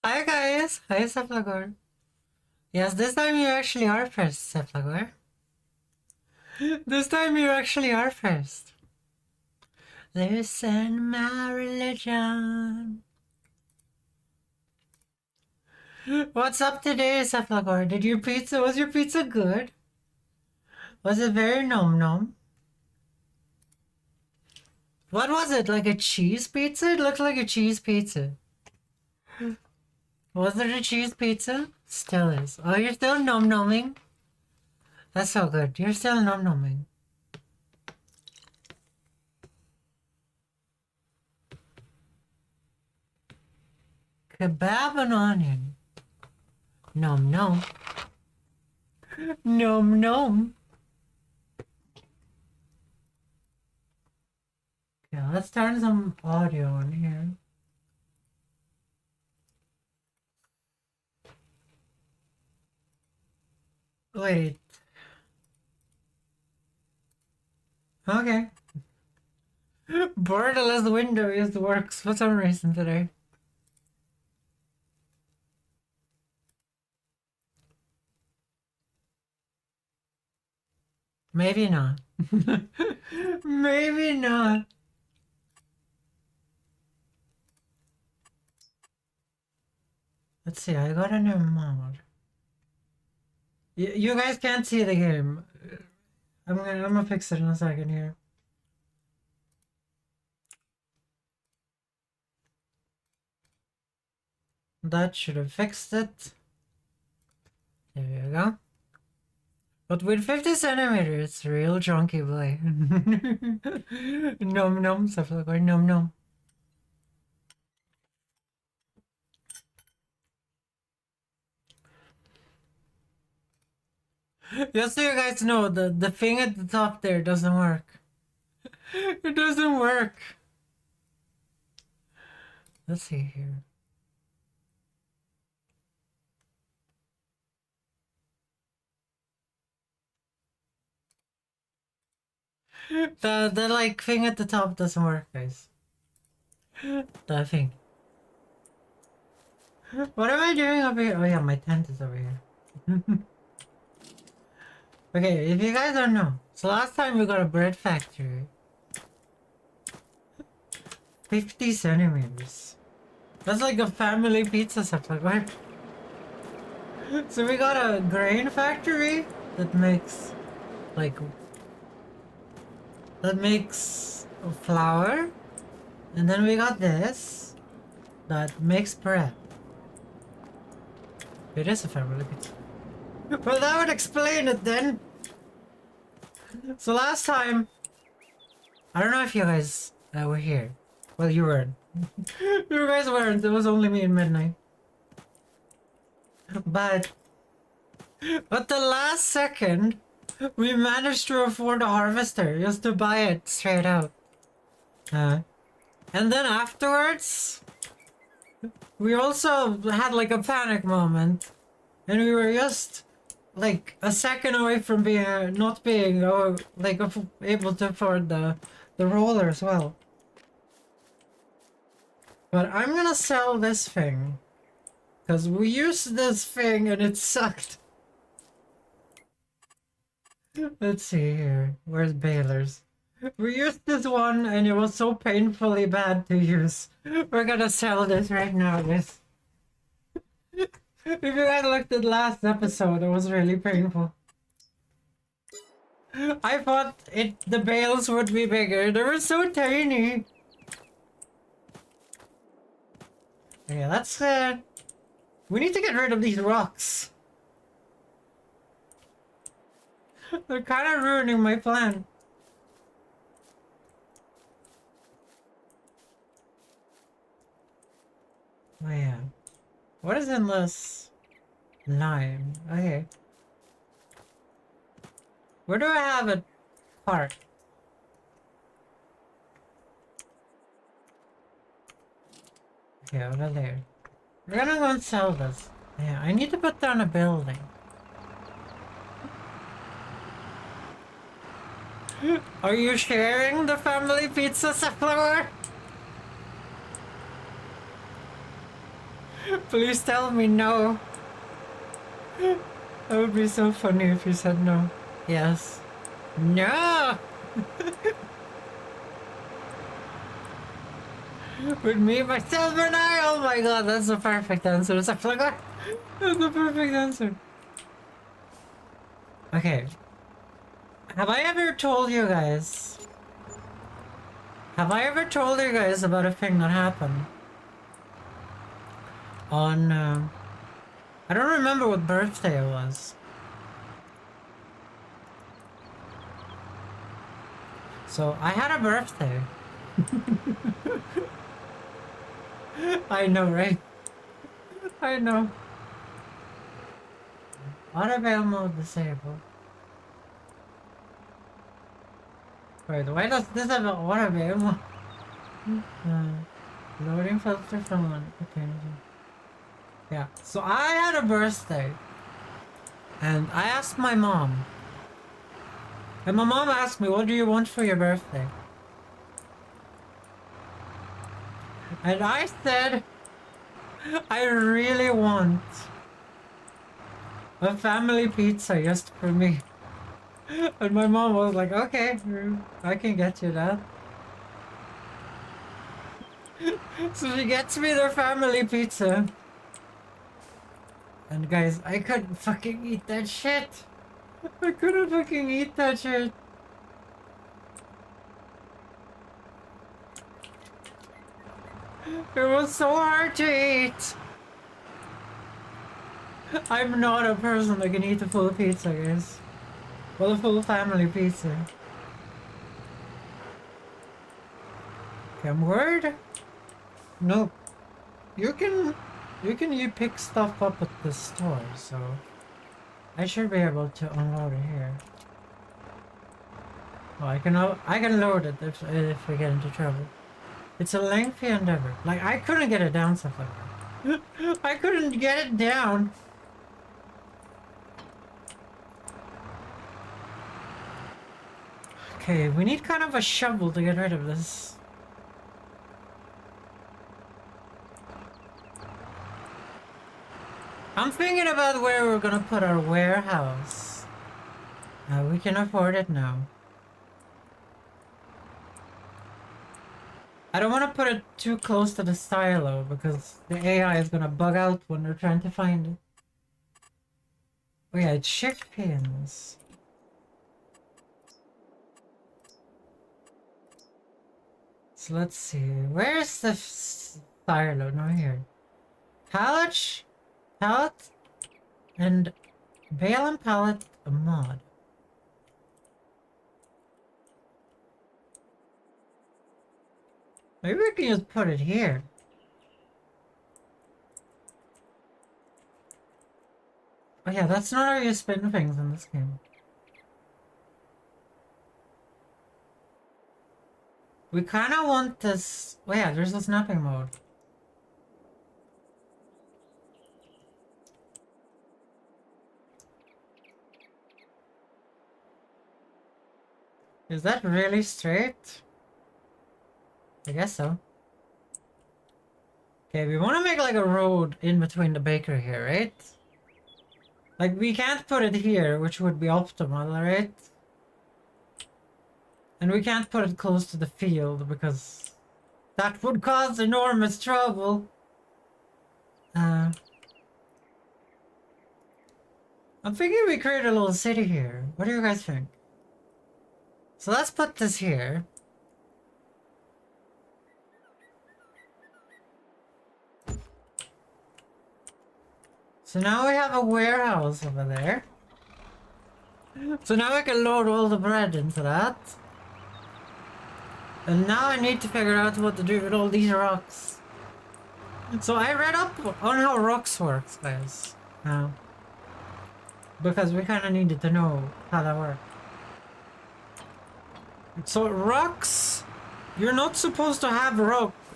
Hi guys! Hi Cephalosaur. Yes, this time you actually are first, Cephalosaur. This time you actually are first. Listen, my religion. What's up today, Cephalosaur? Was your pizza good? Was it very nom nom? What was it, like a cheese pizza? It looked like a cheese pizza. Was it a cheese pizza? Still is. Oh, you're still nom nomming? That's so good. You're still nom nomming. Kebab and onion. Nom nom. Nom nom. Okay, let's turn some audio on here. Wait. Okay. Borderless window is works for some reason today. Maybe not. Maybe not. Let's see, I got a new mod. You guys can't see the game. I'm gonna fix it in a second here. That should have fixed it. There you go. But with 50 centimeters, it's real chunky boy. Nom nom, stuff like nom nom. Just so you guys know, the thing at the top there doesn't work. It doesn't work. Let's see here. The like thing at the top doesn't work, guys. The thing. What am I doing over here? Oh yeah, my tent is over here. Okay, if you guys don't know, so last time we got a bread factory. 50 centimeters. That's like a family pizza stuff, like what? So we got a grain factory that makes like flour, and then we got this that makes bread. It is a family pizza. Well, that would explain it then. So last time, I don't know if you guys were here. Well, you weren't. You guys weren't. It was only me and Midnight. But at the last second, we managed to afford a harvester just to buy it straight out. And then afterwards, we also had like a panic moment, and we were just like a second away from being not being like able to afford the roller as well. But I'm gonna sell this thing because we used this thing and it sucked. Let's see here. Where's Baylor's? We used this one and it was so painfully bad to use. We're gonna sell this right now, guys. If you guys looked at last episode, it was really painful. I thought the bales would be bigger. They were so tiny. Okay, that's we need to get rid of these rocks. They're kind of ruining my plan. Oh yeah. What is in this line? Okay. Where do I have it parked? Okay, over there. We're gonna go and sell this. Yeah, I need to put down a building. Are you sharing the family pizza, Cephalosaur? Please tell me no. That would be so funny if you said no. Yes. No! With me, myself, and I! Oh my god, that's the perfect answer. That's the perfect answer. Okay. Have I ever told you guys? Have I ever told you guys about a thing that happened? On, I don't remember what birthday it was. So, I had a birthday. I know, right? I know. Auto mode disabled. Wait, why does this have an auto mode? Loading filter from one. Okay. Yeah, so I had a birthday. And I asked my mom. And my mom asked me, what do you want for your birthday? And I said, I really want a family pizza just for me. And my mom was like, okay, I can get you that. So she gets me their family pizza. And guys, I couldn't fucking eat that shit. I couldn't fucking eat that shit. It was so hard to eat. I'm not a person that can eat a full pizza, guys. Well, a full family pizza. Okay, I'm worried. No. You pick stuff up at the store, so I should be able to unload it here. Oh, I can load it if we get into trouble. It's a lengthy endeavor. Like, I couldn't get it down stuff like that. I couldn't get it down. Okay, we need kind of a shovel to get rid of this. I'm thinking about where we're gonna put our warehouse. We can afford it now. I don't want to put it too close to the silo because the AI is gonna bug out when they're trying to find it. Oh yeah, it's shift pins. So let's see, where's the silo? No, here. Pallet, and bale and pallet mod. Maybe we can just put it here. Oh yeah, that's not how you spin things in this game. We kind of want this... Oh yeah, there's a snapping mode. Is that really straight? I guess so. Okay, we want to make like a road in between the bakery here, right? Like, we can't put it here, which would be optimal, right? And we can't put it close to the field because that would cause enormous trouble. I'm thinking we create a little city here. What do you guys think? So let's put this here. So now we have a warehouse over there. So now I can load all the bread into that. And now I need to figure out what to do with all these rocks. So I read up on how rocks works, guys. Because we kind of needed to know how that works. So rocks, you're not supposed to have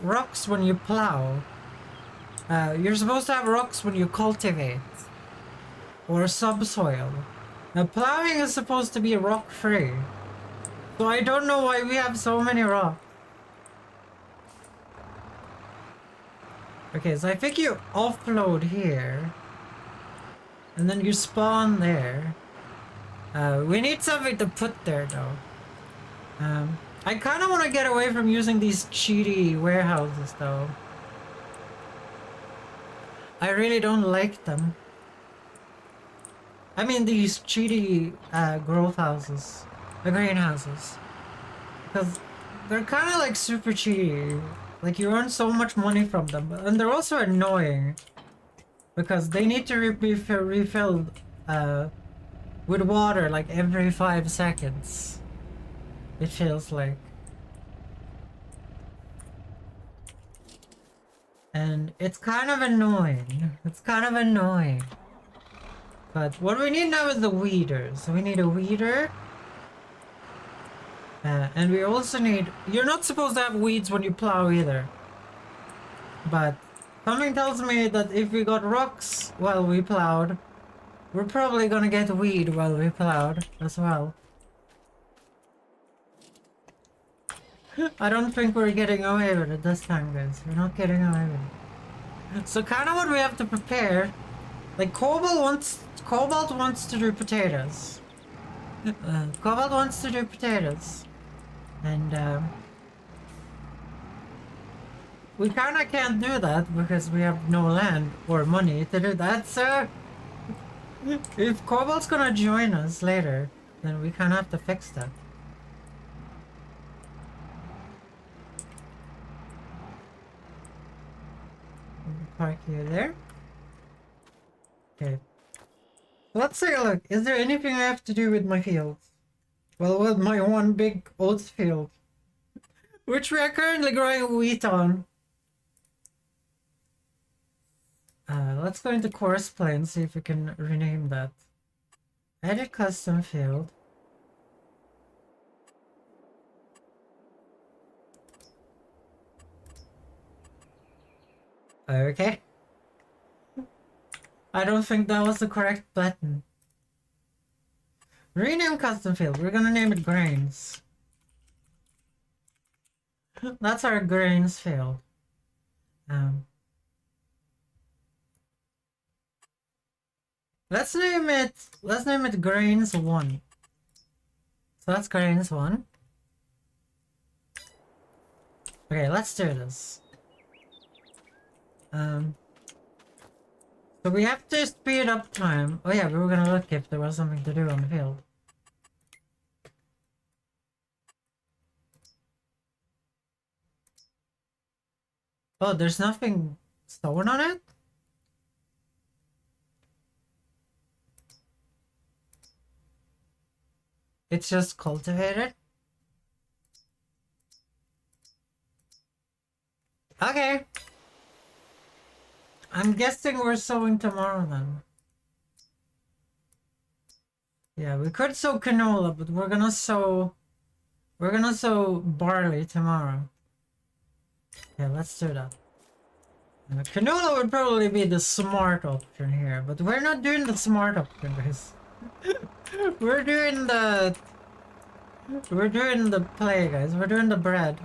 rocks when you plow. You're supposed to have rocks when you cultivate or subsoil. Now plowing is supposed to be rock free. So I don't know why we have so many rocks. Okay, so I think you offload here. And then you spawn there. We need something to put there though. I kind of want to get away from using these cheaty warehouses though. I really don't like them. I mean these cheaty growth houses. The greenhouses. Because they're kind of like super cheaty. Like you earn so much money from them. And they're also annoying. Because they need to be refilled with water like every 5 seconds. It feels like. And it's kind of annoying. It's kind of annoying. But what we need now is the weeders. So we need a weeder. And we also need... You're not supposed to have weeds when you plow either. But something tells me that if we got rocks while we plowed, we're probably gonna get weed while we plowed as well. I don't think we're getting away with it this time, guys. We're not getting away with it. So kind of what we have to prepare... Like, Cobalt wants to do potatoes. Cobalt wants to do potatoes. And, we kinda can't do that because we have no land or money to do that, so... If Cobalt's gonna join us later, then we kinda have to fix that. Park you there. Okay. Let's take a look. Is there anything I have to do with my fields? Well, with my one big oats field. Which we are currently growing wheat on. Let's go into course play and see if we can rename that. Edit custom field. Okay. I don't think that was the correct button. Rename custom field. We're gonna name it grains. That's our grains field. Let's name it grains 1. So that's grains 1. Okay, let's do this. So we have to speed up time. Oh yeah, we were gonna look if there was something to do on the field. Oh, there's nothing stolen on it? It's just cultivated? Okay. I'm guessing we're sowing tomorrow then. Yeah, we could sow canola, but we're gonna sow barley tomorrow. Yeah, let's do that. Canola would probably be the smart option here, but we're not doing the smart option, guys. We're doing the play, guys. We're doing the bread.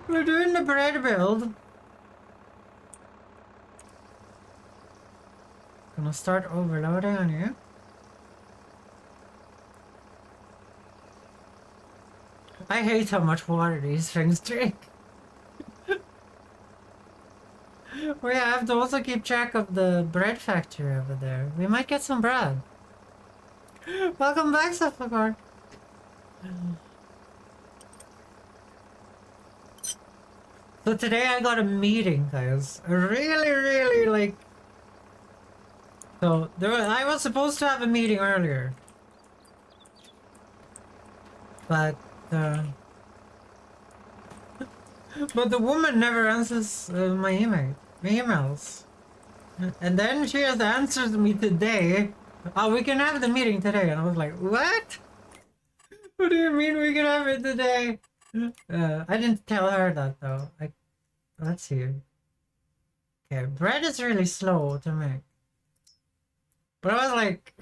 We're doing the bread build. Gonna start overloading on you. I hate how much water these things drink. We have to also keep track of the bread factory over there. We might get some bread. Welcome back, Suffolk. So today I got a meeting, guys. I really like... So, I was supposed to have a meeting earlier. But the woman never answers my emails. And then she has answered me today. Oh, we can have the meeting today. And I was like, what? What do you mean we can have it today? I didn't tell her that though. Let's see. Okay, bread is really slow to make. But I was like,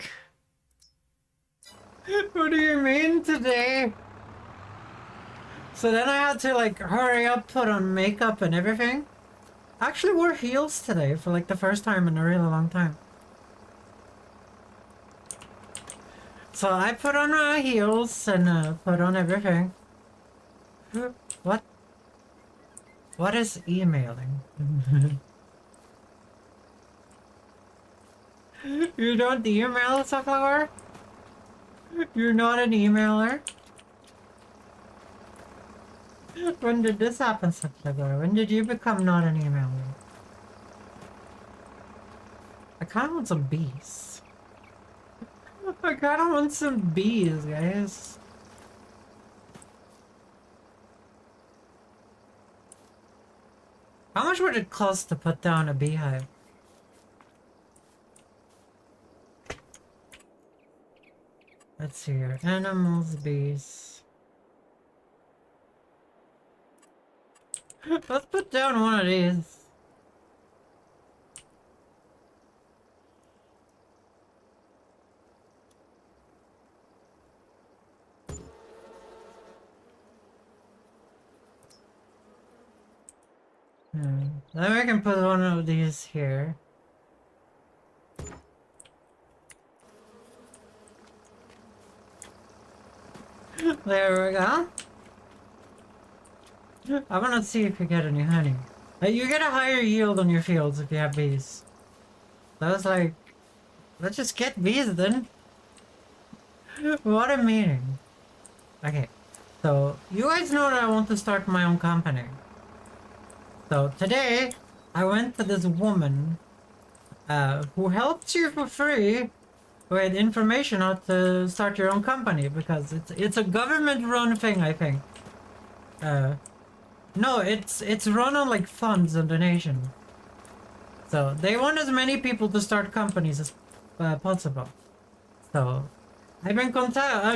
what do you mean today? So then I had to like hurry up, put on makeup and everything. actually wore heels today for like the first time in a really long time. So I put on my heels and put on everything. What? What is emailing? You don't email, Sunflower? You're not an emailer? When did this happen, Sunflower? When did you become not an emailer? I kinda want some bees. I kinda want some bees, guys. How much would it cost to put down a beehive? Let's see here. Animals, bees. Let's put down one of these. Then we can put one of these here. There we go. I wanna see if you get any honey. You get a higher yield on your fields if you have bees. So I was like, let's just get bees then. What a meeting. Okay, so you guys know that I want to start my own company. So today, I went to this woman who helps you for free with information how to start your own company, because it's a government-run thing, I think. No, it's run on like funds and donation. So they want as many people to start companies as possible. So I've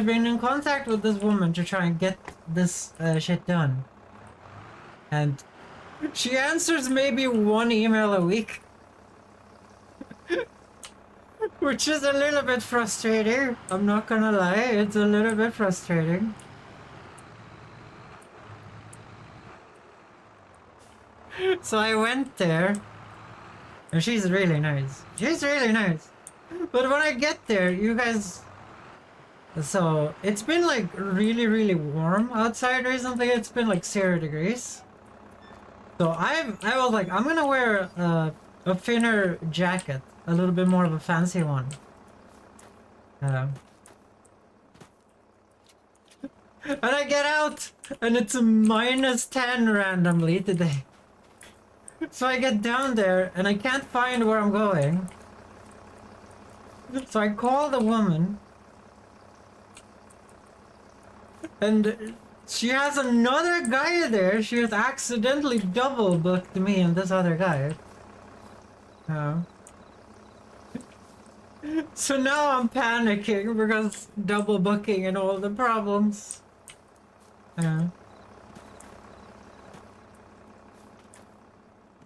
been in contact with this woman to try and get this shit done. And she answers maybe one email a week. Which is a little bit frustrating. I'm not gonna lie, it's a little bit frustrating. So I went there. And she's really nice. She's really nice. But when I get there, you guys... So, it's been like really, really warm outside recently. It's been like 0 degrees. So I was like, I'm gonna wear a thinner jacket. A little bit more of a fancy one. And I get out! And it's a -10 randomly today. So I get down there and I can't find where I'm going. So I call the woman. And she has another guy there. She has accidentally double booked me and this other guy. So now I'm panicking because double booking and all the problems.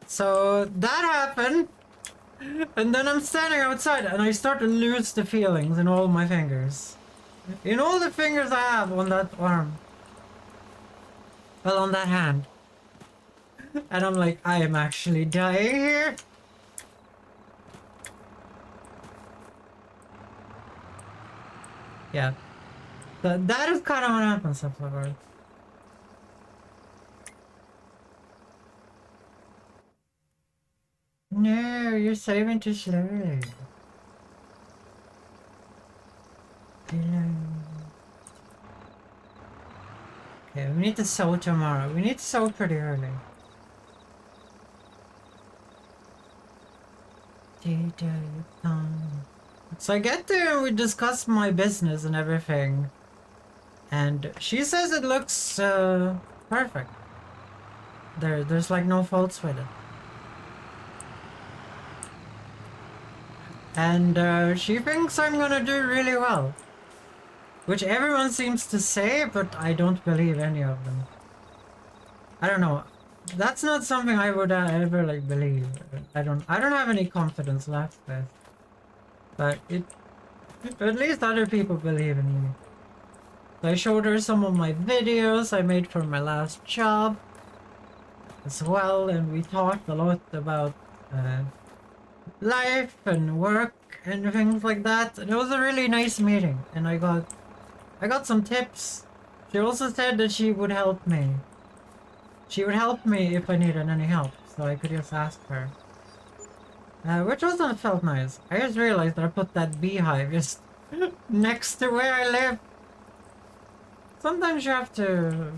So that happened, and then I'm standing outside and I start to lose the feelings in all my fingers. In all the fingers I have on that arm. Well, on that hand. And I'm like, I am actually dying here. Yeah. That is kind of what happens, Sunflower. No, you're saving too slowly. Hello. Okay, we need to sow tomorrow. We need to sow pretty early. So I get there and we discuss my business and everything. And she says it looks perfect. There's like no faults with it. And she thinks I'm gonna do really well. Which everyone seems to say, but I don't believe any of them. I don't know. That's not something I would ever like believe. I don't have any confidence left with. But at least other people believe in me. So I showed her some of my videos I made for my last job. as well, and we talked a lot about uh, life and work and things like that. And it was a really nice meeting, and I got some tips. She also said that she would help me. She would help me if I needed any help, so I could just ask her. Which also felt nice. I just realized that I put that beehive just next to where I live. Sometimes you have to...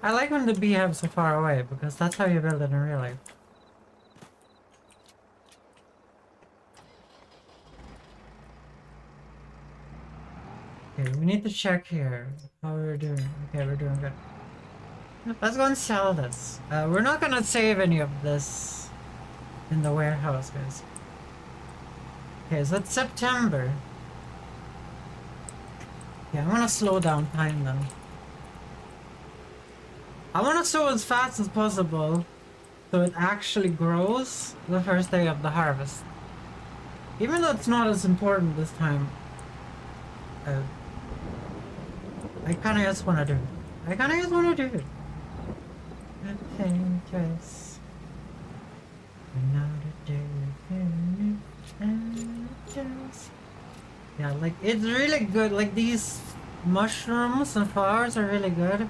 I like when the beehives are far away, because that's how you build it in real life. Okay, we need to check here how we're doing. Okay, we're doing good. Let's go and sell this. We're not gonna save any of this in the warehouse, guys. Okay, so it's September. Okay, I'm gonna slow down time then. I wanna sow as fast as possible so it actually grows the first day of the harvest. Even though it's not as important this time, I kinda just wanna do it. I kinda just wanna do it. Just another day. Yeah, like it's really good. Like these mushrooms and flowers are really good.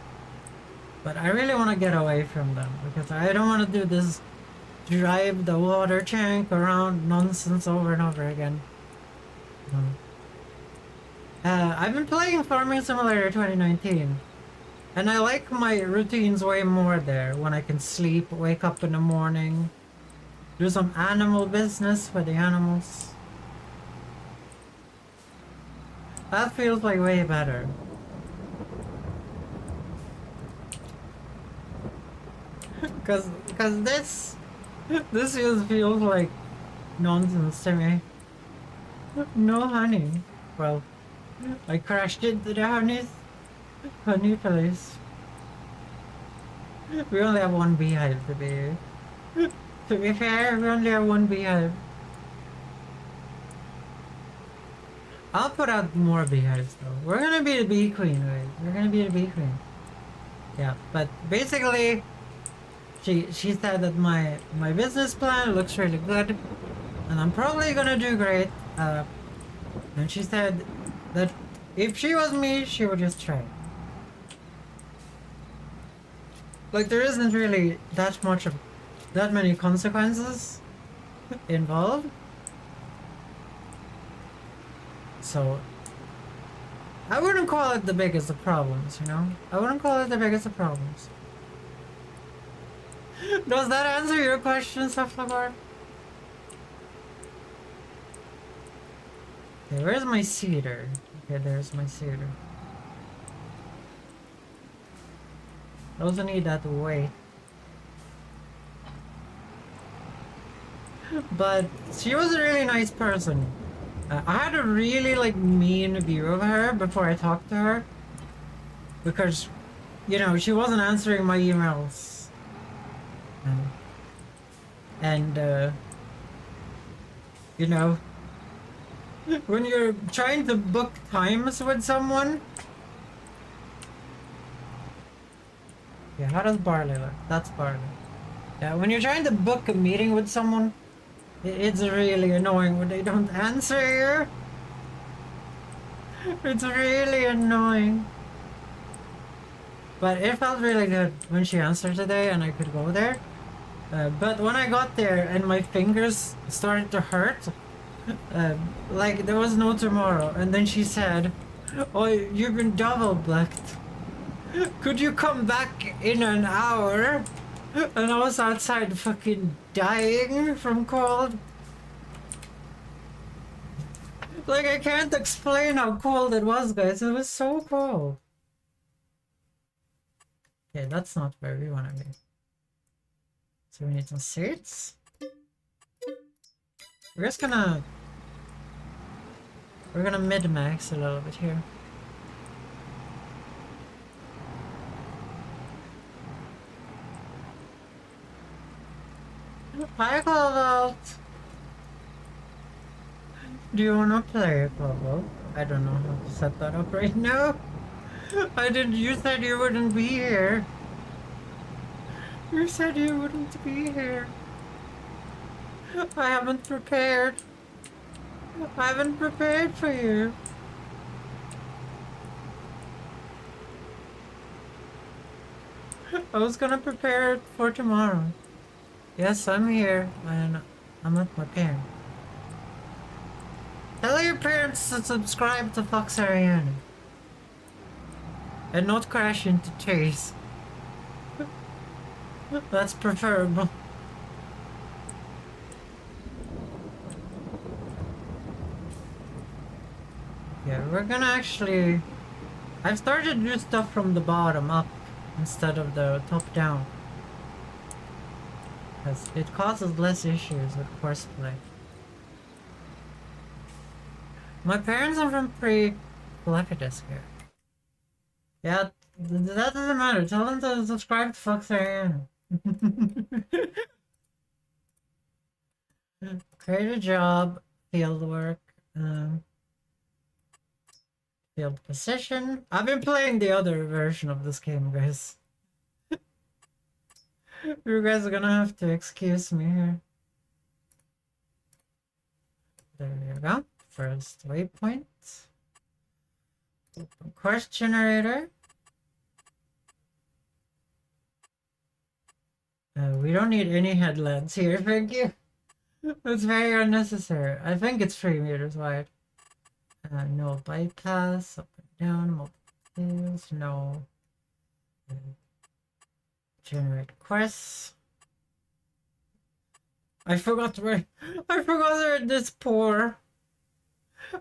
But I really want to get away from them because I don't want to do this drive the water tank around nonsense over and over again. I've been playing Farming Simulator 2019. And I like my routines way more there, when I can sleep, wake up in the morning, do some animal business with the animals. That feels like way better. Cause this just feels like nonsense to me. No honey. Well, I crashed into the honey place. We only have one beehive to be fair, we only have one beehive. I'll put out more beehives though. We're gonna be the bee queen, right? We're gonna be the bee queen. Yeah, but basically she said that my business plan looks really good and I'm probably gonna do great. And she said that if she was me, she would just try. Like there isn't really that many consequences involved. So I wouldn't call it the biggest of problems, you know? I wouldn't call it the biggest of problems. Does that answer your question, Saflabar? Okay, where's my cedar? Okay, there's my cedar. Doesn't need that weight. But she was a really nice person. I had a really like mean view of her before I talked to her. Because, you know, she wasn't answering my emails. You know, when you're trying to book times with someone. Yeah, how does barley look? That's barley. Yeah, when you're trying to book a meeting with someone, it's really annoying when they don't answer you. It's really annoying. But it felt really good when she answered today and I could go there. But when I got there and my fingers started to hurt, like there was no tomorrow. And then she said, "Oh, you've been double blacked. Could you come back in an hour?" And I was outside fucking dying from cold. Like I can't explain how cold it was, guys. It was so cold. Okay, that's not where we want to be. So we need some seats. We're gonna mid-max a little bit here. Hi, Cobalt! Do you wanna play, Cobalt? I don't know how to set that up right now. You said you wouldn't be here. You said you wouldn't be here. I haven't prepared. I haven't prepared for you. I was gonna prepare it for tomorrow. Yes, I'm here, and I'm with my parents. Tell your parents to subscribe to Fox Ariana. And not crash into trees. That's preferable. Yeah, we're gonna actually... I've started to do stuff from the bottom up instead of the top down. Because it causes less issues with horseplay. My parents are from pre-Blackadis here. Yeah, that doesn't matter. Tell them to subscribe to Fox Ariana. Create a job, field work, field position. I've been playing the other version of this game, guys. You guys are gonna have to excuse me here. There you go. First waypoint. Open course generator. We don't need any headlands here, thank you. It's very unnecessary. I think it's 3 meters wide. No bypass, up and down, multiple, no. Generate course. I forgot where this poor.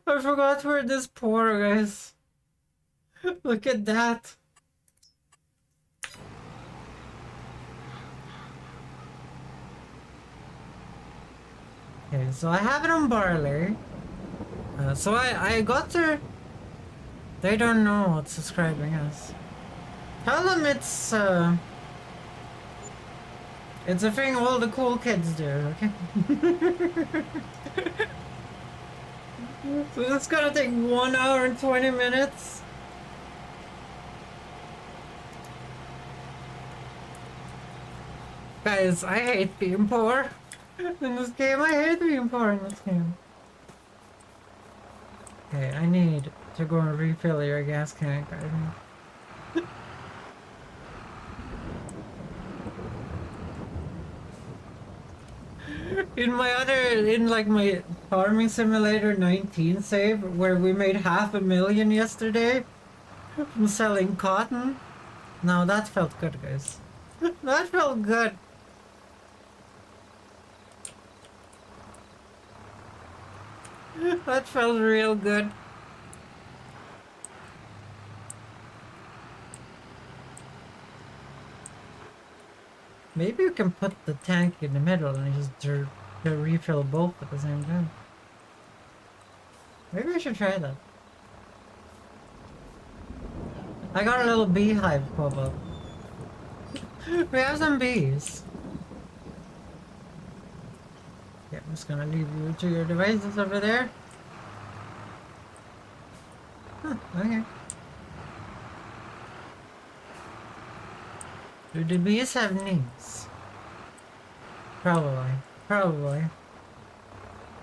I forgot where this poor, guys. Look at that. Okay, so I have it on barley. So I got there. They don't know what subscribing is. Tell them it's a thing all the cool kids do, okay? So it's gonna take 1 hour and 20 minutes. Guys, I hate being poor. In this game, I hate being poor in this game. Okay, I need to go and refill your gas tank, I think. In like my Farming Simulator 19 save, where we made 500,000 yesterday from selling cotton. No, that felt good, guys. That felt good. That felt real good. Maybe you can put the tank in the middle and just refill both at the same time. Maybe I should try that. I got a little beehive pop up. We have some bees. Yeah, I'm just gonna leave you to your devices over there. Huh, okay. Do the bees have needs? Probably.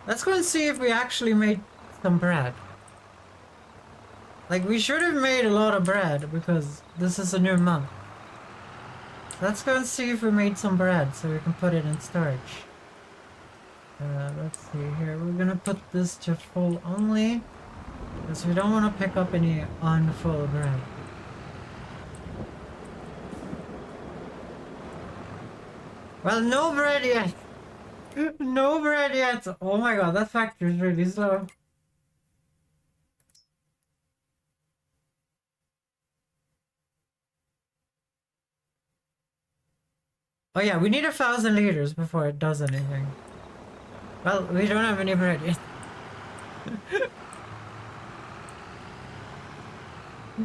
Let's go and see if we actually made some bread. Like, we should have made a lot of bread because this is a new month. Let's go and see if we made some bread so we can put it in storage. Let's see here. We're gonna put this to full only because we don't want to pick up any unfull bread. Well, no bread yet. No bread yet. Oh my god, that factory is really slow. Oh yeah, we need 1,000 liters before it does anything. Well, we don't have any bread yet.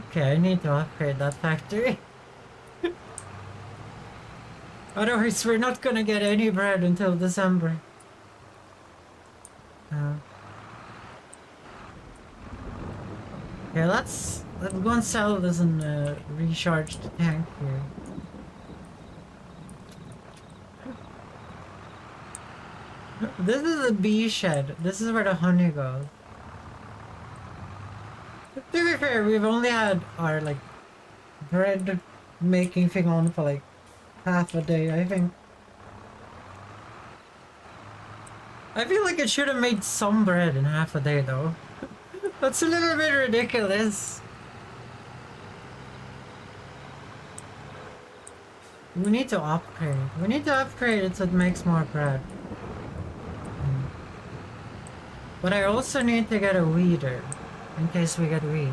Okay, I need to upgrade that factory. Otherwise, we're not gonna get any bread until December. Okay, let's go and sell this and recharge the tank here. This is a bee shed. This is where the honey goes. To be fair, we've only had our like bread making thing on for like half a day, I think. I feel like it should have made some bread in half a day though. That's a little bit ridiculous. We need to upgrade. We need to upgrade it so it makes more bread. But I also need to get a weeder in case we get weed.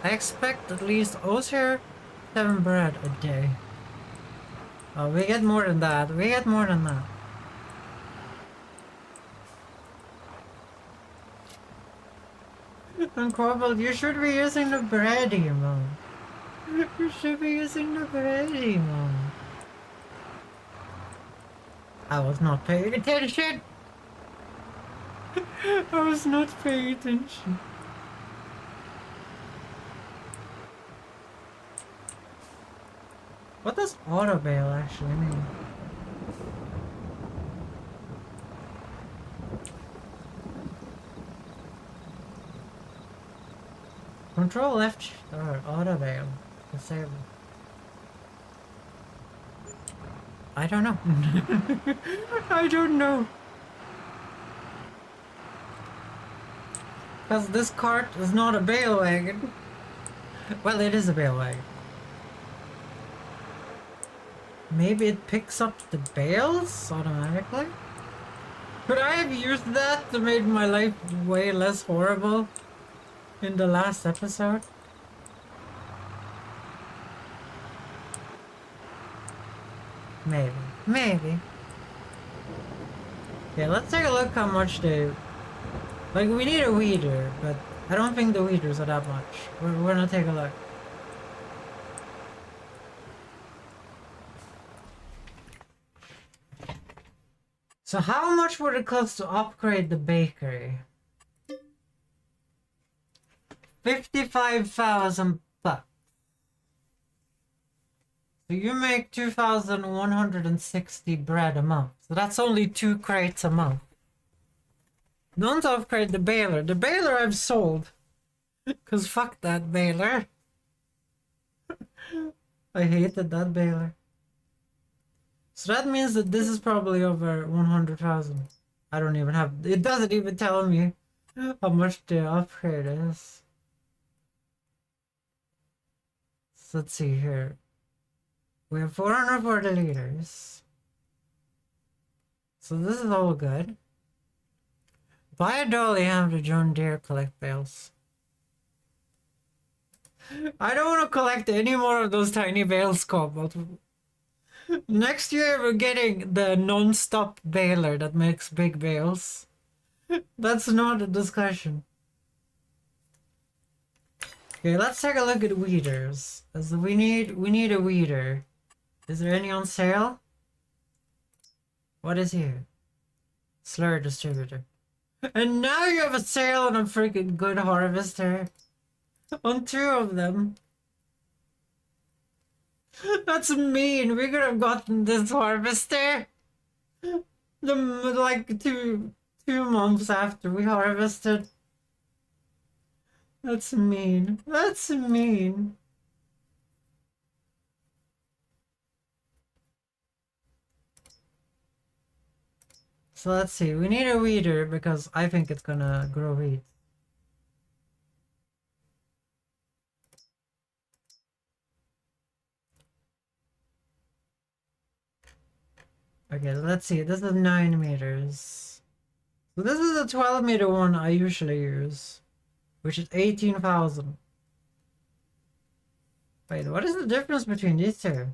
I expect at least also 7 bread a day. Oh, we get more than that. We get more than that. And Corbel, you should be using the bread emote. You should be using the bread emote. I was not paying attention. I was not paying attention. What does auto bail actually mean? Control left or auto bail. Disable. I don't know. I don't know. Because this cart is not a bale wagon. Well, it is a bale wagon. Maybe it picks up the bales automatically? Could I have used that to make my life way less horrible in the last episode? Maybe. Maybe. Okay, let's take a look how much they... Like, we need a weeder, but I don't think the weeders are that much. We're gonna take a look. So how much would it cost to upgrade the bakery? 55,000 bucks. So you make 2,160 bread a month. So that's only 2 crates a month. Don't upgrade the baler. The baler I've sold. Cause fuck that baler. I hated that baler. So that means that this is probably over 100,000. I don't even have... It doesn't even tell me how much the upgrade is. So let's see here. We have 440 liters. So this is all good. Buy a dolly ham to John Deere collect bales. I don't want to collect any more of those tiny bales, Cobalt. Next year we're getting the non-stop baler that makes big bales. That's not a discussion. Okay, let's take a look at weeders. As we need a weeder. Is there any on sale? What is here? Slur distributor. And now you have a sale on a freaking good harvester. On 2 of them. That's mean. We could have gotten this harvester. Like two months after we harvested. That's mean. That's mean. So let's see. We need a weeder because I think it's gonna grow weeds. Okay, let's see. This is 9 meters. So this is a 12-meter one I usually use, which is 18,000. Wait, what is the difference between these two?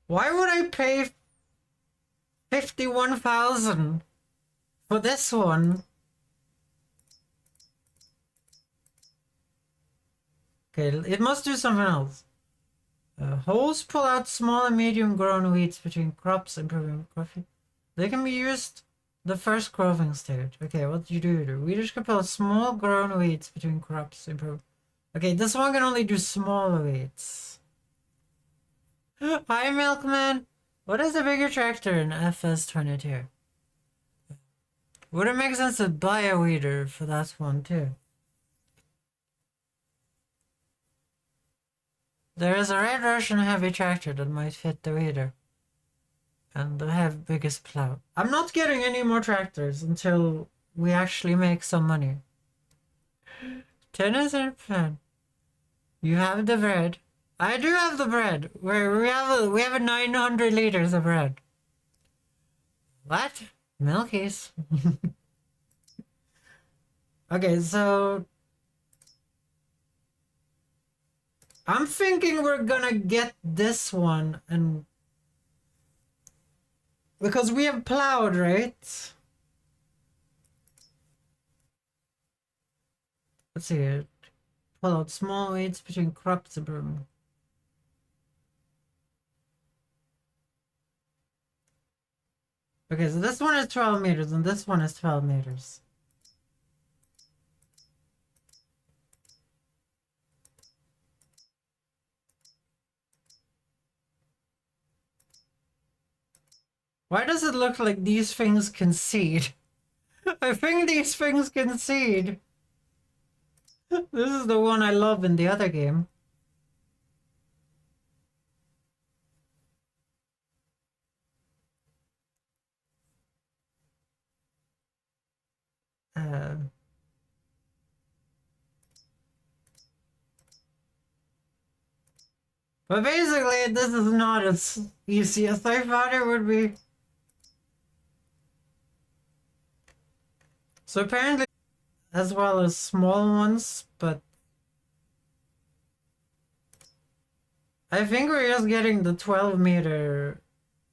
Why would I pay 51,000 for this one? Okay, it must do something else. Holes pull out small and medium grown weeds between crops, improving profit. They can be used the first growing stage. Okay, what do you do? Weeders can pull out small grown weeds between crops, improve. Okay, this one can only do small weeds. Hi, Milkman. What is a bigger tractor in FS22? Would it make sense to buy a weeder for that one too? There is a red Russian heavy tractor that might fit the weeder. And the have biggest plow. I'm not getting any more tractors until we actually make some money. 10 is in plan. You have the bread. I do have the bread. We have a 900 liters of bread. What? Milkies. Okay, so I'm thinking we're gonna get this one and because we have plowed, right? Let's see it. Pull out small weeds between crops and broom. Okay, so this one is 12 meters and this one is 12 meters. Why does it look like these things concede? I think these things concede. This is the one I love in the other game. But basically, this is not as easy as I thought it would be. So apparently, as well as small ones, but I think we're just getting the 12 meter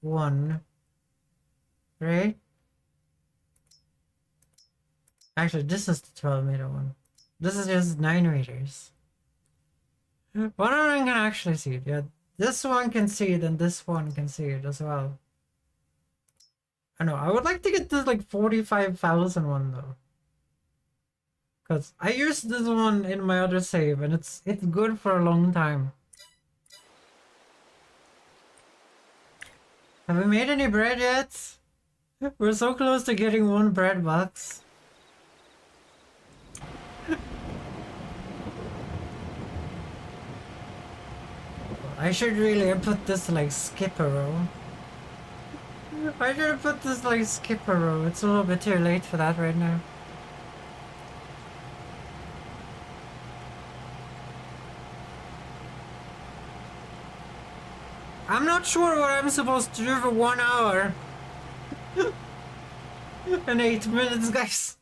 one, right? Actually, this is the 12 meter one. This is just 9 meters. One of them can actually see it, yeah. This one can see it and this one can see it as well. I know, I would like to get this like 45,000 one though. Because I used this one in my other save and it's good for a long time. Have we made any bread yet? We're so close to getting one bread box. I should really have put this like skipper row. I should have put this like skipper row. It's a little bit too late for that right now. I'm not sure what I'm supposed to do for 1 hour. And 8 minutes, guys.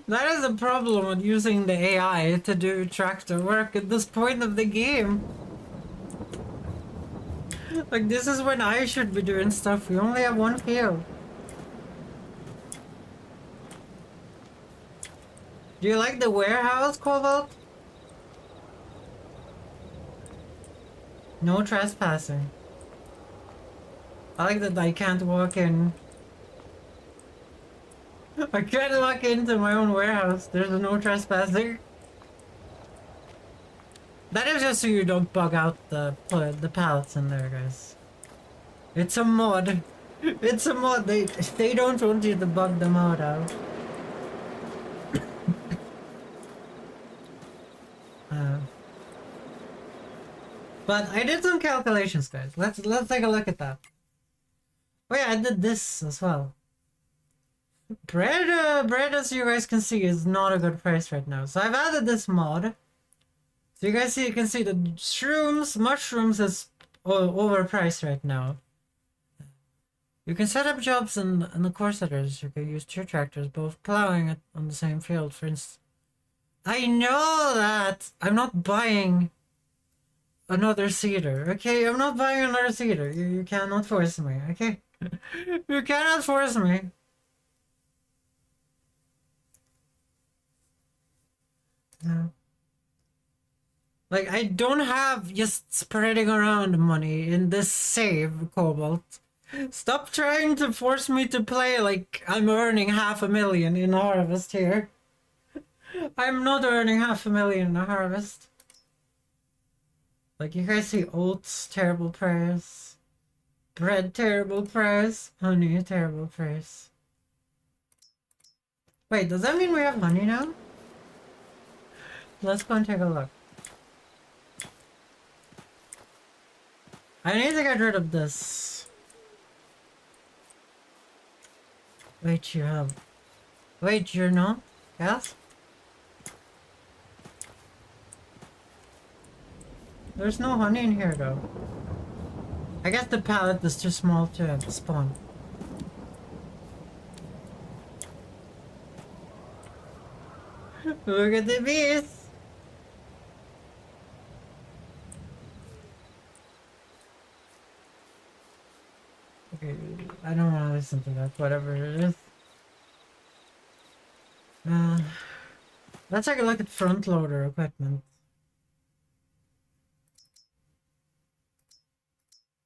That is a problem with using the AI to do tractor work at this point of the game. Like, this is when I should be doing stuff. We only have one field. Do you like the warehouse, Cobalt? No trespassing. I like that I can't walk in. I can't walk into my own warehouse. There's no trespassing. That is just so you don't bug out the pallets in there, guys. It's a mod. It's a mod. They don't want you to bug the mod out. But I did some calculations, guys. Let's take a look at that. Oh yeah, I did this as well. Bread, as you guys can see, is not a good price right now. So I've added this mod. So you guys can see the mushrooms is overpriced right now. You can set up jobs in the core setters. You can use 2 tractors, both plowing it on the same field, for instance. I know that! I'm not buying another seeder, okay? I'm not buying another seeder. You cannot force me, okay? You cannot force me. No. Like, I don't have just spreading around money in this save, Cobalt. Stop trying to force me to play like I'm earning 500,000 in Harvest here. I'm not earning 500,000 a harvest. Like, you guys see oats, terrible price. Bread, terrible price. Honey, terrible price. Wait, does that mean we have honey now? Let's go and take a look. I need to get rid of this. Wait, you have... Wait, you're not? Yes? There's no honey in here, though. I guess the pallet is too small to spawn. Look at the bees! Okay, I don't want to listen to that, whatever it is. Let's take a look at front loader equipment.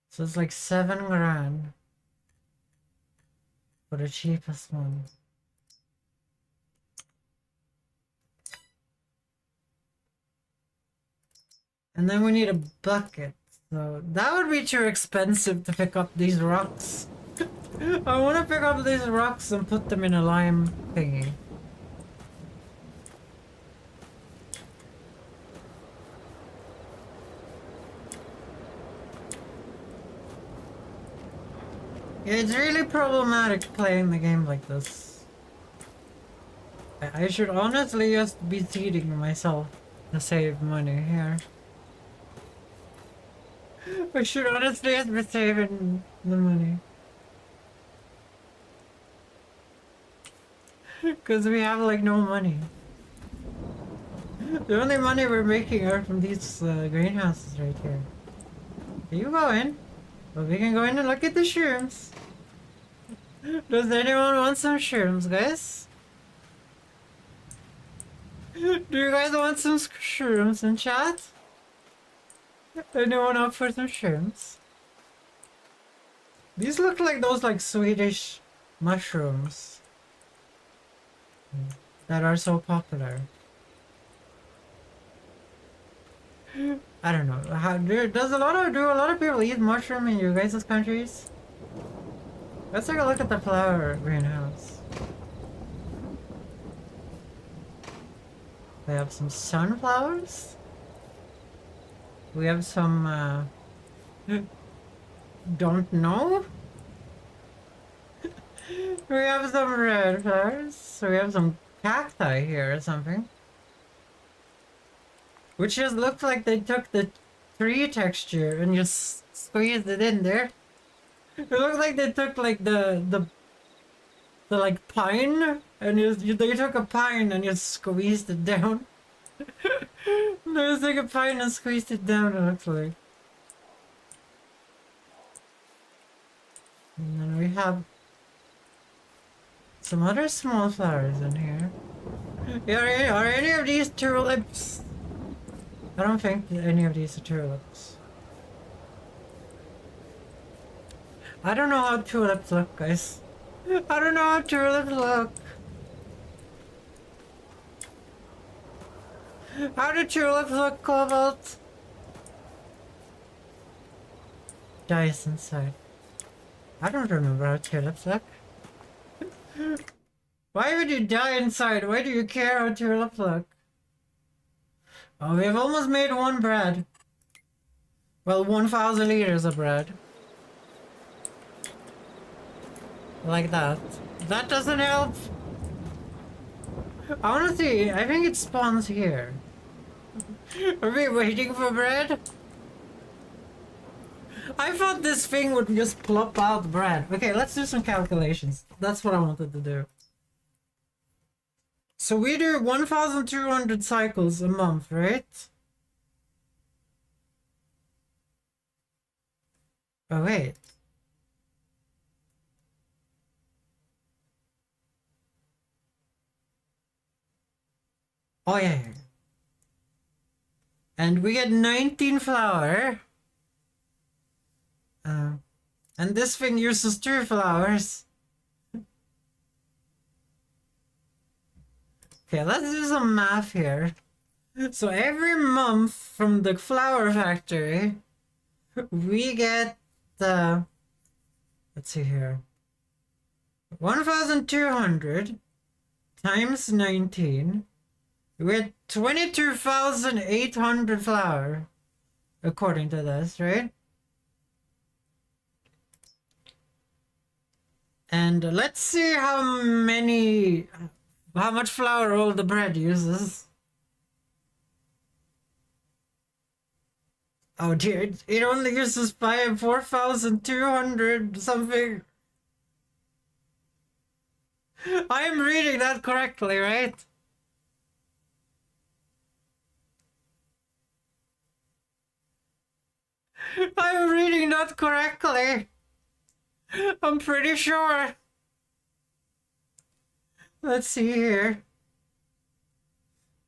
So it's like 7 grand for the cheapest one. And then we need a bucket. So that would be too expensive to pick up these rocks. I want to pick up these rocks and put them in a lime thingy. Yeah, it's really problematic playing the game like this. I should honestly just be seeding myself to save money here. I should honestly just be saving the money. Because we have like no money. The only money we're making are from these greenhouses right here. You go in. But we can go in and look at the shrooms. Does anyone want some shrooms, guys? Do you guys want some shrooms in chat? Anyone up for some shrooms? These look like those like Swedish mushrooms that are so popular. I don't know. How do a lot of people eat mushroom in you guys' countries? Let's take a look at the flower greenhouse. We have some sunflowers. We have some don't know. We have some red flowers. So we have some cacti here or something. Which just looks like they took the tree texture and just squeezed it in there. It looks like they took like the like pine and they took a pine and just squeezed it down. They just took a pine and squeezed it down, it looks like. And then we have some other small flowers in here. Yeah, are any of these tulips? I don't think any of these are tulips. I don't know how tulips look, guys. I don't know how tulips look. How do tulips look, Cobalt? Dice inside. I don't remember how tulips look. Why would you die inside? Why do you care how tulips look? Oh, we've almost made one bread. Well, 1,000 liters of bread. Like that. That doesn't help. I wanna see. I think it spawns here. Are we waiting for bread? I thought this thing would just plop out bread. Okay, let's do some calculations. That's what I wanted to do. So we do 1,200 cycles a month, right? Oh, wait. Oh, yeah. And we get 19 flour. And this thing uses 2 flowers. Okay, let's do some math here. So every month from the flower factory, we get the, let's see here, 1,200 times 19. We get 22,800 flour, according to this, right? And let's see how much flour all the bread uses. Oh dear, it only uses 4,200 something. I am reading that correctly, right? I'm reading that correctly. I'm pretty sure. Let's see here.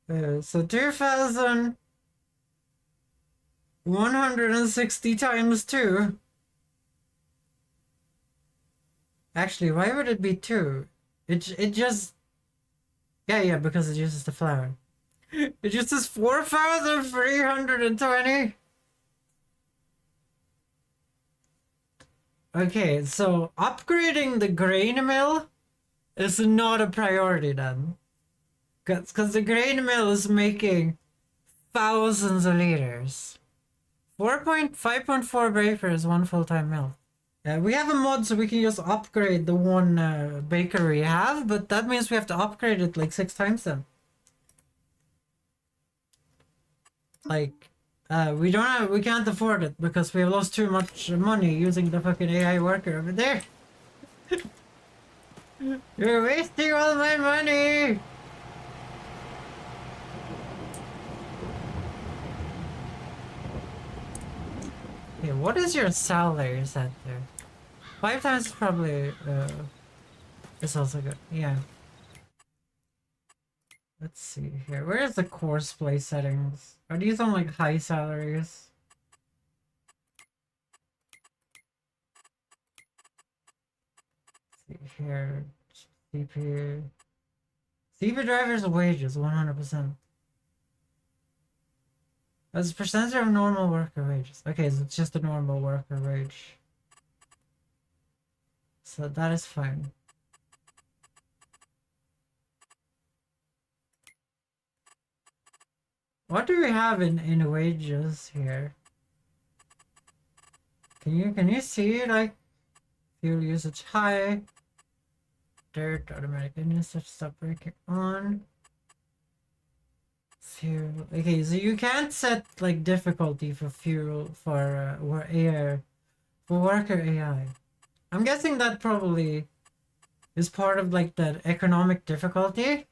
So 2,160 times 2. Actually, why would it be 2? It just... Yeah, because it uses the flour. It uses 4,320. Okay, so upgrading the grain mill is not a priority then. Because the grain mill is making thousands of liters. 5.4 bakers, one full-time mill. We have a mod so we can just upgrade the one bakery we have, but that means we have to upgrade it like 6 times then. Like, we can't afford it because we have lost too much money using the fucking AI worker over there. You're wasting all my money! Okay, what is your salary set there? 5 times is probably, it's also good, yeah. Let's see here, where is the course play settings? Are these on like high salaries? Let's see here, CPU. CPU drivers wages, 100%. As a percentage of normal worker wages. Okay, so it's just a normal worker wage. So that is fine. What do we have in wages here? Can you see like fuel usage high, dirt, automatic usage, stop breaking on. Fuel. Okay, so you can't set like difficulty for fuel for worker AI. I'm guessing that probably is part of like the economic difficulty.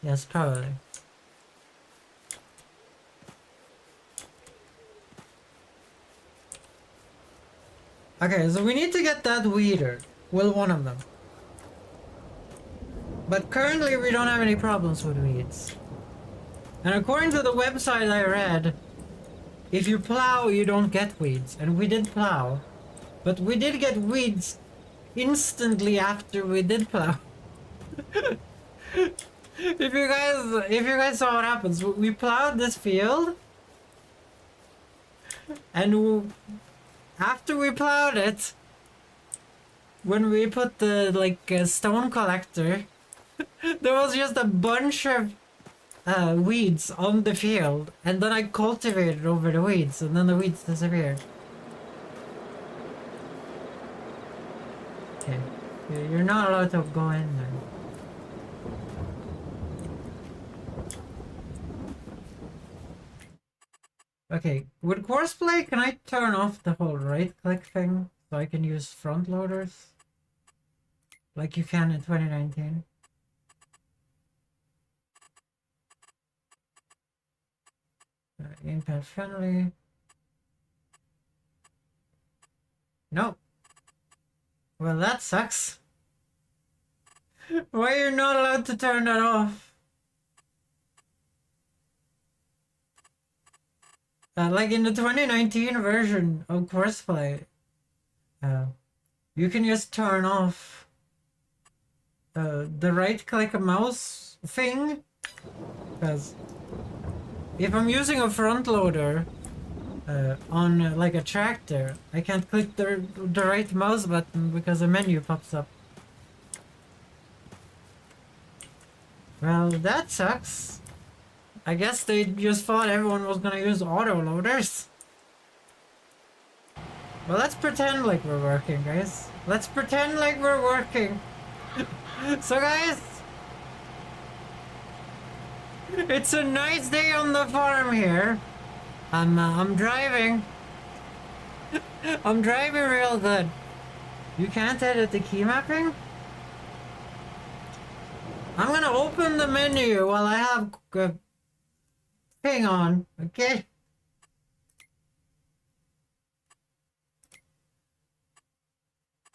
Yes, probably. Okay, so we need to get that weeder. Well, one of them. But currently we don't have any problems with weeds. And according to the website I read, if you plow, you don't get weeds. And we did plow. But we did get weeds instantly after we did plow. If you guys saw what happens, we plowed this field. And after we plowed it, when we put the stone collector, there was just a bunch of weeds on the field, and then I cultivated over the weeds, and then the weeds disappeared. Okay, you're not allowed to go in there. Okay, with courseplay, can I turn off the whole right-click thing so I can use front loaders? Like you can in 2019? Gamepad friendly. Nope. Well, that sucks. Why are you not allowed to turn that off? Like in the 2019 version of courseplay, you can just turn off the right click mouse thing, because if I'm using a front loader on like a tractor, I can't click the right mouse button because a menu pops up. Well, that sucks. I guess they just thought everyone was gonna use auto loaders. Well, let's pretend like we're working, guys. Let's pretend like we're working. So, guys, it's a nice day on the farm here. I'm driving. I'm driving real good. You can't edit the key mapping? I'm gonna open the menu while I have thing on, okay?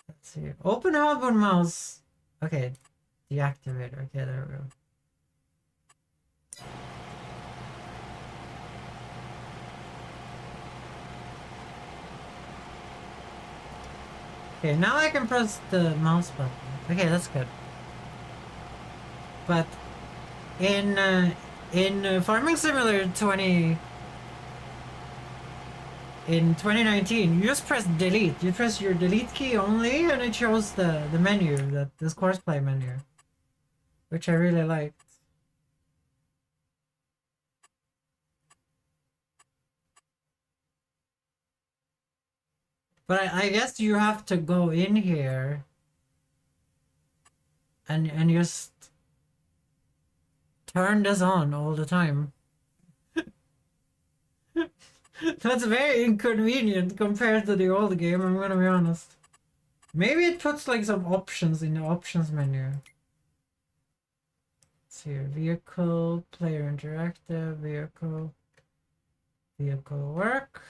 Let's see. Open hub and mouse. Okay, deactivate. Okay, there we go. Okay, now I can press the mouse button. Okay, that's good. But in Farming Simulator 20 in 2019, you just press delete. You press your delete key only, and it shows the menu, this courseplay menu, which I really liked. But I guess you have to go in here and just turn this on all the time. That's very inconvenient compared to the old game, I'm gonna be honest. Maybe it puts like some options in the options menu. Let's see here. Vehicle, player interactive, vehicle, vehicle work,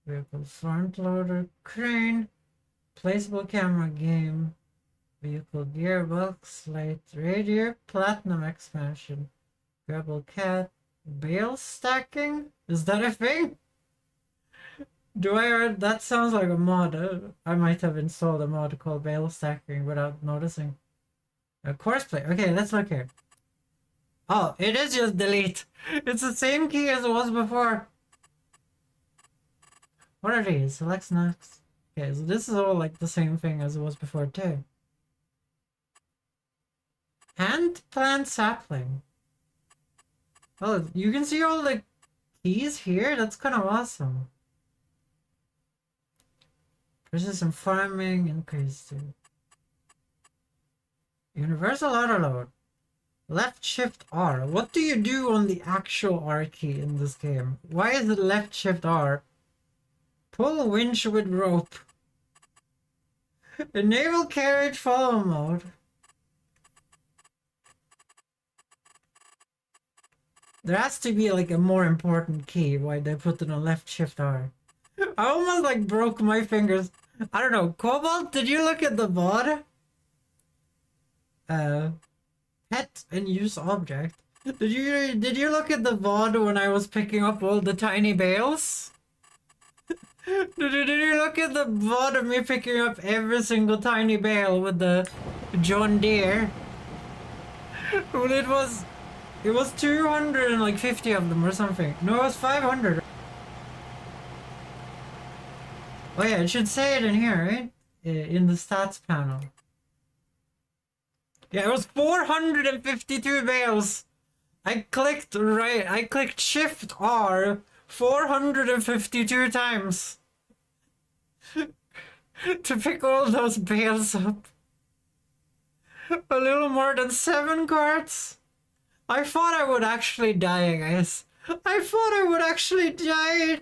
vehicle front loader, crane, placeable camera game, vehicle gearbox, light radio, platinum expansion, rebel cat, bale stacking? Is that a thing? That sounds like a mod. I might have installed a mod called bale stacking without noticing. Courseplay. Okay, let's look here. Oh, it is just delete. It's the same key as it was before. What are these? Select snacks. Okay, so this is all like the same thing as it was before too. Hand plant sapling. Oh, you can see all the keys here? That's kind of awesome. There's some farming increase too. Universal auto load. Left shift R. What do you do on the actual R key in this game? Why is it left shift R? Pull winch with rope. Enable carriage follow mode. There has to be like a more important key why they put it on left shift R. I almost like broke my fingers. I don't know. Cobalt, did you look at the VOD? Pet and use object. Did you look at the VOD when I was picking up all the tiny bales? Did you look at the VOD of me picking up every single tiny bale with the John Deere? Well, it was 250 of them or something. No, it was 500. Oh yeah, it should say it in here, right? In the stats panel. Yeah, it was 452 bales. I clicked Shift R 452 times to pick all those bales up. A little more than 7 carts. I thought I would actually die, guys. I thought I would actually die.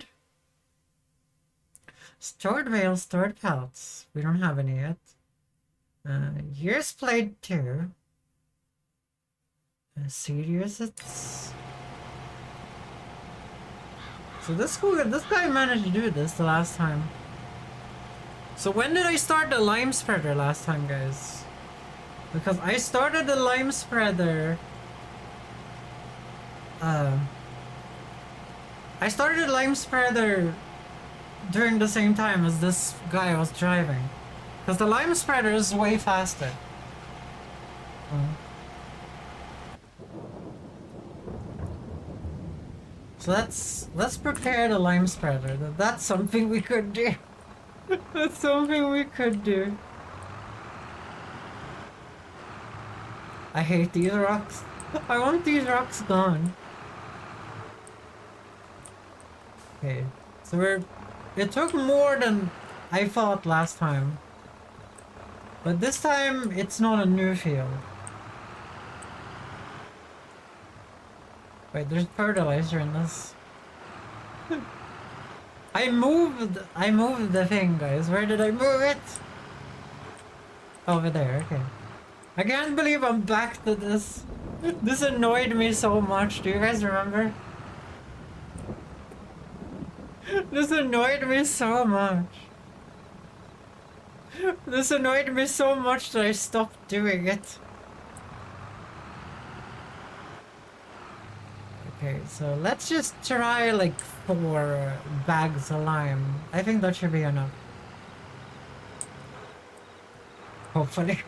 Stored bales, stored pallets. We don't have any yet. Years played 2. Serious it's... So this guy managed to do this the last time. So when did I start the lime spreader last time, guys? Because I started the lime spreader... I started the lime spreader during the same time as this guy was driving. Because the lime spreader is way faster. Oh. So let's prepare the lime spreader. That's something we could do. That's something we could do. I hate these rocks. I want these rocks gone. Okay, so it took more than I thought last time. But this time, it's not a new field. Wait, there's fertilizer in this. I moved the thing, guys. Where did I move it? Over there, okay. I can't believe I'm back to this. This annoyed me so much. Do you guys remember? This annoyed me so much. This annoyed me so much that I stopped doing it. Okay, so let's just try like 4 bags of lime. I think that should be enough. Hopefully.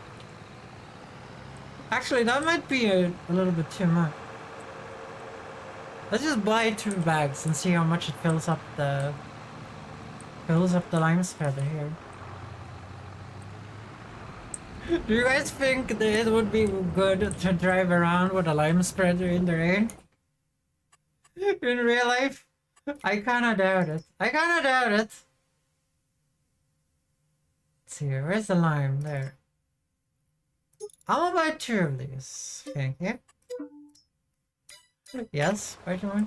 Actually, that might be a little bit too much. Let's just buy 2 bags and see how much it fills up the lime spreader here. Do you guys think that it would be good to drive around with a lime spreader in the rain? In real life? I kinda doubt it. I kinda doubt it. Let's see, where's the lime? There. I'm gonna buy 2 of these. Thank you. Yes, buy 2 more.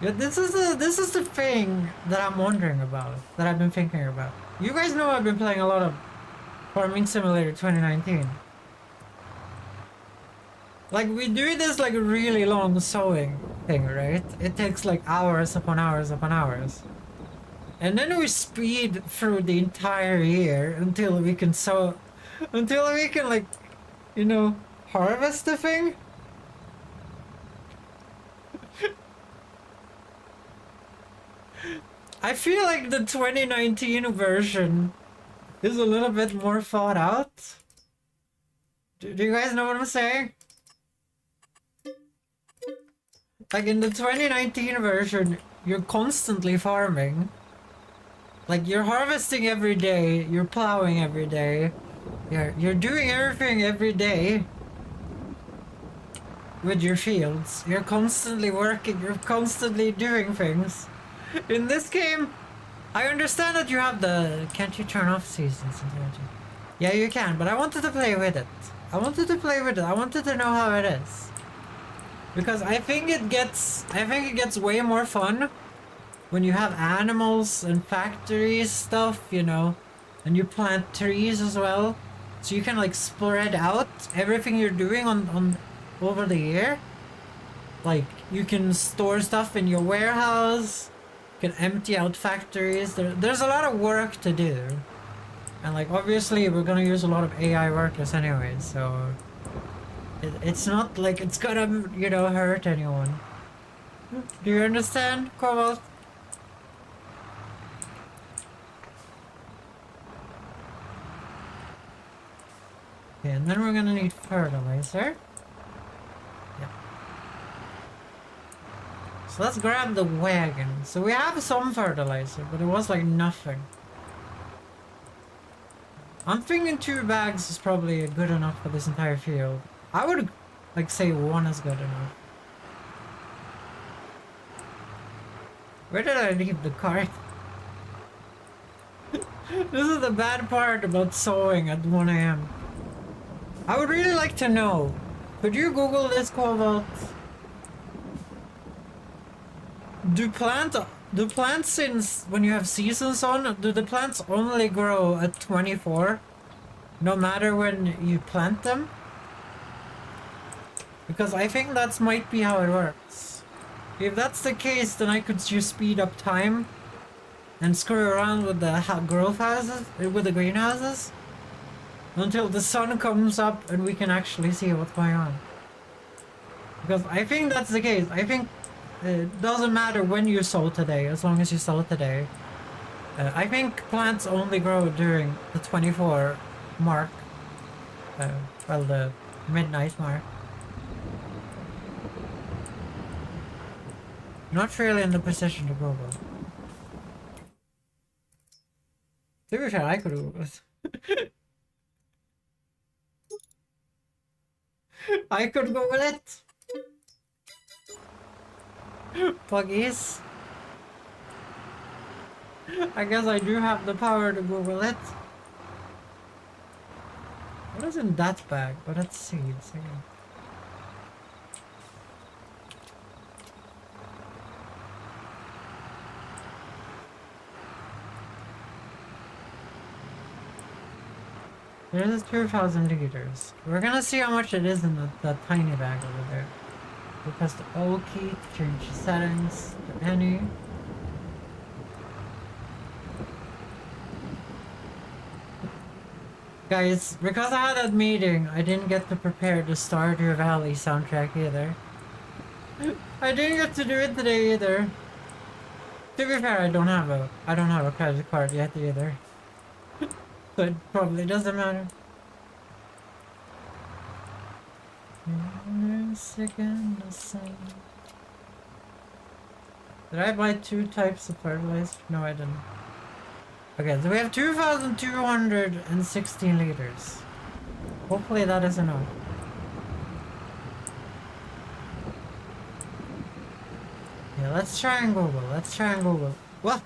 Yeah, this is the thing that I'm wondering about, that I've been thinking about. You guys know I've been playing a lot of Farming Simulator 2019. Like, we do this like really long sowing thing, right? It takes like hours upon hours upon hours. And then we speed through the entire year until we can sow, until we can like, you know, harvest the thing. I feel like the 2019 version is a little bit more thought out. Do you guys know what I'm saying? Like in the 2019 version, you're constantly farming. Like you're harvesting every day, you're plowing every day, you're doing everything every day with your fields. You're constantly working, you're constantly doing things. In this game, I understand that you have the... Can't you turn off seasons? Yeah, you can, but I wanted to play with it. I wanted to play with it. I wanted to know how it is. Because I think it gets way more fun when you have animals and factories stuff, you know, and you plant trees as well. So you can like spread out everything you're doing on over the year. Like you can store stuff in your warehouse. Can empty out factories. There's a lot of work to do, and like obviously we're gonna use a lot of AI workers anyway, so it's not like it's gonna, you know, hurt anyone. Do you understand, Cobalt? Okay, and then we're gonna need fertilizer. So let's grab the wagon. So we have some fertilizer, but it was like nothing. I'm thinking 2 bags is probably good enough for this entire field. I would like say 1 is good enough. Where did I leave the cart? This is the bad part about sowing at 1 AM. I would really like to know. Could you Google this, Cobalt? Do plants, since when you have seasons on, do the plants only grow at 24? No matter when you plant them? Because I think that might be how it works. If that's the case, then I could just speed up time and screw around with the growth houses, with the greenhouses, until the sun comes up and we can actually see what's going on. Because I think that's the case. I think it doesn't matter when you sow today, as long as you sow today. I think plants only grow during the 24 mark. Well, the midnight mark. Not really in the position to Google. To be fair, I could Google it. I could Google it. Puggies. I guess I do have the power to Google it. What is in that bag? Oh, that's seeds. Okay. There's 2,000 liters. We're gonna see how much it is in that tiny bag over there. We press the O key to change the settings to any. Guys, because I had that meeting, I didn't get to prepare the Stardew Valley soundtrack either. I didn't get to do it today either. To be fair, I don't have a credit card yet either. So it probably doesn't matter. Second, did I buy 2 types of fertilizer? No, I didn't. Okay, so we have 2,216 liters. Hopefully that is enough. Yeah, let's try and Google. What?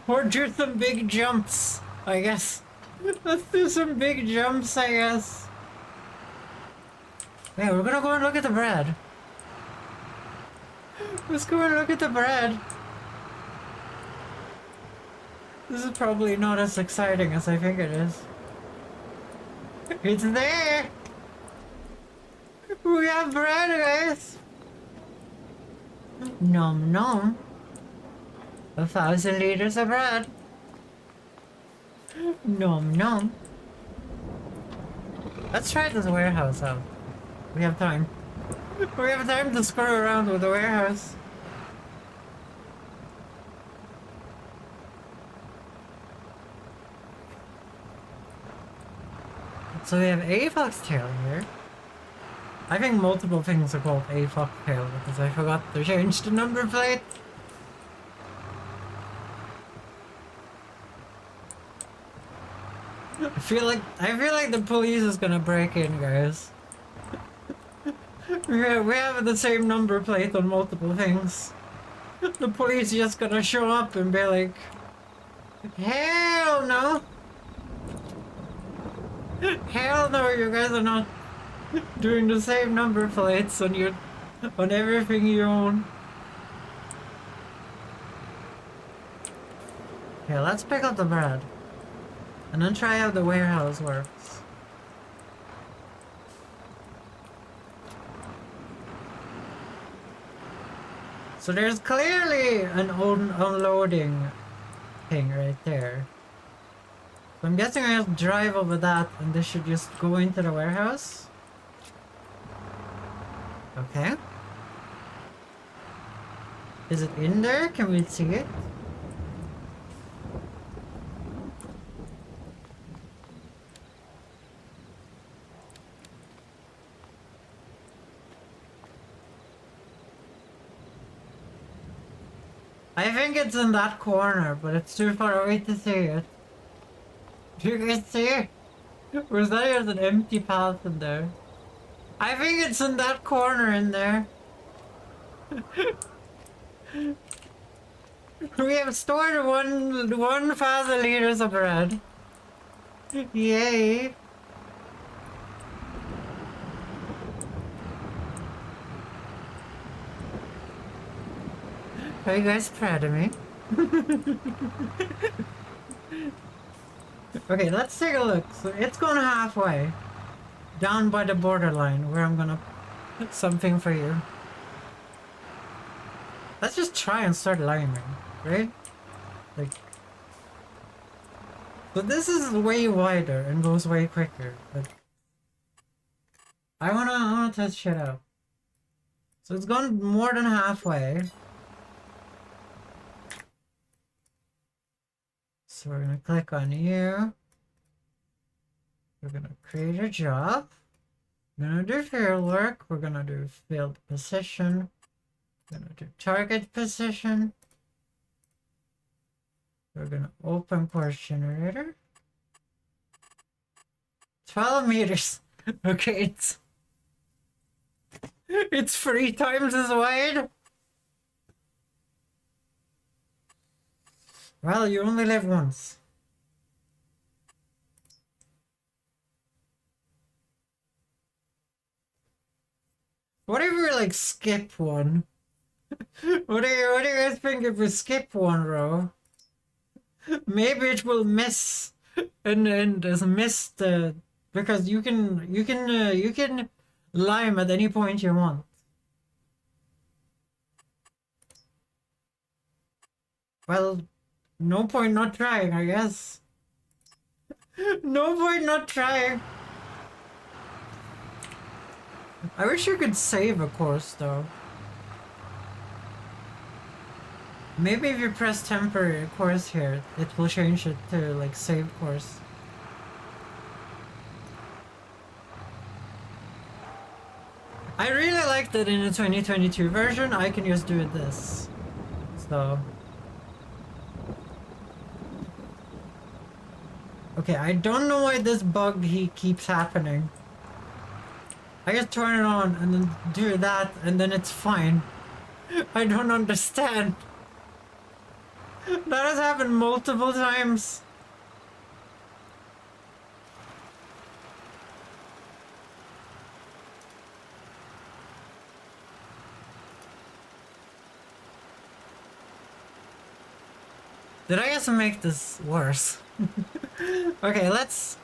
Or do some big jumps, I guess. Let's do some big jumps, I guess. Yeah, we're gonna go and look at the bread. Let's go and look at the bread. This is probably not as exciting as I think it is. It's there! We have bread, guys! Nom nom. 1,000 liters of bread. Nom nom. Let's try this warehouse out. We have time. We have time to screw around with the warehouse. So we have a foxtail here. I think multiple things are called a foxtail because I forgot to change the number plate. I feel like the police is gonna break in, guys. We have the same number plate on multiple things. The police just gonna show up and be like, hell no! Hell no, you guys are not doing the same number plates on everything you own. Okay, let's pick up the bread. And then try how the warehouse works. So there's clearly an unloading thing right there. So I'm guessing I have to drive over that and this should just go into the warehouse. Okay. Is it in there? Can we see it? I think it's in that corner, but it's too far away to see it. Do you guys see it? Or is that just an empty path in there? I think it's in that corner in there. We have stored 1,000 liters of bread. Yay! Are you guys proud of me? Okay, let's take a look. So it's going halfway. Down by the borderline where I'm gonna put something for you. Let's just try and start liming, right? Like... So this is way wider and goes way quicker, but... I wanna test shit out. So it's gone more than halfway. So we're gonna click on you. We're gonna create a job. We're gonna do field work. We're gonna do field position. We're gonna do target position. We're gonna open course generator. 12 meters. Okay, it's 3 times as wide. Well, you only live once. What if we like skip one? What do you guys think if we skip one row? Maybe it will miss and miss the because you can lime at any point you want. Well, no point not trying, I guess. No point not trying. I wish you could save a course though. Maybe if you press temporary course here, it will change it to like save course. I really like that in the 2022 version I can just do this. So okay, I don't know why this bug keeps happening. I just turn it on and then do that and then it's fine. I don't understand. That has happened multiple times. Did I just make this worse? Okay, let's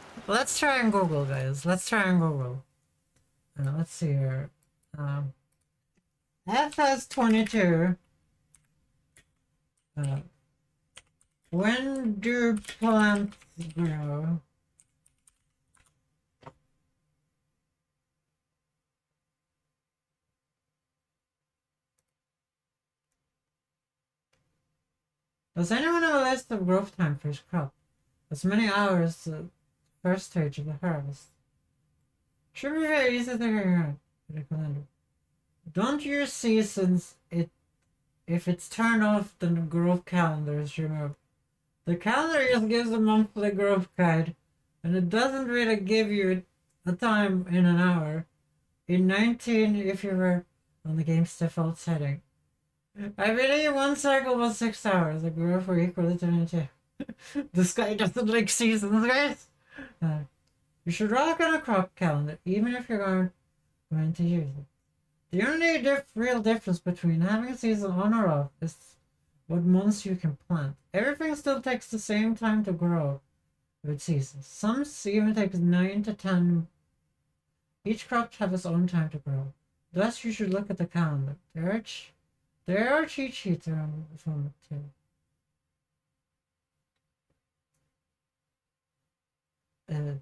try and Google, guys. Let's try and Google. Let's see here. FS22. When do plants grow? Does anyone have a list of growth time for each crop? As many hours the first stage of the harvest. Should be very easy to figure out for the calendar. Don't use seasons if it's turned off, then the growth calendar is removed. The calendar just gives a monthly growth guide, and it doesn't really give you a time in an hour. In 19, if you were on the game's default setting. I believe one cycle was 6 hours. The growth were equal to 22. This guy doesn't like seasons, guys. You should rock on a crop calendar, even if you're going to use it. The only real difference between having a season on or off is what months you can plant. Everything still takes the same time to grow with seasons. Some even takes 9 to 10. Each crop has its own time to grow. Thus, you should look at the calendar. There are cheat sheets around from it too.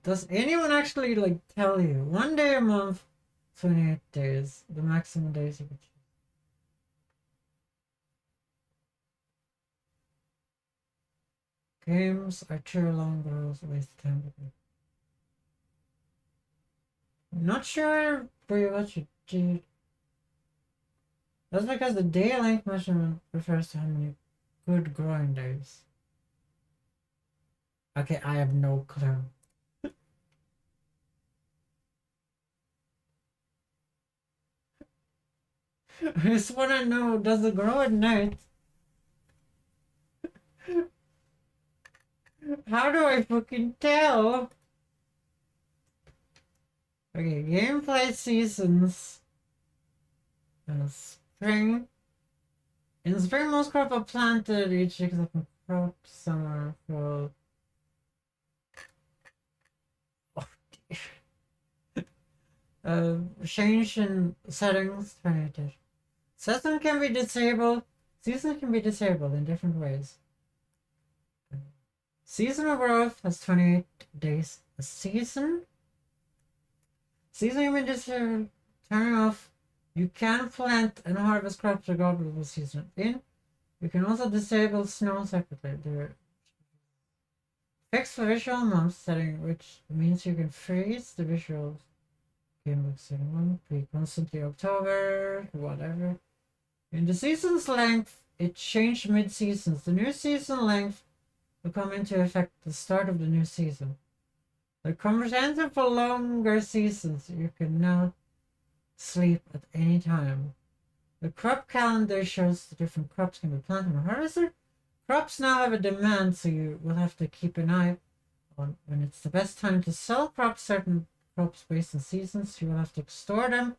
Does anyone actually like tell you 1 day a month, 28 days, the maximum days you could choose? Games are too long, girls, waste time to play. Not sure very much you did. That's because the day length measurement refers to how many good growing days. Okay, I have no clue. I just wanna know, does it grow at night? How do I fucking tell? Okay, gameplay seasons. Spring. In spring, most crops are planted each except for crop, summer, fall. Oh dear. Change in settings, 28. Season can be disabled. Season can be disabled in different ways. Seasonal growth has 28 days a season. Season can be disabled. Turn off. You can plant and harvest crops regardless of the season in. You can also disable snow separately. Fix the visual month setting, which means you can freeze the visual game book setting month, be constantly October, whatever. In the season's length, it changed mid-seasons. The new season length will come into effect at the start of the new season. The comprehensive for longer seasons, you can now sleep at any time. The crop calendar shows the different crops can be planted and harvested. Crops now have a demand, so you will have to keep an eye on when it's the best time to sell crops. Certain crops based on seasons, you will have to store them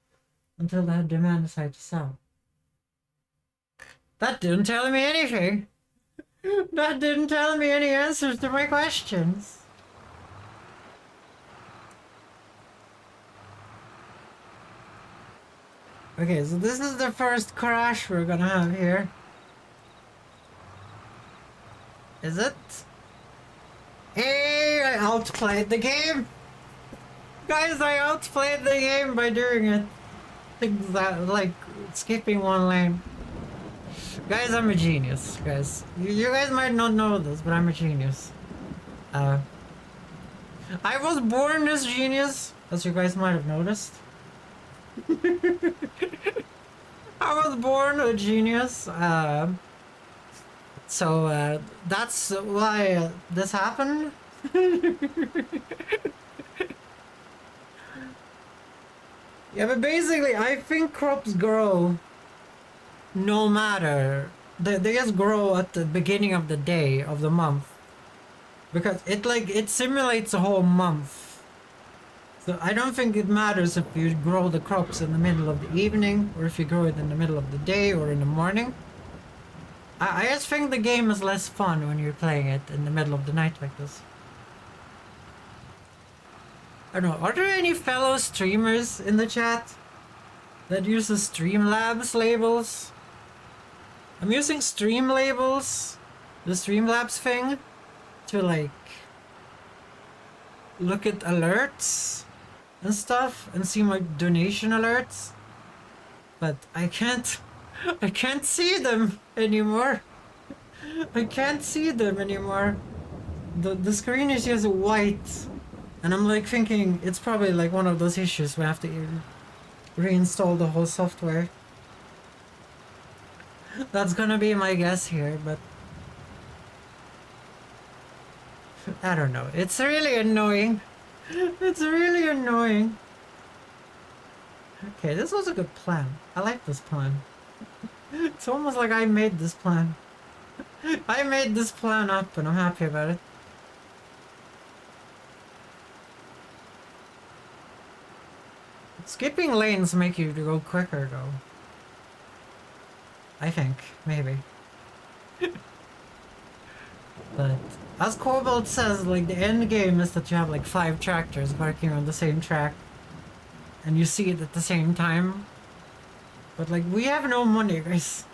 until the demand is high to sell. That didn't tell me anything. That didn't tell me any answers to my questions. Okay, so this is the first crash we're gonna have here. Is it? Hey, I outplayed the game! Guys, I outplayed the game by doing it. Things that, like, skipping one lane. Guys, I'm a genius, guys. You guys might not know this, but I'm a genius. I was born this genius, as you guys might have noticed. I was born a genius, so that's why this happened. Yeah, but basically, I think crops grow no matter. They just grow at the beginning of the day of the month. Because it simulates a whole month. So I don't think it matters if you grow the crops in the middle of the evening, or if you grow it in the middle of the day or in the morning. I just think the game is less fun when you're playing it in the middle of the night like this. I don't know, are there any fellow streamers in the chat that uses Streamlabs labels? I'm using Streamlabels, the Streamlabs thing, to like look at alerts and stuff and see my donation alerts, but I can't see them anymore. I can't see them anymore. The screen is just white, and I'm like thinking it's probably like one of those issues we have to reinstall the whole software. That's gonna be my guess here, but I don't know. It's really annoying. It's really annoying. Okay, this was a good plan. I like this plan. It's almost like I made this plan. I made this plan up and I'm happy about it. Skipping lanes make you go quicker though. I think, maybe. But as Cobalt says, like the end game is that you have like 5 tractors working on the same track and you see it at the same time. But like we have no money, guys.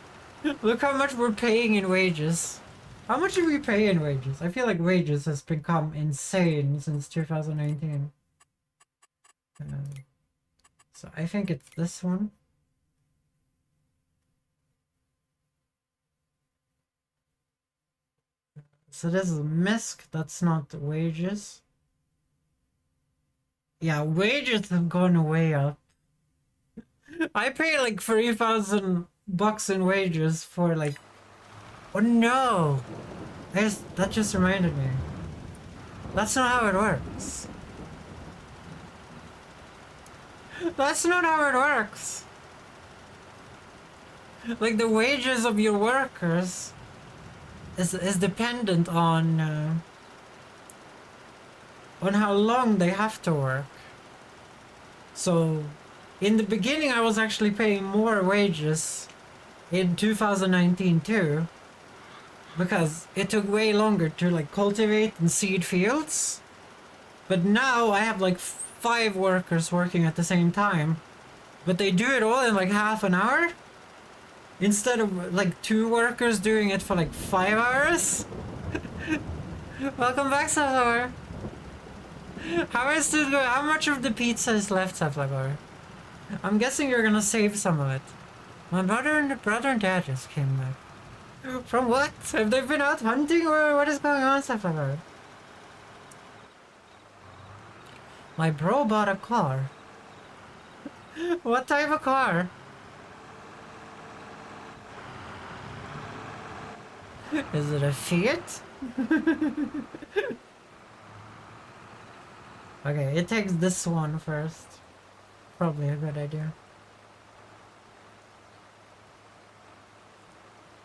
Look how much we're paying in wages. How much do we pay in wages? I feel like wages has become insane since 2019. So I think it's this one. So this is MISC, that's not wages. Yeah, wages have gone way up. I pay like 3,000 bucks in wages for like... Oh no! That just reminded me. That's not how it works. That's not how it works. Like the wages of your workers is dependent on how long they have to work. So in the beginning I was actually paying more wages in 2019 too, because it took way longer to like cultivate and seed fields. But now I have like 5 workers working at the same time, but they do it all in like half an hour instead of like 2 workers doing it for like 5 hours. Welcome back, Safflower. How much of the pizza is left, Safflower? I'm guessing you're gonna save some of it. My brother and dad just came back. From what? Have they been out hunting or what is going on, Safflower? My bro bought a car. What type of car? Is it a Fiat? Okay, it takes this one first. Probably a good idea.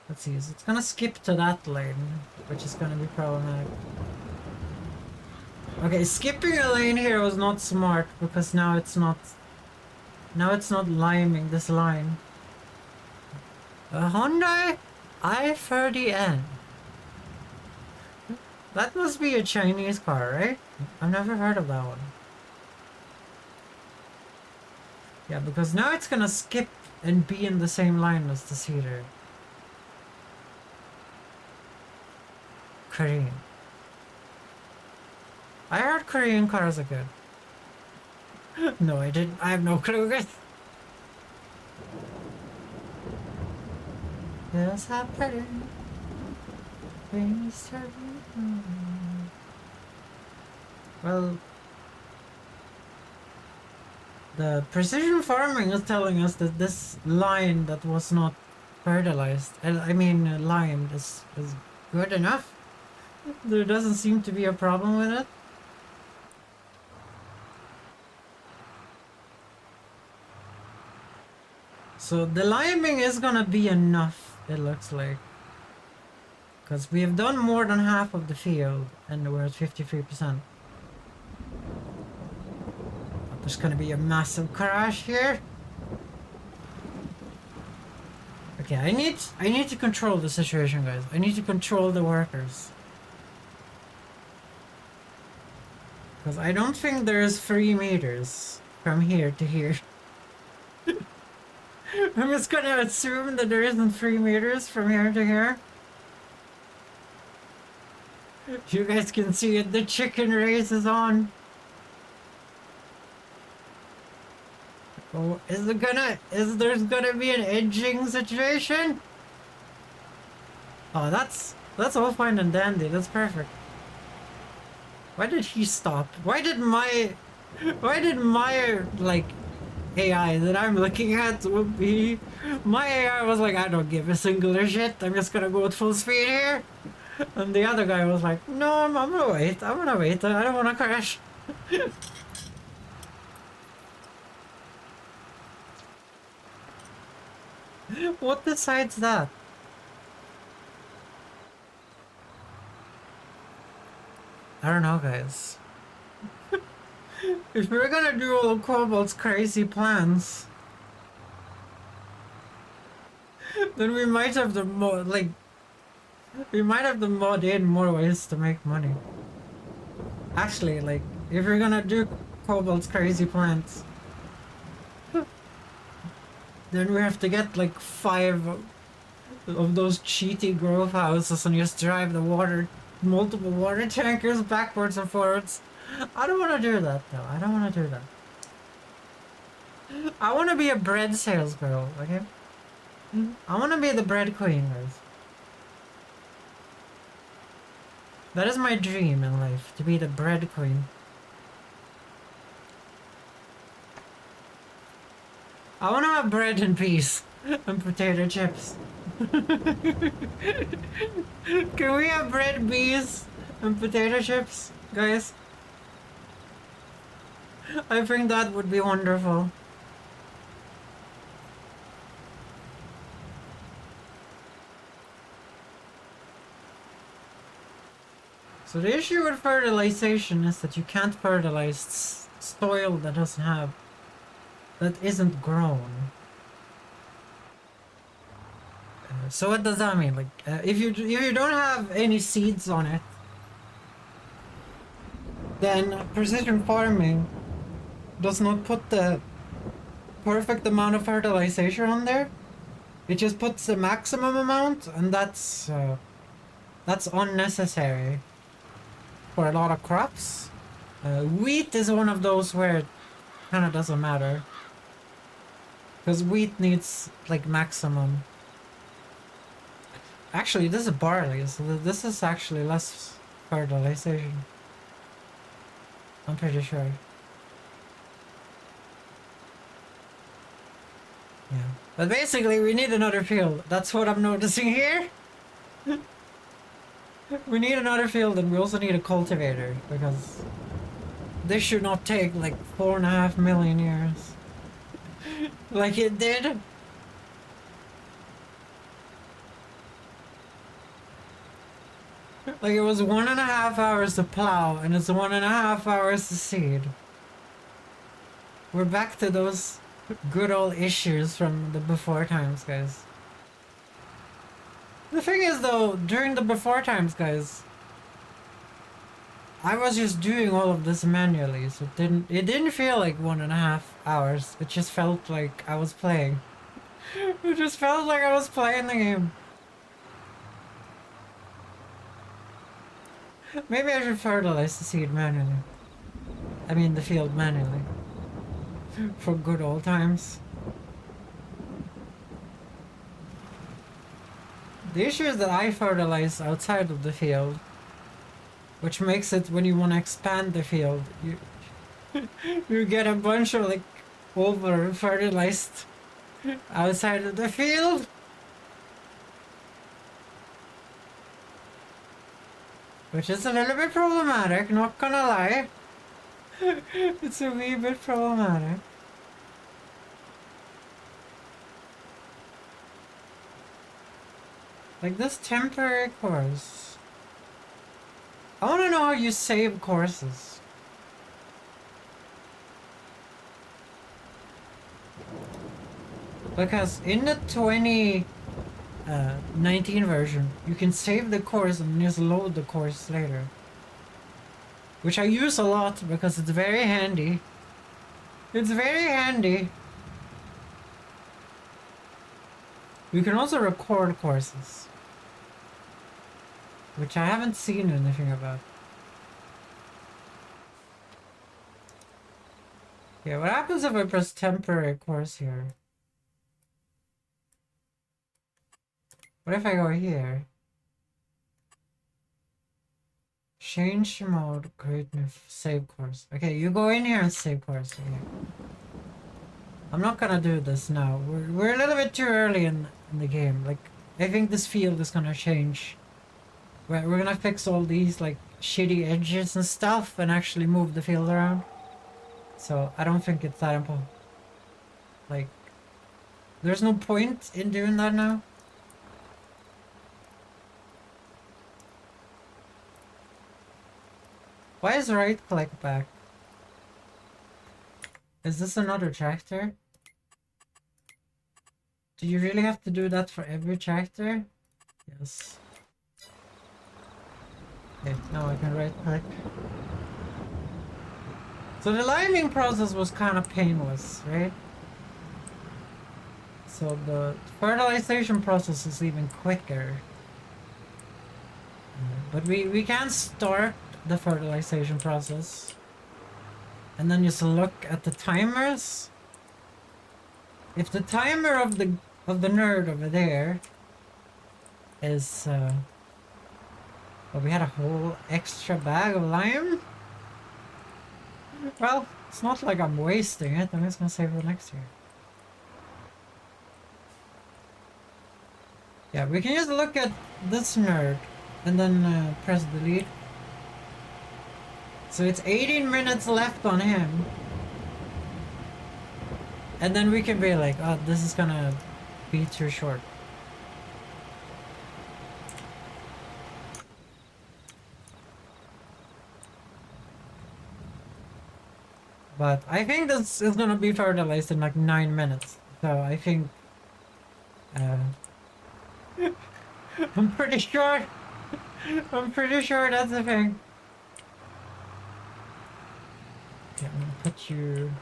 Let's see, it's gonna skip to that lane, which is gonna be problematic. Okay, skipping a lane here was not smart because now it's not liming this line. A Hyundai i30N. That must be a Chinese car, right? I've never heard of that one. Yeah, because now it's gonna skip and be in the same line as the Cedar. Korean. I heard Korean cars are good. No, I didn't. I have no clue, guys. Yes, how pretty. Well, the precision farming is telling us that this line that was not fertilized, I mean limed, is good enough. There doesn't seem to be a problem with it. So the liming is gonna be enough, it looks like. Because we have done more than half of the field and we're at 53%. There's gonna be a massive crash here. Okay, I need to control the situation, guys. I need to control the workers. Because I don't think there's 3 meters from here to here. I'm just gonna assume that there isn't 3 meters from here to here. You guys can see it, the chicken race is on. Oh, there's gonna be an edging situation? Oh, that's all fine and dandy, that's perfect. Why did he stop? Why did my like AI that I'm looking at would be, my AI was like, I don't give a singular shit, I'm just gonna go at full speed here. And the other guy was like, no, I'm gonna wait, I don't wanna crash. What decides that? I don't know, guys. If we're gonna do all of Cobalt's crazy plans, then we might have to mod in more ways to make money. Actually, like, if we're gonna do Cobalt's crazy plans, then we have to get like 5 of those cheaty growth houses and just drive the multiple water tankers backwards and forwards. I don't want to do that though. I don't want to do that. I want to be a bread sales girl, okay? I want to be the bread queen, guys. That is my dream in life, to be the bread queen. I want to have bread and peas and potato chips. Can we have bread, peas, and potato chips, guys? I think that would be wonderful. So the issue with fertilization is that you can't fertilize soil that isn't grown. So what does that mean? Like, if you don't have any seeds on it, then precision farming does not put the perfect amount of fertilization on there. It just puts the maximum amount, and that's unnecessary for a lot of crops. Wheat is one of those where it kind of doesn't matter, because wheat needs like maximum. Actually, this is barley, so this is actually less fertilization. I'm pretty sure. Yeah. But basically, we need another field. That's what I'm noticing here. We need another field, and we also need a cultivator, because this should not take like 4.5 million years. Like it did. Like it was 1.5 hours to plow, and it's 1.5 hours to seed. We're back to those good old issues from the before times, guys. The thing is though, during the before times, guys, I was just doing all of this manually, so it didn't feel like 1.5 hours. It just felt like I was playing. It just felt like I was playing the game. Maybe I should fertilize the seed manually. I mean the field manually. For good old times. The issue is that I fertilize outside of the field, which makes it when you want to expand the field, you get a bunch of like over fertilized outside of the field. Which is a little bit problematic, not gonna lie. It's a wee bit problematic. Like this temporary course. I wanna know how you save courses. Because in the 2019 version, you can save the course and just load the course later. Which I use a lot because it's very handy. It's very handy. You can also record courses, which I haven't seen anything about. Yeah, what happens if I press temporary course here? What if I go here? Change mode, create new save course. Okay, you go in here and save course. Okay. I'm not gonna do this now. We're a little bit too early in the game. Like, I think this field is gonna change. We're gonna fix all these like shitty edges and stuff and actually move the field around. So I don't think it's that important. Like, there's no point in doing that now. Why is right click back? Is this another tractor? Do you really have to do that for every tractor? Yes. Okay, now I can right click. So the liming process was kind of painless, right? So the fertilization process is even quicker. But we can start the fertilization process and then just look at the timers. If the timer of the nerd over there is well, we had a whole extra bag of lime. Well, it's not like I'm wasting it. I'm just gonna save it next year. Yeah, we can just look at this nerd and then press delete. So it's 18 minutes left on him. And then we can be like, oh, this is gonna be too short. But I think this is gonna be fertilized in like 9 minutes. So I think... I'm pretty sure... I'm pretty sure that's the thing. Okay, I'm gonna put you...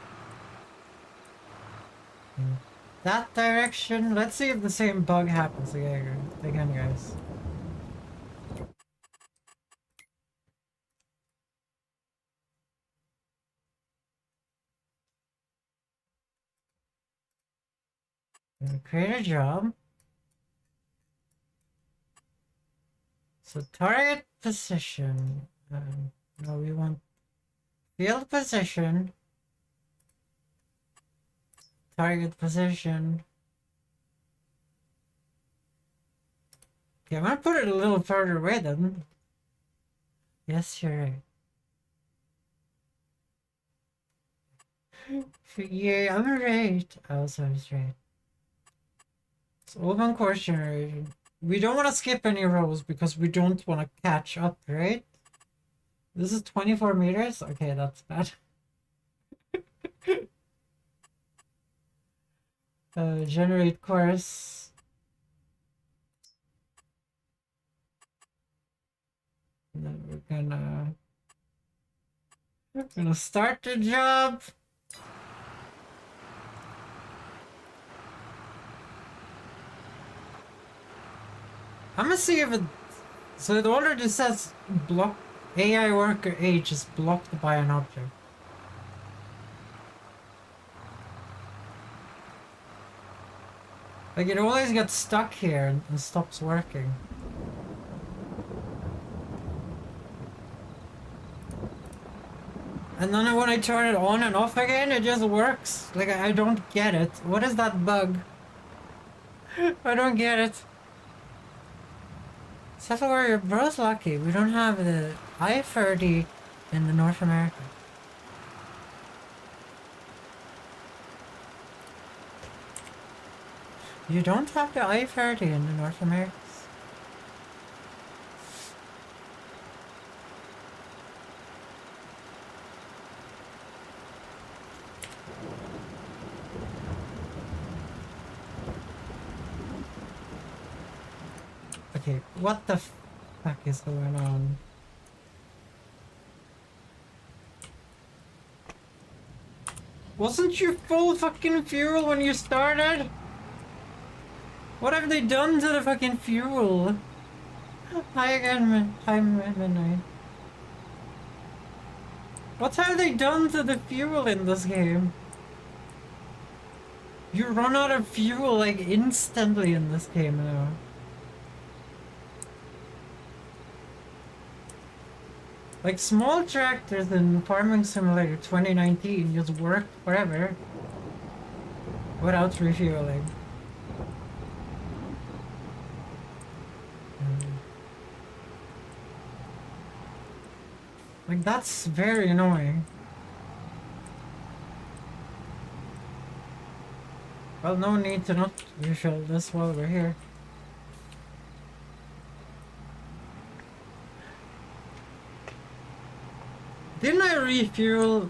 in that direction. Let's see if the same bug happens again, guys. Create a job. So target position. No, we want field position. Target position. Okay, I'm gonna put it a little further away then. Yes, you're right. Yeah, I'm right. Also, I was right. It's open course generation. We don't want to skip any rows because we don't want to catch up, right? This is 24 meters? Okay, that's bad. Generate course. And then we're gonna start the job. I'm gonna see if it. So it already says block AI worker age is blocked by an object. Like it always gets stuck here and stops working. And then when I turn it on and off again, it just works. Like I don't get it. What is that bug? I don't get it. Settle where your bro's lucky. We don't have the I-30 in the North America. You don't have the I-30 in the North Americas. Okay, what the fuck is going on? Wasn't you full fucking fuel when you started? What have they done to the fucking fuel? Hi again, Midnight. What have they done to the fuel in this game? You run out of fuel like instantly in this game now. Like small tractors in Farming Simulator 2019 just worked forever without refueling. Like that's very annoying. Well, no need to not refuel this while we're here. Didn't I refuel?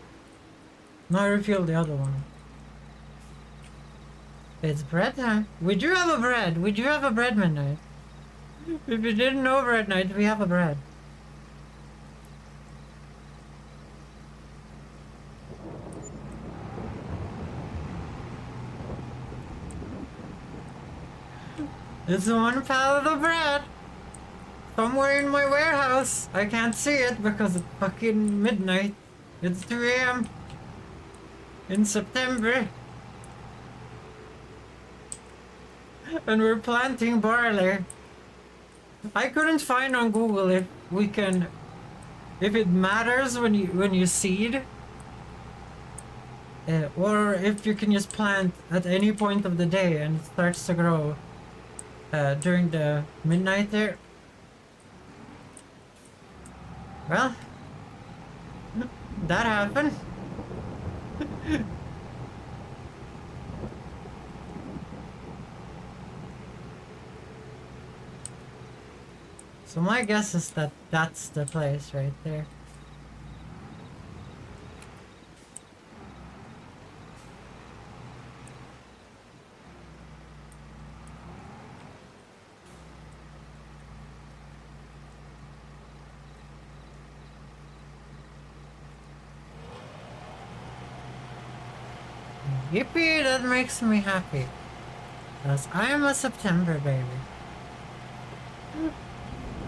No, I refueled the other one. It's bread time. We do have a bread. We do have a bread midnight. If you didn't know bread night, we have a bread. It's one pallet of bread. Somewhere in my warehouse. I can't see it because it's fucking midnight. It's 2 AM. In September. And we're planting barley. I couldn't find on Google if we can... If it matters when you seed. Or if you can just plant at any point of the day and it starts to grow. During the midnight there. Well, that happened. So my guess is that that's the place right there. Yippee, that makes me happy. Because I am a September baby.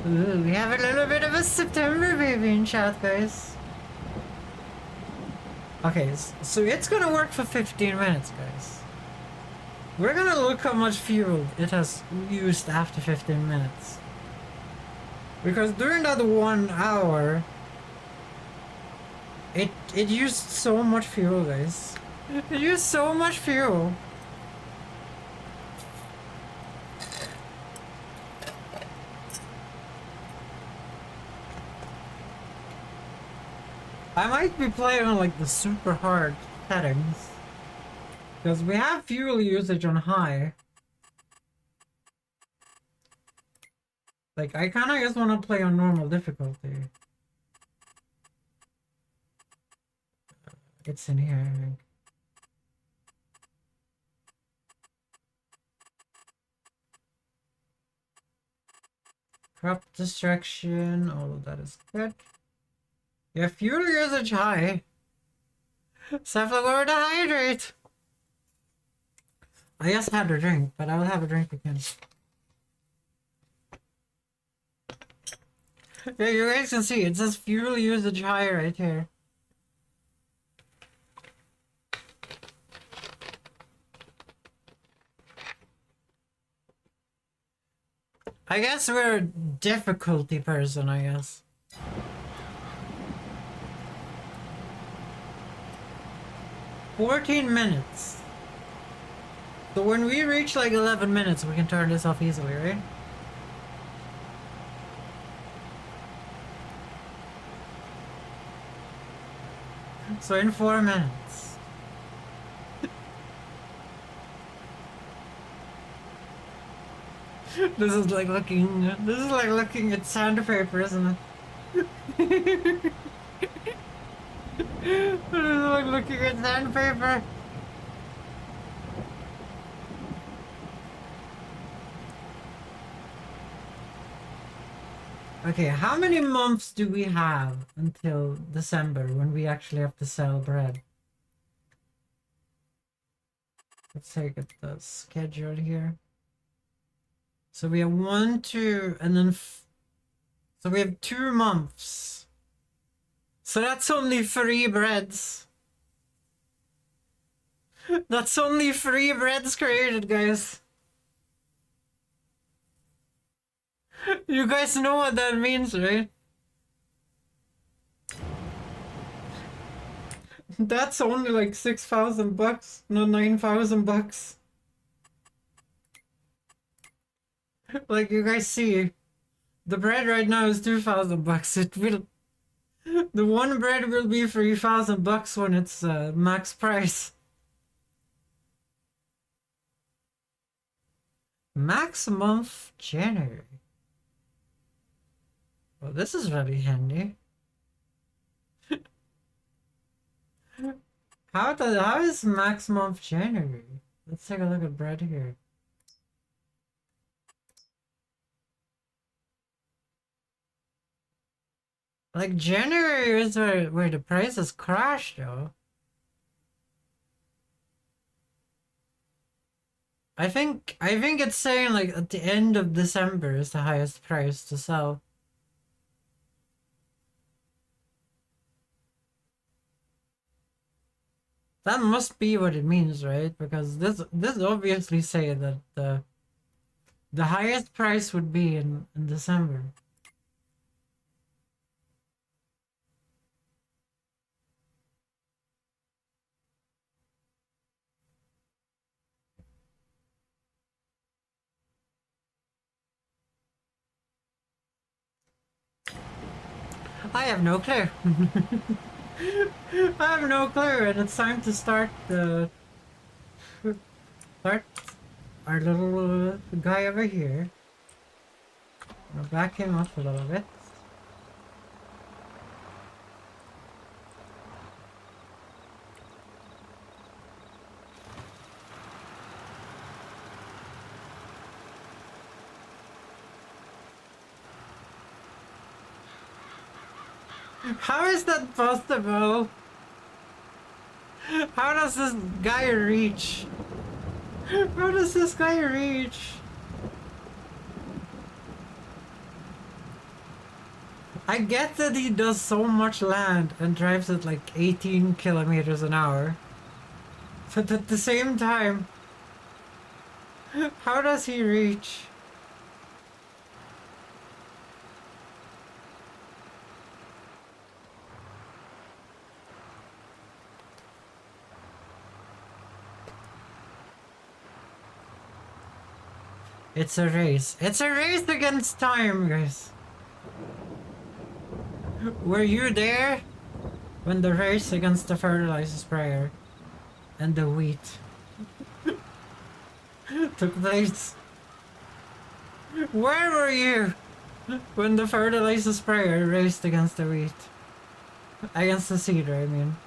Ooh, we have a little bit of a September baby in chat, guys. Okay, so it's gonna work for 15 minutes, guys. We're gonna look how much fuel it has used after 15 minutes. Because during that 1 hour, it used so much fuel, guys. It used so much fuel. I might be playing on like the super hard settings. Because we have fuel usage on high. Like, I kinda just wanna play on normal difficulty. It's in here, I think. Crop distraction, all of that is good. Yeah, fuel usage high. Cephalosaur to hydrate. I just had a drink, but I'll have a drink again. Yeah, you guys can see, it says fuel usage high right here. I guess we're a difficulty person, I guess. $14 minutes. So when we reach like 11 minutes, we can turn this off easily, right? So in 4 minutes. This is like looking at sandpaper, isn't it? This is like looking at sandpaper. Okay, how many months do we have until December when we actually have to sell bread? Let's take the schedule here. So we have 1, 2, and then so we have 2 months. So that's only 3 breads. That's only 3 breads created, guys. You guys know what that means, right? That's only like $6,000, not $9,000. Like you guys see, the bread right now is $2,000. It will, the one bread will be $3,000 when it's max price. Max month January. Well, this is very handy. How is max month January? Let's take a look at bread here. Like January is where the prices crash though. I think it's saying like at the end of December is the highest price to sell. That must be what it means, right? Because this obviously say that the highest price would be in December. I have no clue. I have no clue, and it's time to start our little guy over here. I'll back him up a little bit. How is that possible? How does this guy reach? How does this guy reach? I get that he does so much land and drives at like 18 kilometers an hour. But at the same time, how does he reach? It's a race. It's a race against time, guys. Were you there? when the race against the fertilizer sprayer and the wheat took place. Where were you when the fertilizer sprayer raced against the wheat? Against the cedar, I mean.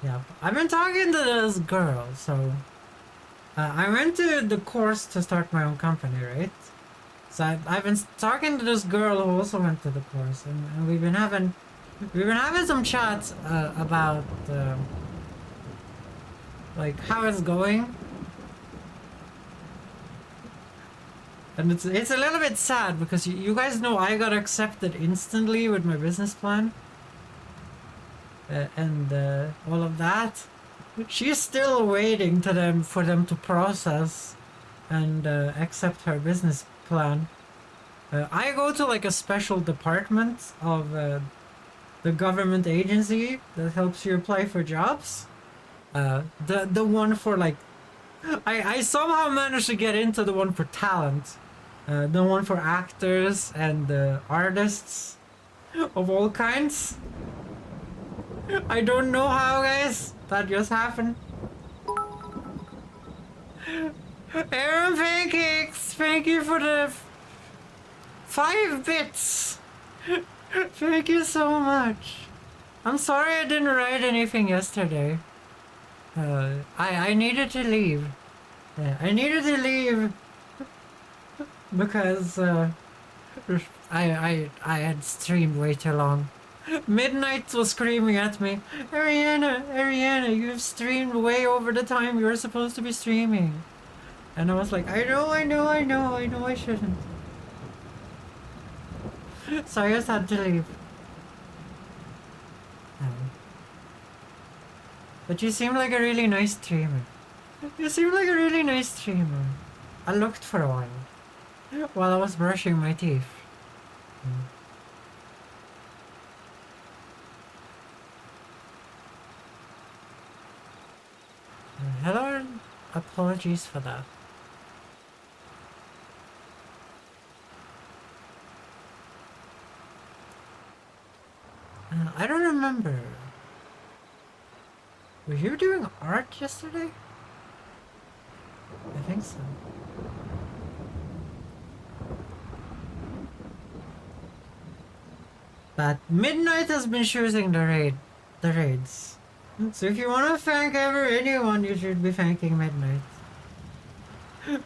Yeah, I've been talking to this girl, so I went to the course to start my own company, right? So I've been talking to this girl who also went to the course, and we've been having some chats about like how it's going, and it's a little bit sad because you guys know I got accepted instantly with my business plan. And all of that. She's still waiting for them to process and accept her business plan. I go to like a special department of the government agency that helps you apply for jobs. The one for like, I somehow managed to get into the one for talent. The one for actors and artists of all kinds. I don't know how, guys. That just happened. Aaron Pancakes, thank you for the 5 bits. Thank you so much. I'm sorry I didn't write anything yesterday. I needed to leave. I needed to leave because I had streamed way too long. Midnight was screaming at me, Ariana, you've streamed way over the time you're supposed to be streaming. And I was like, I know I shouldn't. So I just had to leave. But you seem like a really nice streamer. I looked for a while I was brushing my teeth. Hello, apologies for that. I don't remember. Were you doing art yesterday? I think so. But Midnight has been choosing the raids. So if you want to thank anyone, you should be thanking Midnight.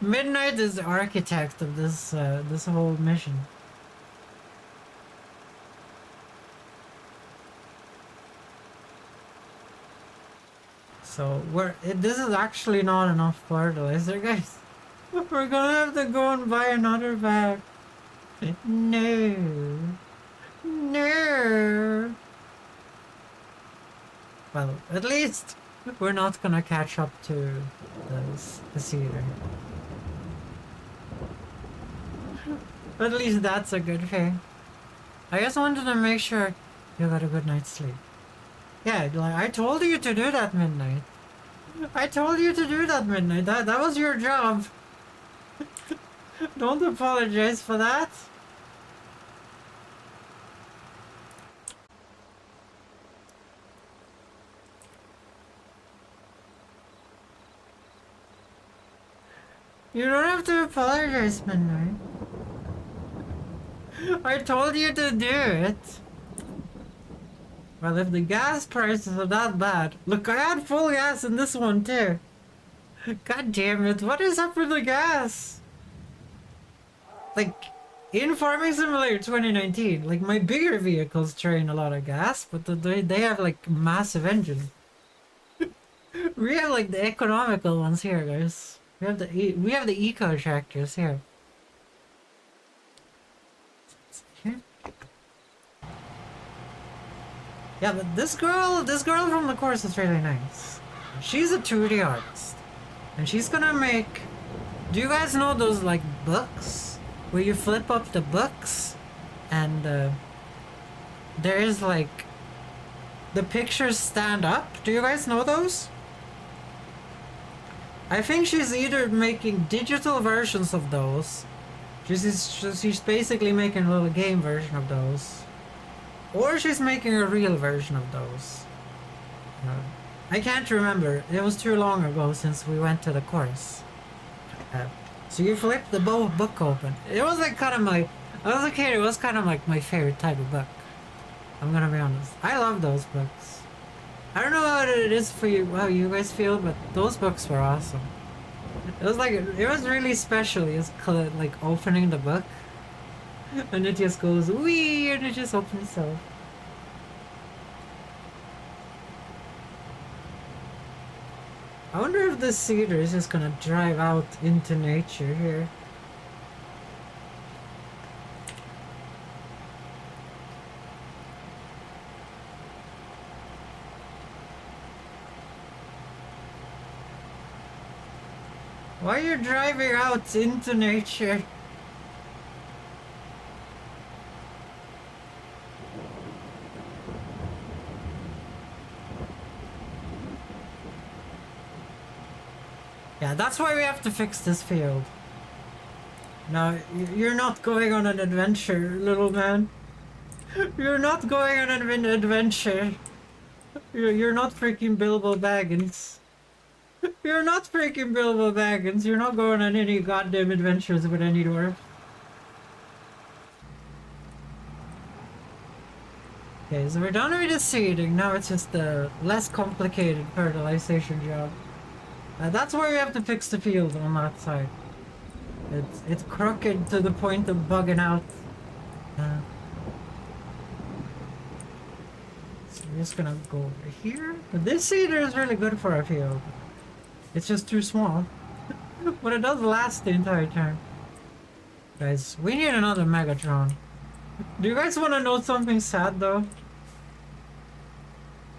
Midnight is the architect of this whole mission. So this is actually not enough fertilizer, guys. We're gonna have to go and buy another bag. No. Well, at least we're not gonna catch up to the cedar. At least that's a good thing. I just wanted to make sure you got a good night's sleep. Yeah, like I told you to do that, Midnight. That was your job. Don't apologize for that. You don't have to apologize, Midnight. I told you to do it. Well, if the gas prices are that bad... Look, I had full gas in this one, too. God damn it, what is up with the gas? Like, in Farming Simulator 2019, like, my bigger vehicles drain a lot of gas, but they have, like, massive engines. We have, like, the economical ones here, guys. We have the eco tractors here. Yeah, but this girl from the course is really nice. She's a 2D artist. And she's gonna make... Do you guys know those, like, books? Where you flip up the books? And, there is, like... The pictures stand up? Do you guys know those? I think she's either making digital versions of those. She's basically making a little game version of those. Or she's making a real version of those. Uh, I can't remember. It was too long ago since we went to the course. So you flip the book open. It was like kind of my... I was a kid, it was kind of like my favorite type of book. I'm gonna be honest. I love those books. I don't know what it is for you, how you guys feel, but those books were awesome. It was like, it was really special. It's like opening the book. And it just goes, wee, and it just opens itself. I wonder if this cedar is just gonna drive out into nature here. Why are you driving out into nature? Yeah, that's why we have to fix this field. No, you're not going on an adventure, little man. You're not going on an adventure. You're not freaking Bilbo Baggins. You're not freaking Bilbo Baggins. You're not going on any goddamn adventures with any dwarf. Okay, so we're done with the seeding. Now it's just a less complicated fertilization job. That's where we have to fix the field on that side. It's crooked to the point of bugging out. So we're just gonna go over here. But this cedar is really good for our field. It's just too small. But it does last the entire time. Guys, we need another Megatron. Do you guys want to know something sad though?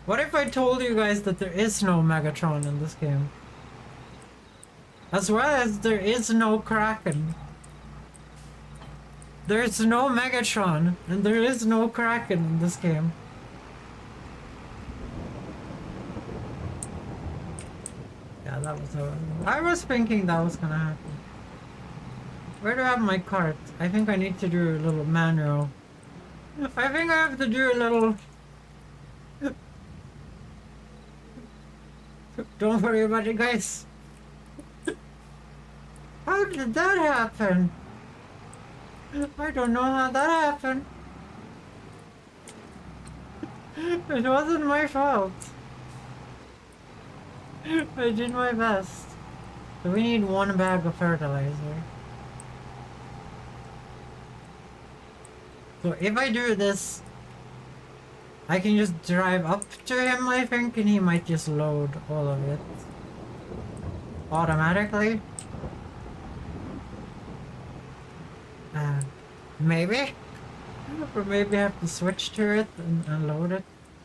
What if I told you guys that there is no Megatron in this game? As well as there is no Kraken. There's no Megatron, and there is no Kraken in this game. Yeah, that was I was thinking that was gonna happen. Where do I have my cart? I think I need to do a little manual. I think I have to do a little... Don't worry about it, guys. How did that happen? I don't know how that happened. It wasn't my fault. I did my best. So we need one bag of fertilizer. So if I do this, I can just drive up to him, I think, and he might just load all of it automatically. Maybe? Or maybe I have to switch to it and load it.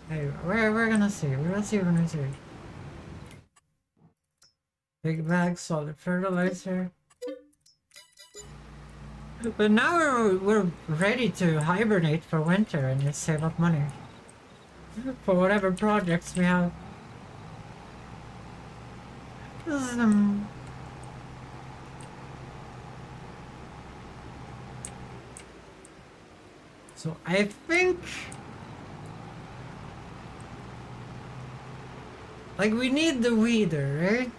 Hey, we're gonna see. We're gonna see when we see. Big bag, solid fertilizer. But now we're ready to hibernate for winter and just save up money. For whatever projects we have. This is, So I think... Like, we need the weeder, right?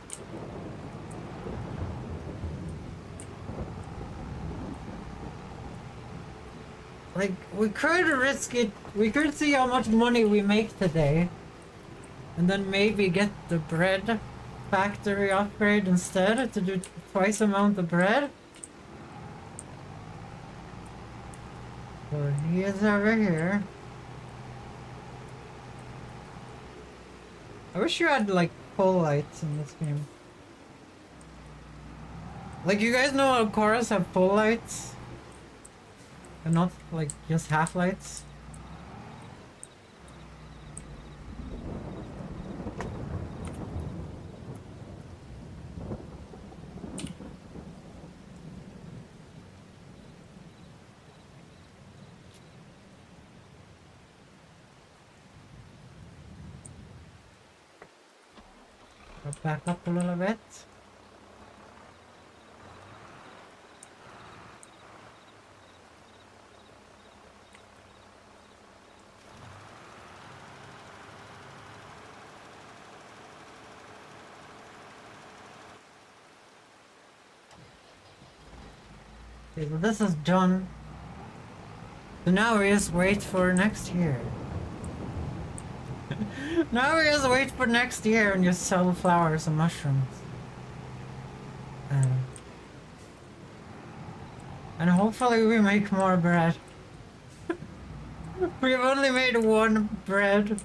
Like, we could risk it. We could see how much money we make today. And then maybe get the bread factory upgrade instead to do twice amount of bread. So he is over here. I wish you had like full lights in this game. Like, you guys know how cars have full lights? And not like just half lights? Back up a little bit. Okay, so this is done. So now we just wait for next year. Now we just wait for next year and just sell flowers and mushrooms. Uh, and hopefully we make more bread. We've only made one bread.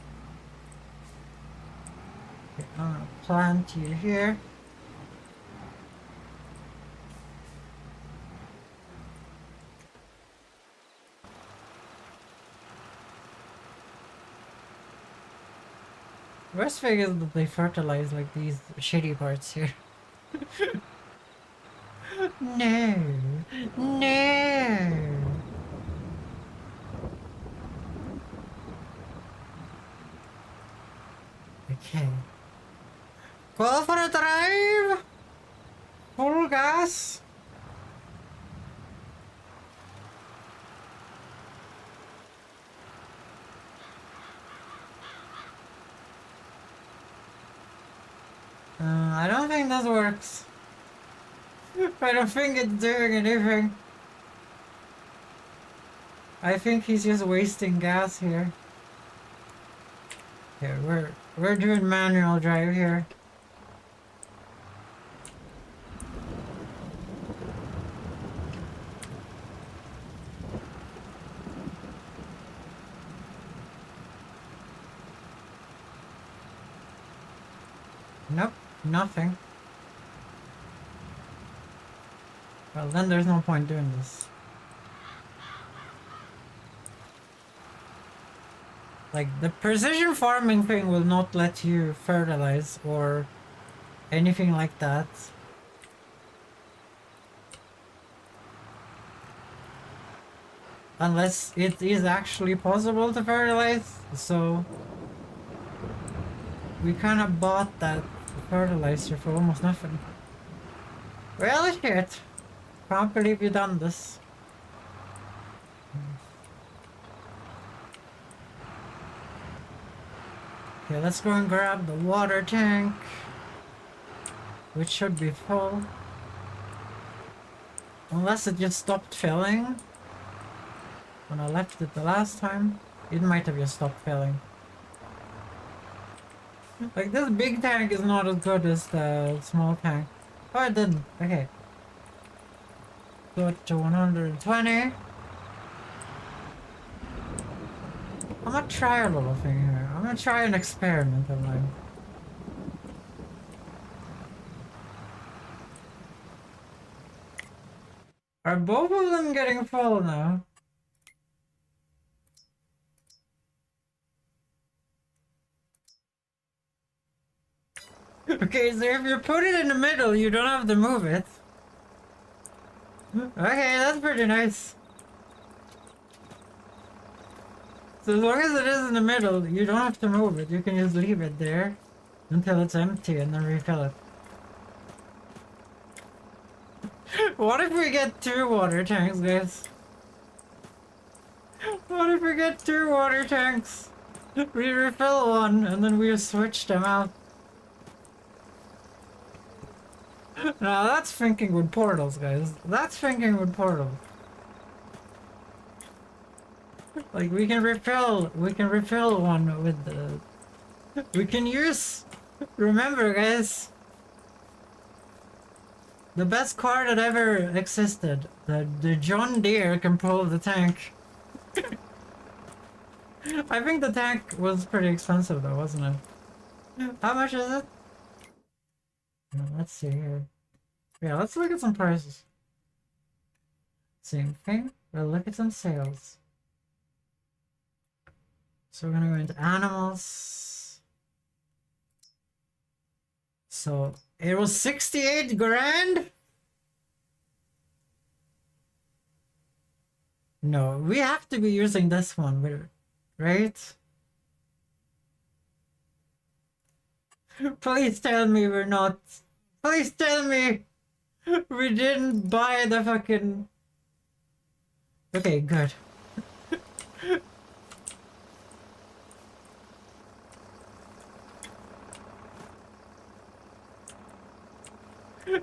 Okay, I'm gonna plant you here. Worst thing is that they fertilize like these shitty parts here. No, no. Okay. Go for a drive! Full gas! I don't think this works. I don't think it's doing anything. I think he's just wasting gas here. Okay, we're doing manual drive here. Nope, nothing. Well, then there's no point doing this. Like, the precision farming thing will not let you fertilize or anything like that. Unless it is actually possible to fertilize, so we kind of bought that fertilizer for almost nothing. Well, shit. Can't believe you done this. Okay, let's go and grab the water tank, which should be full. Unless it just stopped filling. When I left it the last time, it might have just stopped filling. Like, this big tank is not as good as the small tank. Oh, it didn't. Okay. Go to 120. I'm gonna try a little thing here. I'm gonna try an experiment of mine. Are both of them getting full now? Okay, so if you put it in the middle, you don't have to move it. Okay, that's pretty nice. So as long as it is in the middle, you don't have to move it. You can just leave it there until it's empty and then refill it. What if we get 2 water tanks, guys? What if we get 2 water tanks? We refill one and then we switch them out. Now that's thinking with portals, guys. That's thinking with portals. Like, we can refill one with the... We can use... Remember, guys. The best car that ever existed. The John Deere can pull the tank. I think the tank was pretty expensive though, wasn't it? How much is it? Let's see here. Yeah, let's look at some prices. Same thing. We'll look at some sales. So we're gonna go into animals. So it was 68 grand? No, we have to be using this one, right? Please tell me we're not. Please tell me we didn't buy the fucking... Okay, good.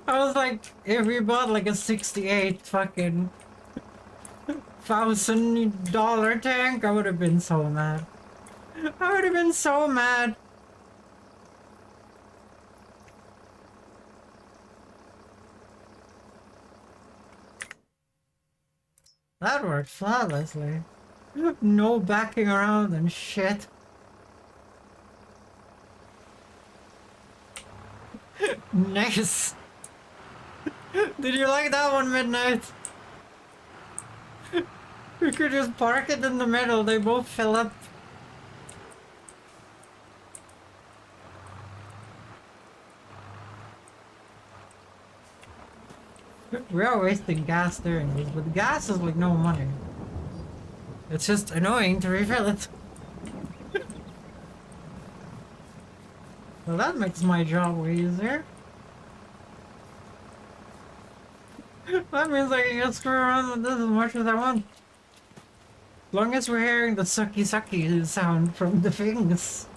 I was like, if we bought like a 68 fucking $1,000 tank, I would have been so mad. I would have been so mad. That worked flawlessly. No backing around and shit. Nice. Did you like that one, Midnight? We could just park it in the middle. They both fill up. We are wasting gas during this, but gas is like no money. It's just annoying to refill it. Well, that makes my job way easier. That means I can just screw around with this as much as I want. As long as we're hearing the sucky sucky sound from the things.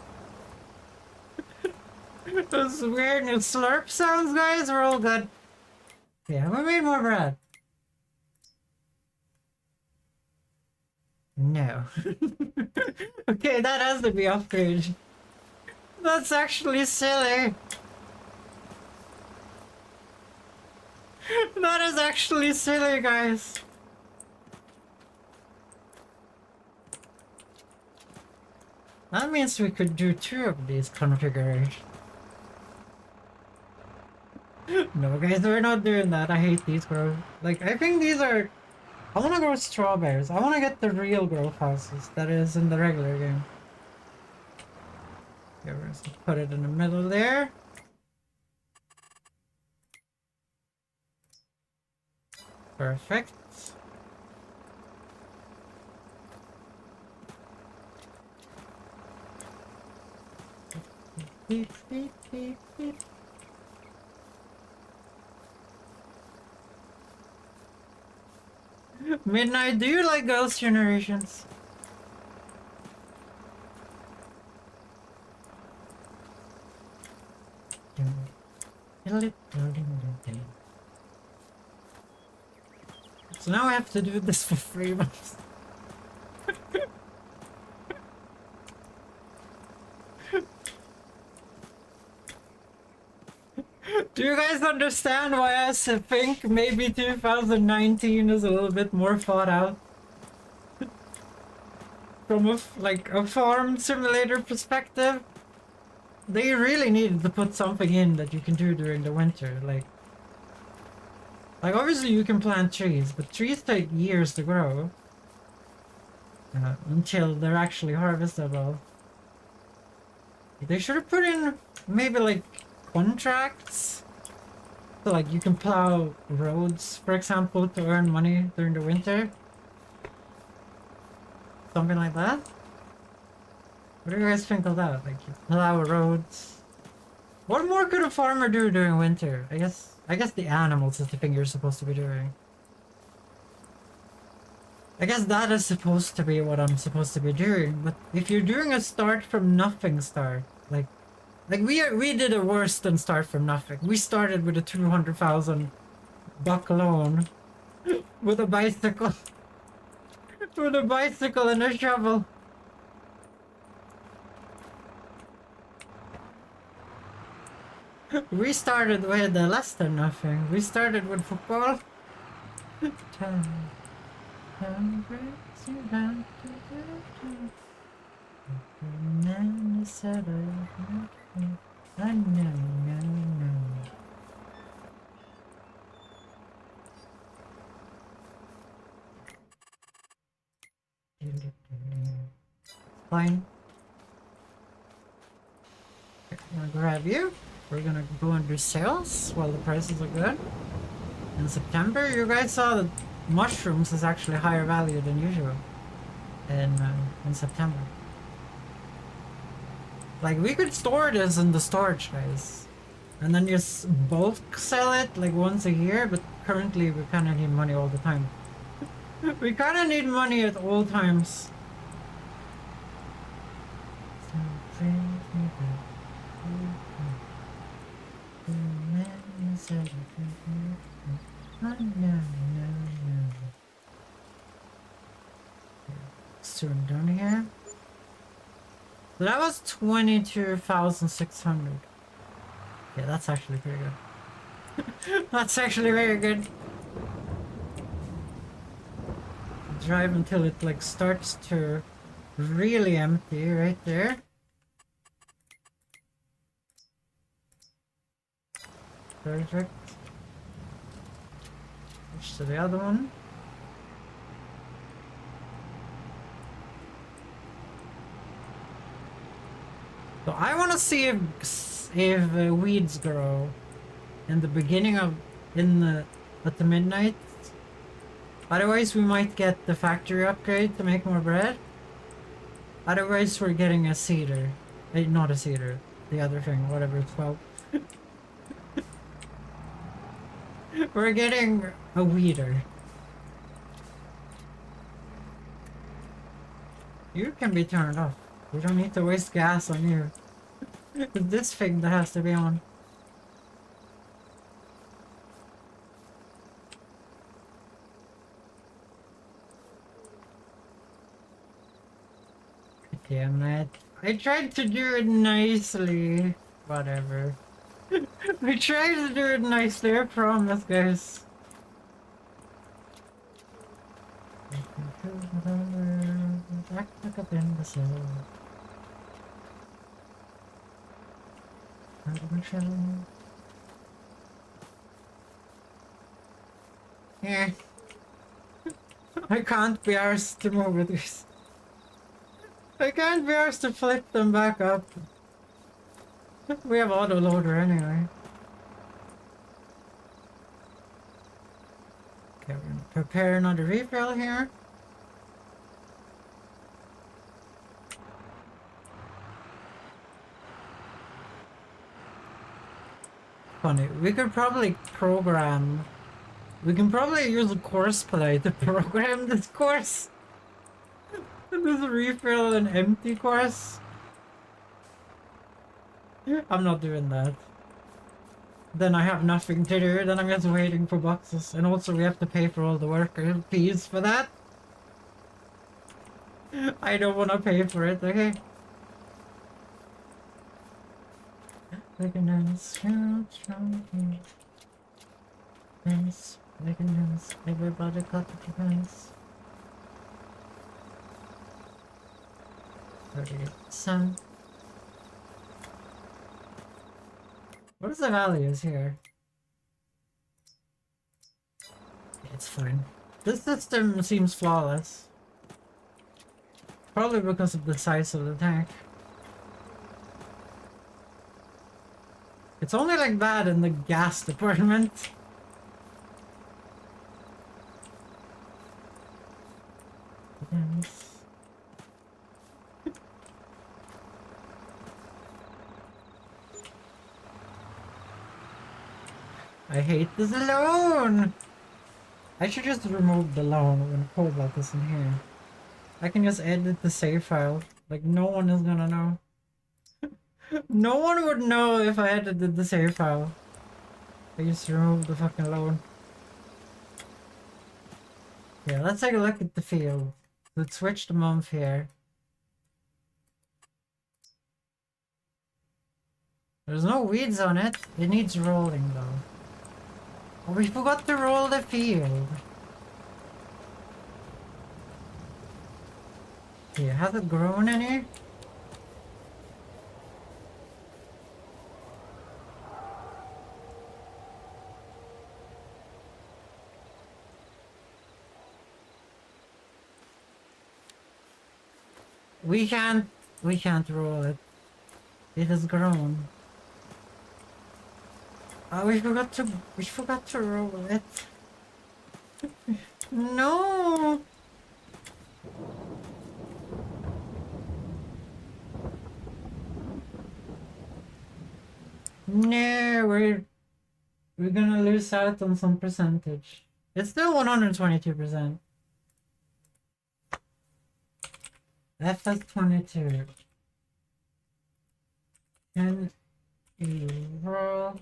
Those weird new slurp sounds, guys, are all good. Yeah, we made more bread. No. Okay, that has to be upgraded. That's actually silly. That is actually silly, guys. That means we could do 2 of these configurations. No, guys, we're not doing that. I hate these grow. Like, I think these are... I want to grow strawberries. I want to get the real growth houses that is in the regular game. Okay, we're just gonna put it in the middle there. Perfect. Beep, beep, beep, beep. Midnight, do you like Ghost Generations? So now I have to do this for 3 months. Do you guys understand why I think maybe 2019 is a little bit more thought out? From a farm simulator perspective? They really needed to put something in that you can do during the winter, like obviously you can plant trees, but trees take years to grow. Until they're actually harvestable. They should have put in maybe like contracts. So like you can plow roads, for example, to earn money during the winter. Something like that. What do you guys think of that? Like you plow roads. What more could a farmer do during winter? I guess the animals is the thing you're supposed to be doing. I guess that is supposed to be what I'm supposed to be doing, but if you're doing a start from nothing start, like we did a worse than start from nothing. We started with a 200,000 buck loan with a bicycle. With a bicycle and a shovel. We started with less than nothing. We started with football. Time breaks you down to the ground. And then you said I know. Fine. I'm gonna grab you. We're gonna go and do sales while the prices are good. In September, you guys saw that mushrooms is actually higher value than usual in September. Like, we could store this in the storage, guys. And then just bulk sell it like once a year, but currently we kinda need money all the time. We kinda need money at all times. Soon down here. So that was 22,600. Yeah, that's actually pretty good. That's actually very good. Drive until it like starts to really empty right there. Perfect. Switch to the other one. So I want to see if weeds grow in the beginning of at the midnight. Otherwise, we might get the factory upgrade to make more bread. Otherwise, we're getting a cedar. Not a cedar. The other thing, whatever it's called. We're getting a weeder. You can be turned off. We don't need to waste gas on you. It's this thing that has to be on. Damn it. I tried to do it nicely. Whatever. I tried to do it nicely, I promise, guys. Back up in the cell. Yeah. I can't be arsed to move with this. I can't be arsed to flip them back up. We have autoloader anyway. Okay, we're gonna prepare another refill here. Funny, we could probably program. We can probably use a course play to program this course. This refill an empty course. I'm not doing that. Then I have nothing to do, then I'm just waiting for boxes. And also we have to pay for all the worker fees for that. I don't want to pay for it, okay? Everybody got the defense. 38%. What is the values here? It's fine. This system seems flawless. Probably because of the size of the tank. It's only like bad in the gas department. Yes. I hate this alone! I should just remove the loan when Cobalt is in here. I can just edit the save file. Like, no one is gonna know. No one would know if I edited the save file. I just removed the fucking loan. Yeah, let's take a look at the field. Let's switch the month here. There's no weeds on it. It needs rolling though. Oh, we forgot to roll the field. Yeah, has it grown any? We can't roll it. It has grown. Oh, we forgot to roll it. No! No, we're gonna lose out on some percentage. It's still 122%. FS 22. Can you roll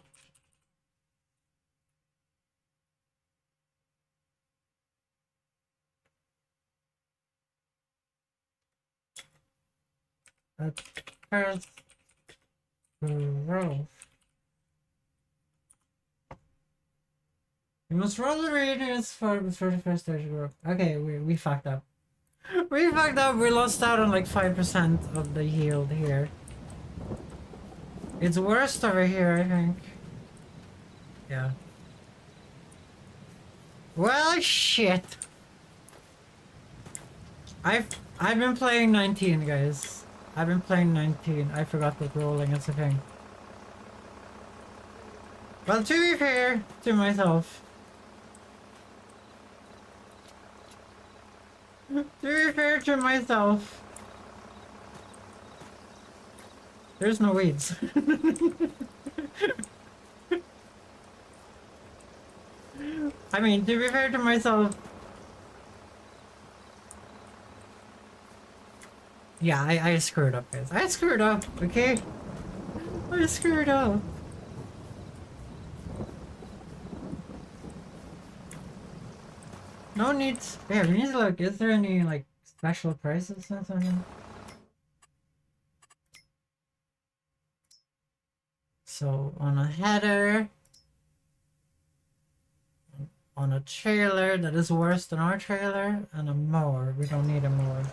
at first growth. You must roll the radius for the 31st stage of growth. Okay, we fucked up. We fucked up. We lost out on like 5% of the yield here. It's worst over here, I think. Yeah. Well, shit. I've been playing 19, guys. I've been playing 19. I forgot that rolling is a thing. Well, to be fair to myself. To be fair to myself. There's no weeds. I mean, to be fair to myself. Yeah, I screwed up, guys. I screwed up, okay? I screwed up. No need. Yeah, we need to look. Is there any, like, special prices or something? So, on a header. On a trailer that is worse than our trailer. And a mower. We don't need a mower.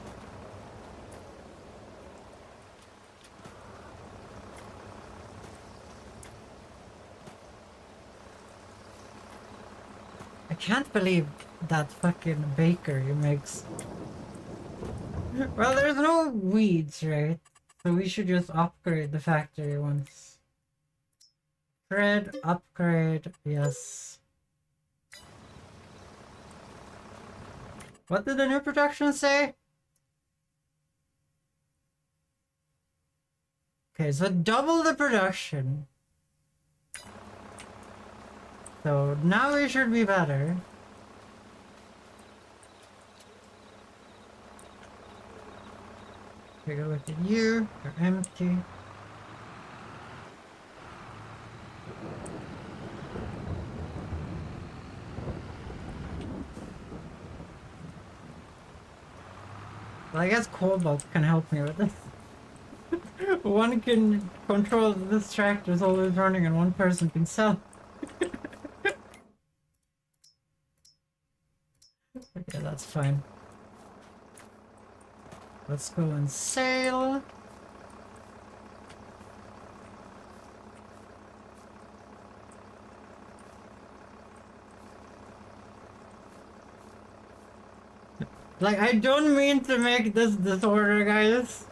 I can't believe that fucking bakery makes... Well, there's no weeds, right? So we should just upgrade the factory once. Upgrade, yes. What did the new production say? Okay, so double the production. So now we should be better. Take a look at you. You're empty. Well, I guess Cobalt can help me with this. One can control this tractor is always running and one person can sell. Okay, that's fine. Let's go and sail. Like, I don't mean to make this disorder, guys.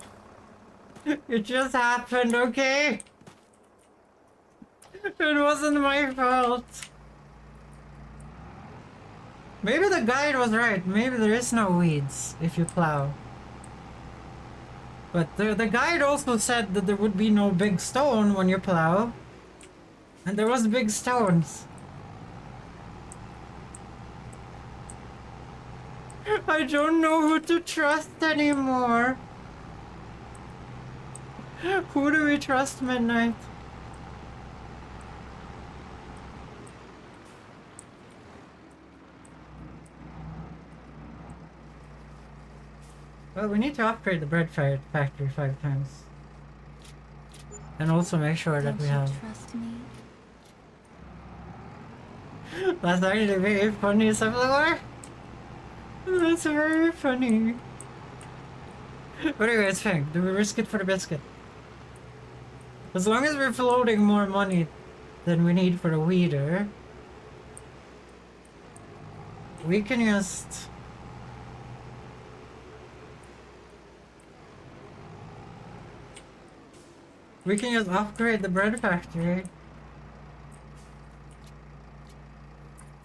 It just happened, okay? It wasn't my fault. Maybe the guide was right. Maybe there is no weeds if you plow. But the guide also said that there would be no big stone when you plow. And there was big stones. I don't know who to trust anymore. Who do we trust, Midnight? Well, we need to upgrade the bread factory 5 times. And also make sure that we have... Trust me? That's actually very funny, Sepulchre. That's very funny. What do you guys think? Do we risk it for the biscuit? As long as we're floating more money than we need for a weeder, we can just... We can just upgrade the bread factory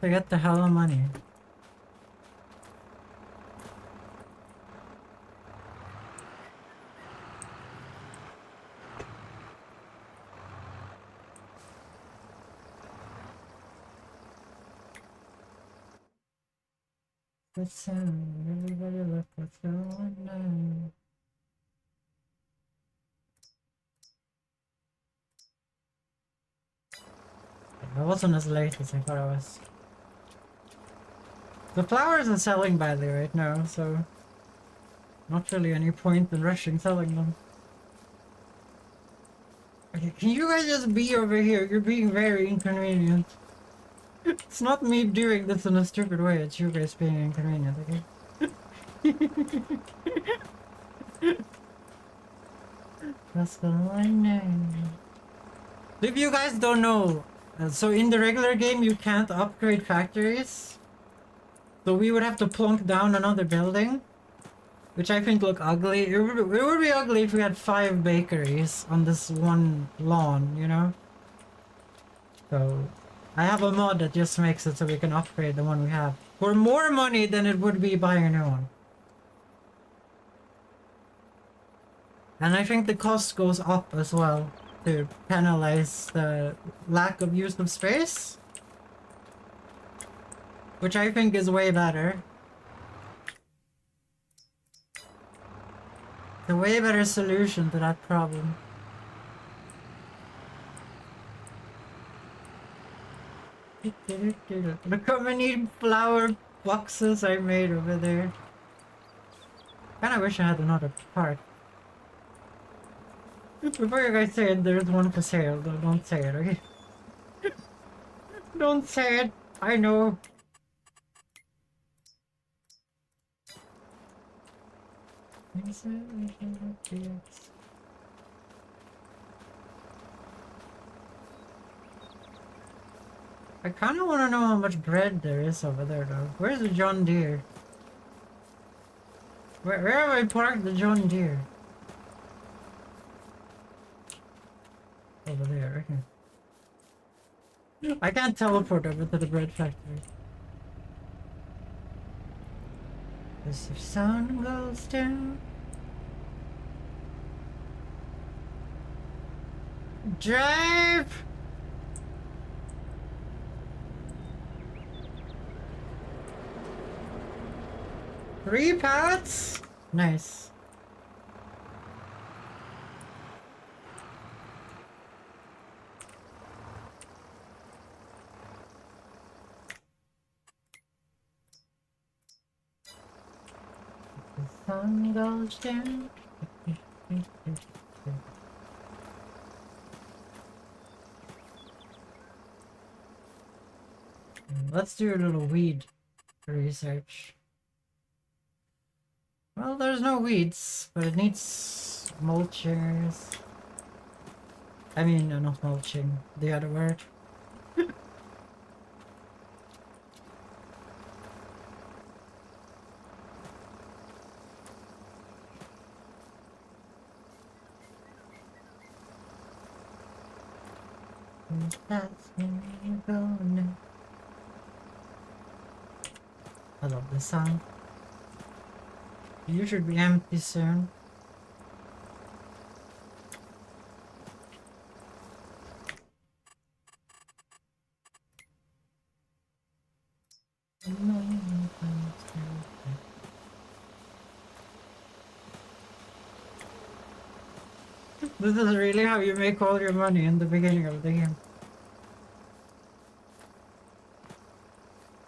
to get the hell of money. Listen, everybody look what's going on. I wasn't as late as I thought I was. The flowers are selling badly right now, so not really any point in rushing selling them. Okay, can you guys just be over here? You're being very inconvenient. It's not me doing this in a stupid way, it's you guys being inconvenient, okay? That's the line name. If you guys don't know, so in the regular game you can't upgrade factories. So we would have to plunk down another building. Which I think look ugly. It would be ugly if we had 5 bakeries on this one lawn, you know? So, I have a mod that just makes it so we can upgrade the one we have. For more money than it would be buying a new one. And I think the cost goes up as well to penalize the lack of use of space. Which I think is way better. A way better solution to that problem. Look how many flower boxes I made over there. Kinda wish I had another part. Before you guys say it, there's one for sale. Don't say it, okay? Don't say it. I know. I kinda wanna know how much bread there is over there though. Where's the John Deere? Where have I parked the John Deere? Over there, okay. I can't teleport over to the bread factory. As the sun goes down. Drive! Three pallets? Nice. The sun goes down. Let's do a little weed research. Well, there's no weeds, but it needs mulchers. I mean, not mulching, the other word. That's where you go now. I love this song. You should be empty soon. This is really how you make all your money in the beginning of the game.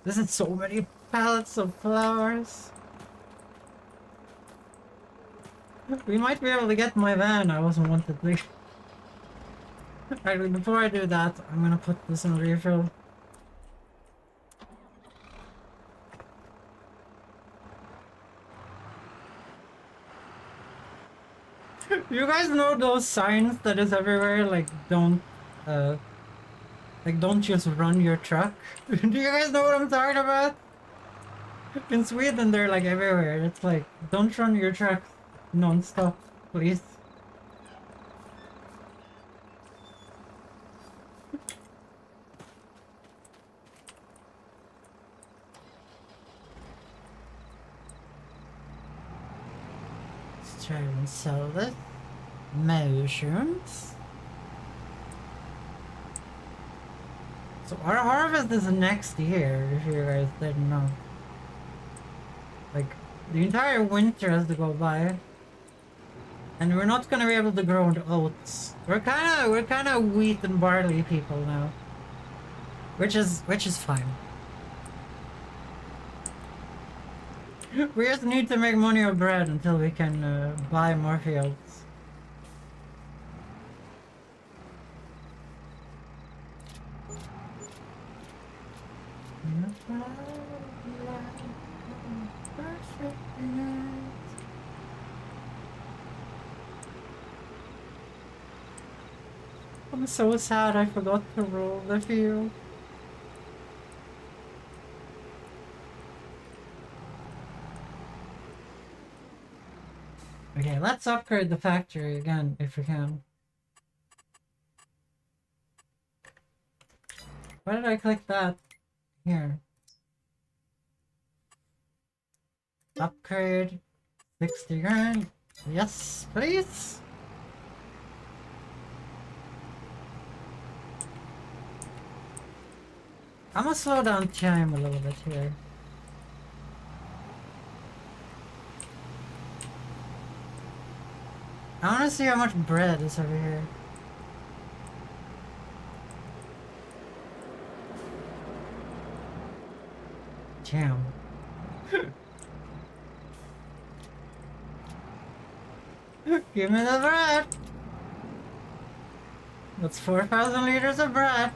This is so many pallets of flowers. We might be able to get my van. I wasn't wanted to. Actually, before I do that, I'm gonna put this in refill. You guys know those signs that is everywhere, like don't just run your truck? Do you guys know what I'm talking about? In Sweden, they're like everywhere. It's like, don't run your truck non-stop, please. Let's try and sell this. Mushrooms. So our harvest is next year, if you guys didn't know. Like, the entire winter has to go by. And we're not gonna be able to grow the oats. We're kinda wheat and barley people now. Which is fine. We just need to make money or bread until we can buy more fields. I'm so sad I forgot to roll the field. Okay, let's upgrade the factory again if we can. Why did I click that? Here. Upgrade. 60 grand. Yes, please. I'm gonna slow down time a little bit here. I wanna see how much bread is over here. Damn. Give me the bread! That's 4,000 liters of bread.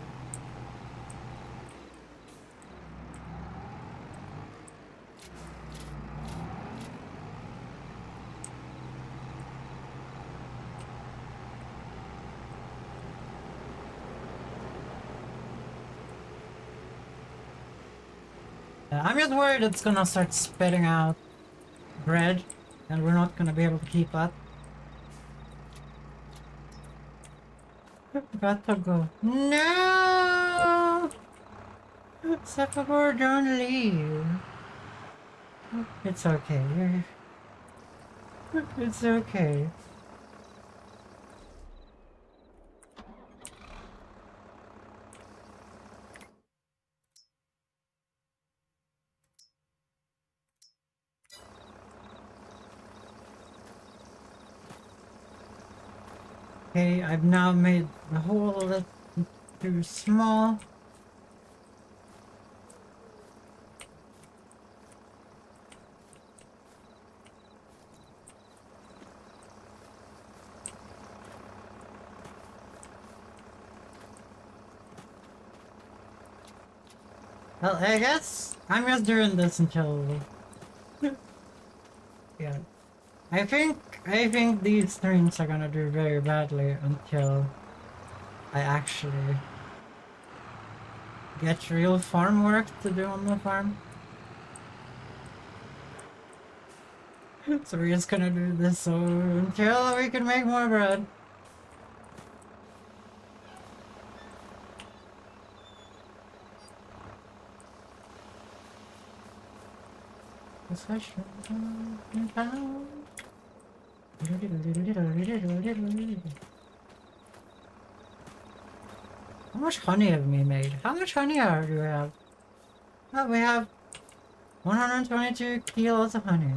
I'm just worried it's gonna start spitting out bread, and we're not gonna be able to keep that. Got to go. No! September, don't leave. It's okay. It's okay. Okay, I've now made the hole a little too small. Well, I guess I'm just doing this until... yeah. I think these streams are gonna do very badly until I actually get real farm work to do on the farm. So we're just gonna do this so until we can make more bread. How much honey have we made? How much honey do we have? Oh, we have 122 kilos of honey.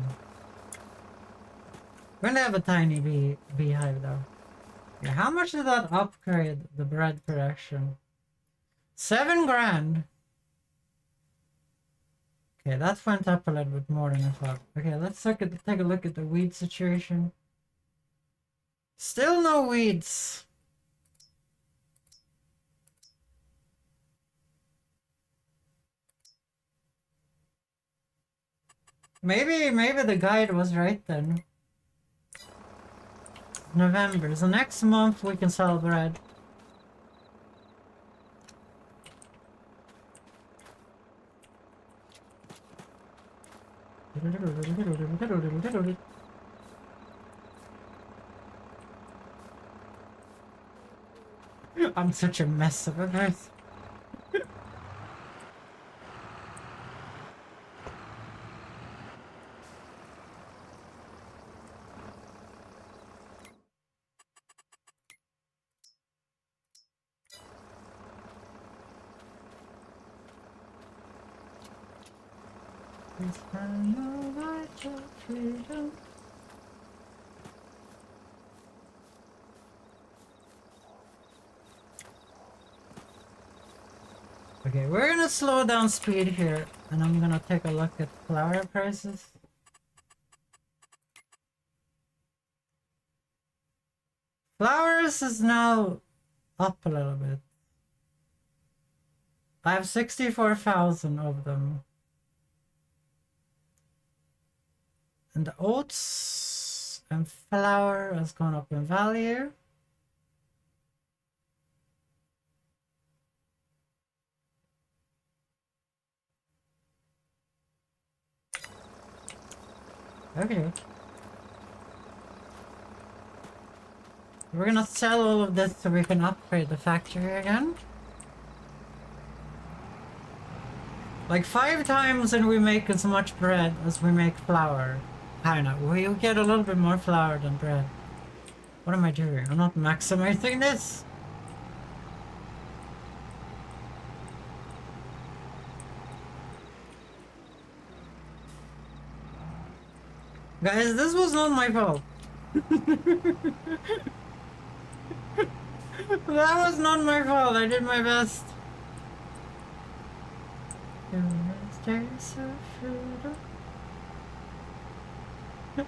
We're gonna have a tiny beehive though. Yeah, how much did that upgrade the bread production? 7 grand. Okay, that went up a little bit more than I thought. Okay, let's take a look at the weed situation. Still no weeds. Maybe the guide was right then. November. So next month we can sell bread. I'm such a mess of a person. Okay, we're gonna slow down speed here, and I'm gonna take a look at flower prices. Flowers is now up a little bit. I have 64,000 of them. And the oats and flour has gone up in value. Okay. We're gonna sell all of this so we can upgrade the factory again. Like 5 times and we make as much bread as we make flour. Kinda. We get a little bit more flour than bread. What am I doing? I'm not maximizing this. Guys, this was not my fault. That was not my fault. I did my best.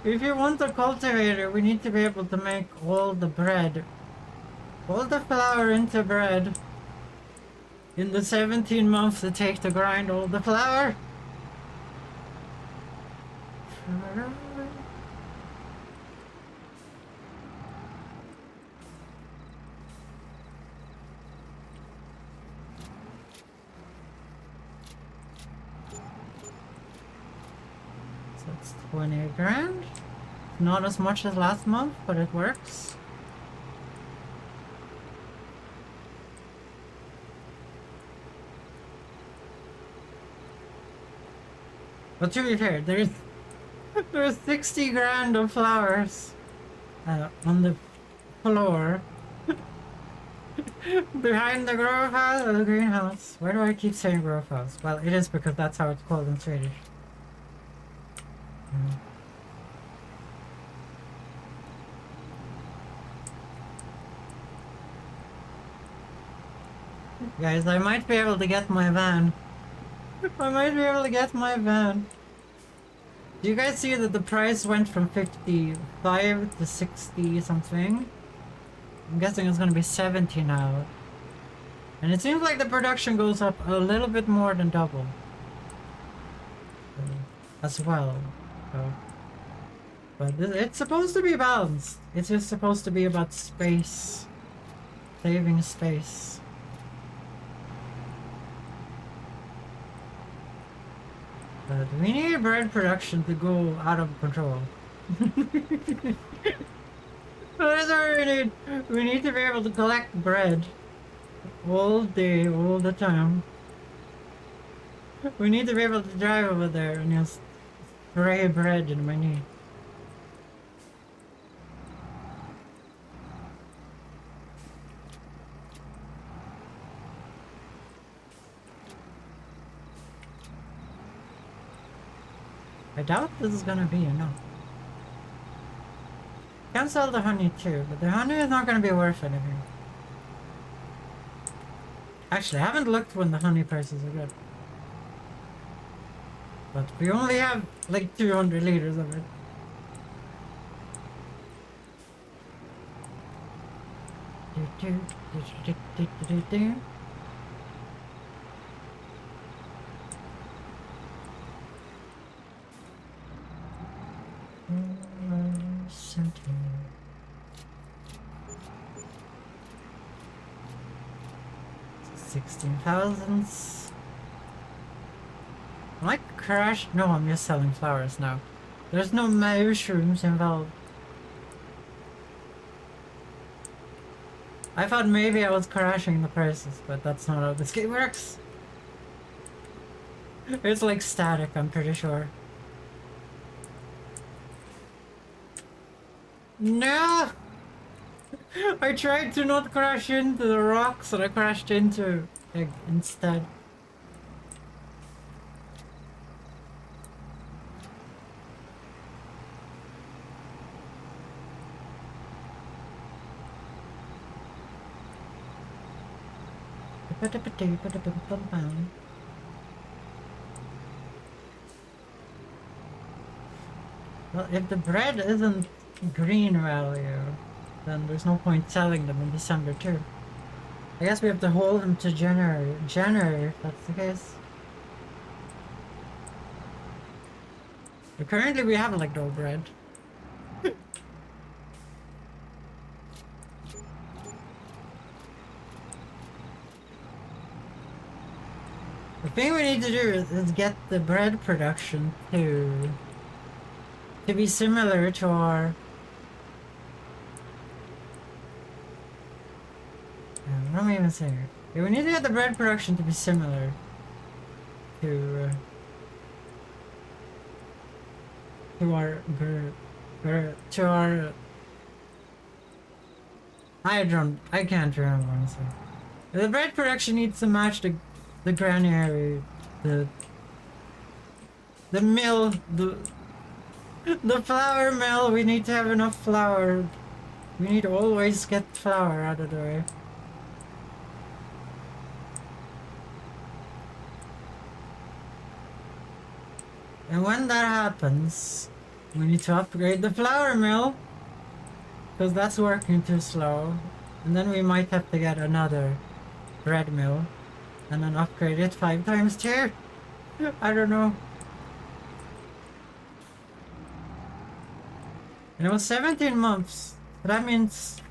If you want a cultivator, we need to be able to make all the bread, all the flour into bread in the 17 months it takes to grind all the flour. So it's 20 grand. Not as much as last month, but it works. But to be fair, there's 60 grand of flowers on the floor behind the grow house or the greenhouse. Why do I keep saying grow house? Well, it is because that's how it's called in Swedish. Guys, I might be able to get my van. I might be able to get my van. Do you guys see that the price went from 55 to 60 something? I'm guessing it's gonna be 70 now. And it seems like the production goes up a little bit more than double. As well. So. But it's supposed to be balanced. It's just supposed to be about space. Saving space. But we need bread production to go out of control. That's what we need. We need to be able to collect bread all day, all the time. We need to be able to drive over there and just spray bread in my knee. I doubt this is gonna be enough. Can sell the honey too, but the honey is not gonna be worth anything. Actually, I haven't looked when the honey prices are good. But we only have like 200 liters of it. $16,000. Am I crashed? No, I'm just selling flowers now. There's no mushrooms involved. I thought maybe I was crashing the prices, but that's not how this game works. It's like static, I'm pretty sure. No! I tried to not crash into the rocks and I crashed into egg instead. Well, if the bread isn't green value, then there's no point selling them in December too. I guess we have to hold them to January. January, if that's the case. But currently we have like no bread. The thing we need to do is get the bread production to be similar to our... what am I even saying? Yeah, we need to get the bread production to be similar to our to our... I can't remember honestly. The bread production needs to match the granary, the mill, the flour mill. We need to have enough flour. We need to always get flour out of the way. And when that happens, we need to upgrade the flour mill, because that's working too slow. And then we might have to get another bread mill and then upgrade it 5 times too. I don't know. And it was 17 months. So that means...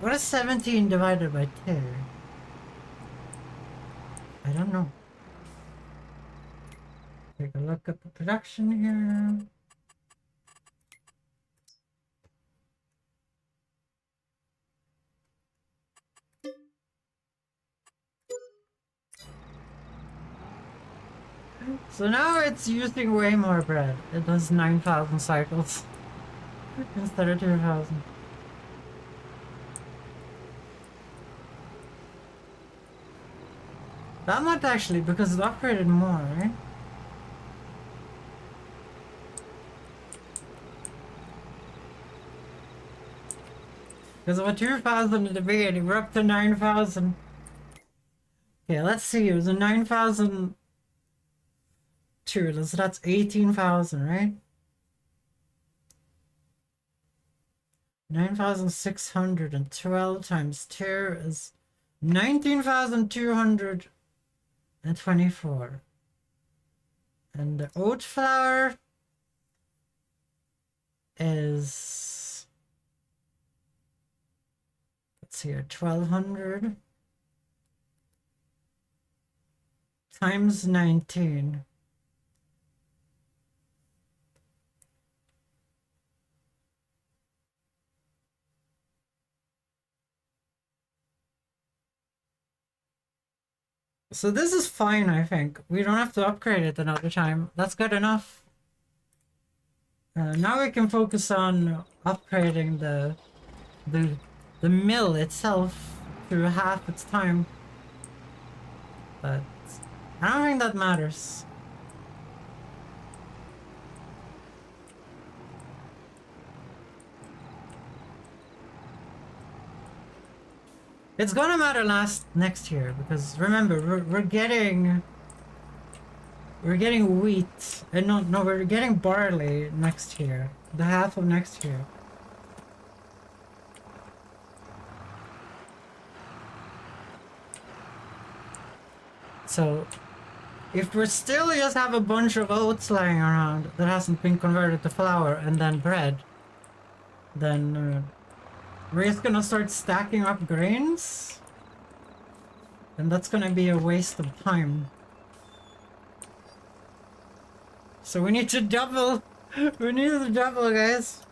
what is 17 divided by 2? I don't know. Take a look at the production here. So now it's using way more bread. It does 9,000 cycles instead of 2,000. That much actually, because it's upgraded more, right? Because of a 2,000 at the beginning, we're up to 9,000. Okay, let's see, it was a 9,000... so that's 18,000, right? 9,612 times 2 is 19,224. And the oat flour is... let's see here, 1,200 times 19. So this is fine, I think. We don't have to upgrade it another time. That's good enough. Now we can focus on upgrading the mill itself to half its time. But I don't think that matters. It's gonna matter next year, because remember, we're getting wheat, and no, we're getting barley next year, the half of next year. So if we still just have a bunch of oats lying around that hasn't been converted to flour and then bread, then we're just gonna start stacking up grains, and that's gonna be a waste of time. So we need to double. We need to double, guys.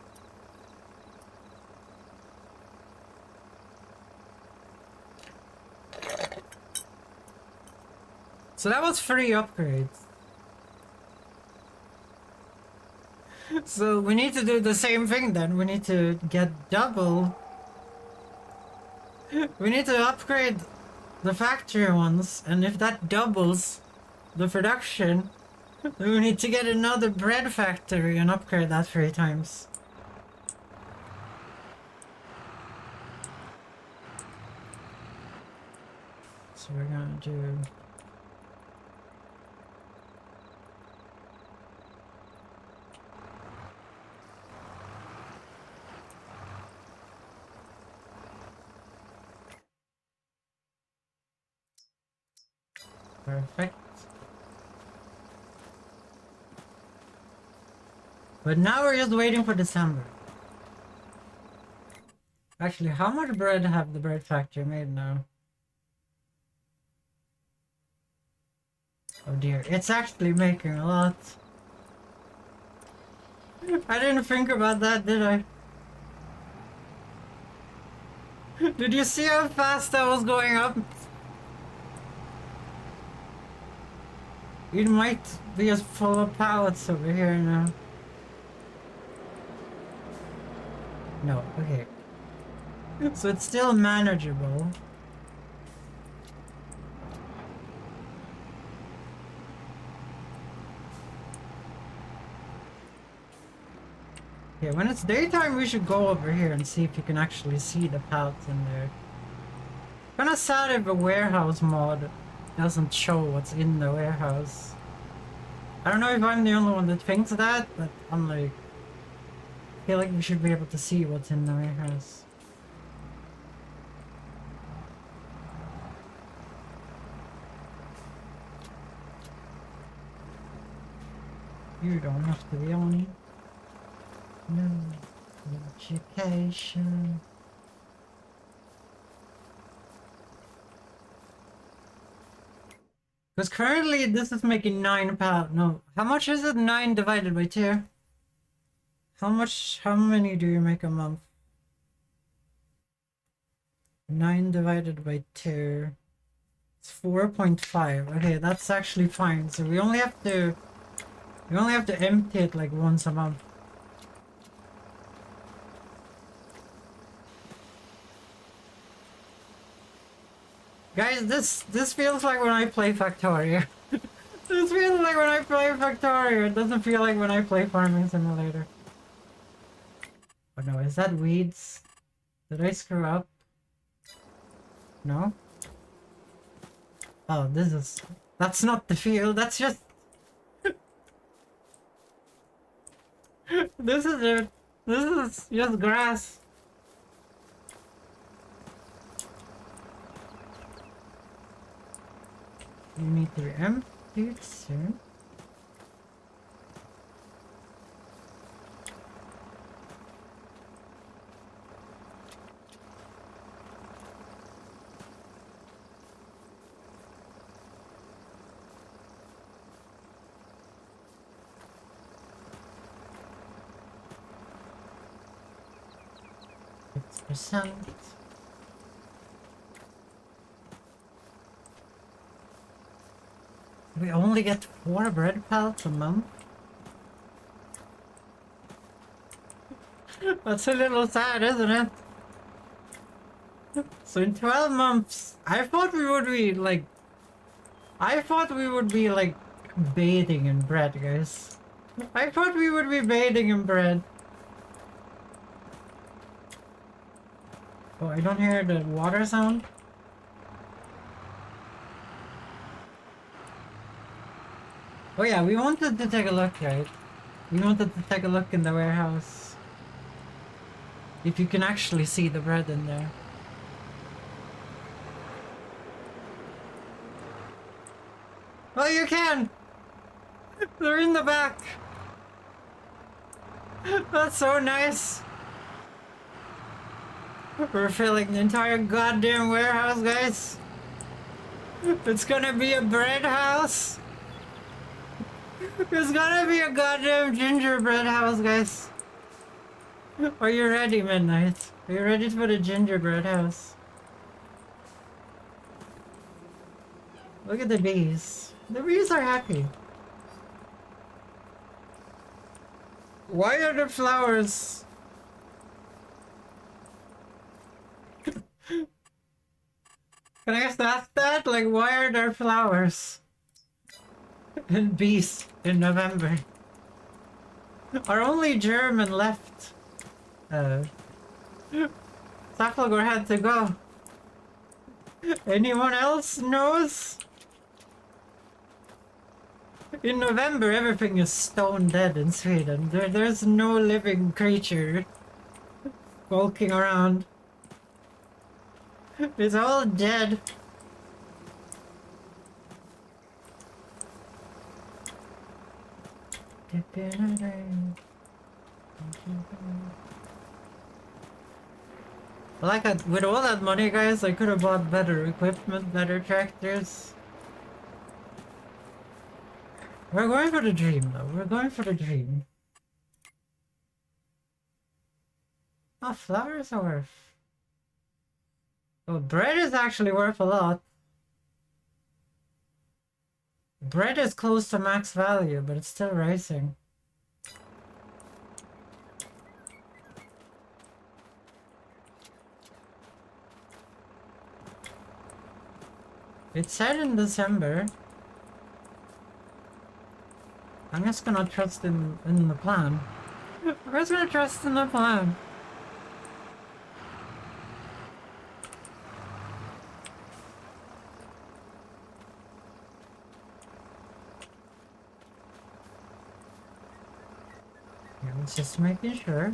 So that was 3 upgrades. So we need to do the same thing then. We need to get double. We need to upgrade the factory ones, and if that doubles the production, then we need to get another bread factory and upgrade that 3 times. So we're gonna do... Perfect. But now we're just waiting for December. Actually, how much bread have the bread factory made now? Oh dear, it's actually making a lot. I didn't think about that, did I? Did you see how fast that was going up? It might be just full of pallets over here now. No, okay. So it's still manageable. Yeah, when it's daytime, we should go over here and see if you can actually see the pallets in there. Kinda sad if a warehouse mod doesn't show what's in the warehouse. I don't know if I'm the only one that thinks that, but I'm like... I feel like we should be able to see what's in the warehouse. You don't have to be on it. No education. Because currently this is making 9 pounds. No, how much is it? 9 divided by 2. How many do you make a month? 9 divided by 2. It's 4.5. Okay, that's actually fine. So we only have to empty it like once a month. Guys, this feels like when I play Factorio. This feels like when I play Factorio. It doesn't feel like when I play Farming Simulator. Oh no, is that weeds? Did I screw up? No? Oh, that's not the field, that's just... This is just grass. You need to empty it soon. %. We only get 4 bread pallets a month? That's a little sad, isn't it? So in 12 months, I thought we would be like bathing in bread, guys. I thought we would be bathing in bread. Oh, I don't hear the water sound. Oh yeah, we wanted to take a look, right? We wanted to take a look in the warehouse. If you can actually see the bread in there. Oh, you can! They're in the back! That's so nice! We're filling the entire goddamn warehouse, guys! It's gonna be a bread house! It's gonna be a goddamn gingerbread house, guys! Are you ready, Midnight? Are you ready for the gingerbread house? Look at the bees. The bees are happy. Why are the flowers... Can I just ask that? Like, why are there flowers? And bees in November? Are only German left? Safflagor had to go. Anyone else knows? In November, everything is stone dead in Sweden. There's no living creature walking around. It's all dead. Like, with all that money, guys, I could have bought better equipment, better tractors. We're going for the dream, though. We're going for the dream. Oh, flowers are worth. Oh, bread is actually worth a lot. Bread is close to max value, but it's still rising. It said in December. I'm just gonna trust in the plan. I'm just gonna trust in the plan. Yeah, I was just making sure.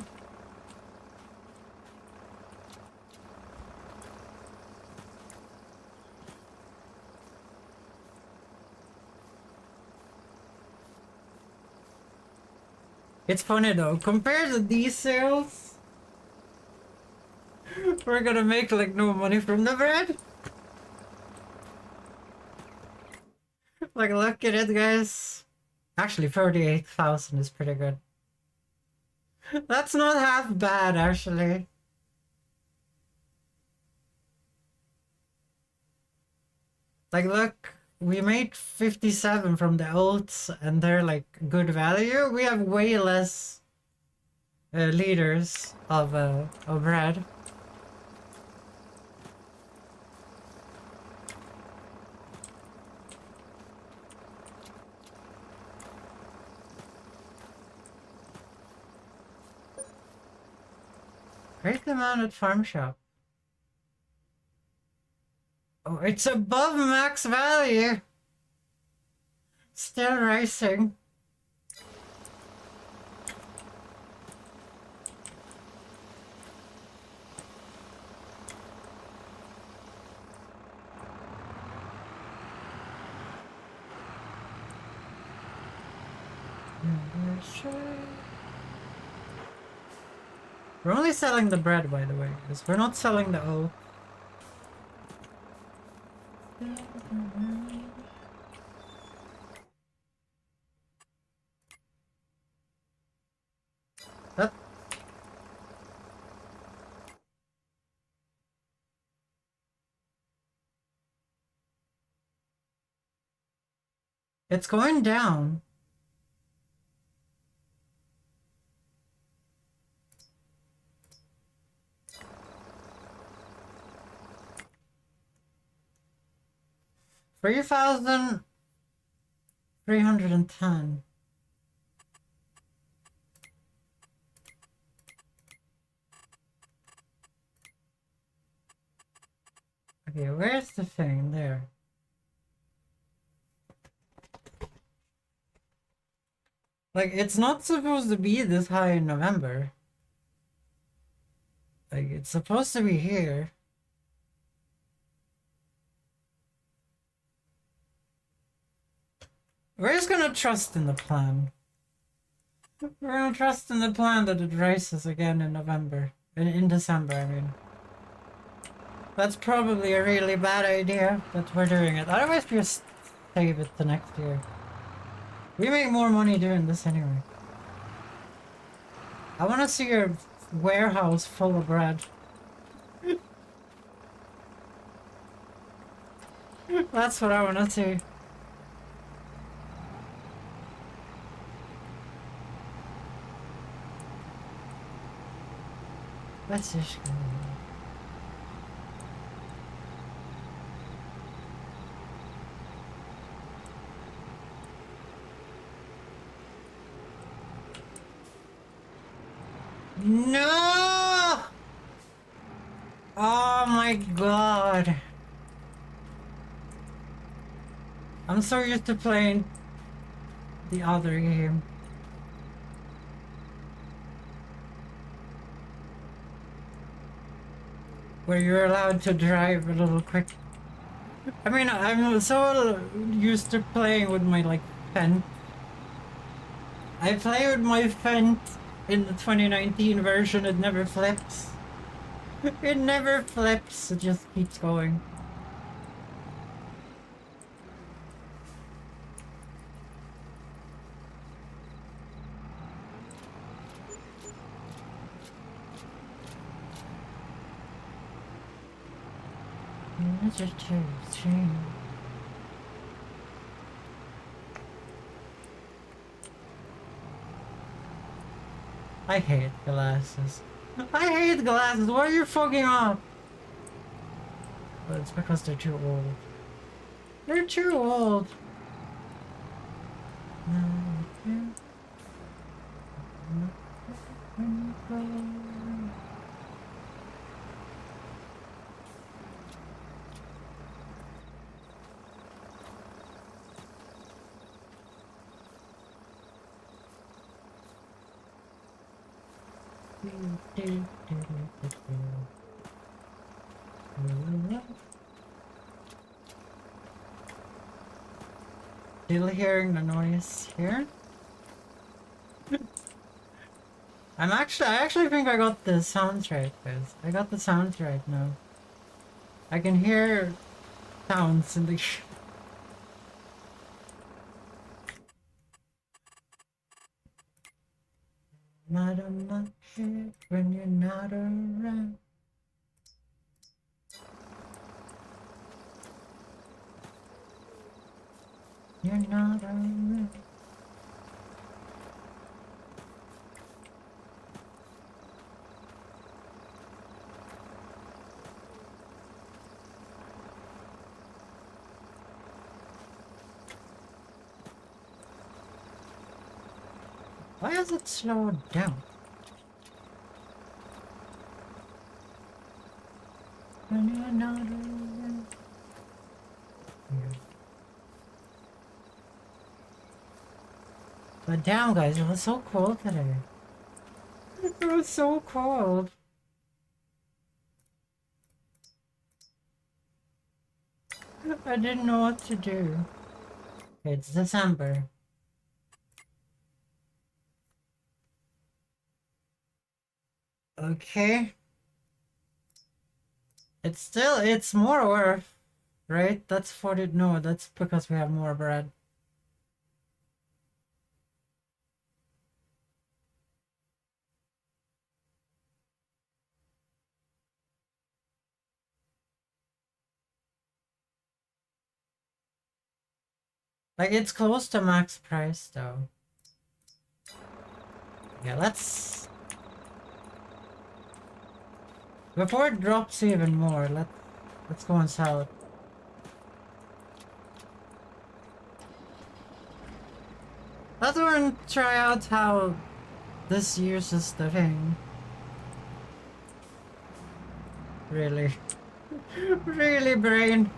It's funny though, compared to these sales, we're gonna make like no money from the bread. Like, look at it, guys. Actually, 38,000 is pretty good. That's not half bad, actually. Like, look, we made 57 from the oats, and they're like good value. We have way less liters of bread. Great demand at farm shop. Oh, it's above max value. Still rising. We're only selling the bread, by the way, because we're not selling the oat. That... It's going down. $3,310. Okay, where's the thing? There. Like, it's not supposed to be this high in November. Like, it's supposed to be here. We're just gonna trust in the plan. We're gonna trust in the plan that it rises again in November. In December, I mean. That's probably a really bad idea that we're doing it. Otherwise, just save it to next year. We make more money doing this anyway. I wanna see your warehouse full of bread. That's what I wanna see. Let's just go. No! Oh my god. I'm so used to playing the other game. Where you're allowed to drive a little quick. I mean, I'm so used to playing with my, like, pen. I play with my Fent in the 2019 version, it never flips. It never flips, it just keeps going. I hate glasses. I hate glasses. Why are you fogging up? Well, it's because they're too old. They're too old. Still hearing the noise here? I actually think I got the sounds right, guys. I got the sounds right now. I can hear sounds in the... Not a much when you're not around. You're not around. Why has it slowed down? When you're not around. Yeah. But damn, guys, it was so cold today. It was so cold. I didn't know what to do. It's December. Okay. It's more worth, right? That's 40, no, that's because we have more bread. Like, it's close to max price, though. Yeah, let's... Before it drops even more, let's go and sell it. Let's go and try out how this uses the thing. Really? Really, brain?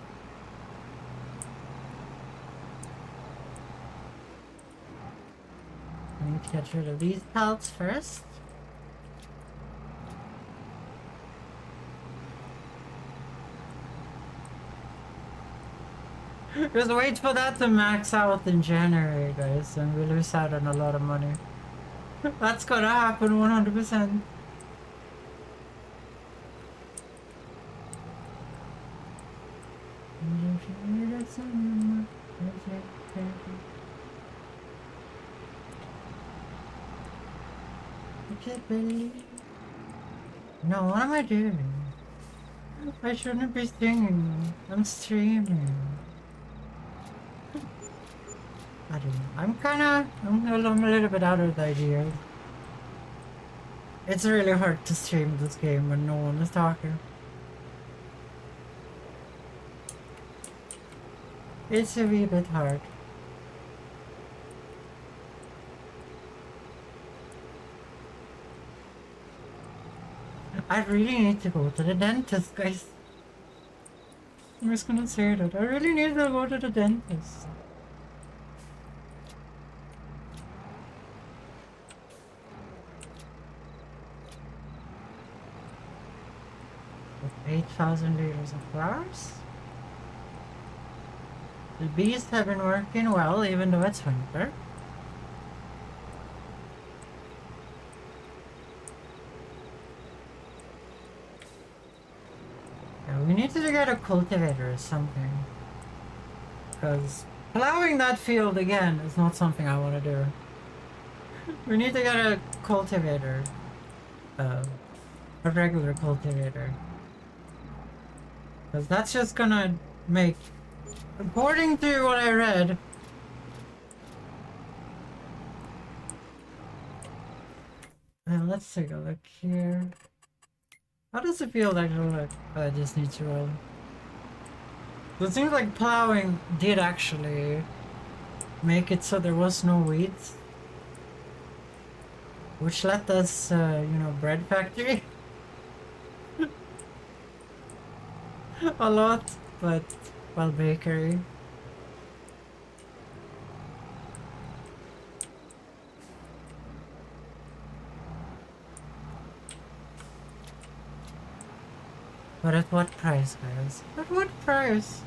I need to get rid of these pellets first. Just wait for that to max out in January, guys, and we lose out on a lot of money. That's gonna happen 100%. I can't believe... No, what am I doing? I shouldn't be singing. I'm streaming. I don't know. I'm a little bit out of the idea. It's really hard to stream this game when no one is talking. It's a wee bit hard. I really need to go to the dentist, guys. I'm just gonna say that. I really need to go to the dentist. With 8,000 liters of flowers. The bees have been working well, even though it's winter. need to get a cultivator or something. Because plowing that field again is not something I want to do. We need to get a cultivator. A regular cultivator. Because that's just gonna make... According to what I read... let's take a look here. How does the field actually look? I just need to roll. So it seems like plowing did actually make it so there was no weeds. Which let us, you know, bread factory. A lot, but, well, bakery. But at what price, guys? At what price?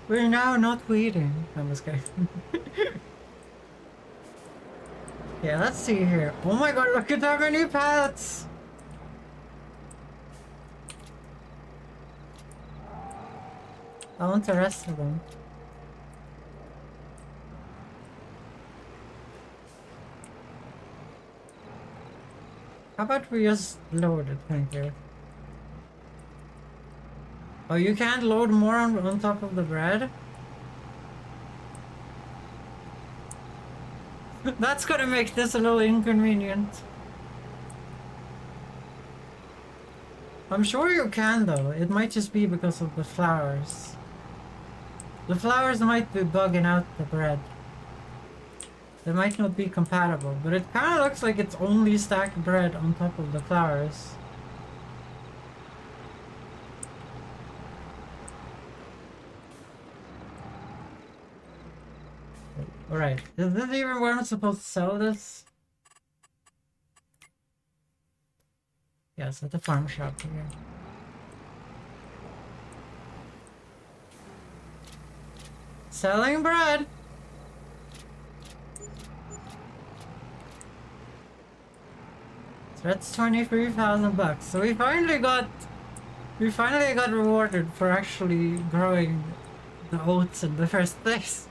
We're now not waiting. I'm just kidding. Yeah, let's see here. Oh my god, look at how many pallets! I want the rest of them. How about we just load it? Thank you. Oh, you can't load more on top of the bread? That's gonna make this a little inconvenient. I'm sure you can though. It might just be because of the flowers. The flowers might be bugging out the bread. They might not be compatible, but it kind of looks like it's only stacked bread on top of the flowers. Alright, is this even where I'm supposed to sell this? Yes, at the farm shop here. Selling bread! So that's 23,000 bucks. So we finally got rewarded for actually growing the oats in the first place.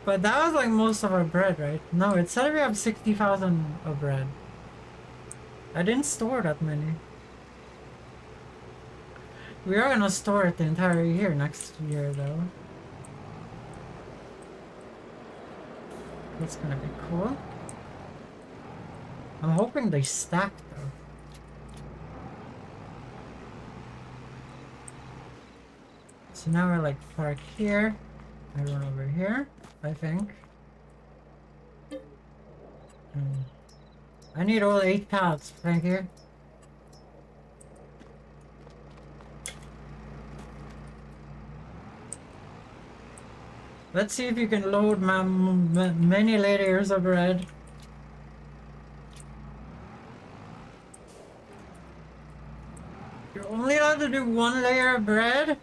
But that was like most of our bread, right? No, it said we have 60,000 of bread. I didn't store that many. We are gonna store it the entire year next year though. That's gonna be cool. I'm hoping they stack though. So now we're like park here. I run over here, I think. I need all 8 pallets, thank you. Let's see if you can load many layers of bread. You're only allowed to do 1 layer of bread?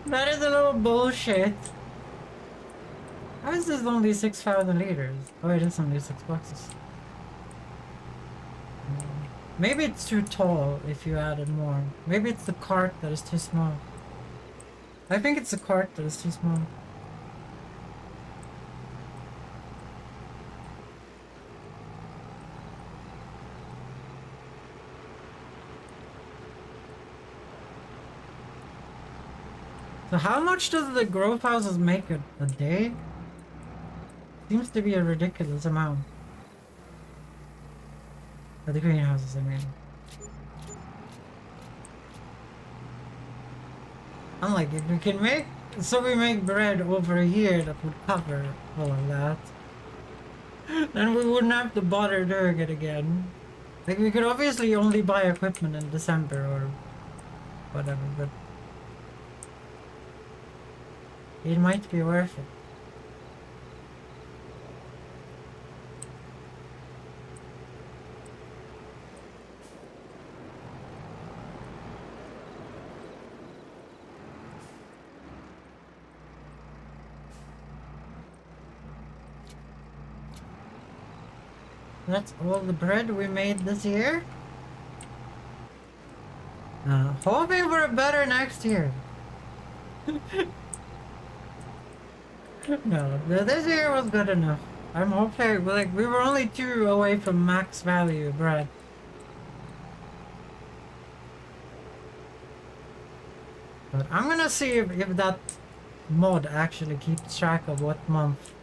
That is a little bullshit. How is this only 6,000 liters? Oh, it is only 6 boxes. Maybe it's too tall if you added more. Maybe it's the cart that is too small. I think it's the cart that is too small. So how much does the growth houses make a day? Seems to be a ridiculous amount. The greenhouses, I mean. I'm like, if we can make... So we make bread over a year that would cover all of that. Then we wouldn't have to bother doing it again. Like, we could obviously only buy equipment in December or whatever, but... it might be worth it. That's all the bread we made this year. Hoping for a better next year. No, this year was good enough. I'm hoping, like, we were only 2 away from max value bread. But I'm gonna see if that mod actually keeps track of what month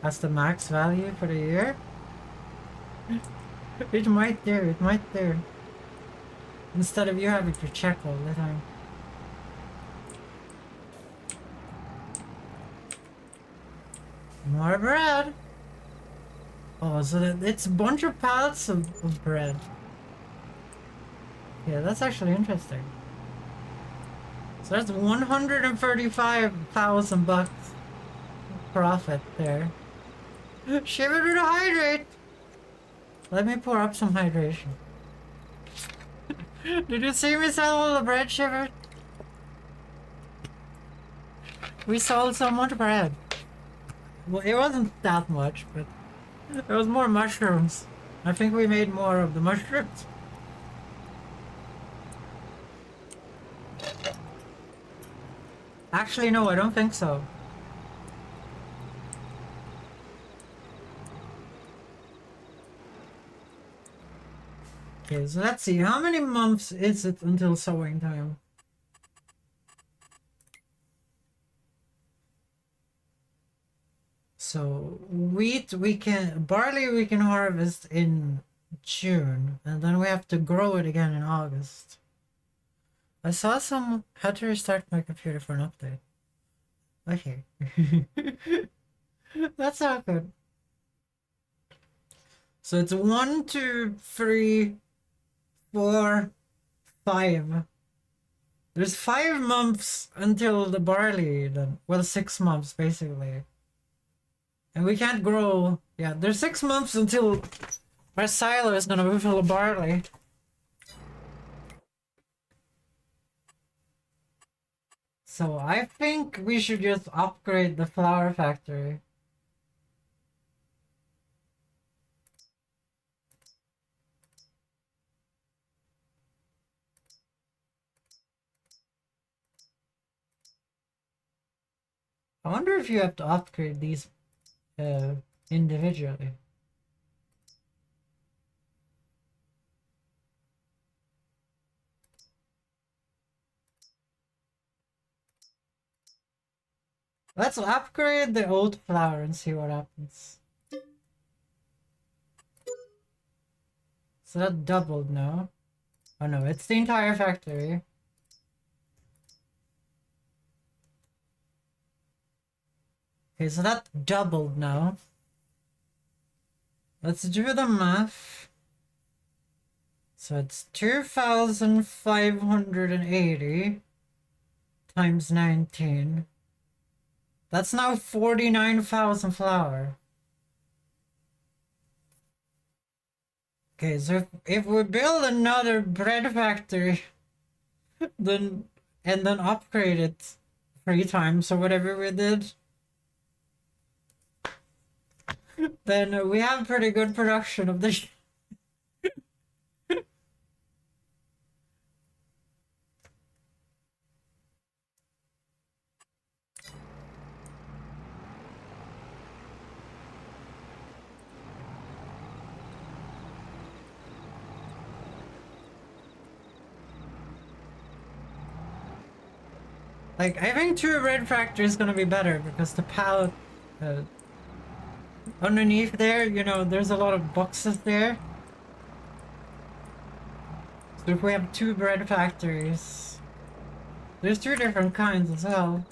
has the max value for the year. It might do, it might do. Instead of you having to check all the time. More bread! Oh, so it's a bunch of pallets of bread. Yeah, that's actually interesting. So that's 135,000 bucks profit there. Shiver to hydrate! Let me pour up some hydration. Did you see me sell all the bread, Shiver? We sold so much bread. Well, it wasn't that much, but there was more mushrooms. I think we made more of the mushrooms. Actually, no, I don't think so. Okay, so let's see. How many months is it until sowing time? So barley we can harvest in June, and then we have to grow it again in August. I saw some had to restart my computer for an update. Okay. That's not good. So it's 1, 2, 3, 4, 5. There's 5 months until the barley then. Well, 6 months basically. And we can't grow. Yeah, there's 6 months until our silo is gonna be full of barley. So I think we should just upgrade the flour factory. I wonder if you have to upgrade these individually. Let's upgrade the old flour and see what happens. So that doubled now. Oh no, it's the entire factory. Okay, so that doubled now. Let's do the math. So it's 2,580 times 19. That's now 49,000 flour. Okay, so if we build another bread factory, then upgrade it 3 times or whatever we did, then we have pretty good production of this. Like, I think 2 bread factories is gonna be better because the pallet underneath there, you know, there's a lot of boxes there. So if we have 2 bread factories, there's 2 different kinds as well.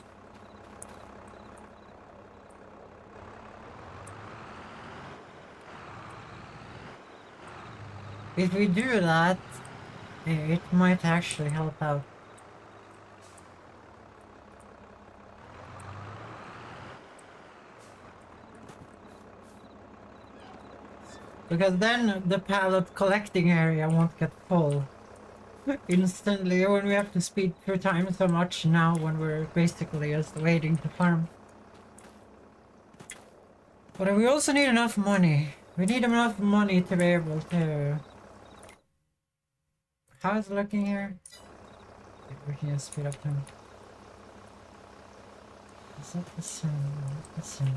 If we do that, it might actually help out. Because then the pallet collecting area won't get full instantly when we have to speed through time so much now when we're basically just waiting to farm. But we also need enough money. We need enough money to be able to... How's it looking here? We can just speed up time. Is that the same? The same.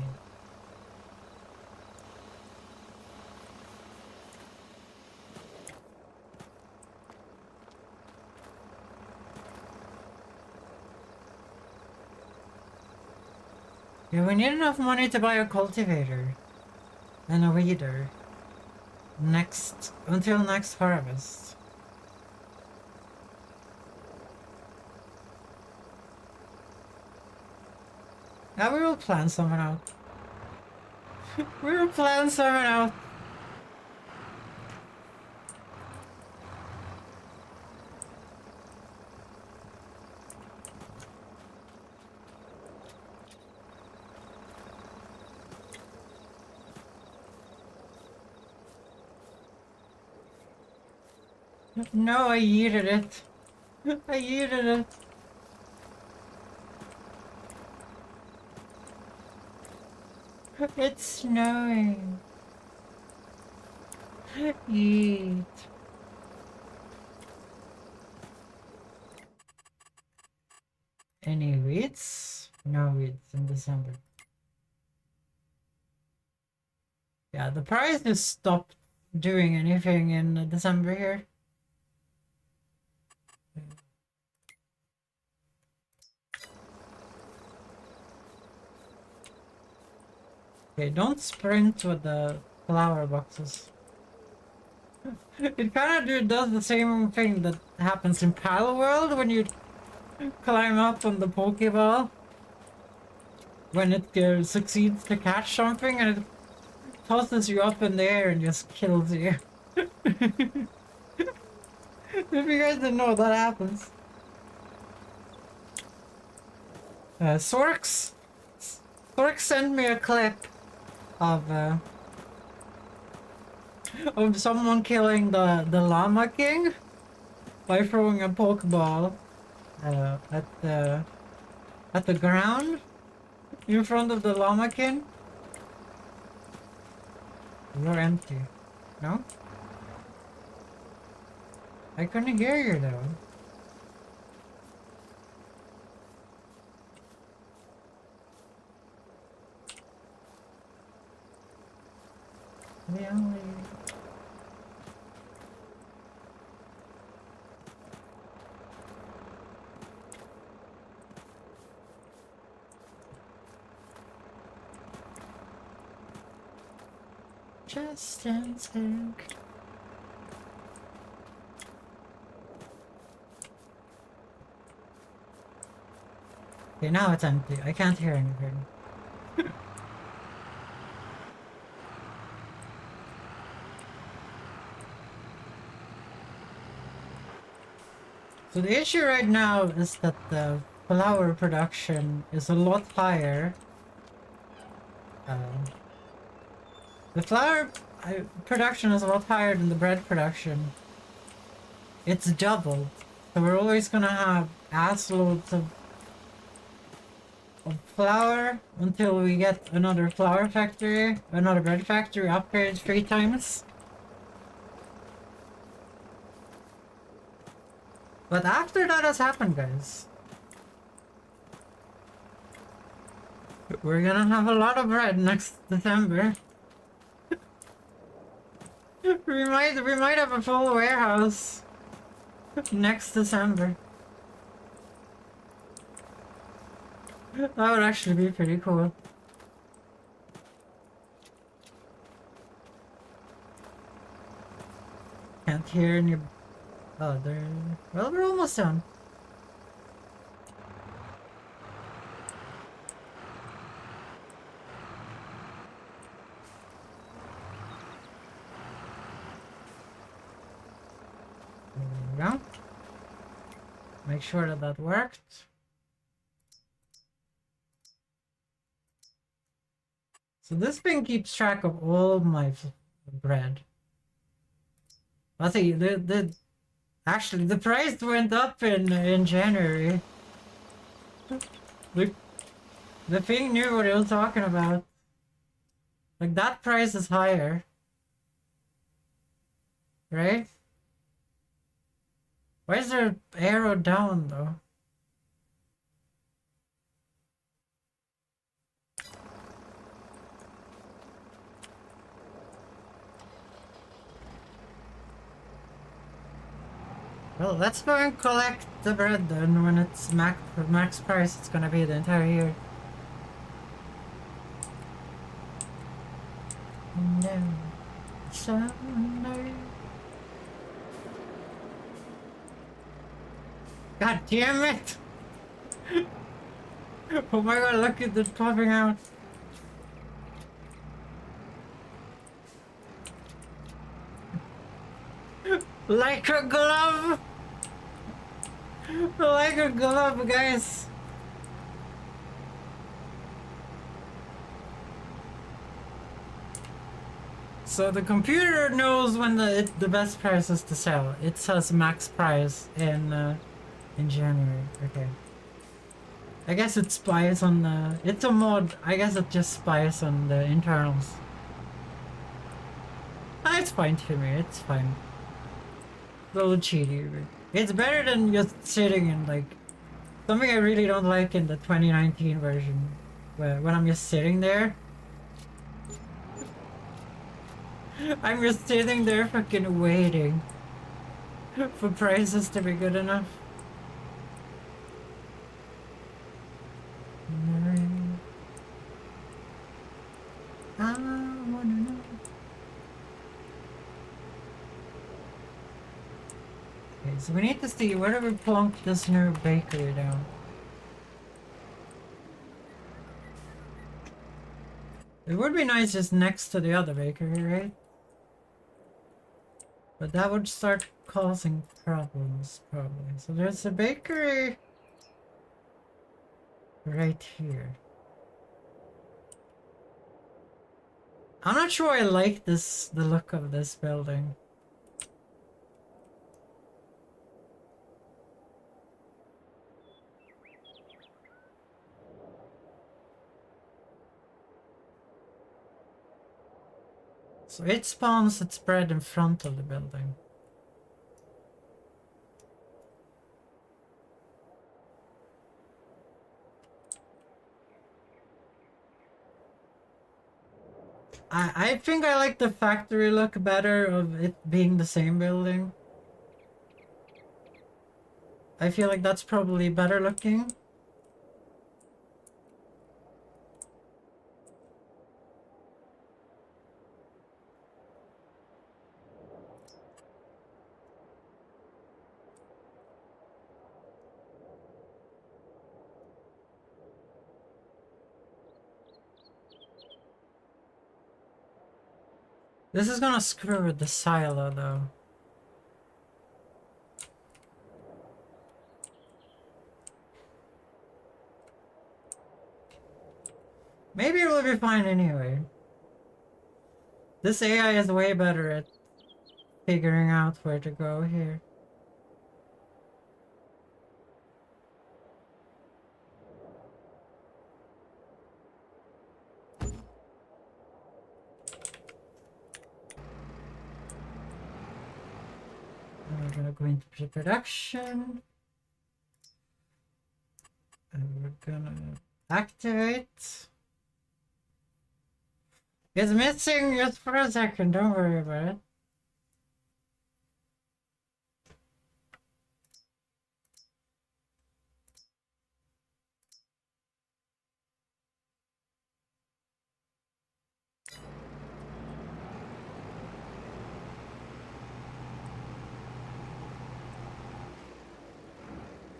Yeah, we need enough money to buy a cultivator and a weeder until next harvest. Now we will plan someone out. We will plan someone out. No, I yeeted it. I yeeted it. It's snowing. Yeet. Any weeds? No weeds in December. Yeah, the price just stopped doing anything in December here. Okay, don't sprint with the flower boxes. It kind of does the same thing that happens in Pal World when you climb up on the Pokeball. When it succeeds to catch something and it tosses you up in the air and just kills you. If you guys didn't know, that happens. Sorks sent me a clip of someone killing the Llama King by throwing a Pokeball at the ground in front of the Llama King. You're empty. No? I couldn't hear you though. The only... Just dancing. Okay, now it's empty. I can't hear anything. So the issue right now is that the flower production is a lot higher. The flower production is a lot higher than the bread production. It's doubled. So we're always gonna have assloads of flour until we get another flour factory, another bread factory upgrade 3 times. But after that has happened, guys, we're gonna have a lot of bread next December. we might have a full warehouse next December. That would actually be pretty cool. Can't hear any... Oh, there... Well, we're almost done. There we go. Make sure that that worked. So this thing keeps track of all my bread. I think actually the price went up in January. The thing knew what it was talking about. Like that price is higher. right? Why is there an arrow down though? Well, let's go and collect the bread then. When it's max price, it's gonna be the entire year. No, Sunday. God damn it! Oh my god, look at it popping out. Like a glove! Like a glove, guys! So the computer knows when the best price is to sell. It says max price in January. Okay. I guess it spies on the... It's a mod. I guess it just spies on the internals. Ah, it's fine to me. It's fine. A little cheaty, but it's better than just sitting in like... Something I really don't like in the 2019 version. When I'm just sitting there. I'm just sitting there fucking waiting for prices to be good enough. I wanna know. Okay, so we need to see where do we plunk this new bakery down. It would be nice just next to the other bakery, right? But that would start causing problems, probably. So there's a bakery right here. I'm not sure I like the look of this building. So it spawns its bread in front of the building. I think I like the factory look better of it being the same building. I feel like that's probably better looking. This is gonna screw with the silo though. Maybe it will be fine anyway. This AI is way better at figuring out where to go here. We're gonna go into pre-production. And we're gonna activate. It's missing just for a second, don't worry about it.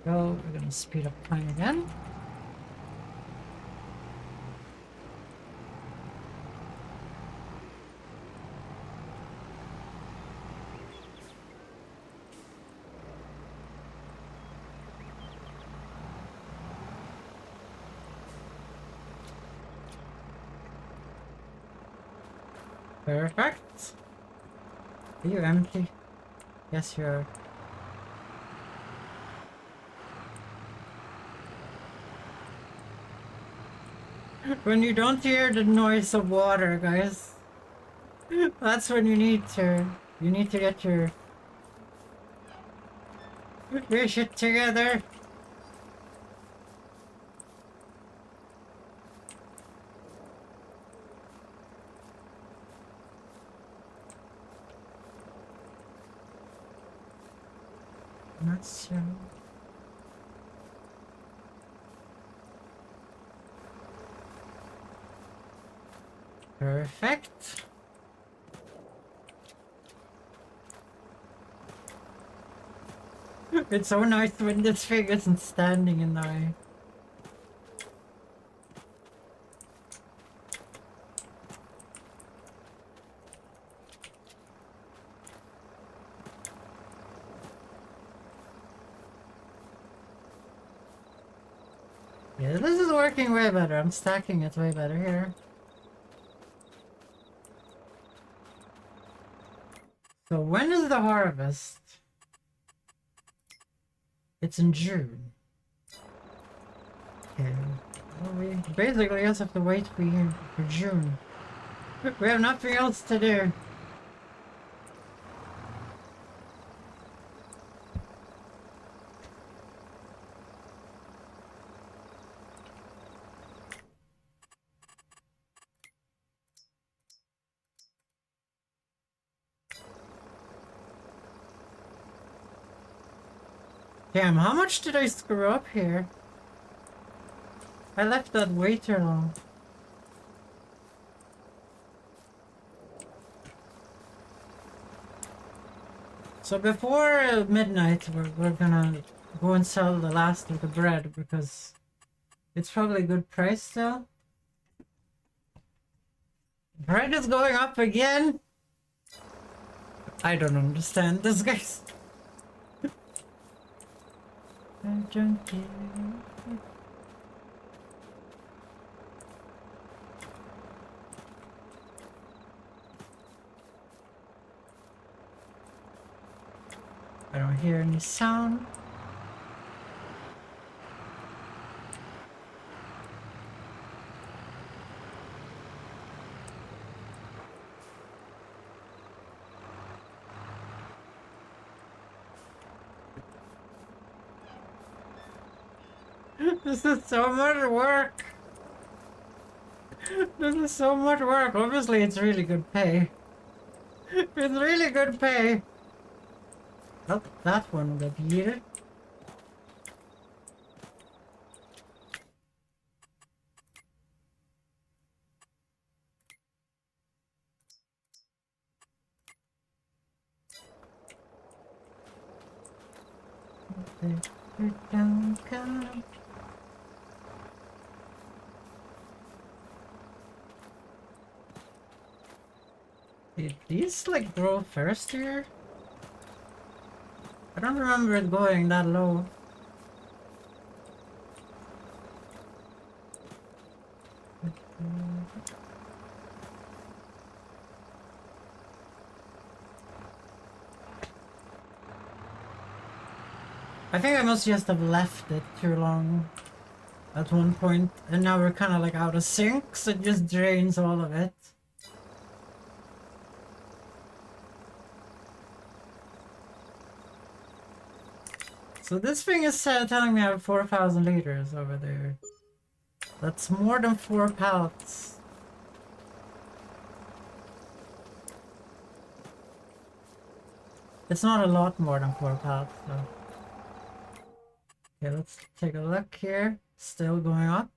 So we're gonna speed up time again. Perfect. Are you empty? Yes, you are. When you don't hear the noise of water, guys, that's when you need to You need to get your shit together. Not so. Perfect. It's so nice when this thing isn't standing in the way. Yeah, this is working way better. I'm stacking it way better here. So when is the harvest? It's in June. Okay. Well, we basically just have to wait for June. We have nothing else to do. Damn, how much did I screw up here? I left that way too long. So before midnight, we're gonna go and sell the last of the bread because it's probably a good price still. Bread is going up again? I don't understand this, guys. I don't hear any sound. This is so much work. This is so much work. Obviously, it's really good pay. It's really good pay. Oh, that one got yeeted. Did these like grow first here? I don't remember it going that low. I think I must just have left it too long at one point, and now we're kind of like out of sync, so it just drains all of it. So this thing is telling me I have 4,000 liters over there. That's more than 4 pallets. It's not a lot more than 4 pallets though. Okay, let's take a look here. Still going up.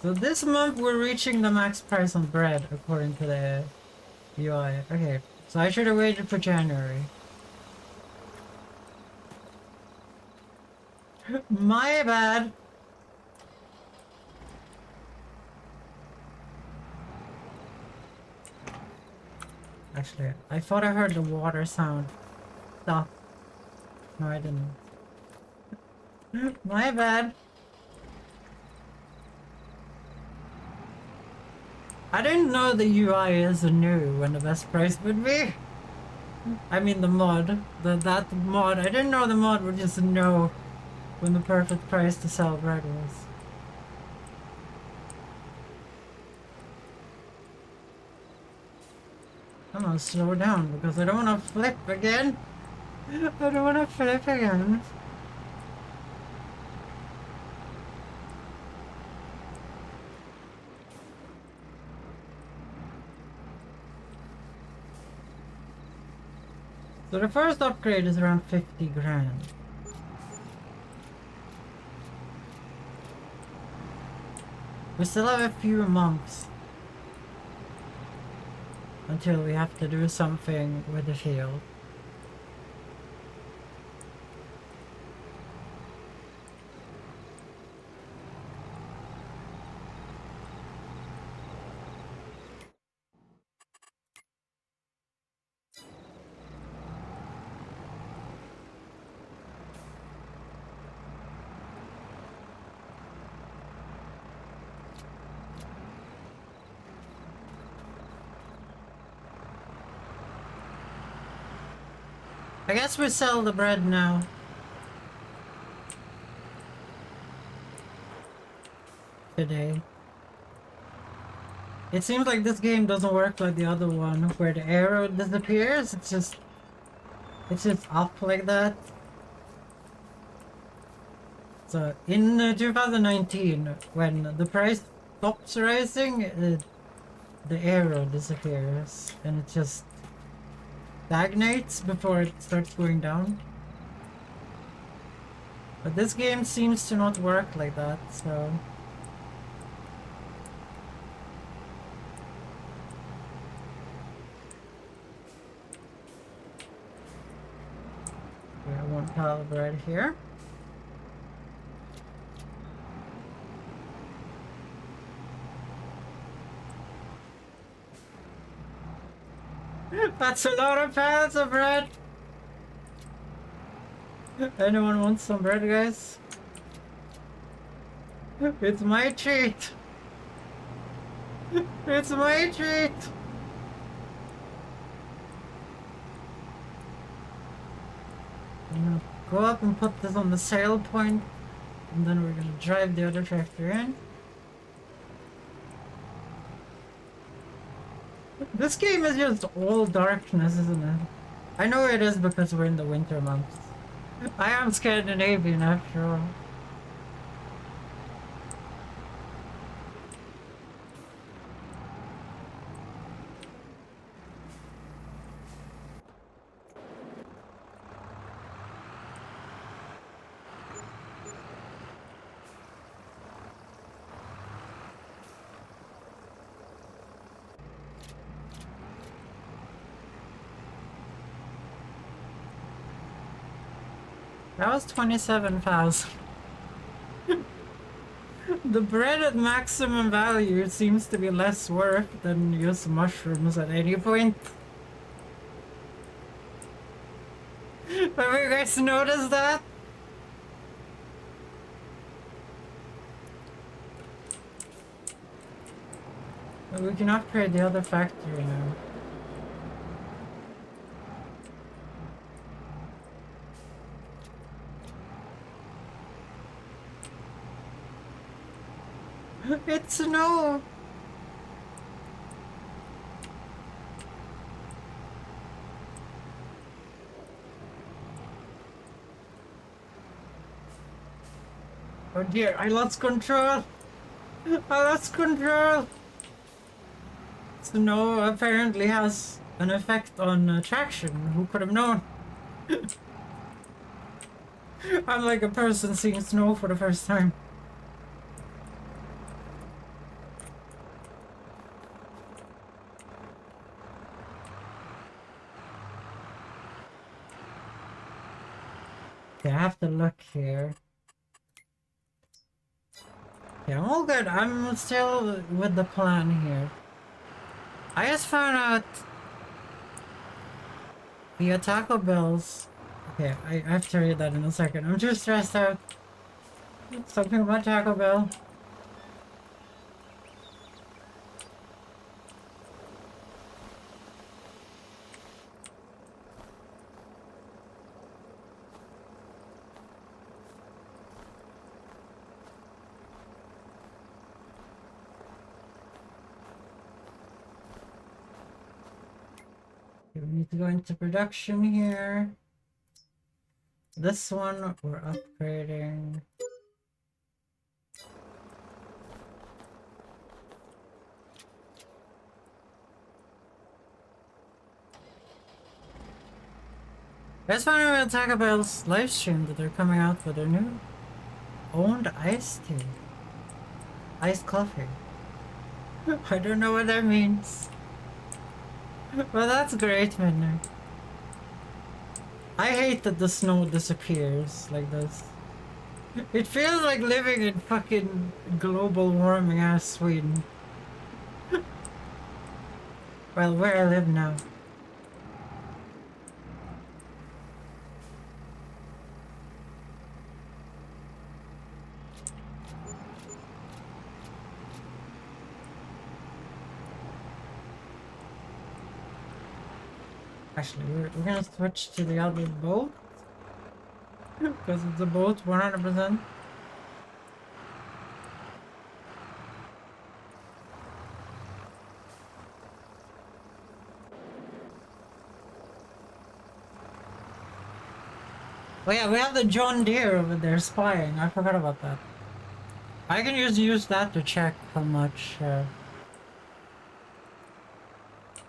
So this month we're reaching the max price on bread according to the UI. Okay, so I should have waited for January. My bad. Actually, I thought I heard the water sound. Stop. No, I didn't. My bad. I didn't know the UI is new when the best price would be. I mean the mod. That mod. I didn't know the mod would just know when the perfect price to sell bread was. I'm gonna slow down because I don't wanna flip again. I don't wanna flip again. So the first upgrade is around 50 grand. We still have a few months until we have to do something with the field. I guess we sell the bread now. Today. It seems like this game doesn't work like the other one where the arrow disappears. It's just up like that. So in 2019, when the price stops rising, the arrow disappears and it just stagnates before it starts going down. But this game seems to not work like that, so... We have one pile of bread here. That's a lot of piles of bread! Anyone wants some bread, guys? It's my treat! It's my treat! I'm gonna go up and put this on the sale point, and then we're gonna drive the other tractor in. This game is just all darkness, isn't it? I know it is because we're in the winter months. I am Scandinavian after all. That was 27,000. The bread at maximum value seems to be less worth than just mushrooms at any point. Have you guys noticed that? We can upgrade the other factory now. It's snow! Oh dear, I lost control! I lost control! Snow apparently has an effect on traction. Who could have known? I'm like a person seeing snow for the first time. Okay, I have to look here. Yeah, I'm all good. I'm still with the plan here. I just found out the Taco Bells. Okay, I have to read that in a second. I'm too stressed out. Something about Taco Bell. Okay, we need to go into production here. This one we're upgrading. I just wanted to talk about this live stream that they're coming out with their new owned iced tea. Iced coffee. I don't know what that means. Well, that's great, Midnight. I hate that the snow disappears like this. It feels like living in fucking global warming ass Sweden. Well, where I live now. Actually, we're gonna switch to the other boat. Because it's a boat 100%. Oh yeah, we have the John Deere over there spying. I forgot about that. I can just use that to check how much.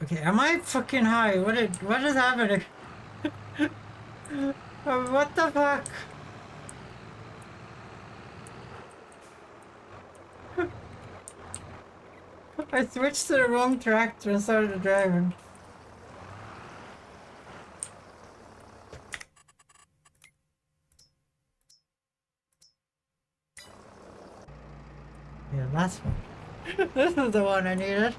Okay, am I fucking high? What is happening? What the fuck? I switched to the wrong tractor and started driving. Yeah, that's one. This is the one I needed.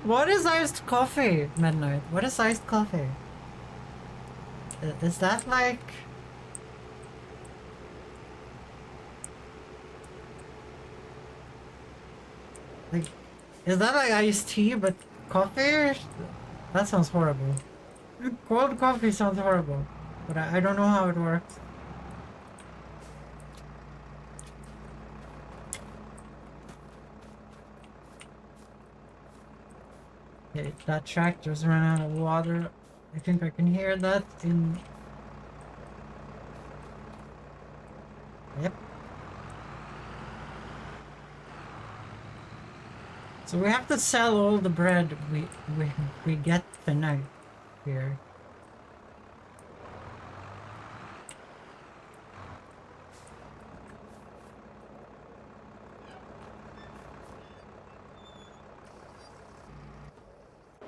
What is iced coffee, Midnight? What is iced coffee? Is that like... Like, is that like iced tea but coffee? That sounds horrible. Cold coffee sounds horrible, but I don't know how it works. Okay, that tractor's run out of water. I think I can hear that in... Yep. So we have to sell all the bread we get tonight here.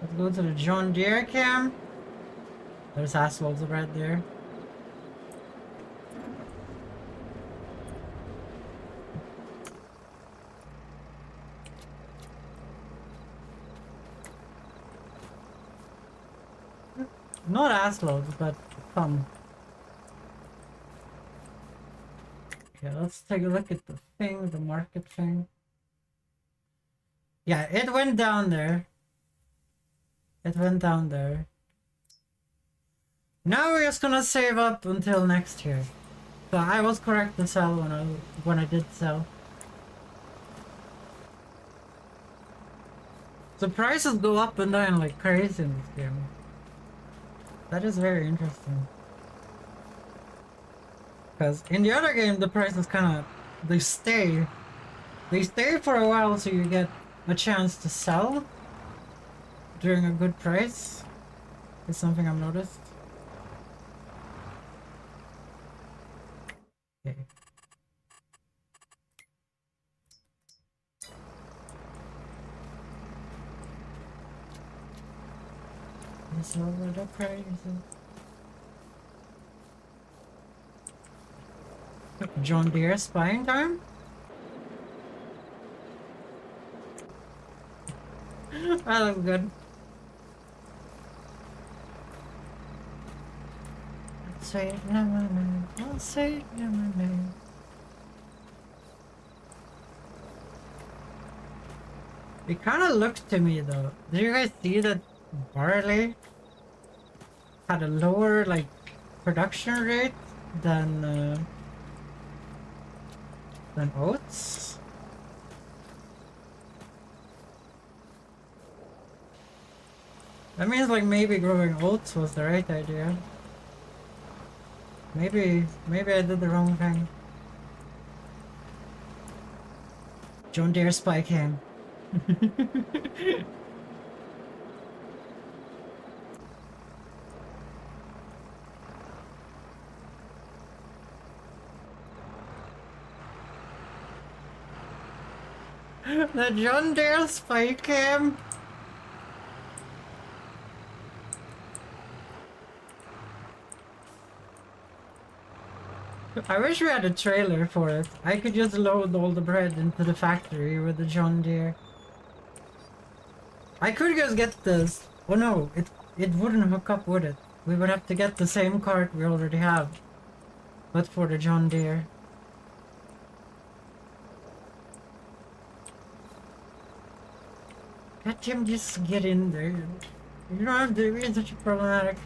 Let's go to the John Deere cam. There's assholes right there. Not assloads, but some. Okay, let's take a look at the thing, the market thing. Yeah, it went down there. It went down there. Now we're just gonna save up until next year. So I was correct to sell when I did sell. The prices go up and down like crazy in this game. That is very interesting. Because in the other game, the prices kind of... They stay for a while, so you get a chance to sell during a good price. It's something I've noticed. Okay. It's over the crazy. John Deere spying time? That looks good. Say it now, my name. I'll say it now, my name. It kind of looks to me though. Did you guys see that barley had a lower like production rate than oats? That means like maybe growing oats was the right idea. Maybe I did the wrong thing. John Deere spy cam. The John Deere spy cam. I wish we had a trailer for it. I could just load all the bread into the factory with the John Deere. I could just get this. Oh no, it wouldn't hook up, would it? We would have to get the same cart we already have, but for the John Deere. Let him just get in there. You don't have to be such a problematic.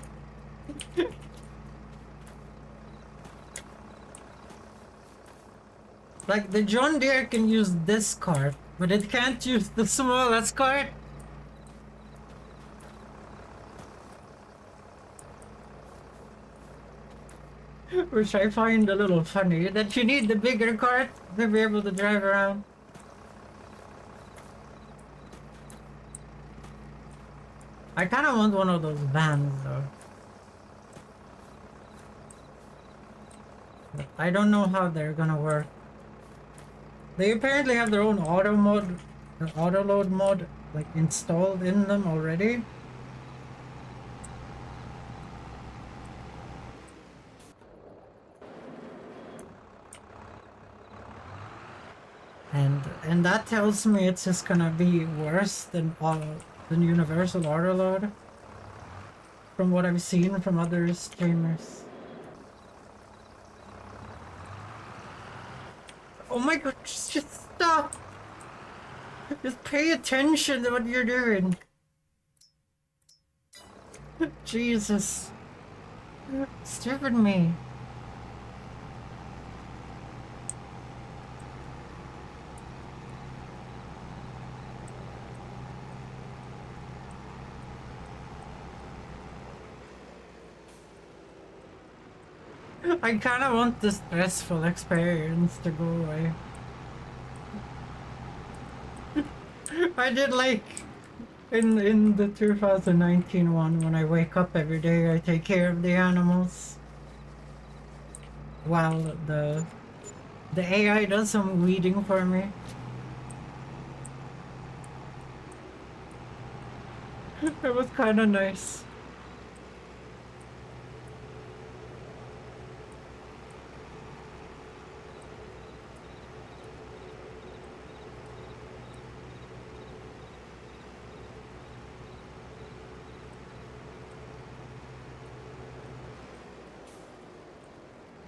Like, the John Deere can use this cart, but it can't use the smallest cart. Which I find a little funny, that you need the bigger cart to be able to drive around. I kinda want one of those vans though. But I don't know how they're gonna work. They apparently have their own auto mode, auto load mode, like installed in them already. And that tells me it's just gonna be worse than universal auto load. From what I've seen from other streamers. Oh my god, just stop! Just pay attention to what you're doing. Jesus. Stupid me. I kinda want the stressful experience to go away. I did like in the 2019 one, when I wake up every day, I take care of the animals. While the AI does some weeding for me. It was kinda nice.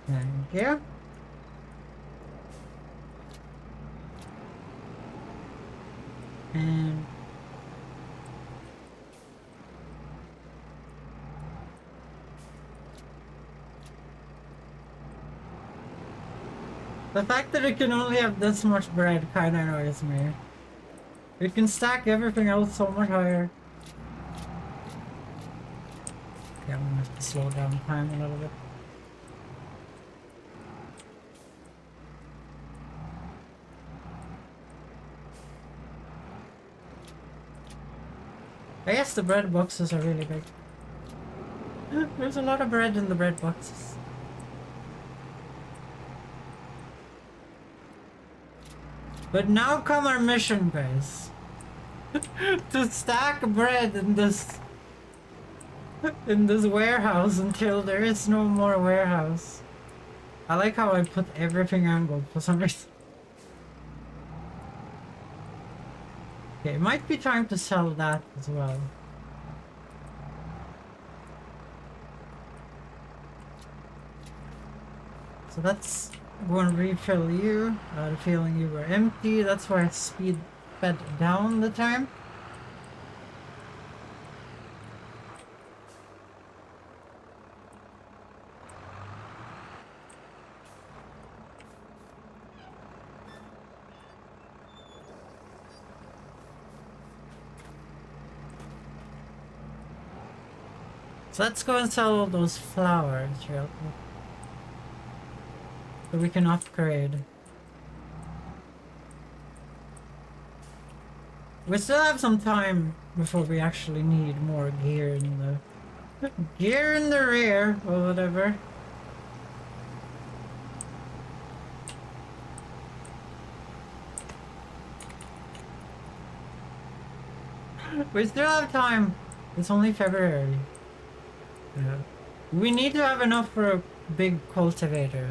Thank you. And the fact that it can only have this much bread kinda annoys me. It can stack everything else so much higher. Okay, I'm gonna have to slow down time a little bit. I guess the bread boxes are really big. There's a lot of bread in the bread boxes. But now come our mission, guys. To stack bread in this warehouse until there is no more warehouse. I like how I put everything angled for some reason. Okay, it might be time to sell that as well. So that's going to refill you. The feeling you were empty. That's why I sped down the time. So let's go and sell all those flowers real quick. So we can upgrade. We still have some time before we actually need more gear in the rear or whatever. We still have time. It's only February. Yeah. We need to have enough for a big cultivator.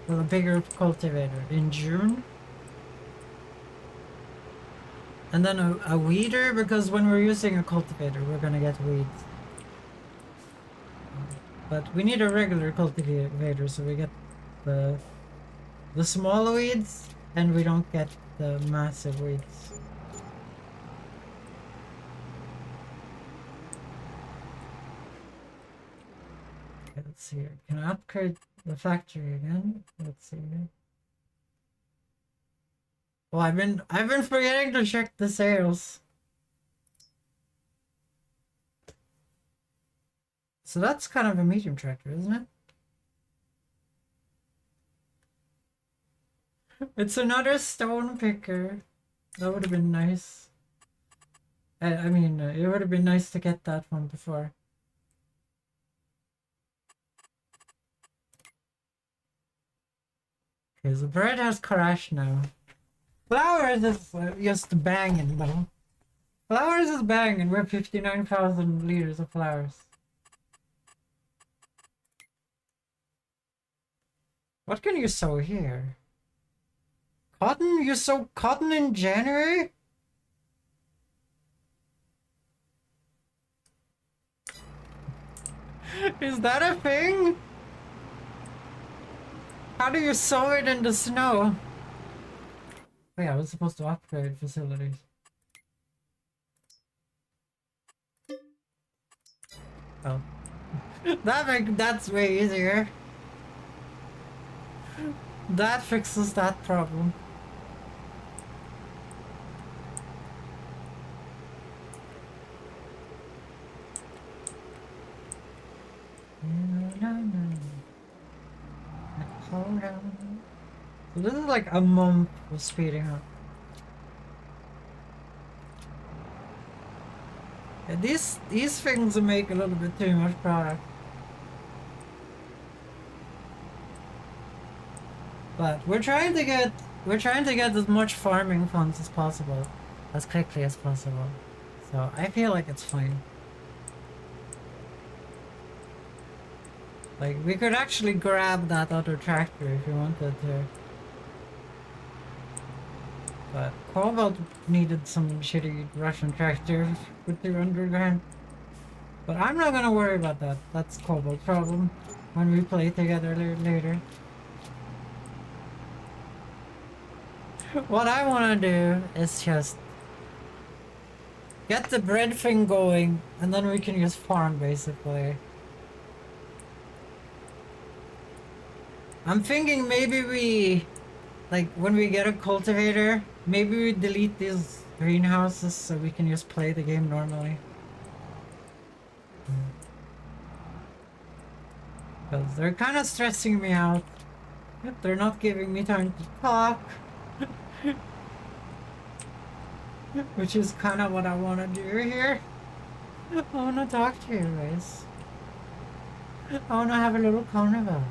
Well, a bigger cultivator in June. And then a weeder, because when we're using a cultivator, we're gonna get weeds. But we need a regular cultivator so we get the small weeds and we don't get the massive weeds. Okay, let's see here. Can I upgrade the factory again? Let's see here. Oh, I've been forgetting to check the sales. So that's kind of a medium tractor, isn't it? It's another stone picker. That would have been nice. I mean, it would have been nice to get that one before. Okay, the bread has crashed now. Flowers is just banging though. Flowers is banging. We're 59,000 liters of flowers. What can you sow here? Cotton? You sow cotton in January? Is that a thing? How do you sow it in the snow? Oh yeah, I was supposed to upgrade facilities. Oh. That's way easier. That fixes that problem. Hold on. So this is like a month of speeding up. Yeah, these things make a little bit too much product. But we're trying to get as much farming funds as possible, as quickly as possible. So I feel like it's fine. Like we could actually grab that other tractor if we wanted to. But Cobalt needed some shitty Russian tractor with 200 grand. But I'm not gonna worry about that. That's Cobalt's problem when we play together later. What I want to do is just get the bread thing going, and then we can just farm basically. I'm thinking maybe we, like when we get a cultivator, maybe we delete these greenhouses so we can just play the game normally. Because they're kind of stressing me out. They're not giving me time to talk. Which is kind of what I want to do here. I want to talk to you guys. I want to have a little carnival.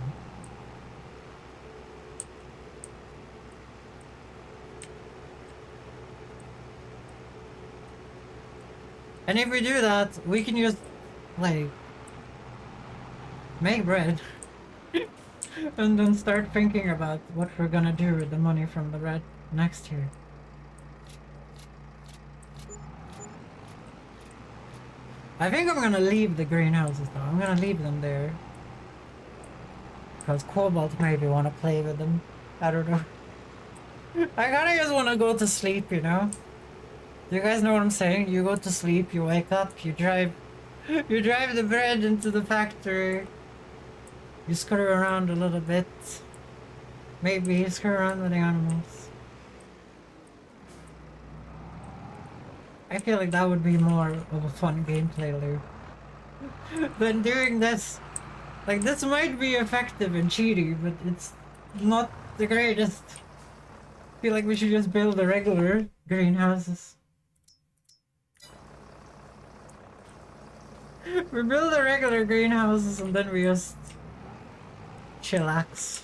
And if we do that, we can just, like, make bread. And then start thinking about what we're gonna do with the money from the bread next year. I think I'm gonna leave the greenhouses though. I'm gonna leave them there. Because Cobalt maybe wanna play with them. I don't know. I kinda just wanna go to sleep, you know? You guys know what I'm saying? You go to sleep, you wake up, you drive the bread into the factory. You screw around a little bit. Maybe you screw around with the animals. I feel like that would be more of a fun gameplay loop. than doing this. Like, this might be effective and cheaty, but it's not the greatest. I feel like we should just build the regular greenhouses. We build the regular greenhouses and then we just chillax.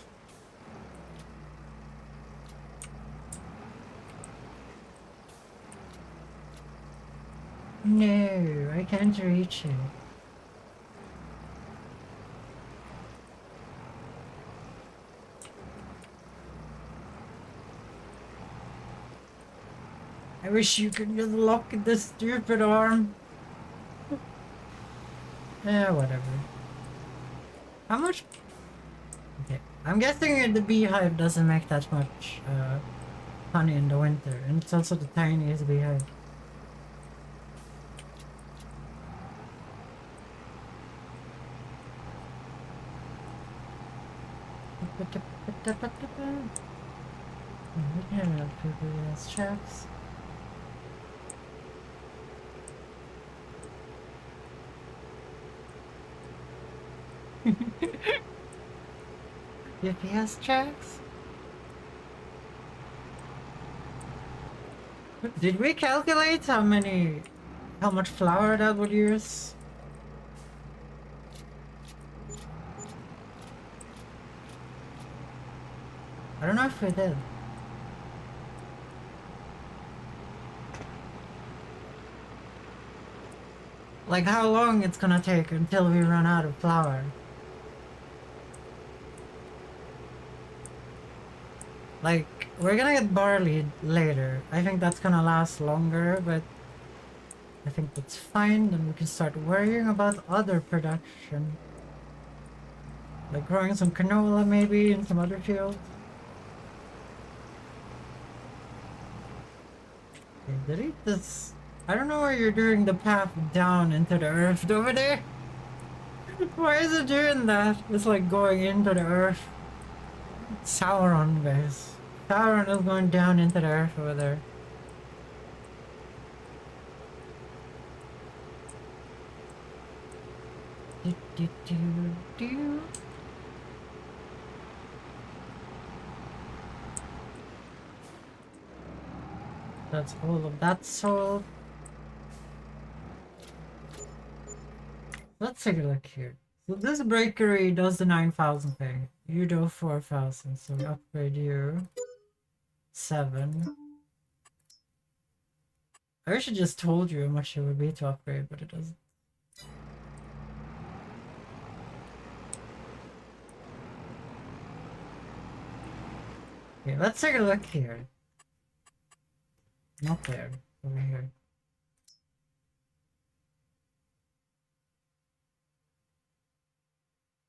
No, I can't reach it. I wish you could just lock this stupid arm. Yeah, whatever. How much? Okay, I'm guessing the beehive doesn't make that much honey in the winter, and it's also the tiniest beehive. We can have people as chaps. UPS tracks? Did we calculate how much flour that would use? I don't know if we did. Like how long it's gonna take until we run out of flour. Like, we're gonna get barley later. I think that's gonna last longer, but I think that's fine. Then we can start worrying about other production. Like growing some canola maybe in some other fields. Okay, delete this. I don't know why you're doing the path down into the earth over there. Why is it doing that? It's like going into the earth. Sauron, guys. Sauron is going down into the earth over there. Do, do, do, do. That's all of that soul. Let's take a look here. So this bakery does the 9,000 thing. You do 4,000, so we upgrade you 7. I wish it just told you how much it would be to upgrade, but it doesn't. Okay, let's take a look here. Not there, over here.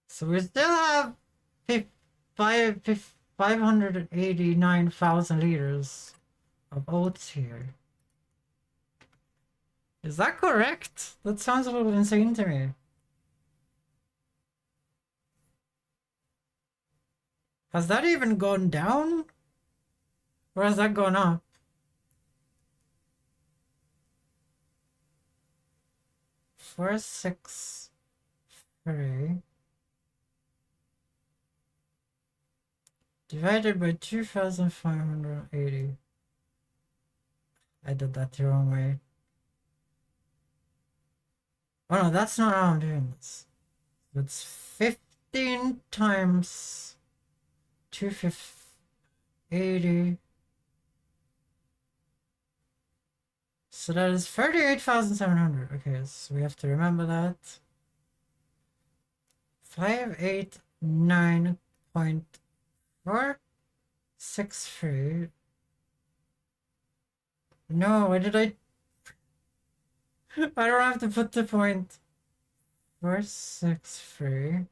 So we still have 589,000 liters of oats here. Is that correct? That sounds a little insane to me. Has that even gone down? Or has that gone up? Four, 6, 3 divided by 2,580. I did that the wrong way. Oh no, that's not how I'm doing this. It's 15 times 2,580. So that is 38,700. Okay, so we have to remember that. 589.463. No, why did I don't have to put the point. 463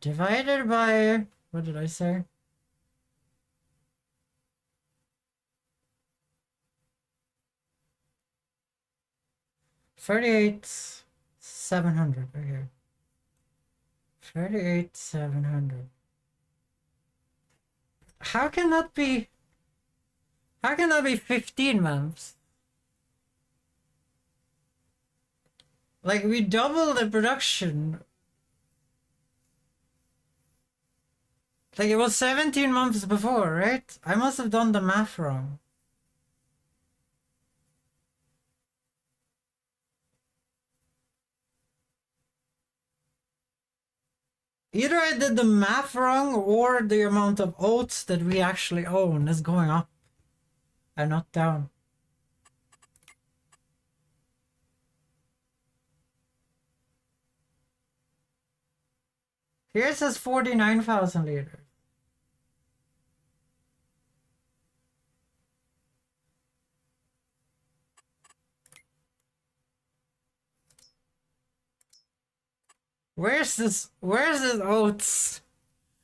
divided by, what did I say? $38,700 right here. 38,700. How can that be? How can that be 15 months? Like, we doubled the production. Like, it was 17 months before, right? I must have done the math wrong. Either I did the math wrong or the amount of oats that we actually own is going up and not down. Here it says 49,000 liters. Where's this oats?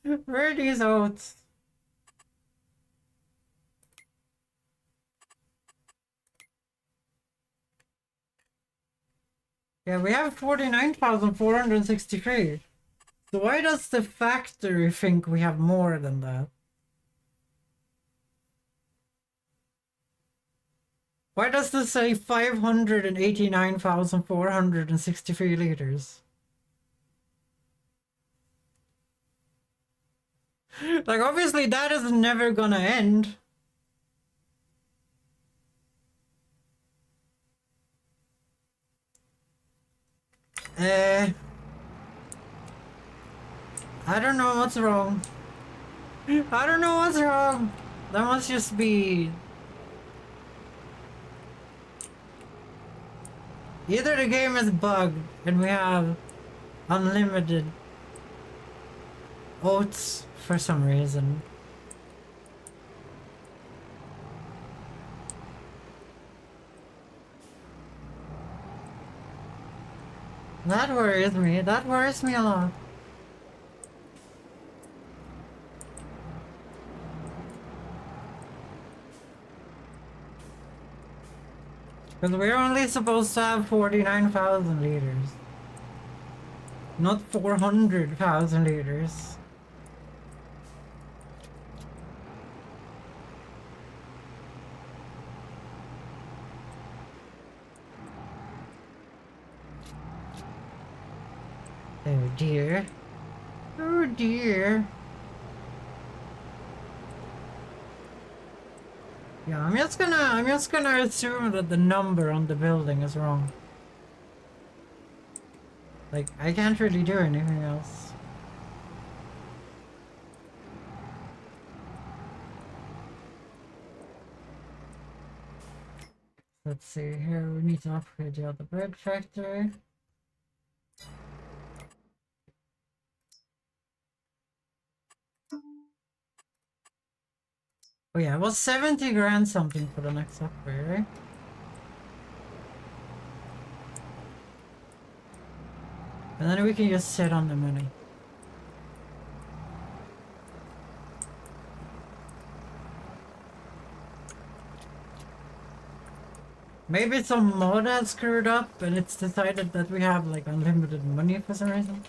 Where are these oats? Yeah, we have 49,463. So why does the factory think we have more than that? Why does this say 589,463 liters? Like, obviously that is never gonna end. I don't know what's wrong. I don't know what's wrong. That must just be... Either the game is bugged and we have unlimited oats for some reason. That worries me. That worries me a lot. Because we're only supposed to have 49,000 liters. Not 400,000 liters. Oh dear. Oh dear. Yeah, I'm just gonna assume that the number on the building is wrong. Like, I can't really do anything else. Let's see here, we need to upgrade the other bread factory. Oh yeah, it was 70 grand something for the next upgrade, right? And then we can just sit on the money. Maybe some mod has screwed up and it's decided that we have like unlimited money for some reason.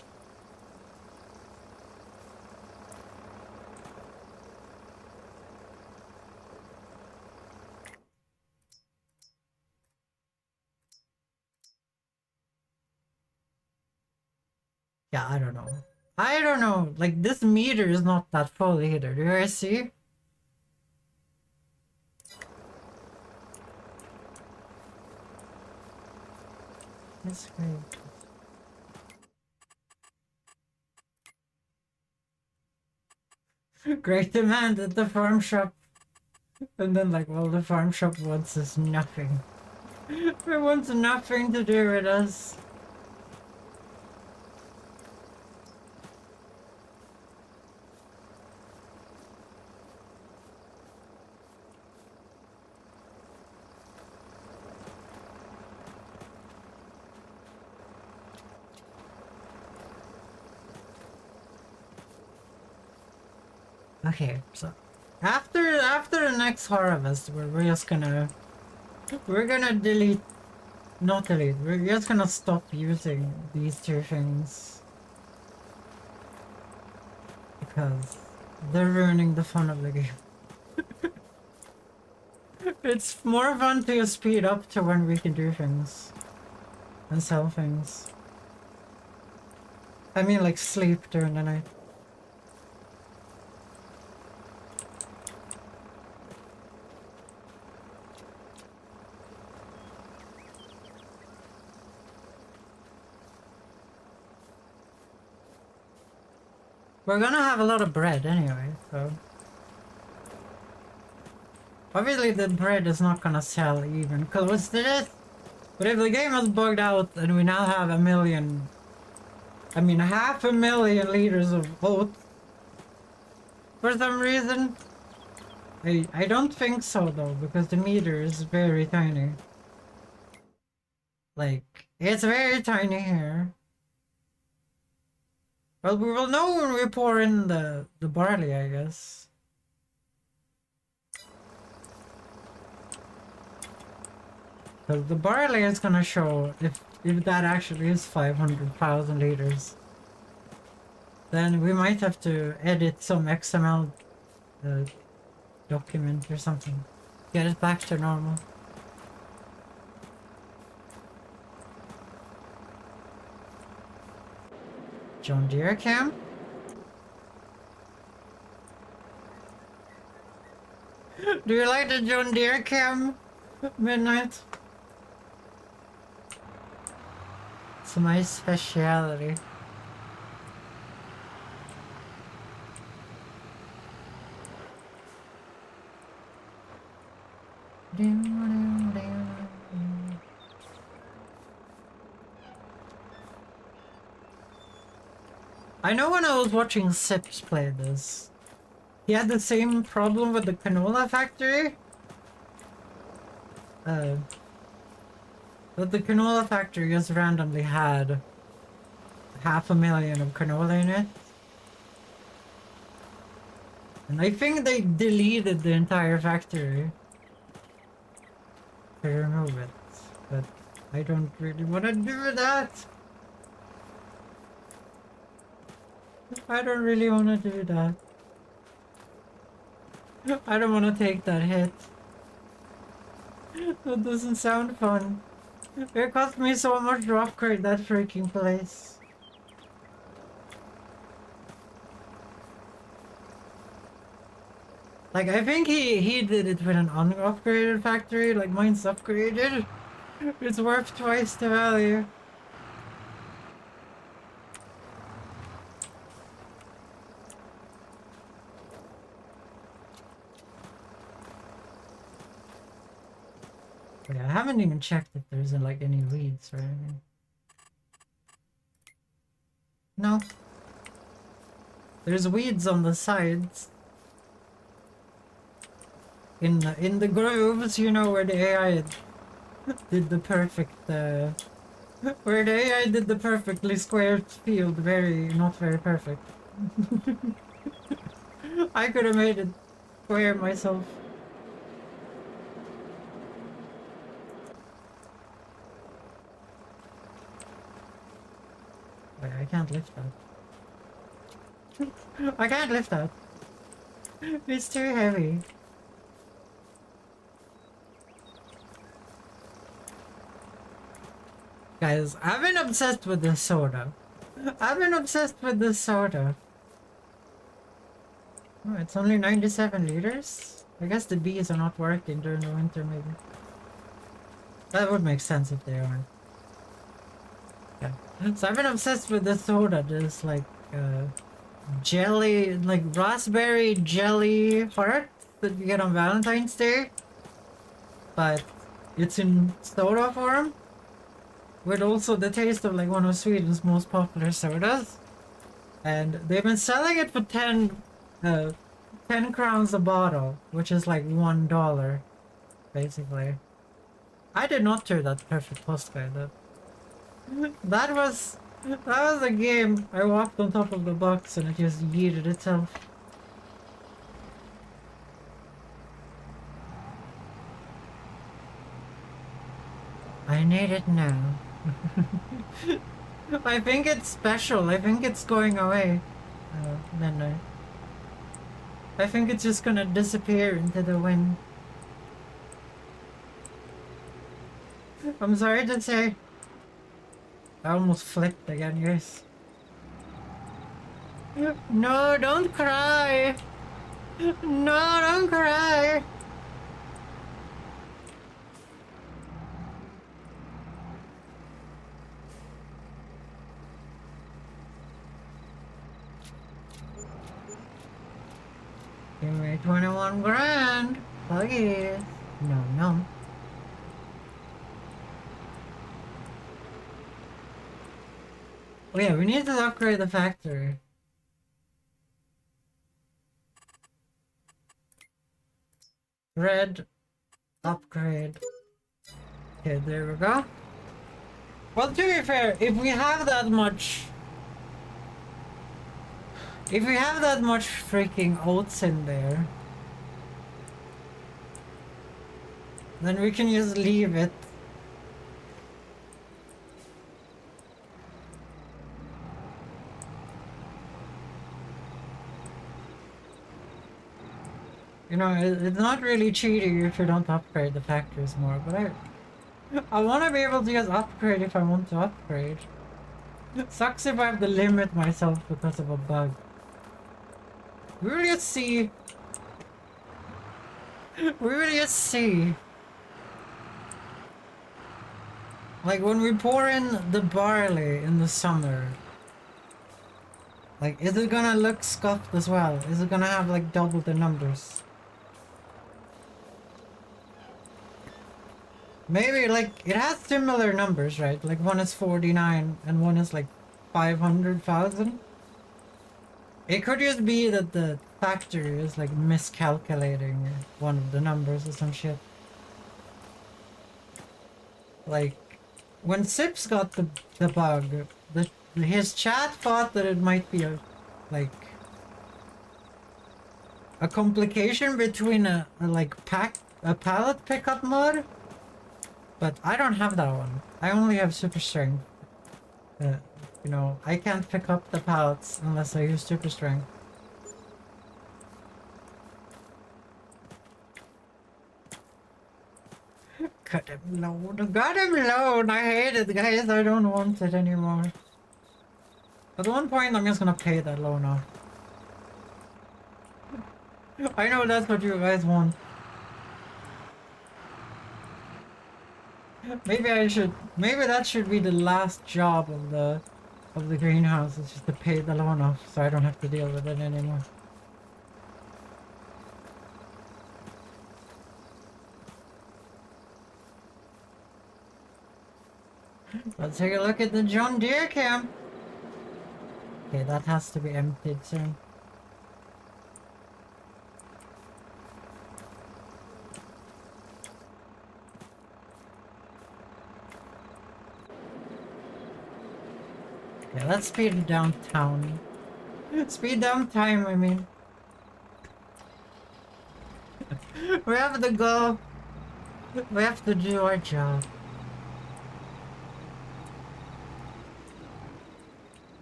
Yeah, I don't know. I don't know. Like, this meter is not that full either. Do you guys see? That's great. Great demand at the farm shop. And then like, well, the farm shop wants us nothing. It wants nothing to do with us. Okay, so after the next harvest, we're just gonna delete, not delete. We're just gonna stop using these two things because they're ruining the fun of the game. It's more fun to speed up to when we can do things. and sell things. I mean, like, sleep during the night. We're gonna have a lot of bread anyway, so... Obviously the bread is not gonna sell even close to this. But if the game is bugged out and we now have a million... I mean 500,000 liters of oats... For some reason... I don't think so though, because the meter is very tiny. Like, it's very tiny here. Well, we will know when we pour in the barley, I guess. Because the barley is gonna show if that actually is 500,000 liters. Then we might have to edit some XML document or something. Get it back to normal. John Deere cam? Do you like the John Deere cam? Midnight? It's my speciality. I know when I was watching Sips play this, he had the same problem with the canola factory. That the canola factory just randomly had 500,000 of canola in it. And I think they deleted the entire factory to remove it. But I don't really want to do that. I don't really want to do that. I don't want to take that hit. That doesn't sound fun. It cost me so much to upgrade that freaking place. Like, I think he did it with an unupgraded factory, like mine's upgraded. It's worth twice the value. Yeah, I haven't even checked if there's like any weeds or anything. No. There's weeds on the sides. In the grooves, you know, where the AI did the perfect where the AI did the perfectly squared field, not very perfect. I could have made it square myself. Wait, I can't lift that. I can't lift that. It's too heavy. Guys, I've been obsessed with this soda. I've been obsessed with this soda. Oh, it's only 97 liters? I guess the bees are not working during the winter, maybe. That would make sense if they aren't. Yeah. So I've been obsessed with this soda. This, like, jelly, like raspberry jelly heart that you get on Valentine's Day. But it's in soda form. With also the taste of like one of Sweden's most popular sodas. And they've been selling it for 10 crowns a bottle, which is like $1, basically. I did not do that perfect post guy though. That was a game. I walked on top of the box and it just yeeted itself. I need it now. I think it's special. I think it's going away. Then I think it's just gonna disappear into the wind. I'm sorry to say. I almost flipped again, guys. No, don't cry! No, don't cry! You made 21 grand! Please! No, no. Oh yeah, we need to upgrade the factory. Red. Upgrade. Okay, there we go. Well, to be fair, if we have that much... If we have that much freaking oats in there, then we can just leave it. You know, it's not really cheating if you don't upgrade the factories more, but I want to be able to just upgrade if I want to upgrade. It sucks if I have to limit myself because of a bug. We will just see. We will just see. Like when we pour in the barley in the summer. Like, is it gonna look scuffed as well? Is it gonna have like double the numbers? Maybe like it has similar numbers, right? Like one is 49 and one is like 500,000. It could just be that the factory is like miscalculating one of the numbers or some shit. Like when Sips got the bug, his chat thought that it might be a complication between a pallet pickup mod. But I don't have that one. I only have super strength. You know, I can't pick up the pallets unless I use super strength. Cut him loan. Got him loan. I hate it, guys. I don't want it anymore. At one point, I'm just gonna pay that loan off. I know that's what you guys want. Maybe that should be the last job of the greenhouse, is just to pay the loan off so I don't have to deal with it anymore. Let's take a look at the John Deere camp. Okay, that has to be emptied soon. Okay, let's speed downtown. Speed down time, I mean. We have to go. We have to do our job.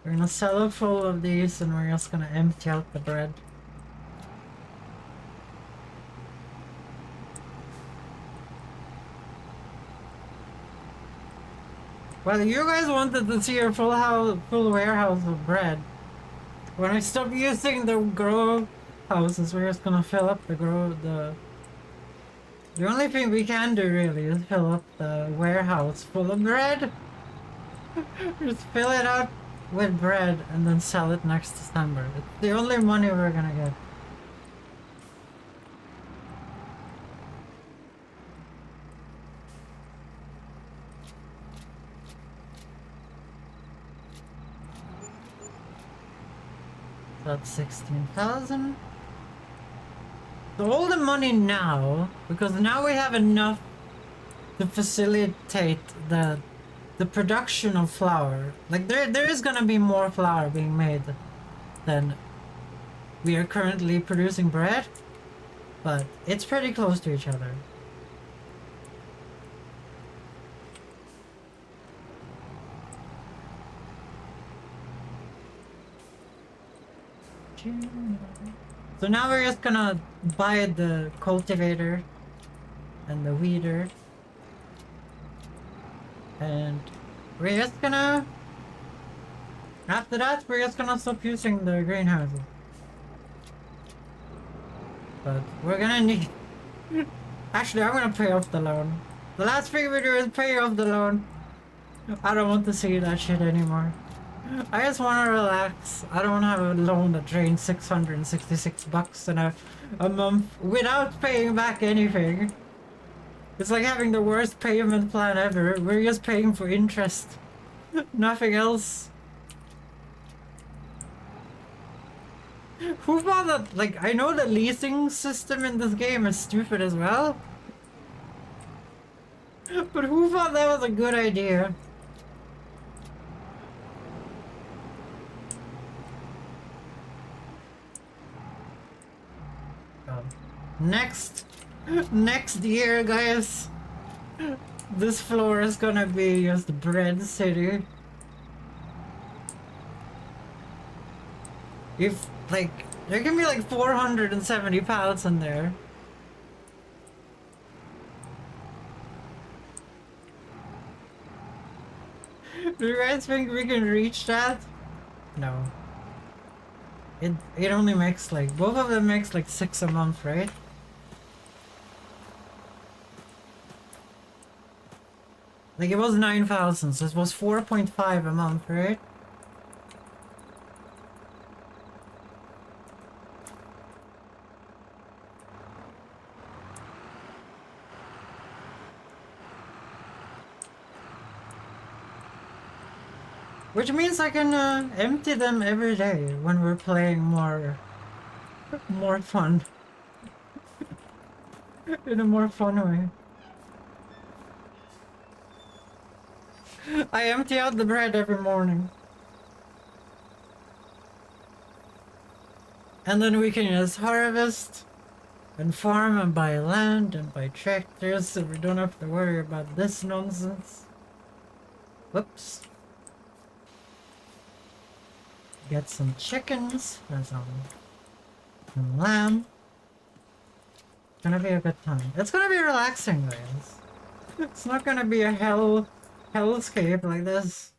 We're gonna sell it full of these and we're just gonna empty out the bread. Well, you guys wanted to see a full warehouse of bread. When I stop using the grow houses, we're just gonna fill up the only thing we can do really is fill up the warehouse full of bread. Just fill it out with bread and then sell it next December. It's the only money we're gonna get. That's 16,000. So all the money now, because now we have enough to facilitate the production of flour. Like there is gonna be more flour being made than we are currently producing bread, but it's pretty close to each other. So now we're just gonna buy the cultivator and the weeder and we're just gonna... After that, we're just gonna stop using the greenhouses. But we're gonna need... Actually, I'm gonna pay off the loan. The last thing we do is pay off the loan. I don't want to see that shit anymore. I just want to relax. I don't want to have a loan that drains 666 bucks in a month without paying back anything. It's like having the worst payment plan ever. We're just paying for interest. Nothing else. Who thought that? Like, I know the leasing system in this game is stupid as well. But who thought that was a good idea? Next year, guys, this floor is gonna be just bread city. If, like, there can be like 470 pallets in there. Do you guys think we can reach that? No. It only makes like, both of them makes like 6 a month, right? Like it was 9,000, so it was 4.5 a month, right? Which means I can empty them every day when we're playing more fun. In a more fun way. I empty out the bread every morning. And then we can just harvest and farm and buy land and buy tractors so we don't have to worry about this nonsense. Whoops. Get some chickens and some lamb. It's gonna be a good time. It's gonna be relaxing, guys. It's not gonna be a hellscape like this.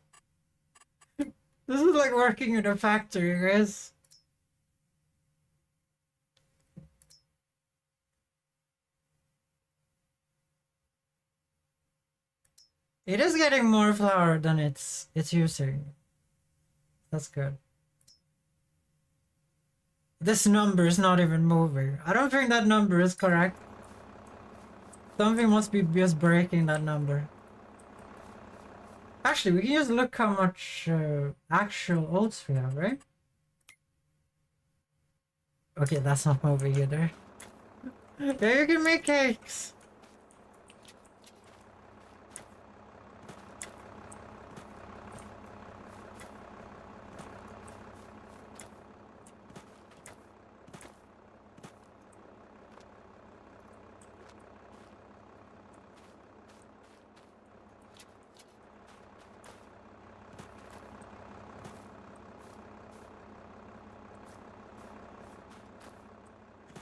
This is like working in a factory, guys. It is getting more flour than it's using. That's good. This number is not even moving. I don't think that number is correct. Something must be just breaking that number. Actually, we can just look how much actual oats we have, right? Okay, that's not moving either. Yeah, you can make cakes.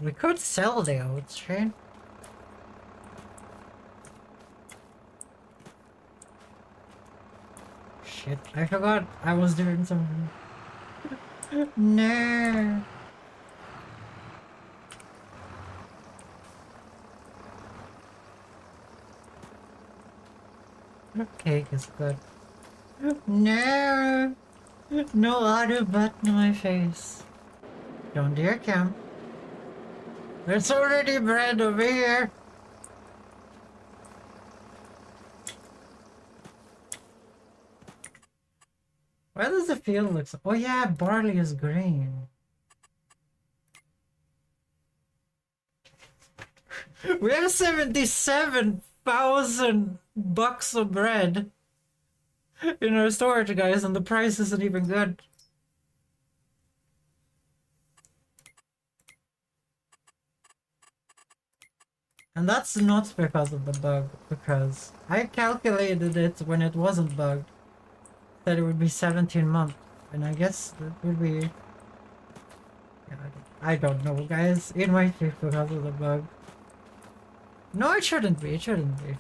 We could sell the oats, right? Shit, I forgot I was doing something. No. Cake is good. No. No auto button in my face. Don't dare camp. There's already bread over here. Why does the field look so... Oh yeah, barley is green. We have 77,000 bucks of bread in our storage, guys, and the price isn't even good. And that's not because of the bug, because I calculated it when it wasn't bugged. That it would be 17 months, and I guess it would be... Yeah, I don't know, guys. It might be because of the bug. No, it shouldn't be, it shouldn't be.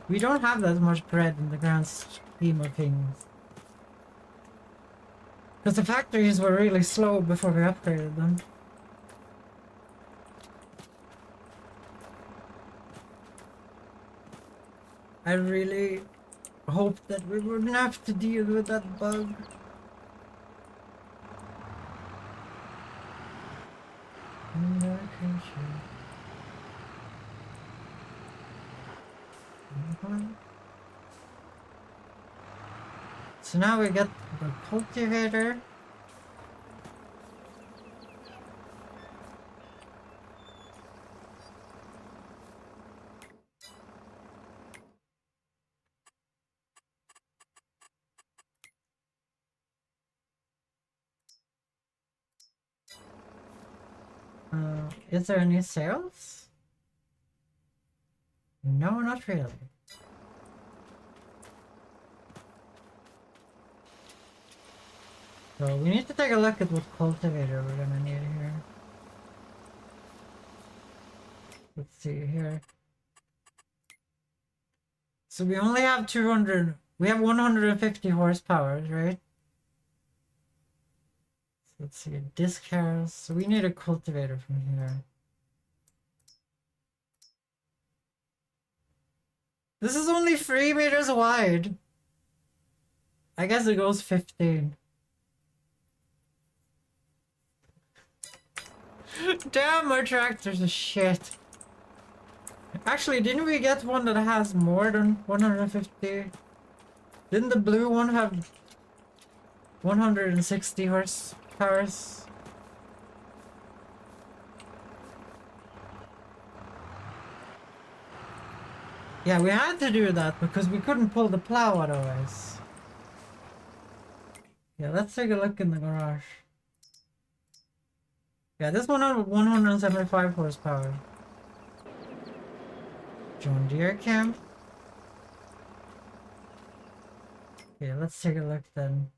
We don't have that much bread in the grand scheme of things. Because the factories were really slow before we upgraded them. I really hoped that we wouldn't have to deal with that bug. So now we get the cultivator. Is there any sales? No, not really. So we need to take a look at what cultivator we're gonna need here. Let's see here. So we only have 200, we have 150 horsepower, right? So let's see, disc harrows. So we need a cultivator from here. This is only 3 meters wide. I guess it goes 15. Damn, our tractors are shit. Actually, didn't we get one that has more than 150? Didn't the blue one have 160 horsepower? Yeah, we had to do that because we couldn't pull the plow otherwise. Yeah, let's take a look in the garage. Yeah, this one had 175 horsepower. John Deere camp. Okay, let's take a look then.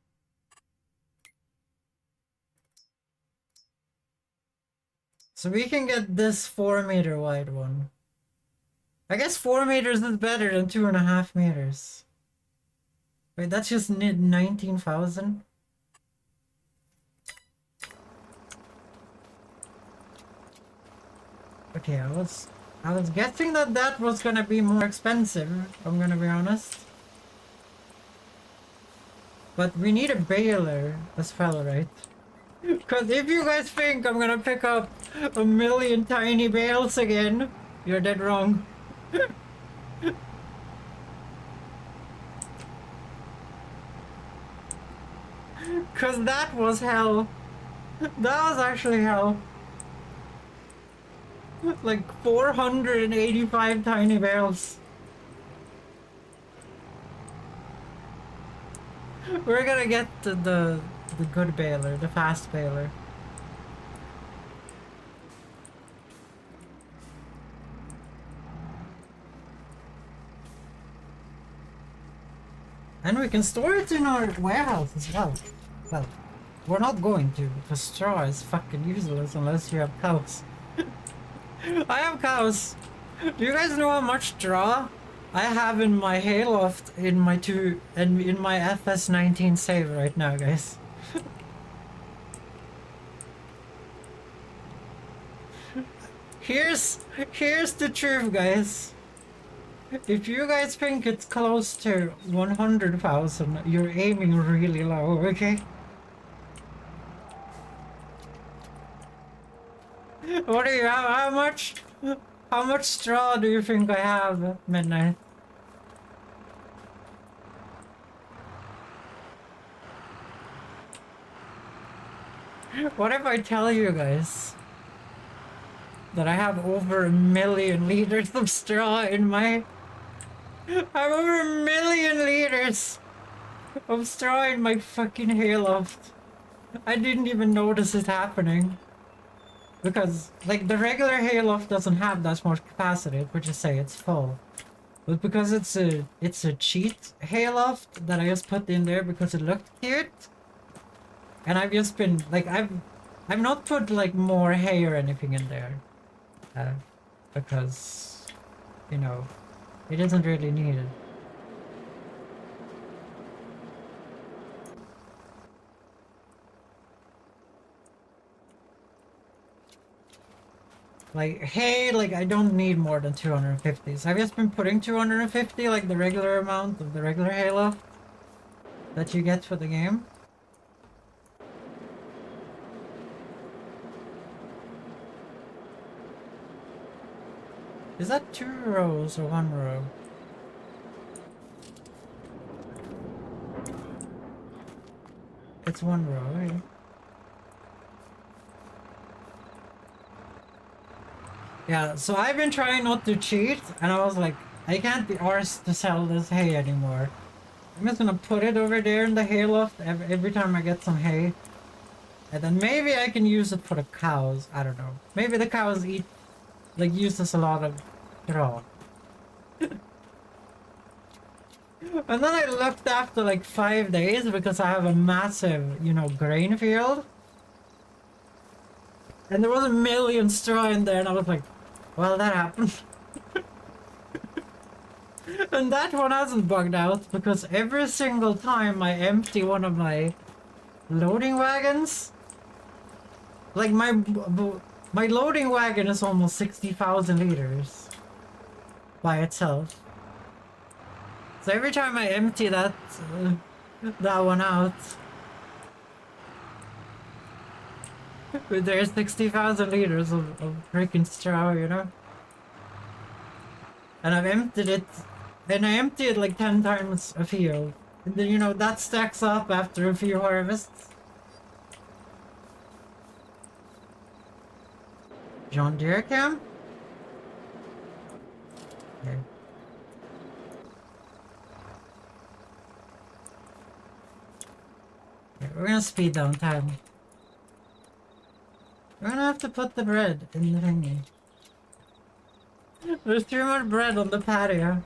So we can get this 4-meter wide one. I guess 4 meters is better than 2.5 meters. Wait, that's just 19,000? Okay, I was guessing that was gonna be more expensive, I'm gonna be honest. But we need a baler as well, right? Because if you guys think I'm gonna pick up a million tiny bales again, you're dead wrong. Because that was hell. That was actually hell. Like 485 tiny bales. We're gonna get the good baler, the fast baler. And we can store it in our warehouse as well. Well, we're not going to because straw is fucking useless unless you have cows. I have cows. Do you guys know how much straw I have in my hayloft in my in my FS19 save right now, guys? Here's the truth, guys. If you guys think it's close to 100,000, you're aiming really low, okay? What do you have? How much straw do you think I have, Midnight? What if I tell you guys that I have over 1 million liters of straw in my... I have over 1 million liters of straw in my fucking hayloft. I didn't even notice it happening. Because, like, the regular hayloft doesn't have that much capacity, it would just say it's full. But because it's a cheat hayloft that I just put in there because it looked cute. And I've just been, like, I've not put, like, more hay or anything in there. Because, you know, It isn't really needed. Like, hey, like, I don't need more than 250. So I've just been putting 250, like the regular amount of the regular Halo that you get for the game. Is that 2 rows or 1 row? It's 1 row, right? Yeah, so I've been trying not to cheat, and I was like, I can't be arsed to sell this hay anymore. I'm just gonna put it over there in the hay loft every time I get some hay. And then maybe I can use it for the cows. I don't know. Maybe the cows eat, like, use this a lot of straw. And then I looked after like 5 days because I have a massive, you know, grain field. And there was a million straw in there, and I was like, well, that happened. And that one hasn't bugged out because every single time I empty one of my loading wagons, like my loading wagon is almost 60,000 liters by itself. So every time I empty that one out, there's 60,000 liters of freaking straw, you know? And I've emptied it, and I empty it like 10 times a field. And then, you know, that stacks up after a few harvests. John Deere cam? Okay. Okay, we're gonna speed down time. We're gonna have to put the bread in the thingy. There's too much bread on the patio.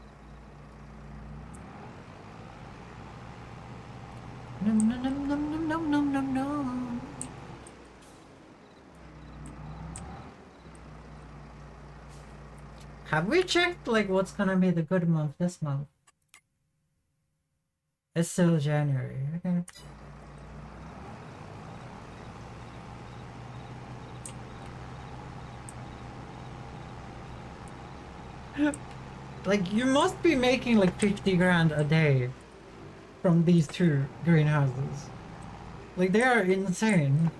Nom nom nom nom nom nom nom nom. Have we checked like what's gonna be the good month this month? It's still January, okay. Like, you must be making like 50 grand a day from these 2 greenhouses. Like, they are insane.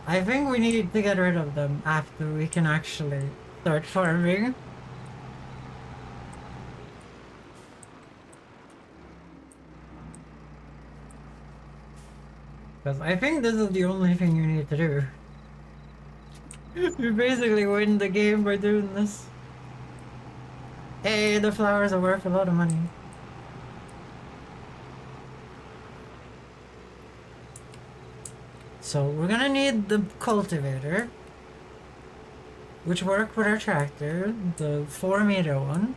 I think we need to get rid of them after we can actually start farming. Because I think this is the only thing you need to do. You basically win the game by doing this. Hey, the flowers are worth a lot of money. So we're gonna need the cultivator, which work with our tractor, the 4-meter one.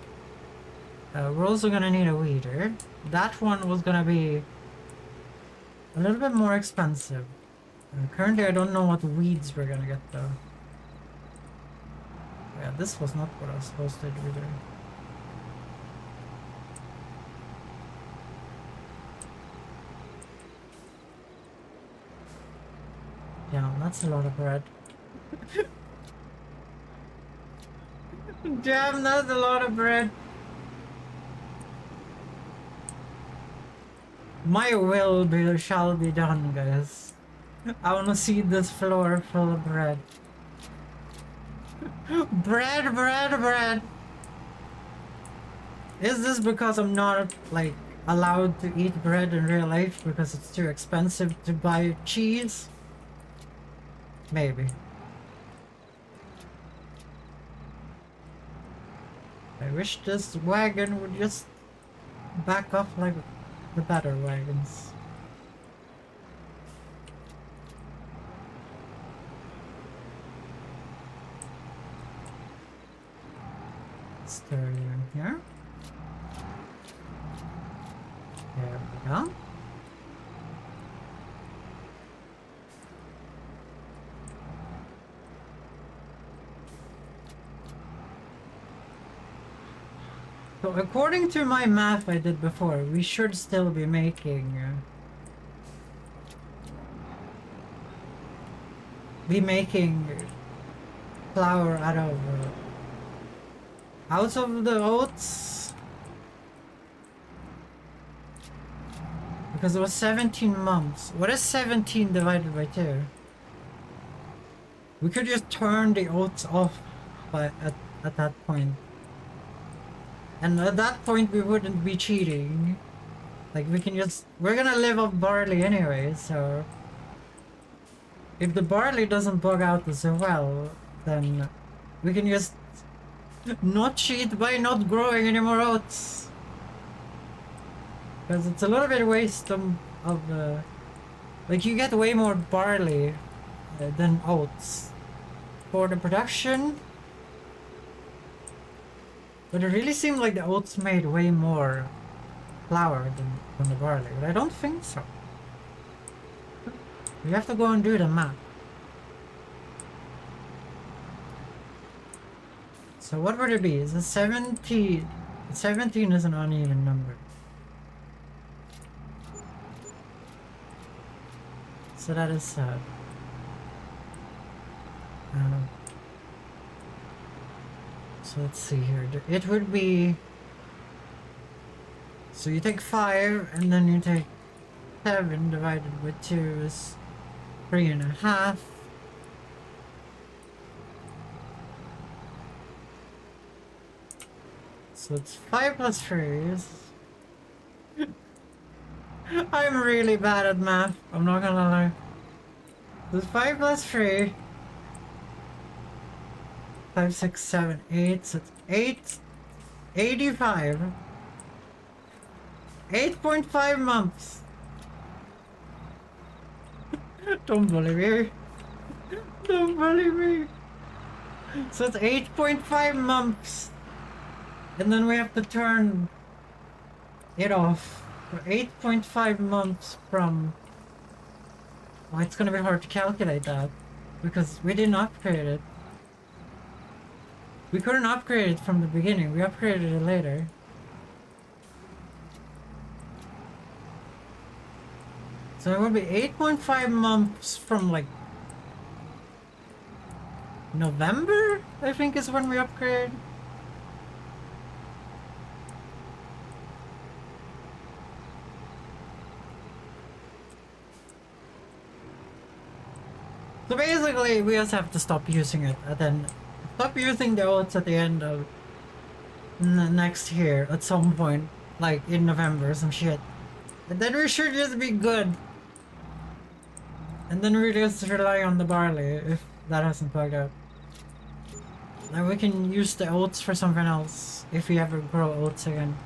We're also gonna need a weeder. That one was gonna be a little bit more expensive. Currently I don't know what weeds we're gonna get though. Yeah, this was not what I was supposed to do there. Yeah, that's a lot of bread. Damn, that's a lot of bread. My will be shall be done, guys. I wanna see this floor full of bread. Bread, bread, bread. Is this because I'm not, like, allowed to eat bread in real life because it's too expensive to buy cheese? Maybe. I wish this wagon would just back up like the better wagons. Stir in here. There we go. So according to my math I did before, we should still be making flour out of the oats, because it was 17 months. What is 17 divided by 2? We could just turn the oats off at that point. And at that point we wouldn't be cheating. Like we're gonna live off barley anyway, so if the barley doesn't bug out as well, then we can just not cheat by not growing any more oats. Because it's a little bit waste of like you get way more barley than oats for the production. But it really seemed like the oats made way more flour than the barley, but I don't think so. We have to go and do the math. So what would it be? Is it 17? 17 is an uneven number. So that is sad. So let's see here. It would be... So you take 5 and then you take 7 divided by 2 is 3.5. So it's 5 plus 3 is... I'm really bad at math, I'm not gonna lie. So it's 5 plus 3. 5, 6, 7, 8, so it's 85. 8.5 months. Don't bully me. Don't bully me. So it's 8.5 months. And then we have to turn it off for 8.5 months from... Oh, it's gonna be hard to calculate that because we didn't upgrade it. We couldn't upgrade it from the beginning, we upgraded it later. So it would be 8.5 months from like November, I think is when we upgrade. So basically we just have to stop using it and then stop using the oats at the end of next year at some point, like in November or some shit. And then we should just be good. And then we just rely on the barley if that hasn't plugged out. Then we can use the oats for something else if we ever grow oats again.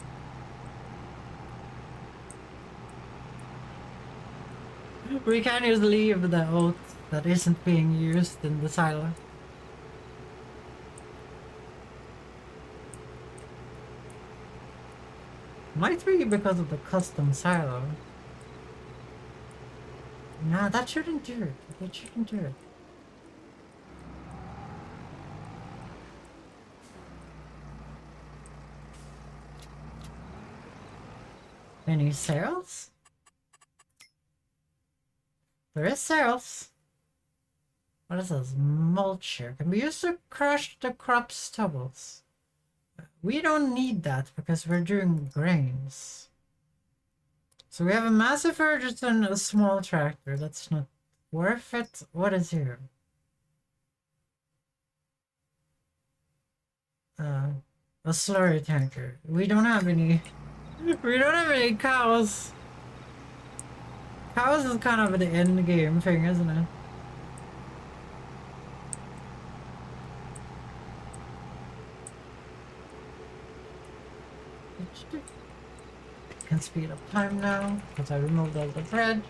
We can't just leave the oat that isn't being used in the silo. Might be because of the custom silo. Nah, that shouldn't do it. That shouldn't do it. Any sales? There is sales. What is this? Mulcher can be used to crush the crop stubbles. We don't need that because we're doing grains. So we have a massive urgent and a small tractor. That's not worth it. What is here? A slurry tanker. We don't have any. We don't have any cows. Cows is kind of the end game thing, isn't it? Can speed up time now because I removed all the bread.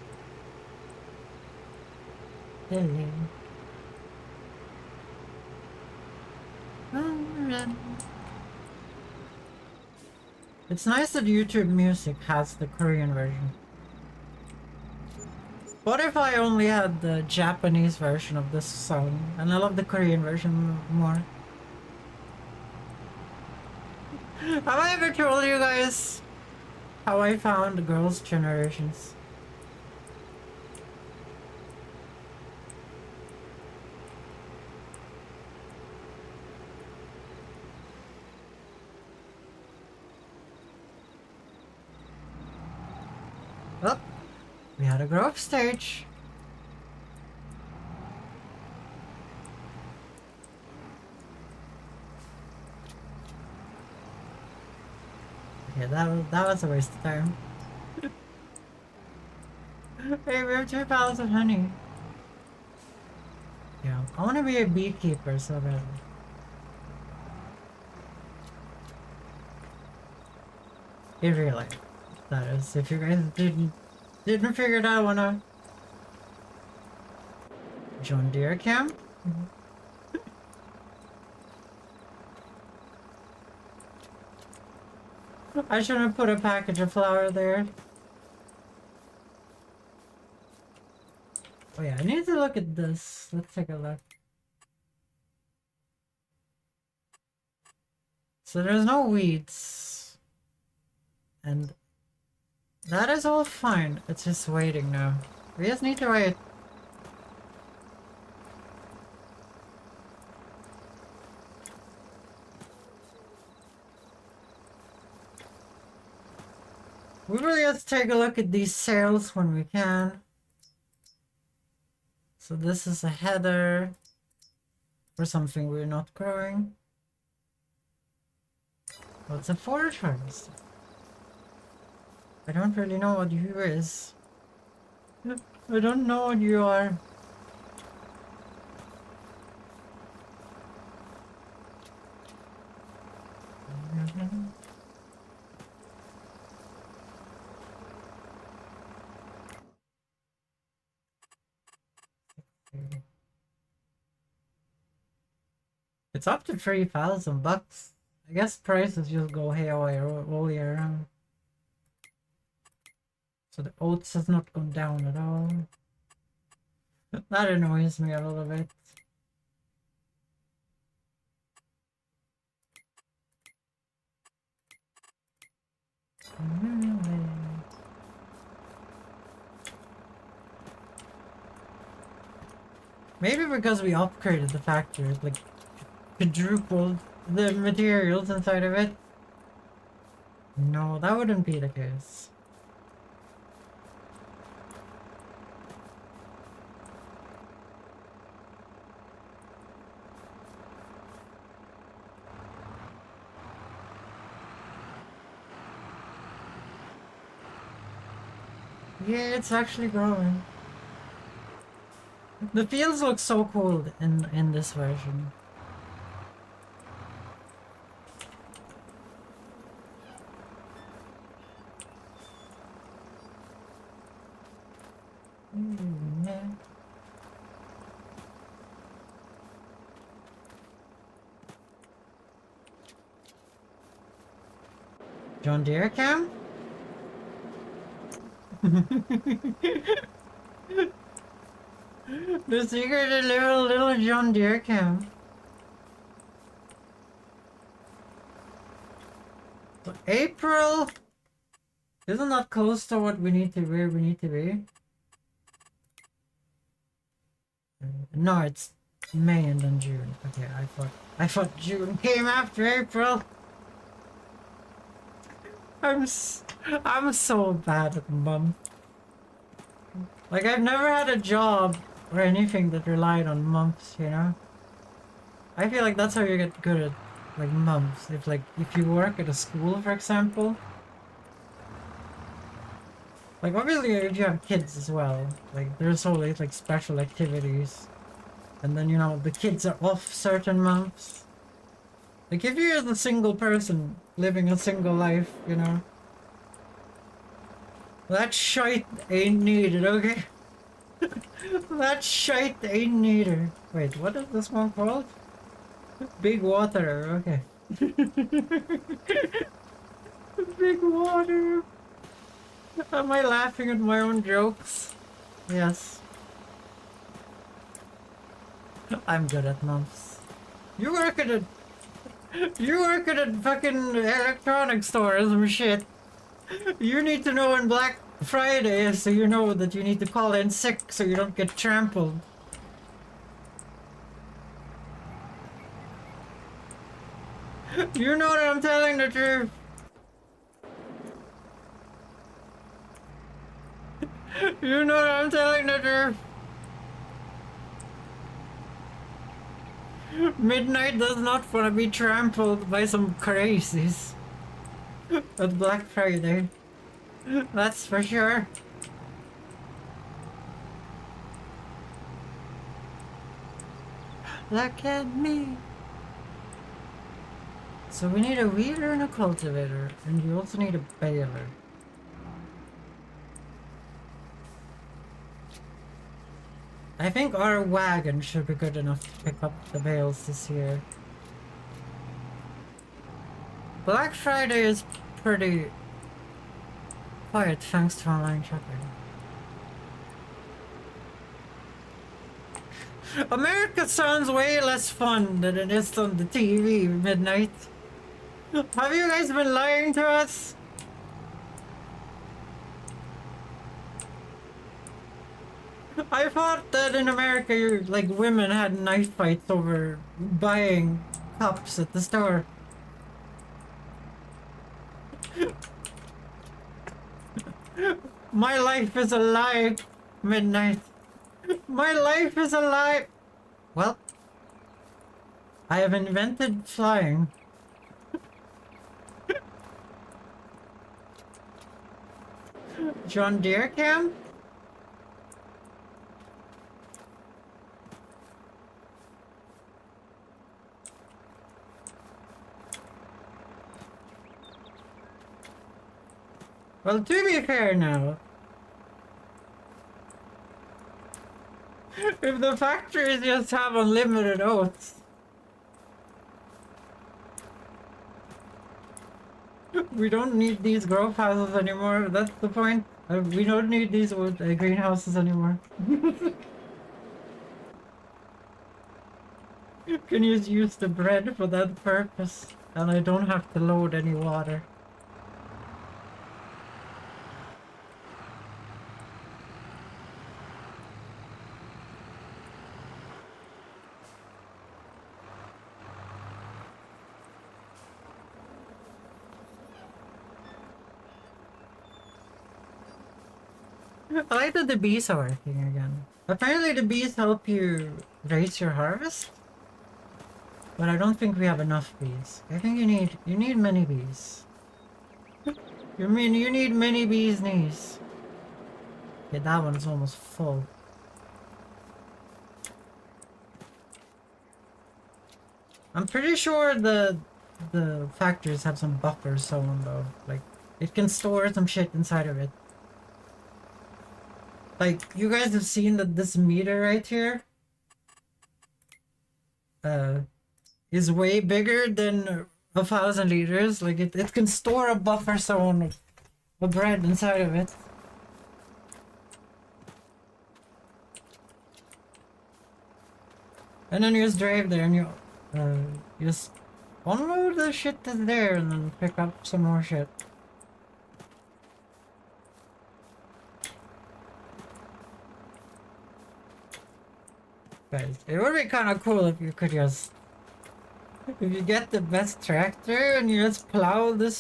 It's nice that YouTube Music has the Korean version. What if I only had the Japanese version of this song and I love the Korean version more? Have I ever told you guys how I found Girls' Generations? Oh, we had a growth stage. Okay, that was a waste of time. Hey, we have 2,000 honey. Yeah, I want to be a beekeeper so badly. In real life, that is. If you guys didn't figure it out, I wanna John Deere cam. I should have put a package of flour there. Oh yeah, I need to look at this. Let's take a look. So there's no weeds. And that is all fine. It's just waiting now. We just need to wait. We really have to take a look at these sails when we can. So this is a header for something we're not growing. What's a forage harvester? I don't really know what you is. I don't know what you are. It's up to $3,000. I guess prices just go haywire all year round. So the oats has not gone down at all. That annoys me a little bit. Maybe because we upgraded the factory, like quadrupled the materials inside of it. No, that wouldn't be the case. Yeah, it's actually growing. The fields look so cool in this version. Yeah. John Deere cam? The secret of little John Deere cam. So April isn't that close to what we need to where we need to be? No, it's May and then June. Okay, I thought June came after April. I'm so bad at month. Like I've never had a job or anything that relied on months, you know? I feel like that's how you get good at like months. If you work at a school, for example. Like obviously if you have kids as well, like there's always like special activities. And then you know the kids are off certain months. Like if you're the single person living a single life, you know. That shite ain't needed, okay? That shite ain't needed. Wait, what is this one called? Big water, okay. Big water. Am I laughing at my own jokes? Yes. I'm good at months. You work at a You work at a fucking electronics store or some shit. You need to know when Black Friday is so you know that you need to call in sick so you don't get trampled. You know that I'm telling the truth. You know that I'm telling the truth. Midnight does not want to be trampled by some crazies at Black Friday. That's for sure. Look at me. So we need a weeder and a cultivator, and you also need a baler. I think our wagon should be good enough to pick up the bales this year. Black Friday is pretty quiet thanks to online shopping. America sounds way less fun than it is on the TV midnight. Have you guys been lying to us? I thought that in America, like, women had knife fights over buying cups at the store. My life is a lie, midnight. My life is a lie. Well, I have invented flying. John Deere cam? Well, to be fair now, if the factories just have unlimited oats, we don't need these grow houses anymore. That's the point. We don't need these greenhouses anymore. You can use the bread for that purpose, and I don't have to load any water. I like that the bees are working again. Apparently the bees help you raise your harvest, but I don't think we have enough bees. I think you need many bees. You mean you need many bees knees? Okay, that one's almost full. I'm pretty sure the factories have some buffers sewn though. Like, it can store some shit inside of it. Like, you guys have seen that this meter right here is way bigger than 1,000 liters. Like, it can store a buffer zone of bread inside of it. And then you just drive there and you just unload the shit that's there and then pick up some more shit. Guys, it would be kind of cool if you could just, if you get the best tractor and you just plow the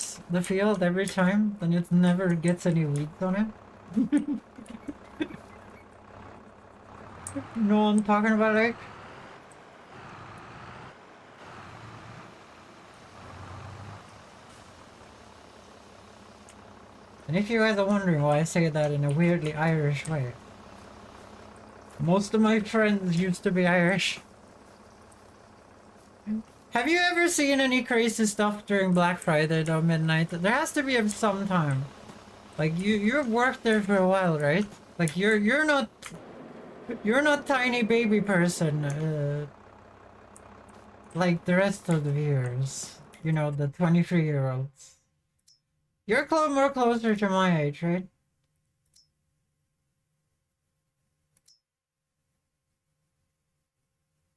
field every time, then it never gets any weeds on it. You know what I'm talking about, like? And if you guys are wondering why I say that in a weirdly Irish way, most of my friends used to be Irish. Have you ever seen any crazy stuff during Black Friday though, midnight? There has to be some time. Like you've worked there for a while, right? Like you're not tiny baby person like the rest of the viewers. You know, the 23-year-olds. You're more closer to my age, right?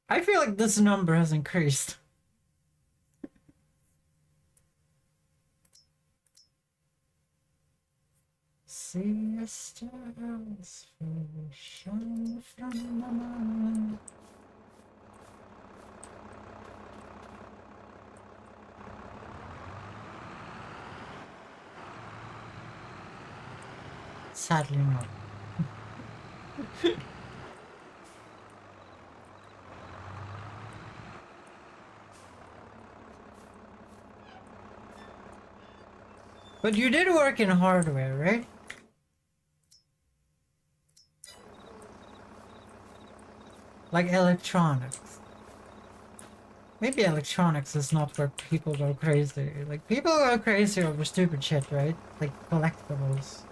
I feel like this number has increased. see stars shine from the night. Sadly not. But you did work in hardware, right? Like electronics. Maybe electronics is not where people go crazy. Like, people go crazy over stupid shit, right? Like collectibles.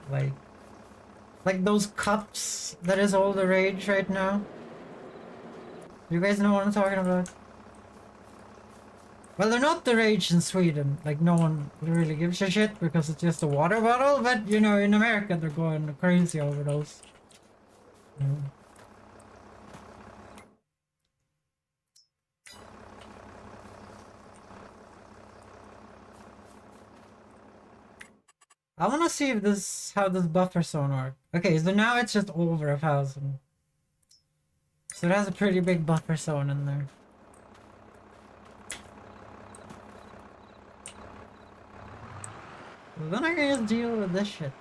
Like those cups that is all the rage right now. You guys know what I'm talking about? Well, they're not the rage in Sweden. Like, no one really gives a shit because it's just a water bottle. But, you know, in America, they're going crazy over those. I want to see if how this buffer zone works. Okay, so now it's just over 1,000. So it has a pretty big buffer zone in there. Well, then I can just deal with this shit.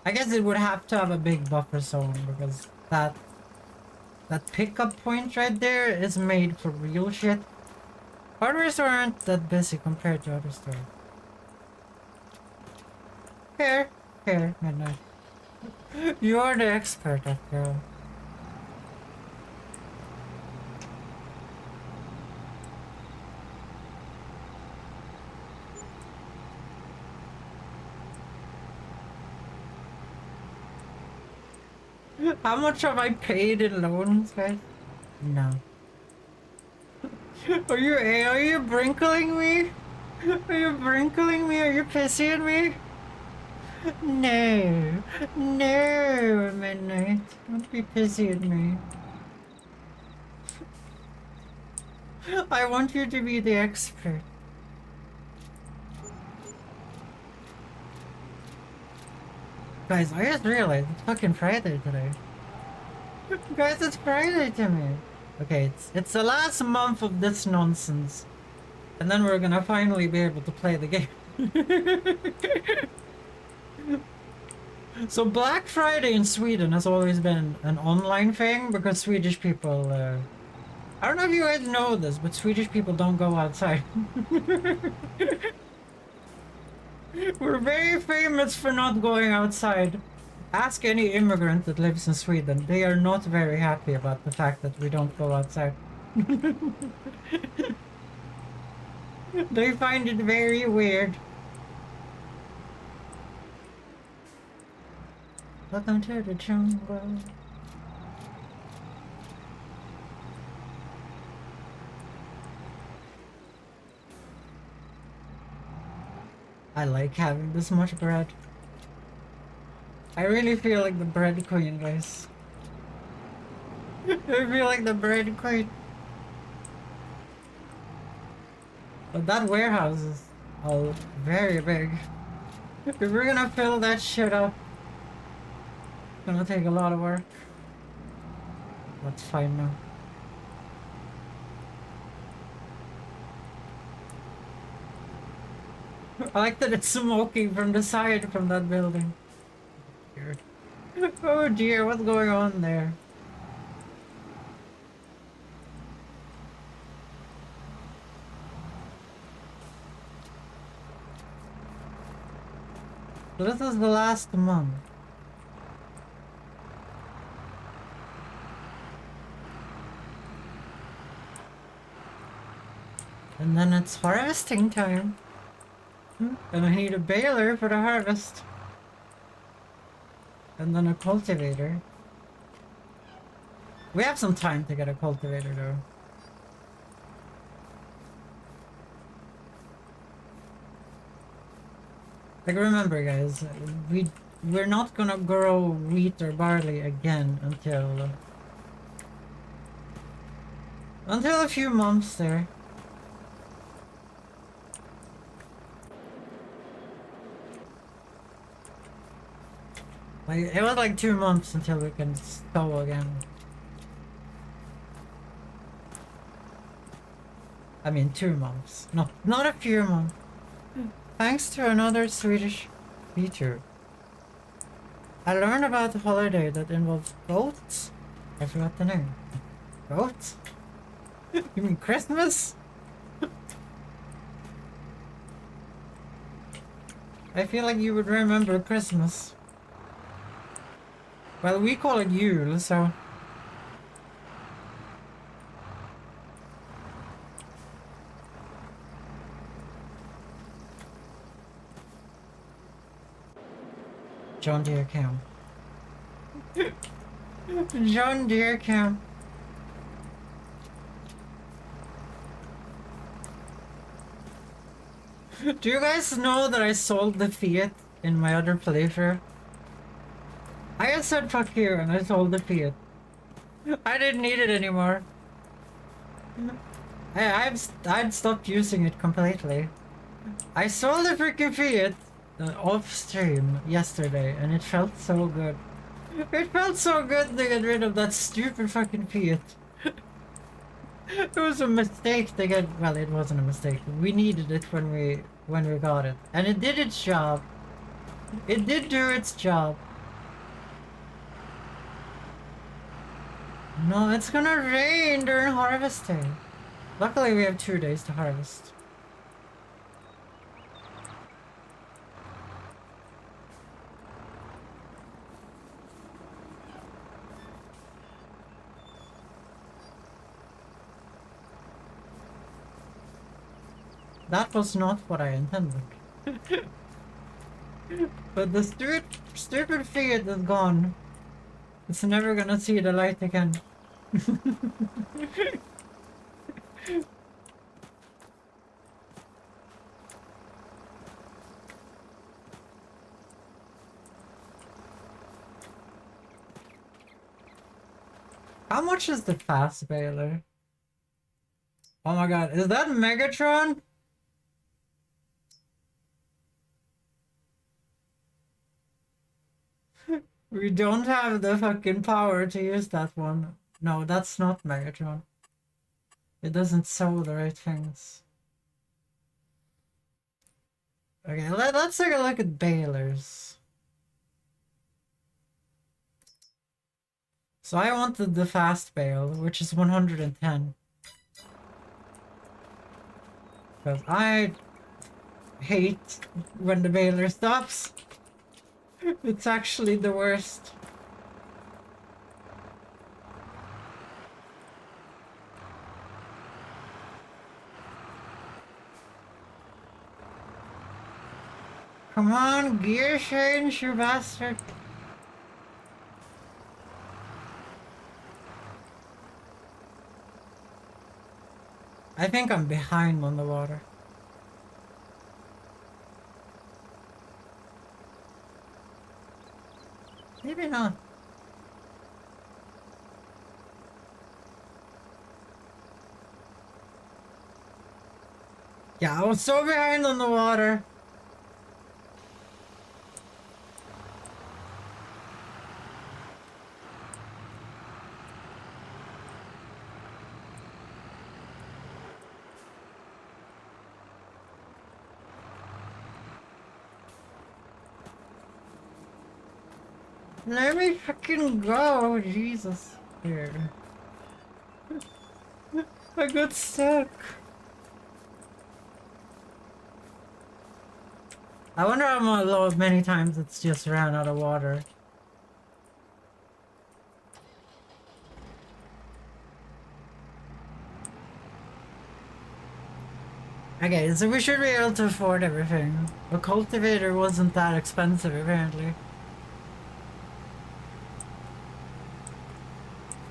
I guess it would have to have a big buffer zone because that pickup point right there is made for real shit. Hardware stores aren't that busy compared to other stores. Fair, midnight. You are the expert after all. How much have I paid in loans, guys? No. Are you brinkling me? Are you brinkling me? Are you pissing me? No, Midnight. Don't be pissy at me. I want you to be the expert. Guys, I just realized it's fucking Friday today. Guys, it's Friday to me. Okay, it's the last month of this nonsense. And then we're gonna finally be able to play the game. So Black Friday in Sweden has always been an online thing because Swedish people, I don't know if you guys know this, but Swedish people don't go outside. We're very famous for not going outside. Ask any immigrant that lives in Sweden. They are not very happy about the fact that we don't go outside. They find it very weird. Welcome to the jungle. I like having this much bread. I really feel like the bread queen, guys. I feel like the bread queen. But that warehouse is all very big. If we're gonna fill that shit up, it's gonna take a lot of work. That's fine now. I like that it's smoking from the side from that building. Weird. Oh dear, what's going on there? So this is the last month. And then it's harvesting time. And I need a baler for the harvest. And then a cultivator. We have some time to get a cultivator though. Like, remember guys, we're not gonna grow wheat or barley again until a few months there. Like, it was like 2 months until we can sow again. I mean, 2 months. No, not a few months. Thanks to another Swedish feature, I learned about a holiday that involves goats. I forgot the name. Goats? You mean Christmas? I feel like you would remember Christmas. Well, we call it Yule, so... John Deere Cam. John Deere Cam. Do you guys know that I sold the Fiat in my other playthrough? I just said fuck you and I sold the Fiat. I didn't need it anymore. I'd stopped using it completely. I sold the freaking Fiat off stream yesterday and it felt so good. It felt so good to get rid of that stupid fucking Fiat. It was a mistake to get, well, it wasn't a mistake. We needed it when we got it. And it did its job. It did do its job. No, it's gonna rain during harvesting. Luckily we have 2 days to harvest. That was not what I intended. But the stupid Fiat is gone. It's never gonna see the light again. How much is the fast baler? Oh my god, is that Megatron? We don't have the fucking power to use that one. No, that's not Megatron. It doesn't sow the right things. Okay, let's take a look at balers. So I wanted the fast bale, which is 110. Because I hate when the baler stops. It's actually the worst. Come on, gear change, you bastard. I think I'm behind on the water. Maybe not. Yeah, I was so behind on the water. Let me fucking go, Jesus. Here. I got stuck. I wonder how many times it's just ran out of water. Okay, so we should be able to afford everything. A cultivator wasn't that expensive, apparently.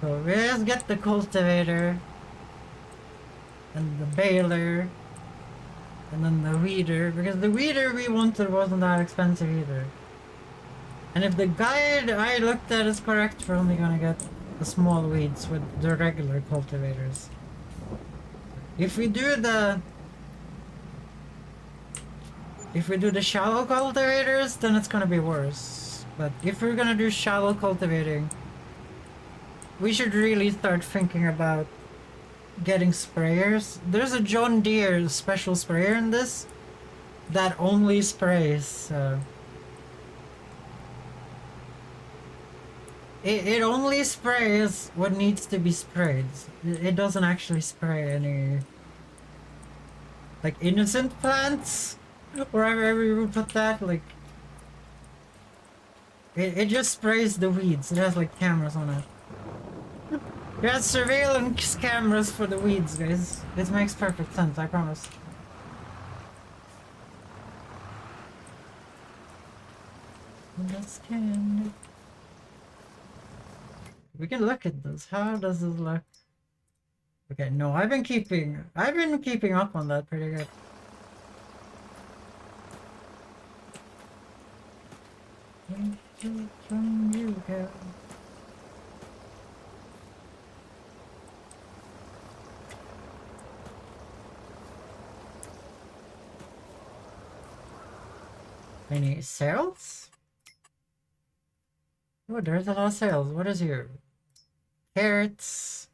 So we just get the cultivator, and the baler, and then the weeder, because the weeder we wanted wasn't that expensive either. And if the guide I looked at is correct, we're only gonna get the small weeds with the regular cultivators. If we do the shallow cultivators, then it's gonna be worse. But if we're gonna do shallow cultivating, we should really start thinking about getting sprayers. There's a John Deere special sprayer in this that only sprays. It only sprays what needs to be sprayed. It doesn't actually spray any like innocent plants, wherever you would put that. Like it just sprays the weeds. It has like cameras on it. It has surveillance cameras for the weeds, guys. This makes perfect sense, I promise. Understand. We can look at this. How does this look? Okay, no, I've been keeping up on that pretty good. From you go. Any sales? Oh, there's a lot of sales. What is here? Carrots,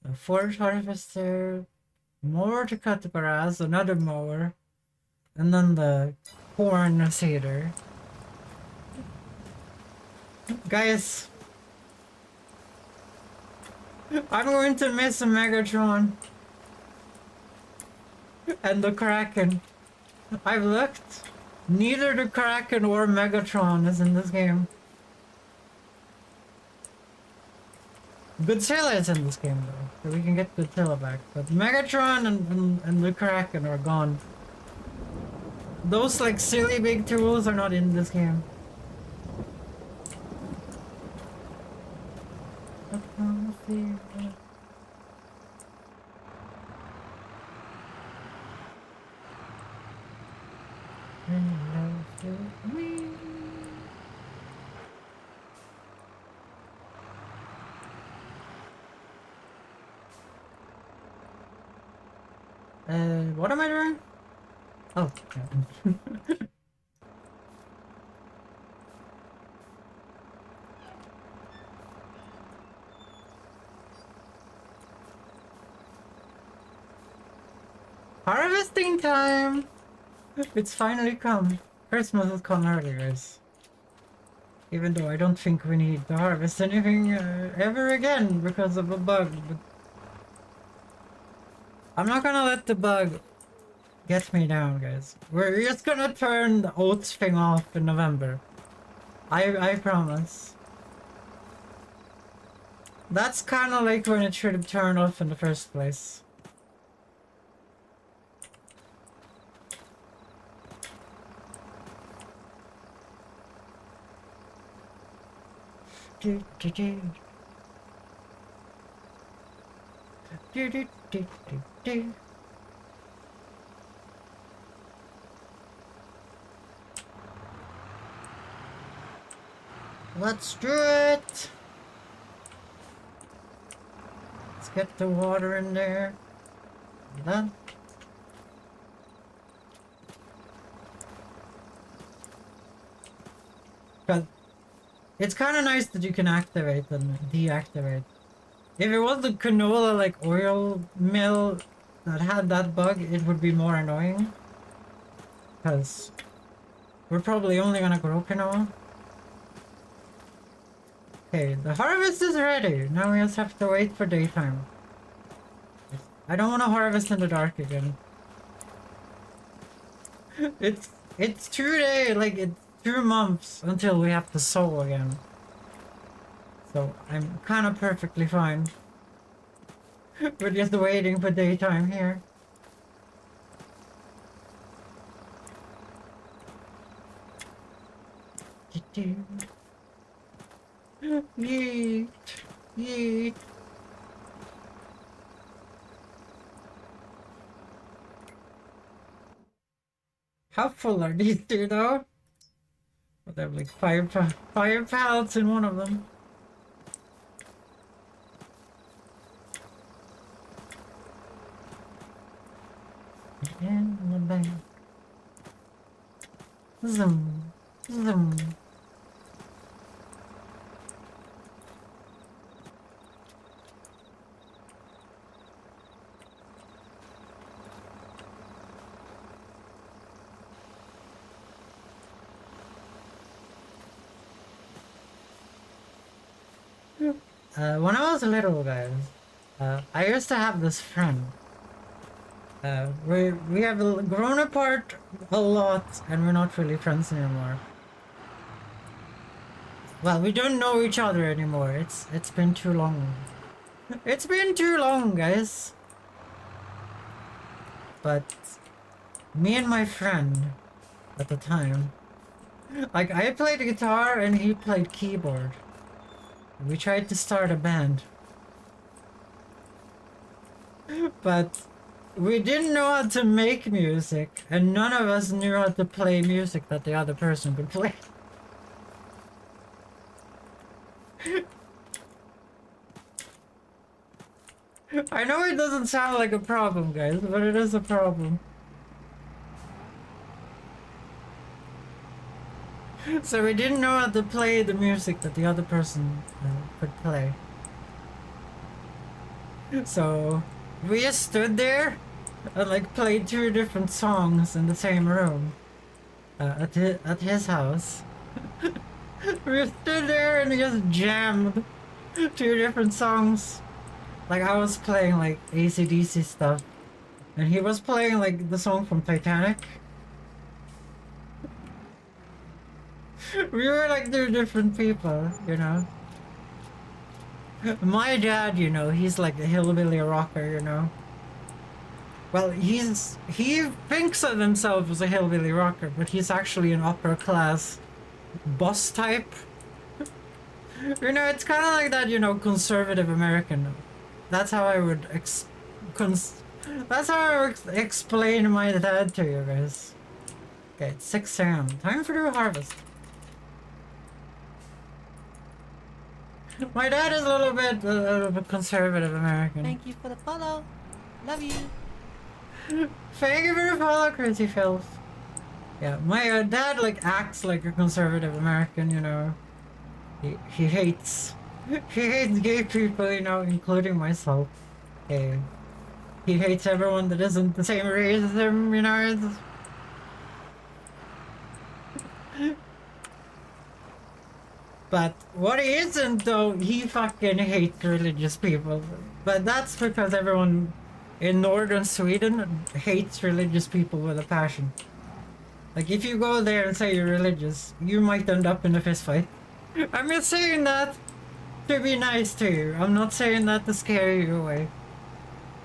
a forage harvester, mower to cut the grass, another mower, and then the corn seeder. Guys, I'm going to miss a Megatron and the Kraken. I've looked. Neither the Kraken or Megatron is in this game. Godzilla is in this game though, so we can get Godzilla back. But Megatron and the Kraken are gone. Those like silly big tools are not in this game. What am I doing? Oh, yeah. Harvesting time! It's finally come. Christmas has come early, guys. Even though I don't think we need to harvest anything ever again because of a bug, but I'm not gonna let the bug get me down, guys. We're just gonna turn the oats thing off in November. I promise. That's kind of like when it should have turned off in the first place. Do do do. Do do do do do. Let's do it! Let's get the water in there. Done. But it's kind of nice that you can activate and deactivate. If it was the canola like oil mill that had that bug, it would be more annoying. Because we're probably only gonna grow canola. Okay, the harvest is ready. Now we just have to wait for daytime. I don't want to harvest in the dark again. It's 2 days, like it's 2 months until we have to sow again. So I'm kind of perfectly fine. We're just waiting for daytime here. Yeet. Yeet. How full are these two though? Well, they have like five pallets in one of them. In the bank. Zoom. Zoom. When I was little, guys, I used to have this friend. We have grown apart a lot, and we're not really friends anymore. Well, we don't know each other anymore. It's been too long. It's been too long, guys. But me and my friend at the time, like I played guitar and he played keyboard. We tried to start a band, but we didn't know how to make music, and none of us knew how to play music that the other person could play. I know it doesn't sound like a problem, guys, but it is a problem. So we didn't know how to play the music that the other person could play. So we just stood there and like played two different songs in the same room at his house. We stood there and just jammed two different songs. Like I was playing like AC/DC stuff, and he was playing like the song from Titanic. We were like two different people, you know. My dad, you know, he's like a hillbilly rocker, you know. Well, he thinks of himself as a hillbilly rocker, but he's actually an upper class boss type. You know, it's kind of like that, you know, conservative American. That's how I would that's how I would explain my dad to you guys. Okay, it's 6 a.m. Time for the harvest. My dad is a little bit conservative American. Thank you for the follow. Love you. Thank you for the follow, Crazy Filth. Yeah, my dad like acts like a conservative American, you know. He hates gay people, you know, including myself. Okay. He hates everyone that isn't the same race as him, you know. But what he isn't though, he fucking hates religious people. But that's because everyone in northern Sweden hates religious people with a passion. Like if you go there and say you're religious, you might end up in a fist fight. I'm just saying that to be nice to you. I'm not saying that to scare you away.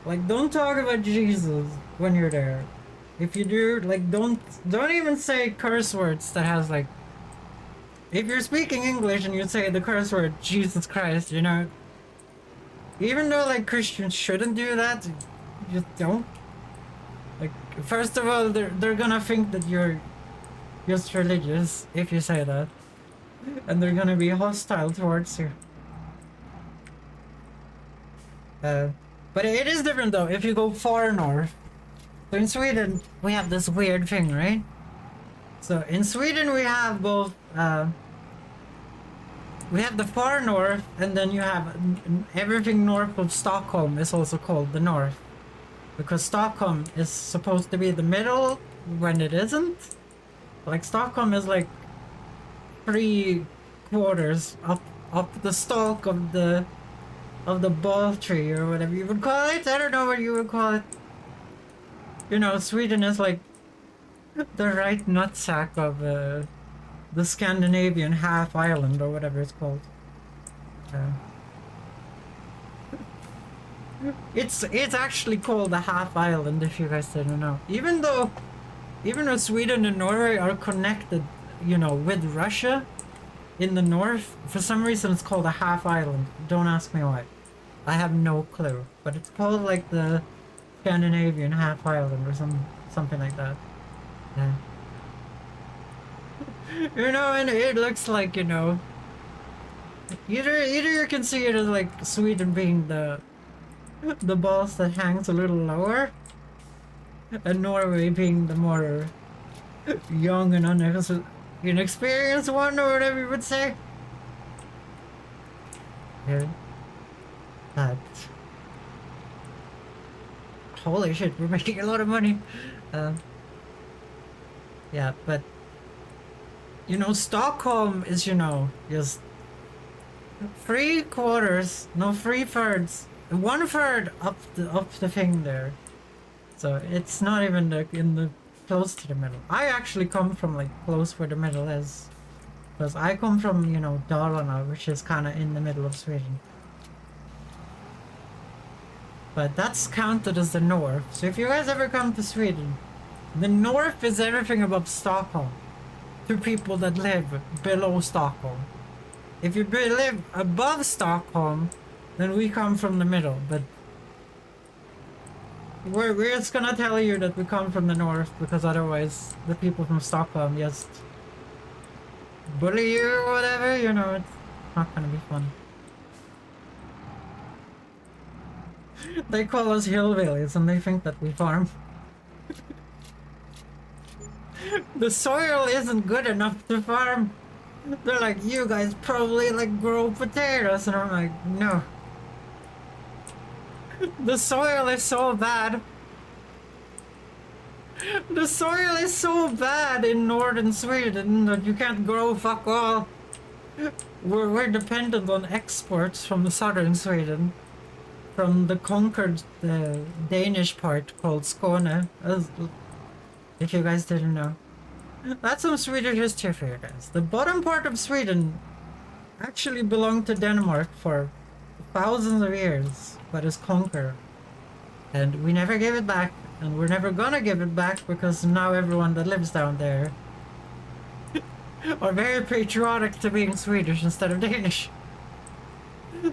Like don't talk about Jesus when you're there. If you do, like don't even say curse words that has like, if you're speaking English and you say the curse word Jesus Christ, you know, even though like Christians shouldn't do that, just don't. Like first of all, they're gonna think that you're just religious if you say that, and they're gonna be hostile towards you. But it is different though if you go far north. So in Sweden we have this weird thing, right? So in Sweden we have both we have the far north, and then you have everything north of Stockholm is also called the north, because Stockholm is supposed to be the middle when it isn't. Like Stockholm is like 3/4 up the stalk of the ball tree or whatever you would call it. I don't know what you would call it. You know, Sweden is like the right nutsack of the Scandinavian half island or whatever it's called. It's actually called a half island, if you guys didn't know. Even though Sweden and Norway are connected, you know, with Russia in the north, for some reason it's called a half island. Don't ask me why. I have no clue. But it's called like the Scandinavian half island or something like that. Yeah. You know, and it looks like, you know, either you can see it as like Sweden being the boss that hangs a little lower, and Norway being the more young and inexperienced one, or whatever you would say. Yeah. That. Holy shit, we're making a lot of money. Yeah, but you know, Stockholm is, you know, just 3/4, no 3/3. 1/3 up the thing there. So it's not even in the close to the middle. I actually come from like close where the middle is. Because I come from, you know, Dalarna, which is kind of in the middle of Sweden. But that's counted as the north. So if you guys ever come to Sweden, the north is everything above Stockholm. To people that live below Stockholm. If you live above Stockholm, then we come from the middle. But we're just gonna tell you that we come from the north, because otherwise the people from Stockholm just bully you or whatever, you know, it's not gonna be fun. They call us hillbillies and they think that we farm. The soil isn't good enough to farm. They're like, you guys probably like grow potatoes, and I'm like, no. The soil is so bad. The soil is so bad in northern Sweden that you can't grow fuck all. We're dependent on exports from the southern Sweden. From the conquered Danish part called Skåne. If you guys didn't know. That's some Swedish history for you guys. The bottom part of Sweden actually belonged to Denmark for thousands of years, but is conquered. And we never gave it back, and we're never gonna give it back, because now everyone that lives down there are very patriotic to being Swedish instead of Danish.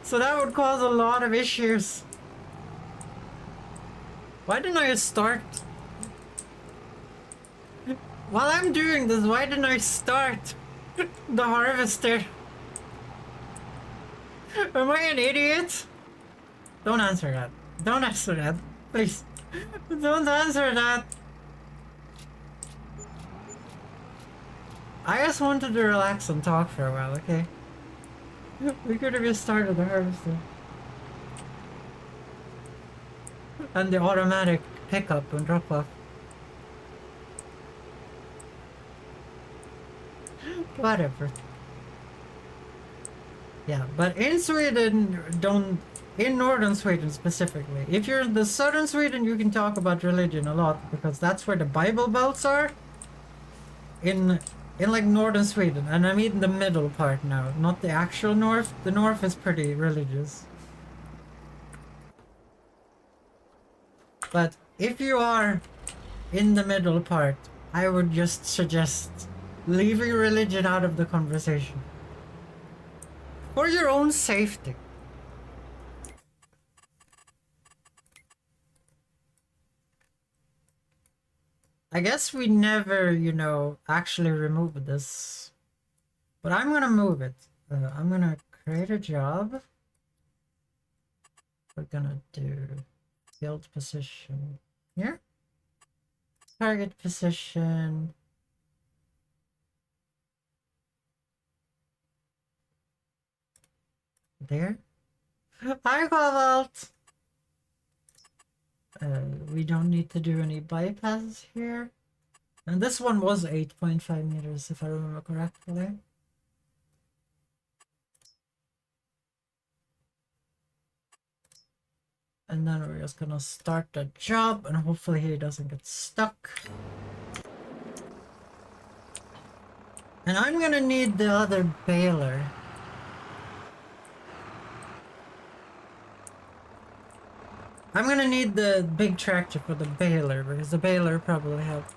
So that would cause a lot of issues. Why didn't I start? While I'm doing this, why didn't I start the harvester? Am I an idiot? Don't answer that. Don't answer that. Please. Don't answer that. I just wanted to relax and talk for a while, okay? We could have just started the harvester. And the automatic pickup and drop off. Whatever. Yeah, but in Sweden, in northern Sweden specifically. If you're in the southern Sweden, you can talk about religion a lot, because that's where the Bible belts are. In like northern Sweden, and I mean the middle part now, not the actual north. The north is pretty religious. But if you are in the middle part, I would just suggest leaving religion out of the conversation. For your own safety. I guess we never, you know, actually removed this. But I'm gonna move it. I'm gonna create a job. We're gonna do field position here. Target position. There. Hi, Cobalt! We don't need to do any bypasses here. And this one was 8.5 meters, if I remember correctly. And then we're just gonna start the job, and hopefully he doesn't get stuck. And I'm gonna need the other baler. I'm gonna need the big tractor for the baler, because the baler probably have...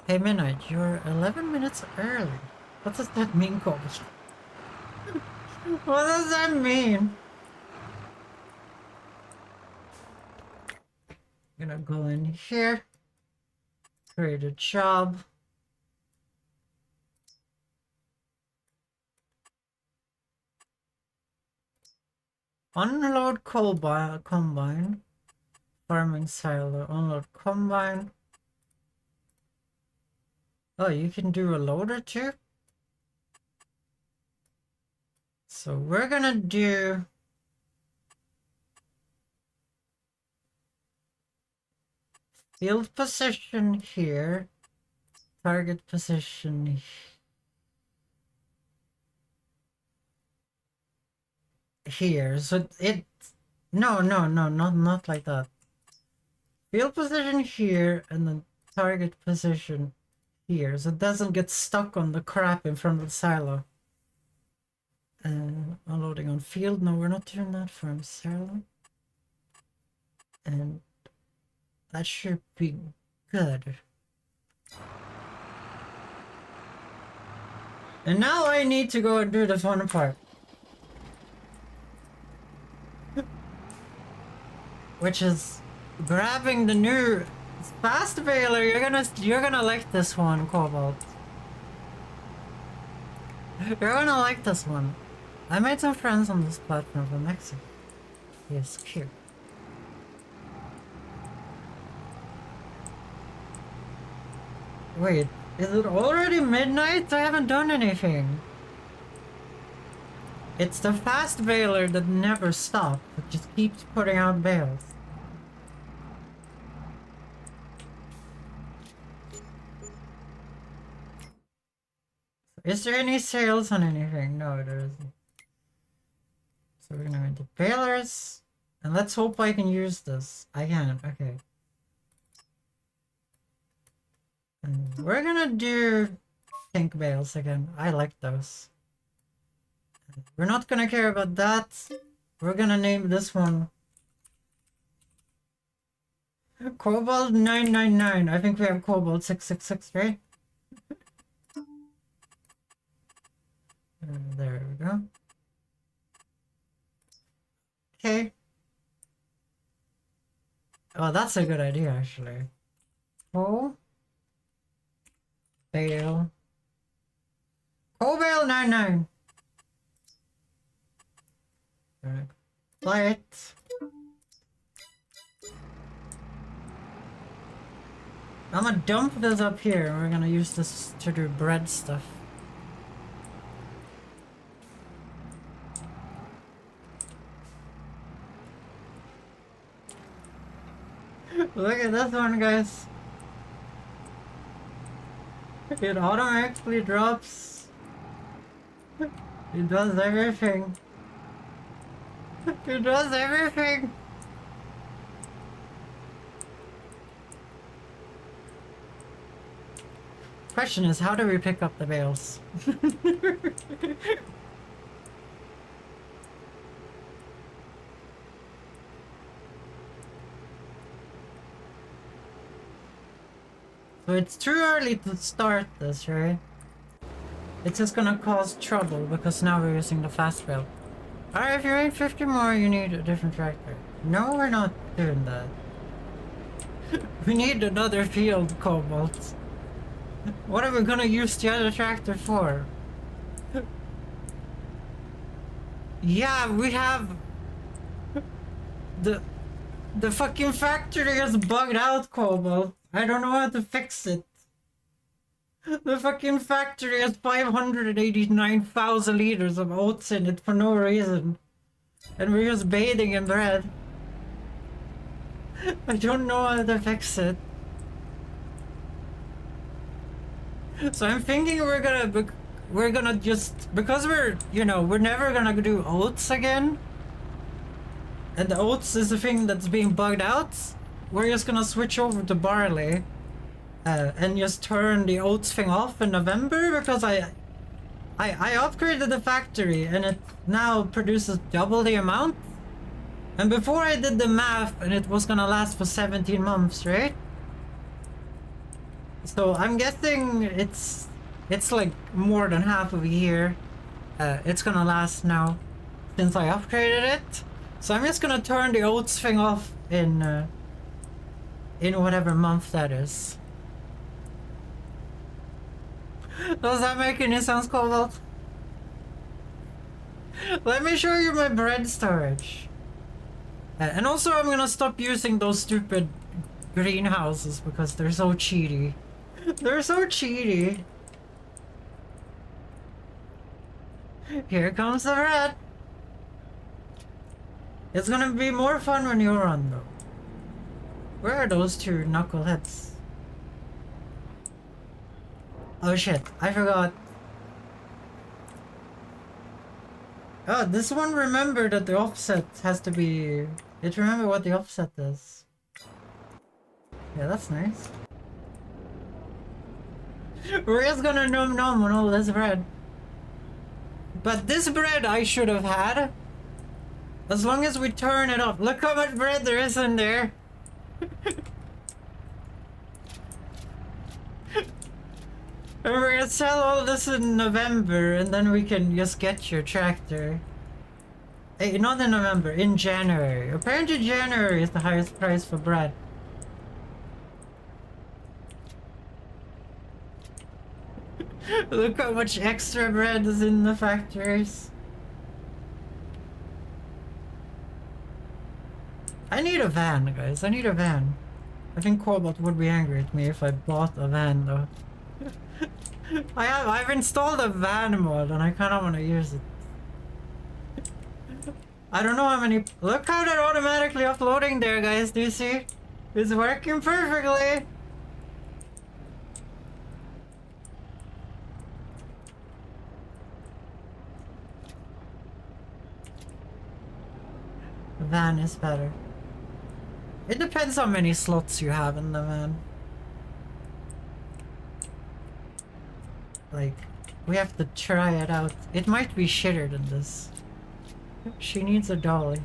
Hey Midnight, you're 11 minutes early. What does that mean, Cobalt? What does that mean? I'm gonna go in here. Create a job. Unload combine. Farming silo. Unload combine. Oh, you can do a loader too? So we're gonna do... Field position here. Target position here, so it... No, not like that. Field position here, and then target position here, so it doesn't get stuck on the crap in front of the silo. And unloading on field, no, we're not doing that from silo. And that should be good. And now I need to go and do the fun part. Which is grabbing the new fast baler. You're gonna like this one, Cobalt. You're gonna like this one. I made some friends on this platform from Mexico. He's cute. Wait, is it already midnight? I haven't done anything. It's the fast baler that never stops. It just keeps putting out bales. Is there any sales on anything? No, there isn't. So we're gonna go into balers. And let's hope I can use this. I can, okay. And we're gonna do pink bales again. I like those. We're not gonna care about that. We're gonna name this one Cobalt 999. I think we have Cobalt 666, right? And there we go. Okay. Oh, that's a good idea, actually. Oh. Bale. Cobalt 99. Play it. I'm gonna dump this up here. We're gonna use this to do bread stuff. Look at this one, guys. It automatically drops. It does everything. It does everything. Question is, how do we pick up the bales? So it's too early to start this, right? It's just gonna cause trouble because now we're using the fast bale. Alright, if you're in 50 more, you need a different tractor. No, we're not doing that. We need another field, Cobalt. What are we gonna use the other tractor for? Yeah, we have... The fucking factory is bugged out, Cobalt. I don't know how to fix it. The fucking factory has 589,000 liters of oats in it for no reason. And we're just bathing in bread. I don't know how to fix it. So I'm thinking we're gonna just, because we're never gonna do oats again. And the oats is the thing that's being bugged out. We're just gonna switch over to barley. And just turn the oats thing off in November, because I upgraded the factory and it now produces double the amount. And before I did the math, and it was gonna last for 17 months, right? So I'm guessing it's like more than half of a year. It's gonna last now since I upgraded it. So I'm just gonna turn the oats thing off in whatever month that is. Does that make any sense, Cobalt? Let me show you my bread storage. And also I'm gonna stop using those stupid greenhouses because they're so cheaty. They're so cheaty. Here comes the bread. It's gonna be more fun when you run though. Where are those two knuckleheads? Oh shit, I forgot. Oh, this one remember that the offset has to be... It remember what the offset is. Yeah, that's nice. We're just gonna nom nom on all this bread. But this bread I should have had. As long as we turn it off. Look how much bread there is in there. And we're gonna sell all this in November and then we can just get your tractor. Hey, not in November, in January. Apparently January is the highest price for bread. Look how much extra bread is in the factories. I need a van, guys. I need a van. I think Cobalt would be angry at me if I bought a van, though. I've installed a van mod and I kind of want to use it. I don't know how many... Look how they're automatically uploading there, guys. Do you see? It's working perfectly. Van is better. It depends how many slots you have in the van. Like, we have to try it out. It might be shitter than this. She needs a dolly.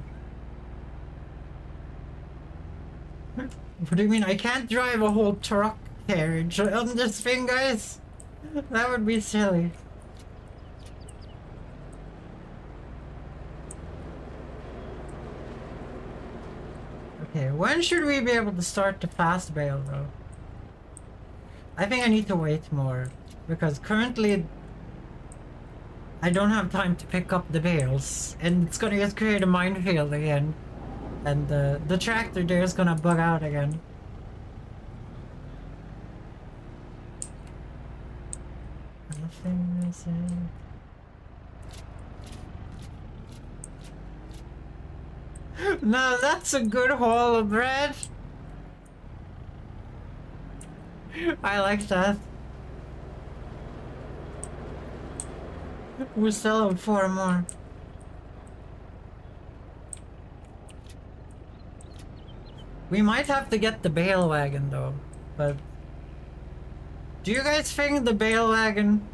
What do you mean? I can't drive a whole truck carriage on this thing, guys? That would be silly. Okay, when should we be able to start the fast bale, though? I think I need to wait more. Because currently... I don't have time to pick up the bales. And it's gonna just create a minefield again. And the tractor there is gonna bug out again. Nothing is in... Now that's a good haul of bread. I like that. We still have 4 more. We might have to get the bale wagon though, but... Do you guys think the bale wagon...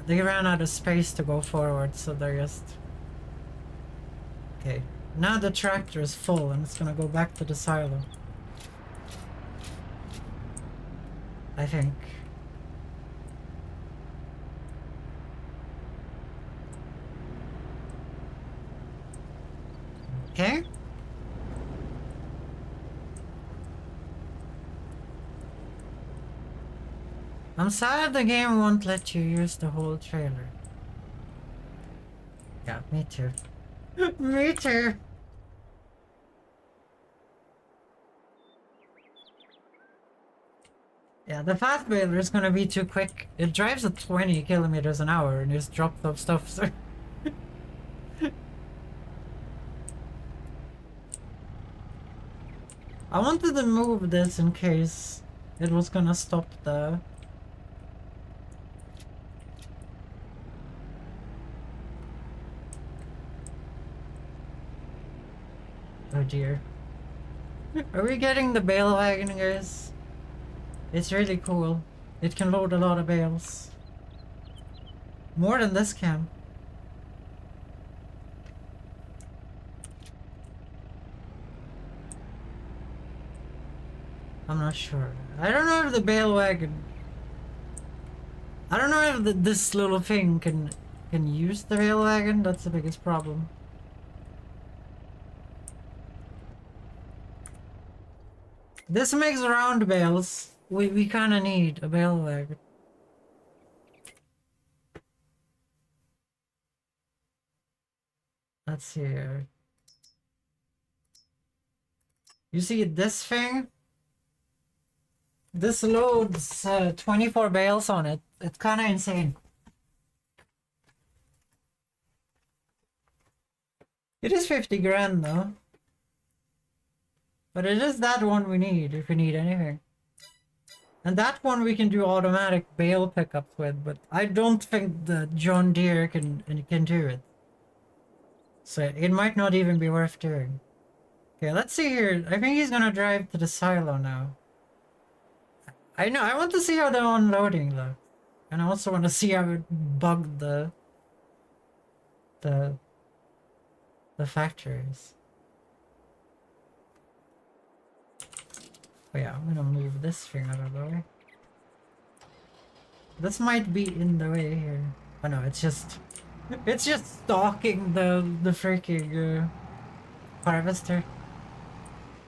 They ran out of space to go forward, so they're just... Okay. Now the tractor is full and it's gonna go back to the silo. I think. Okay. I'm sad the game won't let you use the whole trailer. Yeah, me too. Me too. Yeah, the fast baler is gonna be too quick. It drives at 20 kilometers an hour and just drops off stuff, so... I wanted to move this in case it was gonna stop the... Oh dear. Are we getting the bale wagon, guys? It's really cool. It can load a lot of bales. More than this can. I'm not sure. I don't know if the bale wagon... I don't know if this little thing can use the bale wagon. That's the biggest problem. This makes round bales. We kinda need a bale wagon. Let's see here. You see this thing? This loads 24 bales on it. It's kinda insane. It is 50 grand though. But it is that one we need if we need anything. And that one we can do automatic bale pickups with, but I don't think the John Deere can do it. So it might not even be worth doing. Okay, let's see here. I think he's gonna drive to the silo now. I know, I want to see how the unloading looks. And I also want to see how it bugged the the factories. Oh yeah, I'm gonna move this thing out of the way. This might be in the way here. Oh no, it's just stalking the freaking harvester.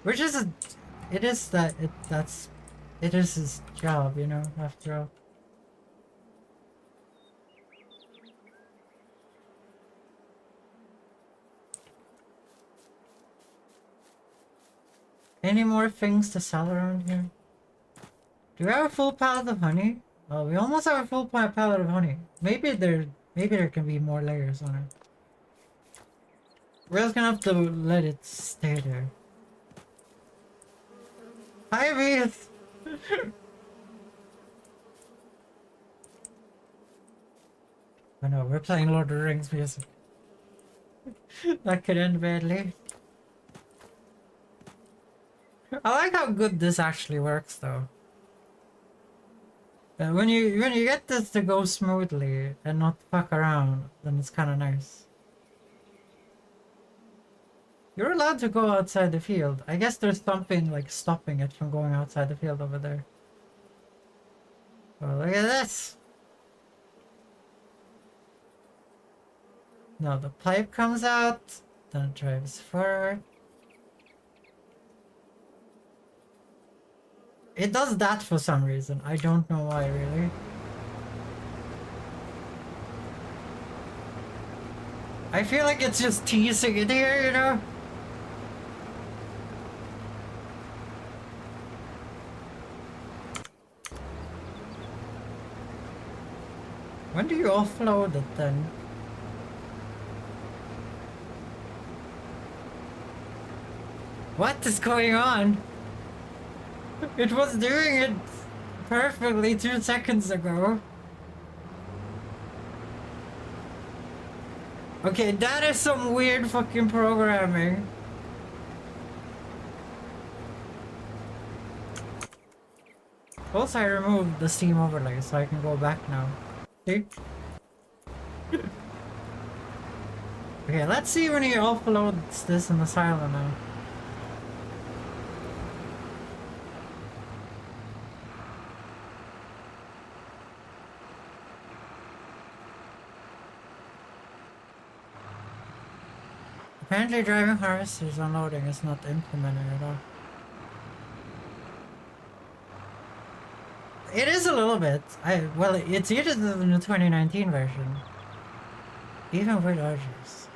Which is it is that it is his job, you know, after all. Any more things to sell around here? Do we have a full pallet of honey? Oh, we almost have a full pallet of honey. Maybe there can be more layers on it. We're just gonna have to let it stay there. Hi, Beath! I know, we're playing Lord of the Rings music. That could end badly. I like how good this actually works, though. When you get this to go smoothly and not fuck around, then it's kind of nice. You're allowed to go outside the field. I guess there's something like stopping it from going outside the field over there. Oh, look at this! Now the pipe comes out, then it drives forward. It does that for some reason. I don't know why, really. I feel like it's just teasing it here, you know? When do you offload it then? What is going on? It was doing it perfectly 2 seconds ago. Okay, that is some weird fucking programming. Also, I removed the Steam overlay so I can go back now. See? Okay, let's see when he offloads this in the silo now. Apparently driving harvesters unloading is not implemented at all. It is a little bit. Well, it's easier than the 2019 version. Even with Archers.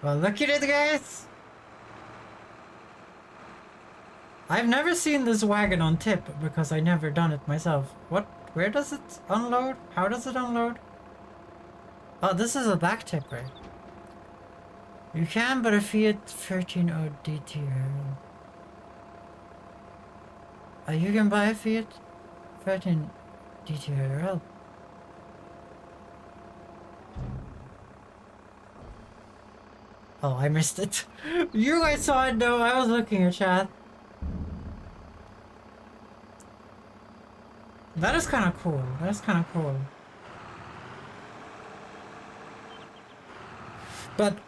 Well, look at it, guys! I've never seen this wagon on tip because I never done it myself. What? Where does it unload? How does it unload? Oh, this is a back tipper. You can, but a Fiat 13 DTR. You can buy a Fiat 13 DTRL. Oh, I missed it. You guys saw it though, I was looking at chat. That is kind of cool. That's kind of cool. But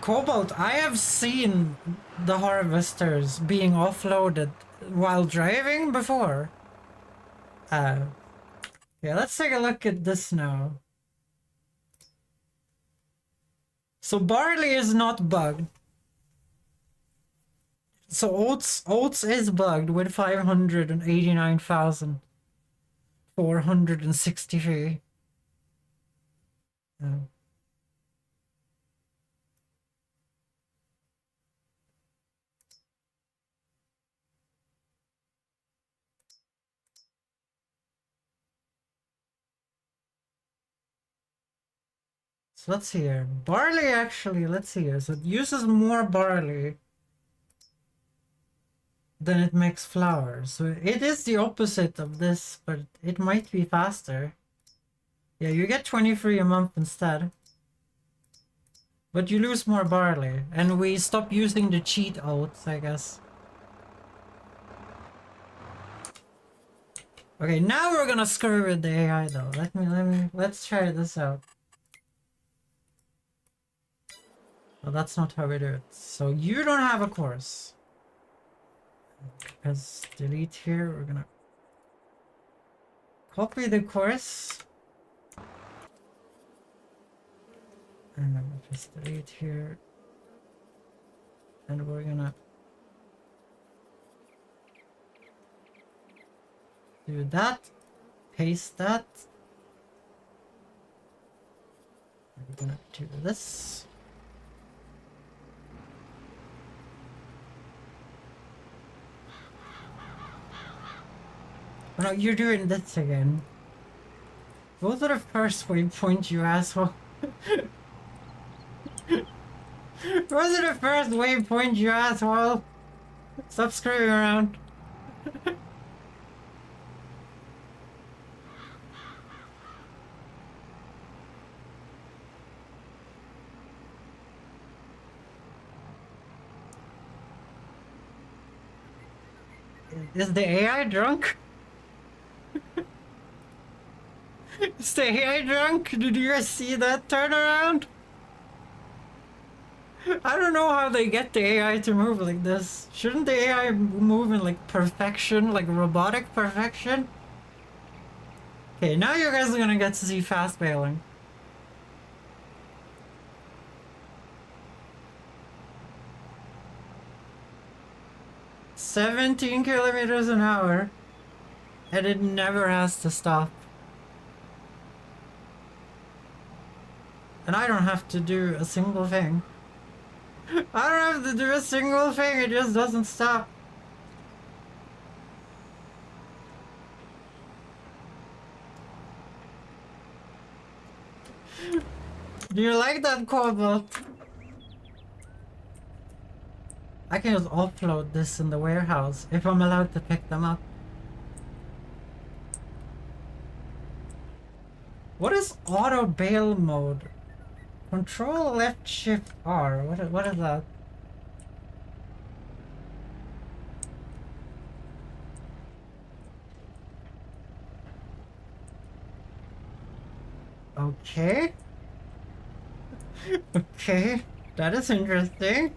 Cobalt, I have seen the harvesters being offloaded while driving before. Yeah, let's take a look at this now. So barley is not bugged. So oats is bugged with 589,463. So let's see here. Barley actually, let's see here. So it uses more barley than it makes flour. So it is the opposite of this, but it might be faster. Yeah, you get 23 a month instead. But you lose more barley, and we stop using the cheat oats, I guess. Okay, now we're gonna screw with the AI though. Let's try this out. Well, that's not how we do it. So you don't have a course. Let's delete here. We're gonna copy the course. And then we'll just delete here. And we're gonna do that. Paste that. We're gonna do this. Oh no, you're doing this again. Go to the first waypoint, you asshole. Go to the first waypoint, you asshole. Stop screwing around. Is the AI drunk? Is the AI drunk? Did you guys see that turnaround? I don't know how they get the AI to move like this. Shouldn't the AI move in like perfection, like robotic perfection? Okay, now you guys are gonna get to see fast bailing. "17 kilometers an hour, and it never has to stop. And I don't have to do a single thing. I don't have to do a single thing, it just doesn't stop. Do you like that, Cobalt? I can just offload this in the warehouse if I'm allowed to pick them up. What is auto bail mode? Control left shift R. What is that? Okay. Okay. That is interesting.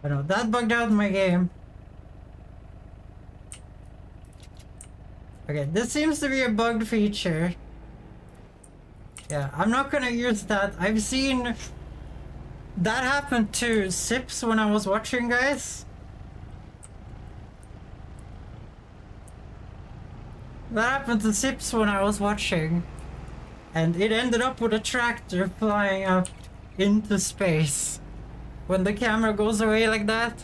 I know that bugged out my game. Okay, this seems to be a bugged feature. Yeah, I'm not gonna use that. I've seen that happen to Sips when I was watching, guys. That happened to Sips when I was watching. And it ended up with a tractor flying up into space. When the camera goes away like that.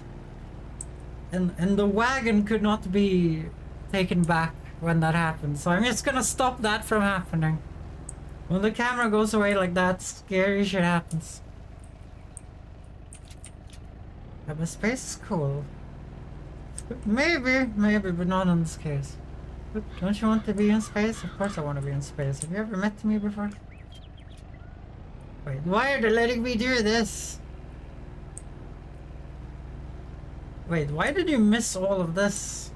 And the wagon could not be taken back when that happens. So I'm just gonna stop that from happening. When the camera goes away like that, scary shit happens. Yeah, but space is cool. Maybe, but not in this case. Don't you want to be in space? Of course I want to be in space. Have you ever met me before? Wait, why are they letting me do this? Wait, why did you miss all of this?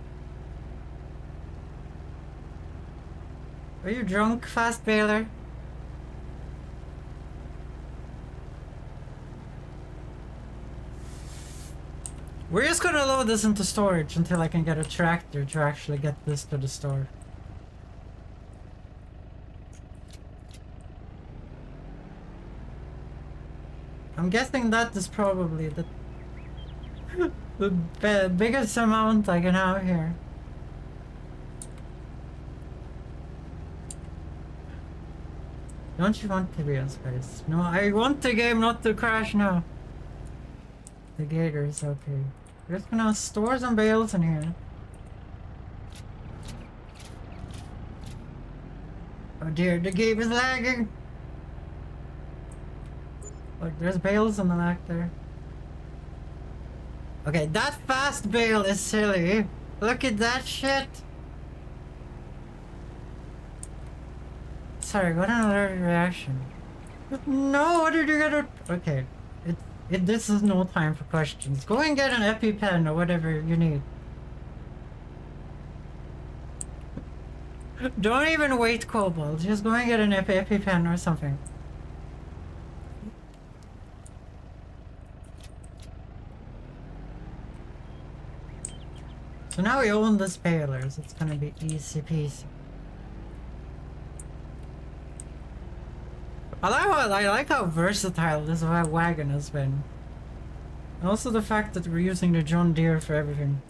Are you drunk, fast bailer? We're just gonna load this into storage until I can get a tractor to actually get this to the store. I'm guessing that is probably the biggest amount I can have here. Don't you want to be on space? No, I want the game not to crash now. The gator is okay. We're just gonna store some bales in here. Oh dear, the game is lagging. Look, there's bales in the back there. Okay, that fast bale is silly. Look at that shit. Sorry, got another reaction. No, what did you get? Okay, this is no time for questions. Go and get an EpiPen or whatever you need. Don't even wait, Cobalt. Just go and get an EpiPen or something. So now we own the balers. It's gonna be easy peasy. I like how versatile this wagon has been. And also the fact that we're using the John Deere for everything.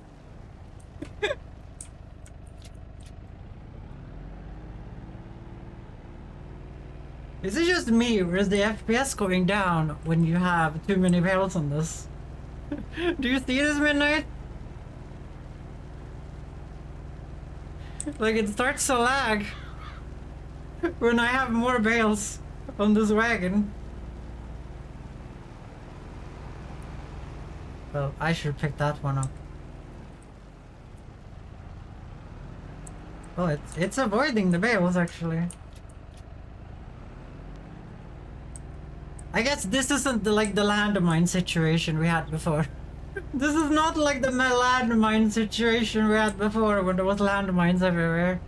Is it just me, or is the FPS going down when you have too many bales on this? Do you see this, Midnight? Like, it starts to lag when I have more bales on this wagon. Well, I should pick that one up. Well, it's avoiding the bales, actually. I guess this isn't like the landmine situation we had before. This is not like the landmine situation we had before when there was landmines everywhere.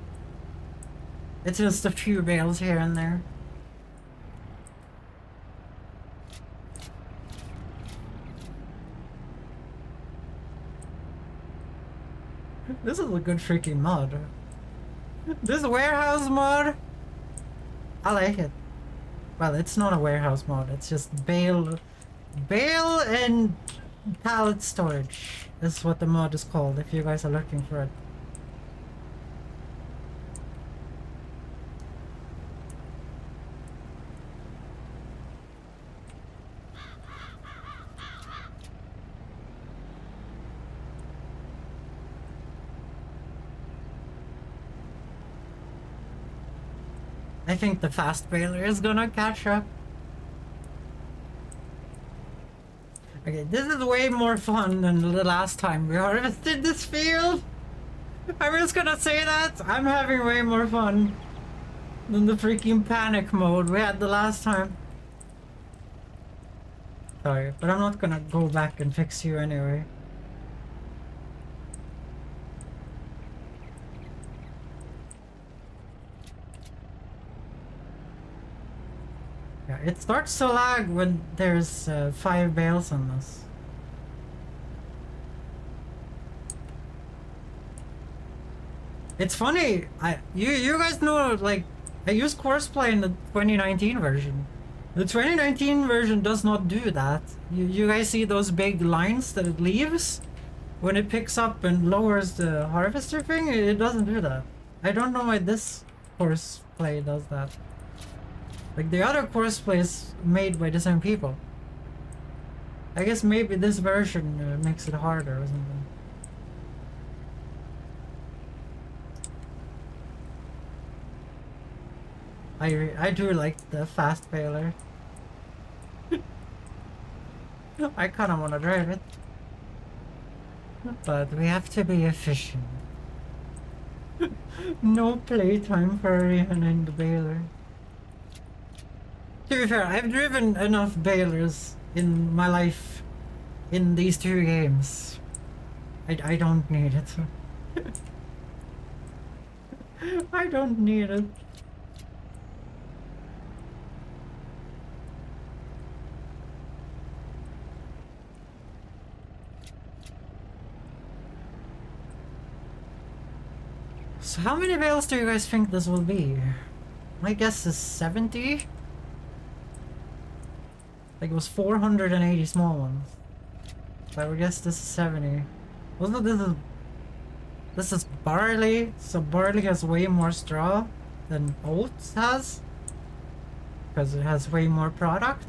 It's just a few bales here and there. This is a good freaking mod. This warehouse mod, I like it. Well, it's not a warehouse mod, it's just bale and pallet storage is what the mod is called, if you guys are looking for it. I think the fast baler is gonna catch up. Okay, this is way more fun than the last time we harvested this field. I'm just gonna say that. I'm having way more fun than the freaking panic mode we had the last time. Sorry, but I'm not gonna go back and fix you anyway. Yeah, it starts to lag when there's 5 bales on this. It's funny, you guys know, like, I used Courseplay in the 2019 version. The 2019 version does not do that. You guys see those big lines that it leaves? When it picks up and lowers the harvester thing, it doesn't do that. I don't know why this Courseplay does that. Like, the other Courseplay is made by the same people. I guess maybe this version makes it harder or something. I do like the fast baler. I kinda wanna drive it. But we have to be efficient. No playtime for Rihanna in the baler. To be fair, I've driven enough balers in my life in these 2 games. I don't need it. I don't need it. So how many bales do you guys think this will be? My guess is 70? Like, it was 480 small ones. So I would guess this is 70. Also, this is barley, so barley has way more straw than oats has. because it has way more product.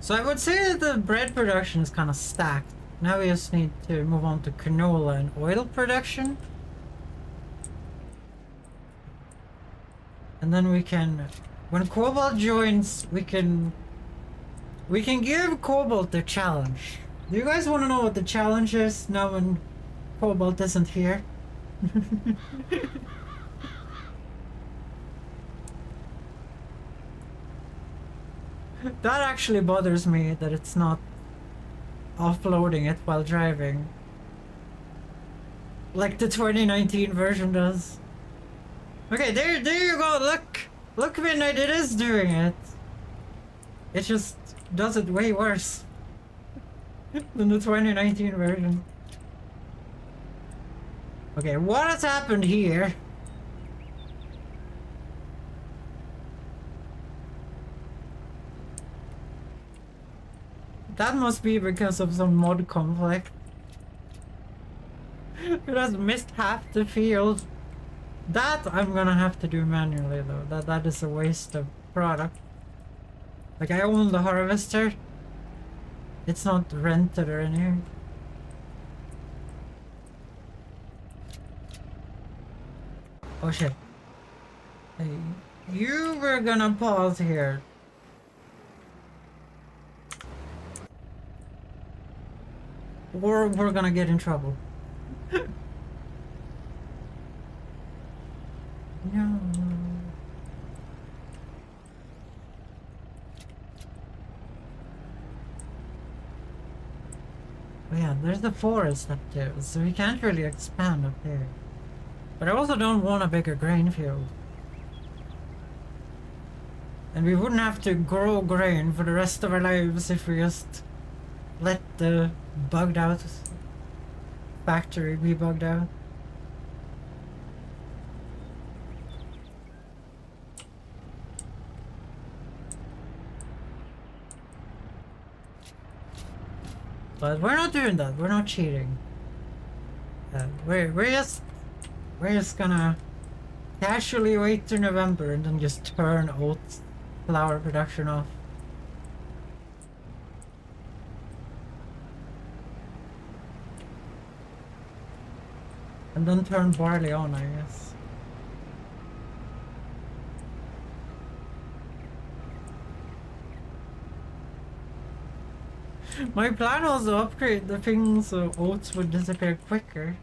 So I would say that the bread production is kind of stacked. Now we just need to move on to canola and oil production. And then we can, when Cobalt joins, we can give Cobalt the challenge. Do you guys want to know what the challenge is now when Cobalt isn't here? That actually bothers me that it's not offloading it while driving. Like the 2019 version does. Okay, there you go, look! Look, Midnight, it is doing it! It just does it way worse than the 2019 version. Okay, what has happened here? That must be because of some mod conflict. It has missed half the field. That I'm gonna have to do manually though. That is a waste of product. Like, I own the harvester. It's not rented or anything. Oh shit. Hey, you were gonna pause here. Or we're gonna get in trouble. No. Oh yeah, there's the forest up there, so we can't really expand up there. But I also don't want a bigger grain field. And we wouldn't have to grow grain for the rest of our lives if we just let the bugged out factory be bugged out. But we're not doing that. We're not cheating. We're just gonna casually wait till November and then just turn oats flour production off. And then turn barley on, I guess. My plan was to upgrade the thing so oats would disappear quicker.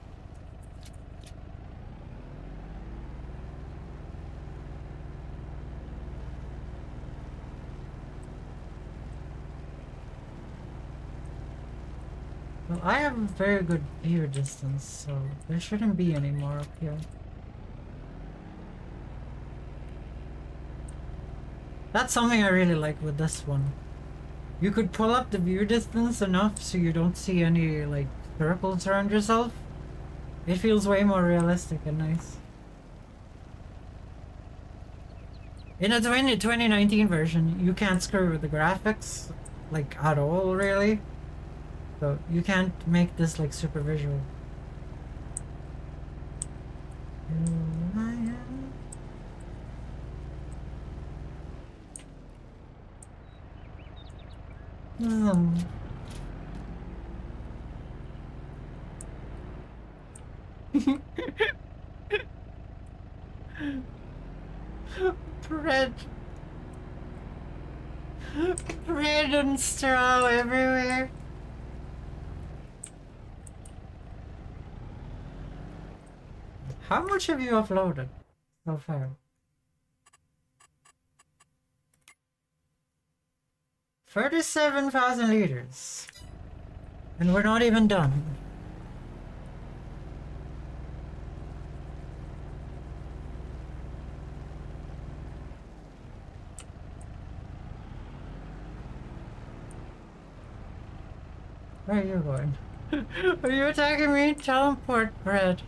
Well, I have a very good view distance, so there shouldn't be any more up here. That's something I really like with this one. You could pull up the view distance enough so you don't see any, like, circles around yourself. It feels way more realistic and nice. In the 2019 version, you can't screw with the graphics, like, at all, really. So, you can't make this, like, super visual. Bread. Bread and straw everywhere. How much have you uploaded so far? 37,000 liters. And we're not even done. Where are you going? Are you attacking me? Teleport bread.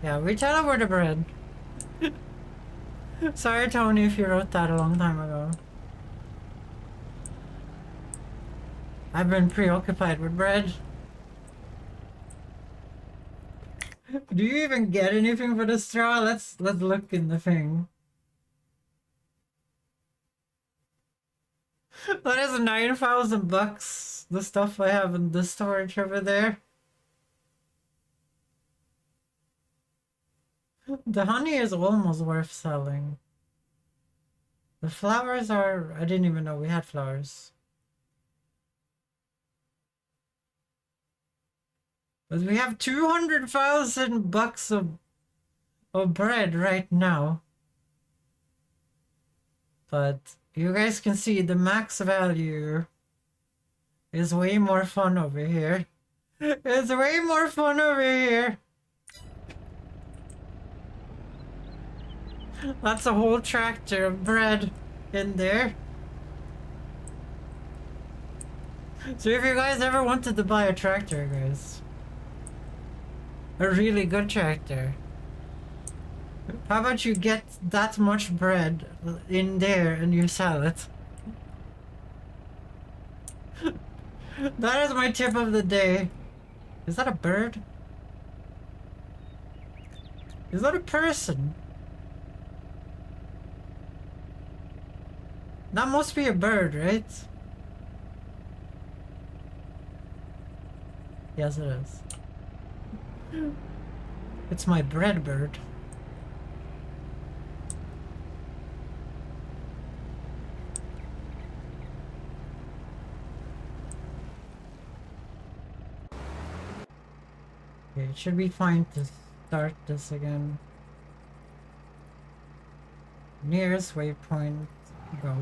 Yeah, we teleported bread. Sorry, Tony, if you wrote that a long time ago. I've been preoccupied with bread. Do you even get anything for the straw? Let's look in the thing. That is 9,000 bucks. The stuff I have in the storage over there. The honey is almost worth selling. The flowers are... I didn't even know we had flowers. But we have 200,000 bucks of bread right now. But you guys can see the max value is way more fun over here. It's way more fun over here. That's a whole tractor of bread in there. So if you guys ever wanted to buy a tractor, guys, a really good tractor, how about you get that much bread in there and you sell it? That is my tip of the day. Is that a bird? Is that a person? That must be a bird, right? Yes, it is. It's my bread bird. Okay, it should be fine to start this again. Nearest waypoint, go.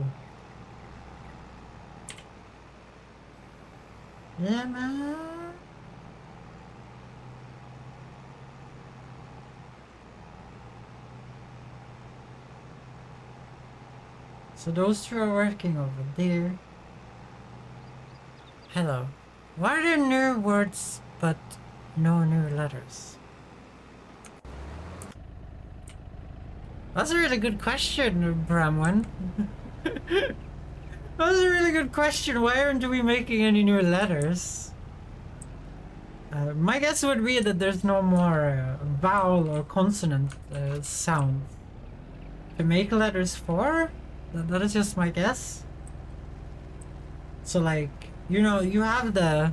Yeah, man. So those two are working over there. Hello. Why are there new words but no new letters? That's a really good question, Bramwin. That's a really good question. Why aren't we making any new letters? My guess would be that there's no more vowel or consonant sound to make letters for. That is just my guess. So like, you know, you have the...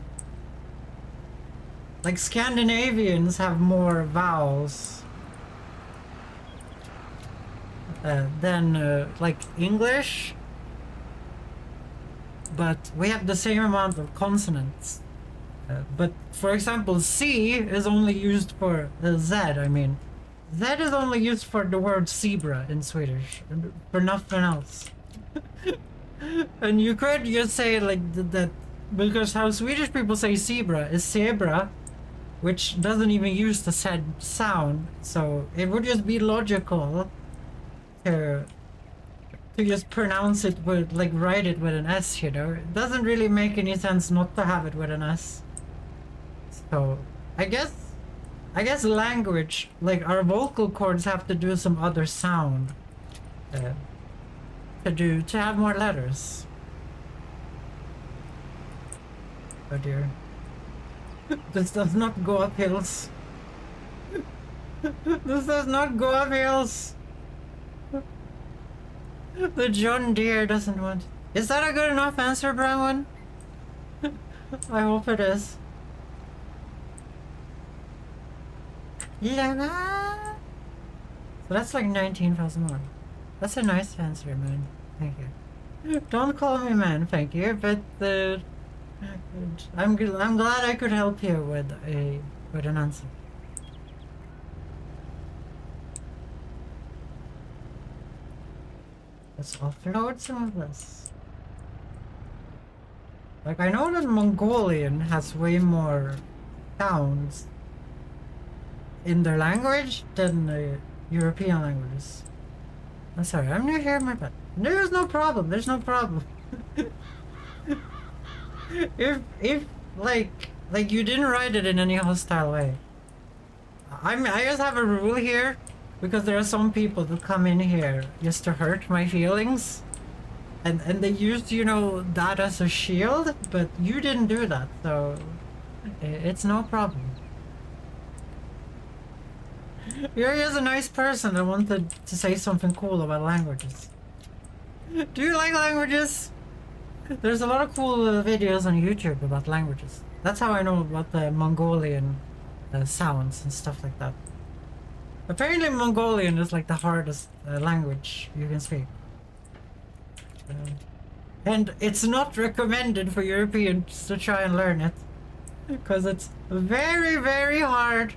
Like Scandinavians have more vowels than like English. But we have the same amount of consonants. But for example, C is only used for Z, I mean. Z is only used for the word zebra in Swedish, for nothing else. And you could just say like that, because how Swedish people say zebra is zebra, which doesn't even use the Z sound, so it would just be logical to just pronounce it with, like, write it with an S, you know? It doesn't really make any sense not to have it with an S. So, I guess language, like, our vocal cords have to do some other sound to have more letters. Oh dear. This does not go up hills. This does not go up hills. The John Deere doesn't want... Is that a good enough answer, Bramwin? I hope it is. Lana! So that's like 19,001. That's a nice answer, man. Thank you. Don't call me man, thank you, but I'm glad I could help you with an answer. Let's offload some of this. Like, I know that Mongolian has way more sounds in their language than European languages. I'm sorry, I'm new here, my bad. There's no problem, there's no problem. if like you didn't write it in any hostile way. I just have a rule here, because there are some people who come in here just to hurt my feelings, and they used, you know, that as a shield, but you didn't do that, so it's no problem. You're just a nice person that wanted to say something cool about languages. Do you like languages? There's a lot of cool videos on YouTube about languages. That's how I know about the Mongolian sounds and stuff like that. Apparently Mongolian is like the hardest language you can speak. And it's not recommended for Europeans to try and learn it. Because it's very, very hard.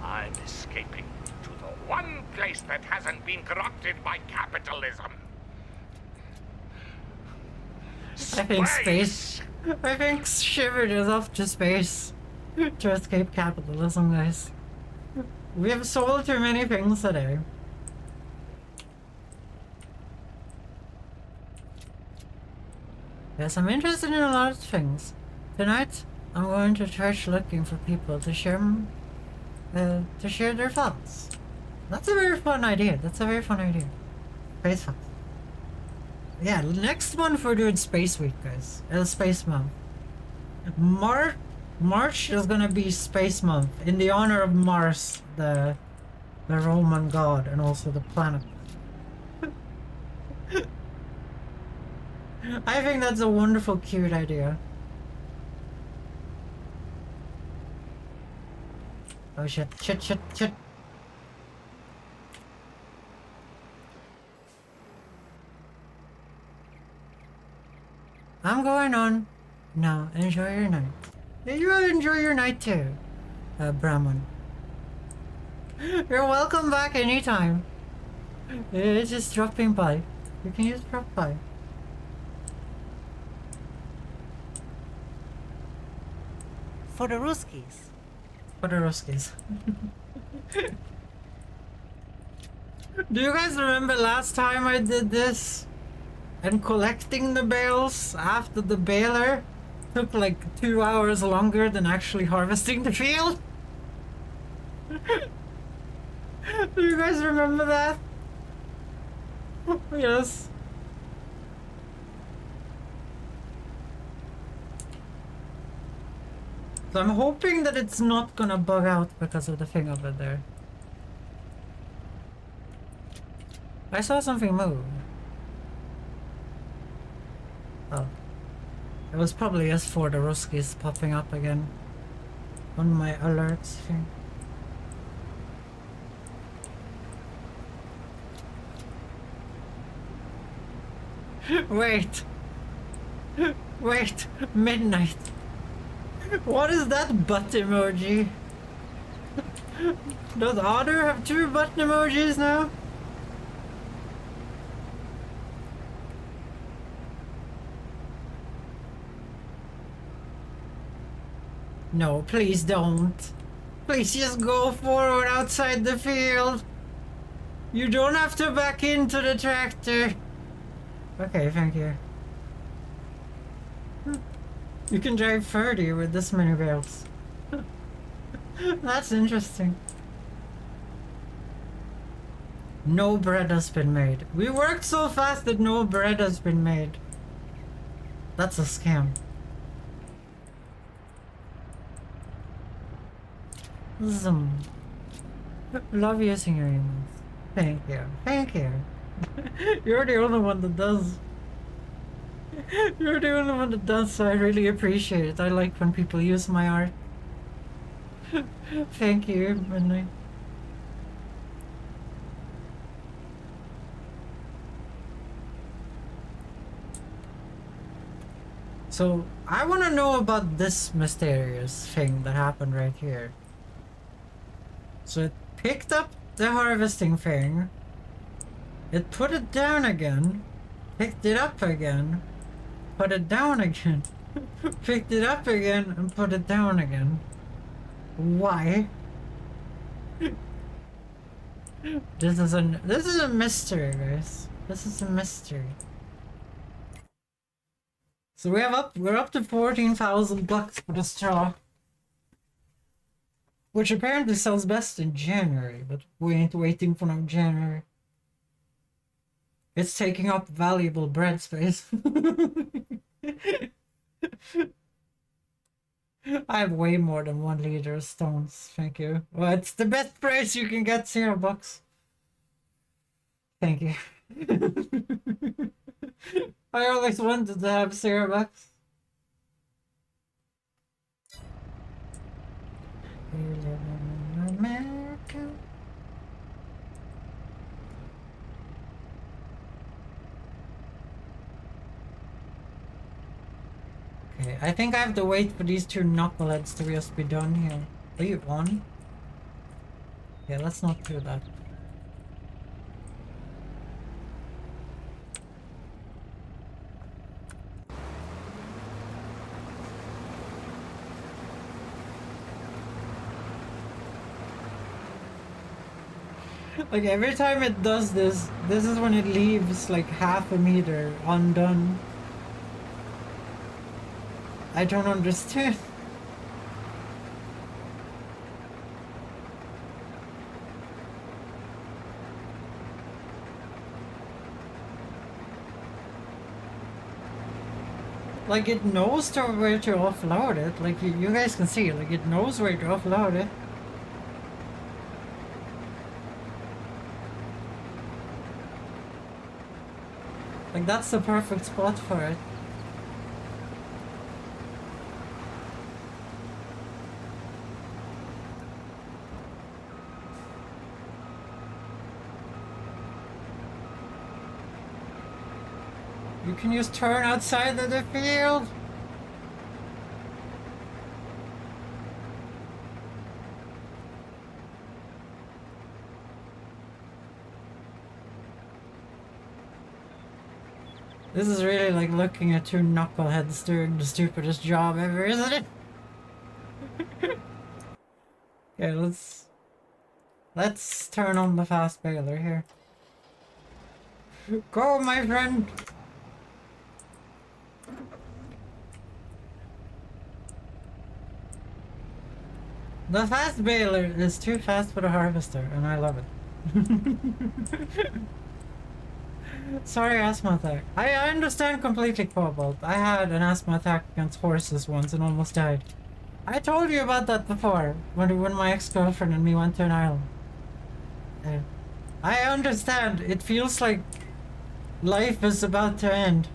I'm escaping to the one place that hasn't been corrupted by capitalism. I think space. I think Shivered is off to space to escape capitalism, guys. We have sold too many things today. Yes, I'm interested in a lot of things. Tonight, I'm going to church looking for people to share their thoughts. That's a very fun idea. That's a very fun idea. Space thoughts. Yeah, next month we're doing Space Week, guys. Space Month. March is gonna be Space Month in the honor of Mars, the Roman god, and also the planet. I think that's a wonderful, cute idea. Oh shit, shit. I'm going on. Now, enjoy your night. Yeah, you enjoy your night too, Brahman. You're welcome back anytime. It's just dropping by. You can just drop by. For the Ruskies. For the Ruskies. Do you guys remember last time I did this? And collecting the bales after the baler took like 2 hours longer than actually harvesting the field? Do you guys remember that? Yes. So I'm hoping that it's not gonna bug out because of the thing over there. I saw something move. Oh. It was probably just for the Ruskies popping up again on my alerts thing. Wait! Wait! Midnight! What is that butt emoji? Does Otter have 2 butt emojis now? No, please don't. Please just go forward outside the field. You don't have to back into the tractor. Okay, thank you. You can drive 30 with this many bales. That's interesting. No bread has been made. We worked so fast that no bread has been made. That's a scam. Zoom. Love using your emails. Thank you. Thank you. You're the only one that does. You're the only one that does, so I really appreciate it. I like when people use my art. Thank you, Midnight. So, I want to know about this mysterious thing that happened right here. So it picked up the harvesting thing, it put it down again, picked it up again, put it down again, picked it up again, and put it down again. Why? This is a mystery, guys. This is a mystery. So we're up to 14,000 bucks for the straw. Which apparently sells best in January, but we ain't waiting for no January. It's taking up valuable bread space. I have way more than 1 liter of stones, thank you. Well, it's the best price you can get, $0. Thank you. I always wanted to have $0. We live in America. Okay, I think I have to wait for these 2 knuckleheads to just be done here. Wait, 1? Yeah, let's not do that. Like every time it does this, this is when it leaves like half a meter undone. I don't understand. Like it knows where to offload it. Like you guys can see, like it knows where to offload it. Like that's the perfect spot for it. You can just turn outside of the field. This is really like looking at 2 knuckleheads doing the stupidest job ever, isn't it? Okay, let's turn on the fast baler here. Go, my friend! The fast baler is too fast for the harvester, and I love it. Sorry, asthma attack. I understand completely, Cobalt. I had an asthma attack against horses once and almost died. I told you about that before, when my ex-girlfriend and me went to an island. I understand. It feels like life is about to end.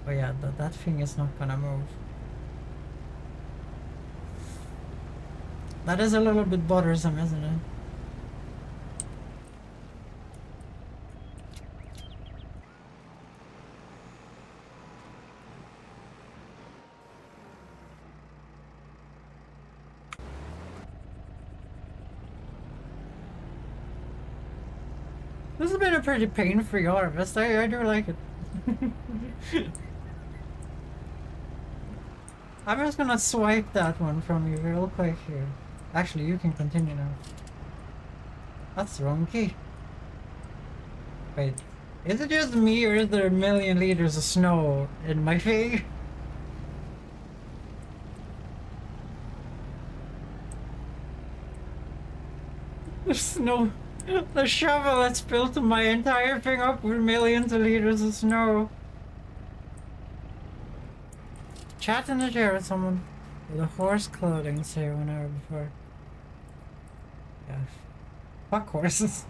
Oh yeah, that thing is not gonna move. That is a little bit bothersome, isn't it? This has been a pretty pain-free harvest. I do like it. I'm just gonna swipe that one from you real quick here. Actually, you can continue now. That's the wrong key. Wait, is it just me or is there a million liters of snow in my feet? The snow, the shovel that's filled my entire thing up with millions of liters of snow. Chat in the chair with someone with a horse clothing, say 1 hour before. Yeah. Fuck horses.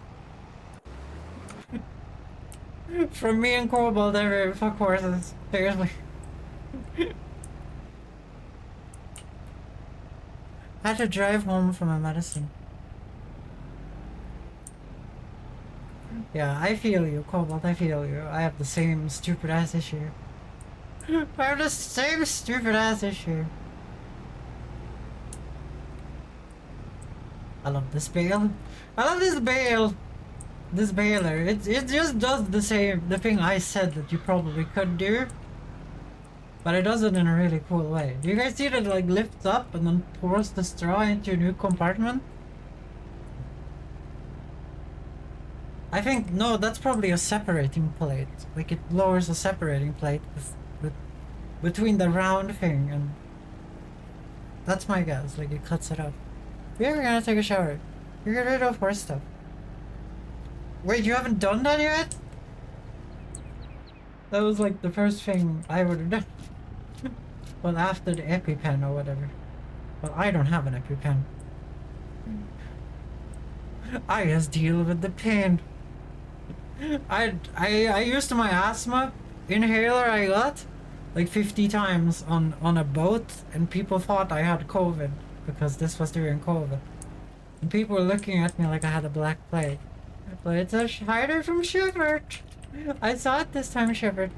From me and Cobalt every fuck horses. Seriously. I had to drive home from a medicine. Yeah, I feel you, Cobalt, I feel you. I have the same stupid ass issue. I have the same stupid ass issue. I love this bale. I love this bale. This baler. It just does the thing I said that you probably could do. But it does it in a really cool way. Do you guys see that it like lifts up and then pours the straw into a new compartment? I think, no, that's probably a separating plate. Like it lowers a separating plate between the round thing and... That's my guess. Like it cuts it off. Yeah, we're gonna take a shower. You get rid of horse stuff. Wait, you haven't done that yet? That was like the first thing I would have done. Well, after the EpiPen or whatever. Well, I don't have an EpiPen. I just deal with the pain. I used my asthma inhaler I got like 50 times on a boat, and people thought I had COVID because this was during COVID. And people were looking at me like I had a black plague. But it's a hider from Shepard. I saw it this time, Shepard.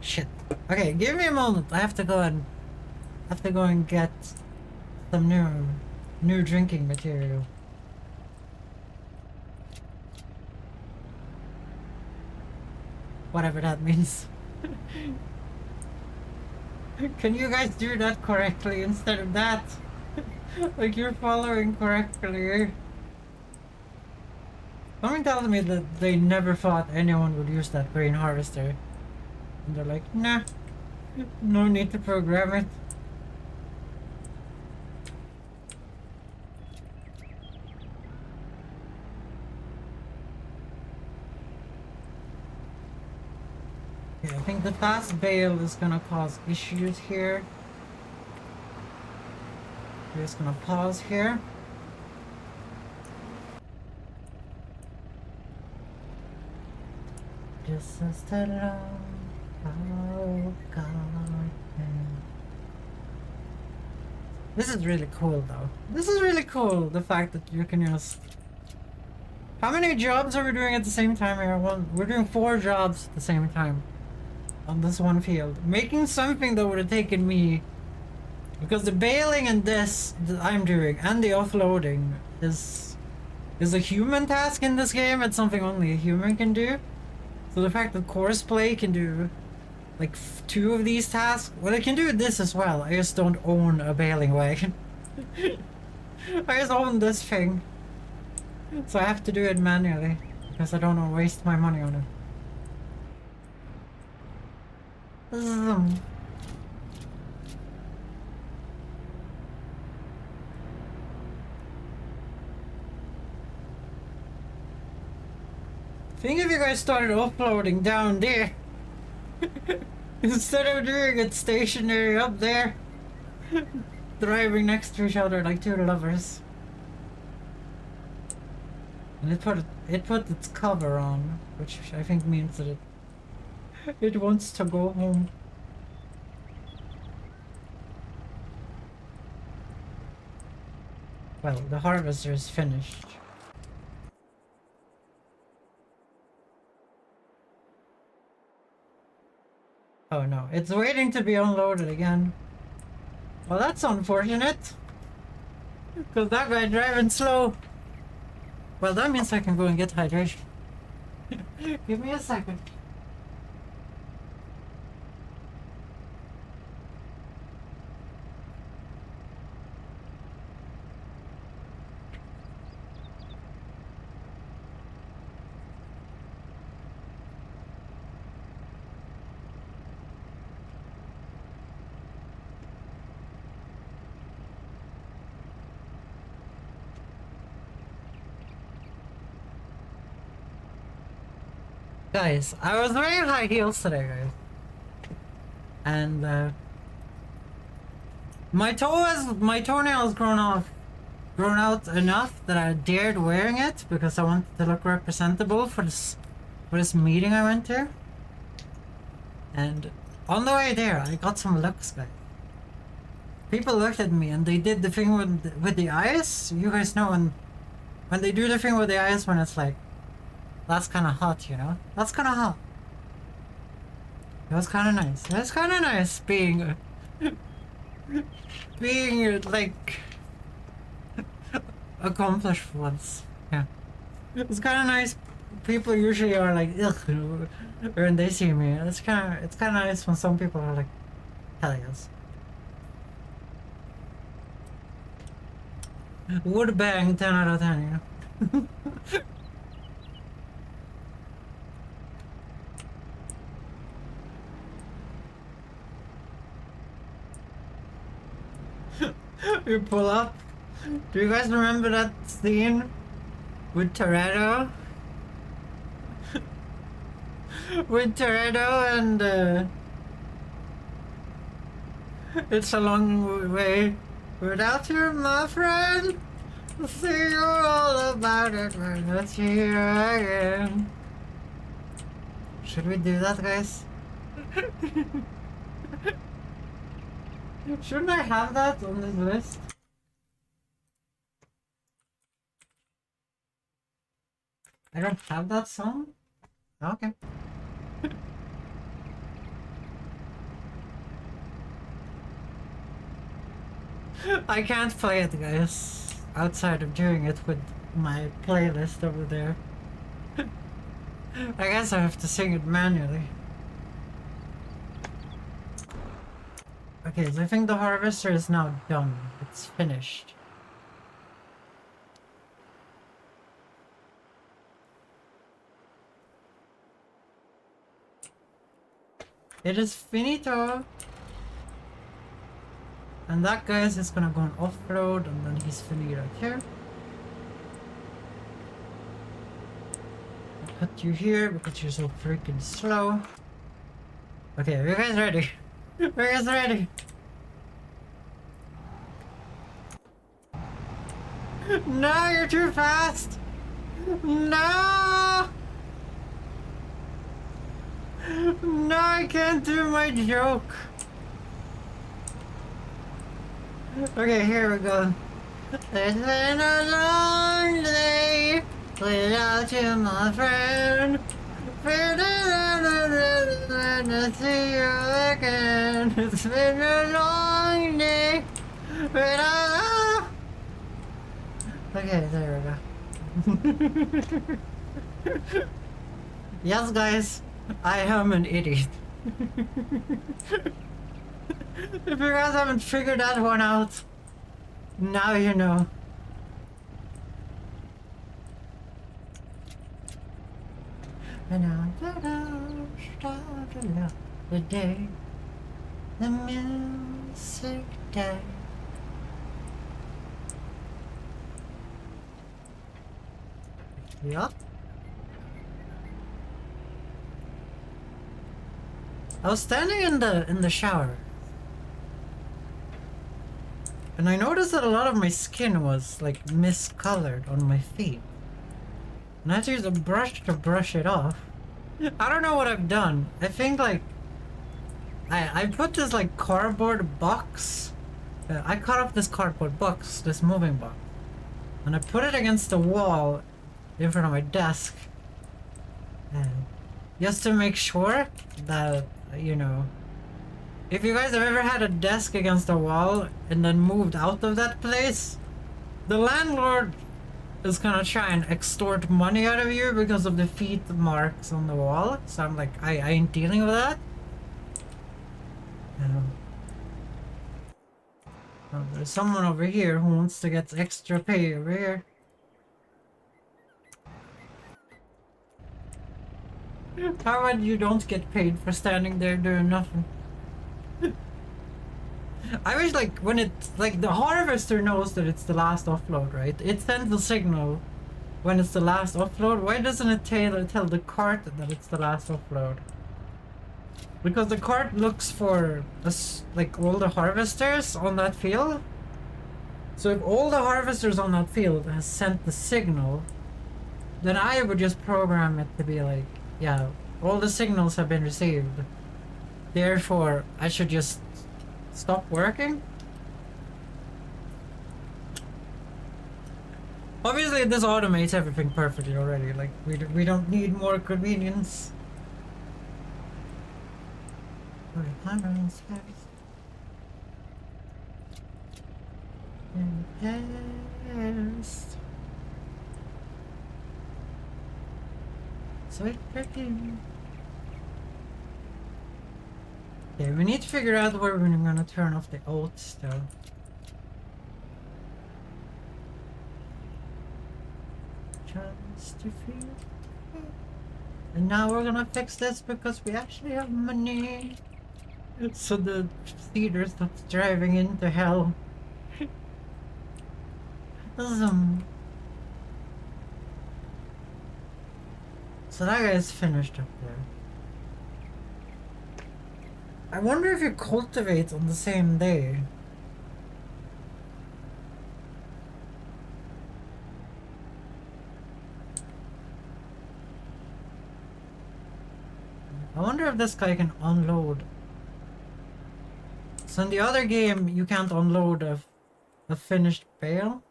Shit. Okay, give me a moment. I have to go and get some new drinking material. Whatever that means. Can you guys do that correctly instead of that? Like you're following correctly. Someone tells me that they never thought anyone would use that grain harvester. And they're like, nah, no need to program it. Yeah, I think the fast bale is gonna cause issues here. We're just gonna pause here. This is the long forgotten. This is really cool though. This is really cool, the fact that you can just... How many jobs are we doing at the same time here? We're doing 4 jobs at the same time. On this one field. Making something that would have taken me... Because the baling and this that I'm doing, and the offloading, is a human task in this game. It's something only a human can do. So the fact that Courseplay can do like 2 of these tasks, well, I can do this as well. I just don't own a baling wagon. I just own this thing. So I have to do it manually because I don't want to waste my money on it. Think if you guys started uploading down there instead of doing it stationary up there, driving next to each other like 2 lovers. And it put its cover on, which I think means that it wants to go home. Well, the harvester is finished. Oh no, it's waiting to be unloaded again. Well, that's unfortunate. Because that guy driving slow. Well, that means I can go and get hydration. Give me a second. Guys, I was wearing high heels today, guys. And my toenail has grown out enough that I dared wearing it because I wanted to look representable for this meeting I went to. And on the way there, I got some looks, guys. People looked at me and they did the thing with the eyes. You guys know when they do the thing with the eyes when it's like, that's kind of hot, you know? That's kind of hot. It was kind of nice. It was kind of nice being like accomplished once. Yeah. It's kind of nice. People usually are like, ugh, when they see me. It's kind of nice when some people are like, hell yes. Would bang 10 out of 10, you know? You pull up. Do you guys remember that scene with Toretto? With Toretto and it's a long way without you, my friend. See you all about it when it's here again. Should we do that, guys? Shouldn't I have that on this list? I don't have that song? Okay. I can't play it, guys, outside of doing it with my playlist over there. I guess I have to sing it manually. Okay, so I think the harvester is now done. It's finished. It is finito! And that guy is just gonna go on off-road, and then he's finna right here. I'll put you here because you're so freaking slow. Okay, are you guys ready? Are you guys ready? No, you're too fast! No! No, I can't do my joke. Okay, here we go. It's been a long day without you, my friend. To see you again. It's been a long day without. Okay, there we go. Yes, guys, I am an idiot. If you guys haven't figured that one out, now you know. And now, the day, the music died. Yup. I was standing in the shower, and I noticed that a lot of my skin was like miscolored on my feet. And I had to use a brush to brush it off. I don't know what I've done. I think like I put this like cardboard box. I cut off this cardboard box, this moving box, and I put it against the wall in front of my desk, just to make sure that, you know, if you guys have ever had a desk against a wall and then moved out of that place, the landlord is gonna try and extort money out of you because of the feet marks on the wall. So I'm like, I ain't dealing with that. Oh, there's someone over here who wants to get extra pay over here. How about you don't get paid for standing there doing nothing? I wish, like, when it's like the harvester knows that it's the last offload, right? It sends a signal when it's the last offload. Why doesn't it tell the cart that it's the last offload? Because the cart looks for like all the harvesters on that field. So if all the harvesters on that field has sent the signal, then I would just program it to be like, yeah, all the signals have been received. Therefore, I should just stop working. Obviously, this automates everything perfectly already. Like, we don't need more convenience. Okay, climb around stairs. Past. Sweet perfume. Okay, we need to figure out where we're gonna turn off the oats though. Just to feel. And now we're gonna fix this because we actually have money. So the theater stops driving into hell. Zoom. So that guy's finished up there. I wonder if you cultivate on the same day. I wonder if this guy can unload. So in the other game, you can't unload a finished bale.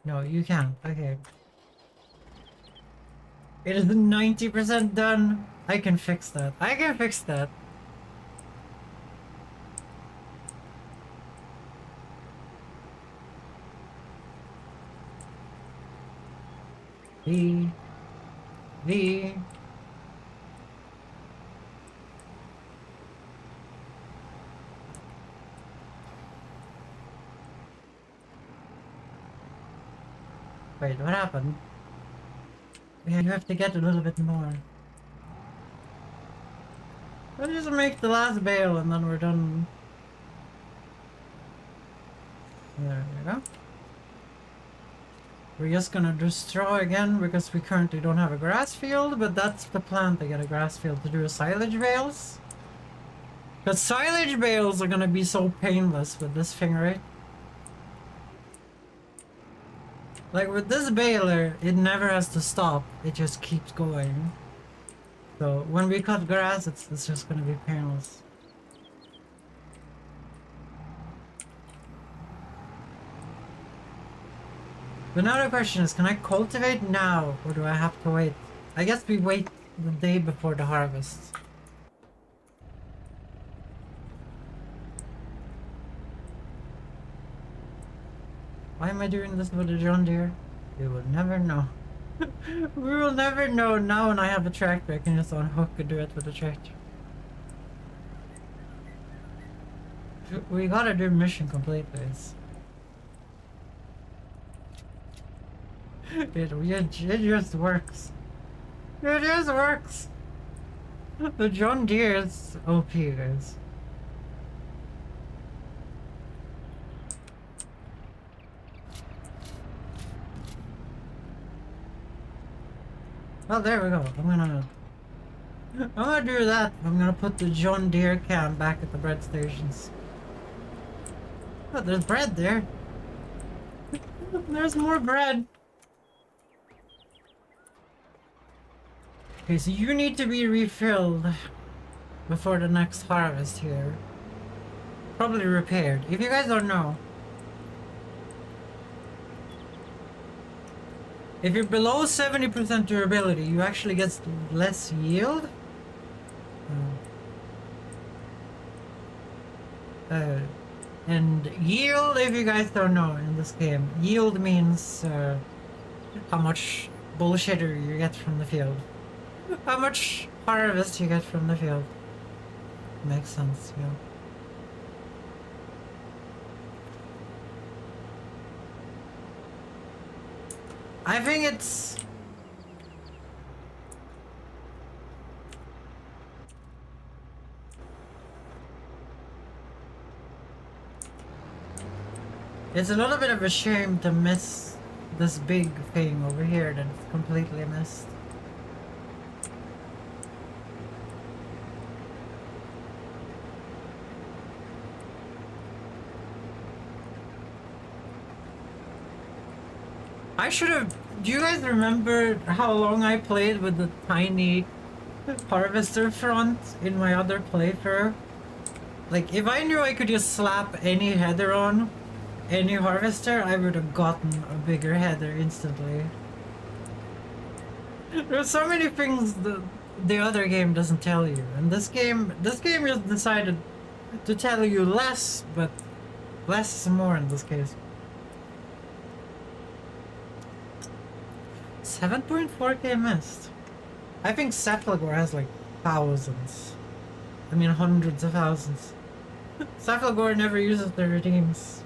No, you can't. Okay. It is 90% done. I can fix that. I can fix that. V. Wait, what happened? Yeah, you have to get a little bit more. Let's just make the last bale and then we're done. There we go. We're just gonna do straw again because we currently don't have a grass field, but that's the plan, to get a grass field to do silage bales. Because silage bales are gonna be so painless with this thing, right? Like with this baler, it never has to stop, it just keeps going. So when we cut grass, it's just gonna be painless. But now the question is, can I cultivate now, or do I have to wait? I guess we wait the day before the harvest. Why am I doing this with a John Deere? We will never know. We will never know. Now when I have a tractor, I can just unhook and do it with a tractor. We gotta do mission complete, guys. It just works. It just works. The John Deere is OP, guys. Well, there we go. I'm gonna do that. I'm gonna put the John Deere cam back at the bread stations. Oh, there's bread there. There's more bread. Okay, so you need to be refilled before the next harvest here. Probably repaired. If you guys don't know, if you're below 70% durability, you actually get less yield. And yield, if you guys don't know in this game, yield means how much bullshitter you get from the field. How much harvest you get from the field. Makes sense, yeah. I think it's... It's a little bit of a shame to miss this big thing over here that it's completely missed. I should have... Do you guys remember how long I played with the tiny harvester front in my other playthrough? Like, if I knew I could just slap any header on any harvester, I would have gotten a bigger header instantly. There's so many things that the other game doesn't tell you, and this game just decided to tell you less, but less is more in this case. 7.4k missed. I think Cephalgor has like thousands. I mean hundreds of thousands. Cephalgor never uses the redeems.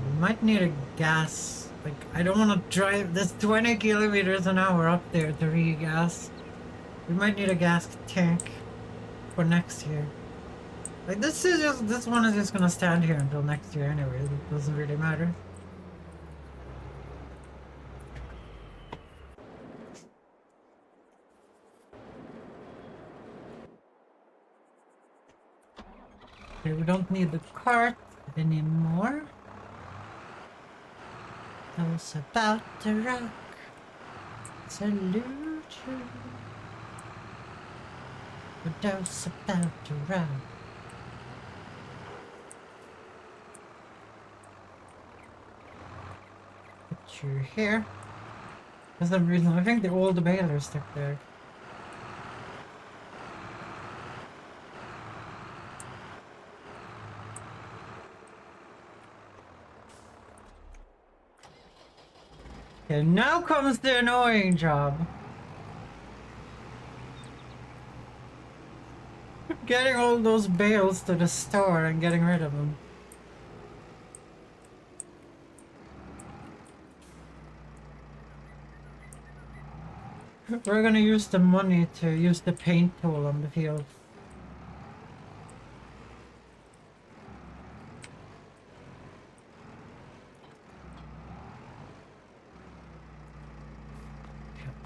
We might need a gas Like, I don't want to drive this 20 kilometers an hour up there to re-gas. We might need a gas tank for next year. Like, this one is just gonna stand here until next year anyway. It doesn't really matter. Okay, we don't need the cart anymore. I was about to rock. Salute you. I was about to rock. Put you here. For some reason, I think the old baler stuck there. Okay, now comes the annoying job. Getting all those bales to the store and getting rid of them. We're gonna use the money to use the paint tool on the field.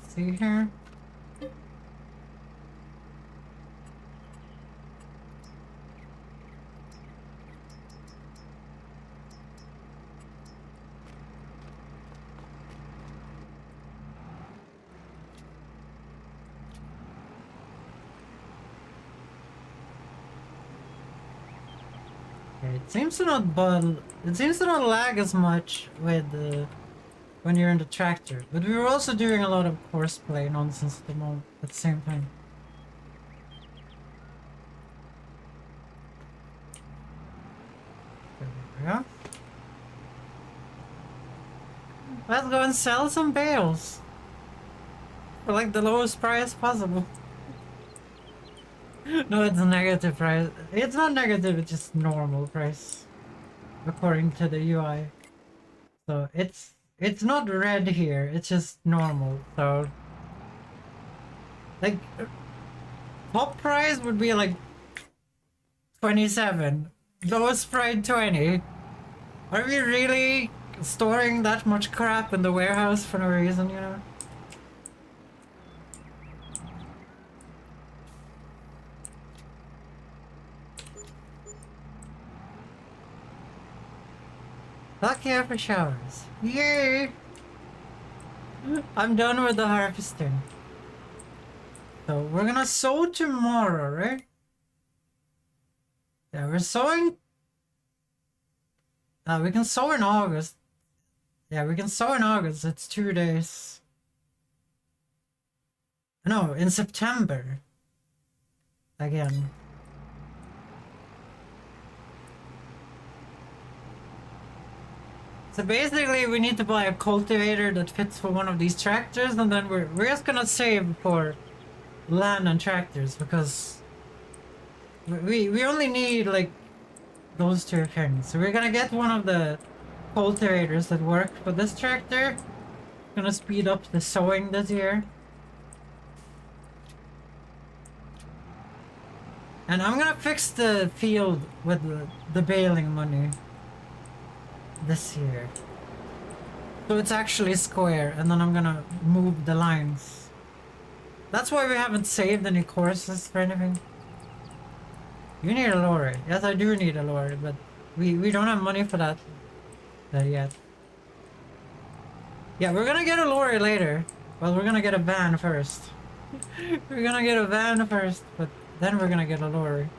See here. Okay, it seems to not it seems to not lag as much with when you're in the tractor, but we were also doing a lot of horseplay nonsense at the same time. There we go. Let's go and sell some bales for like the lowest price possible. No, it's a negative price. It's not negative, it's just normal price according to the UI. So it's not red here, it's just normal. So like top price would be like 27, lowest price 20. Are we really storing that much crap in the warehouse for no reason, you know? Lucky for showers. Yay! I'm done with the harvesting. So we're gonna sow tomorrow, right? Yeah, we're sowing. We can sow in August. Yeah, we can sow in August. It's 2 days. No, in September. Again. So basically, we need to buy a cultivator that fits for one of these tractors, and then we're just gonna save for land and tractors because we only need like those two things. So we're gonna get one of the cultivators that work for this tractor. Gonna speed up the sowing this year. And I'm gonna fix the field with the baling money this year. So it's actually square, and then I'm gonna move the lines. That's why we haven't saved any courses for anything. You need a lorry. Yes, I do need a lorry, but we don't have money for that yet. Yeah, we're gonna get a lorry later. Well, we're gonna get a van first. We're gonna get a van first, but then we're gonna get a lorry.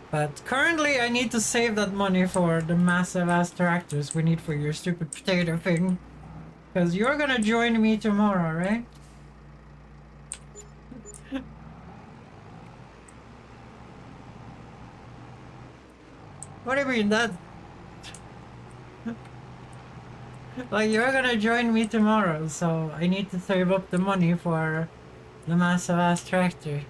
But currently I need to save that money for the massive ass tractors we need for your stupid potato thing. Because you're gonna join me tomorrow, right? What do you mean that? Like, you're gonna join me tomorrow, so I need to save up the money for the massive ass tractor.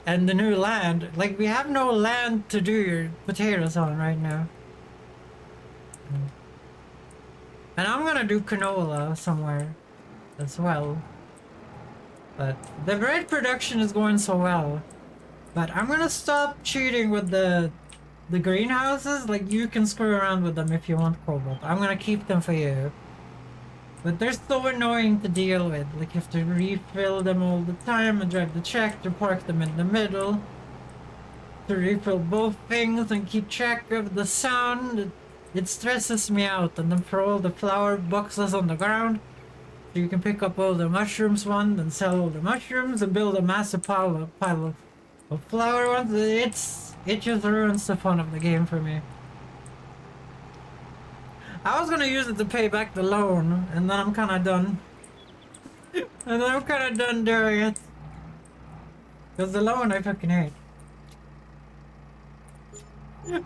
And the new land. Like, we have no land to do your potatoes on right now. And I'm gonna do canola somewhere as well. But the bread production is going so well. But I'm gonna stop cheating with the greenhouses. Like, you can screw around with them if you want cobalt. I'm gonna keep them for you. But they're so annoying to deal with. Like, you have to refill them all the time and drive the tractor, park them in the middle. To refill both things and keep track of the sound. It stresses me out. And then throw all the flower boxes on the ground. So you can pick up all the mushrooms one and sell all the mushrooms and build a massive pile of flower ones. It just ruins the fun of the game for me. I was gonna use it to pay back the loan, and then I'm kinda done. And then I'm kinda done doing it. Because the loan I fucking hate.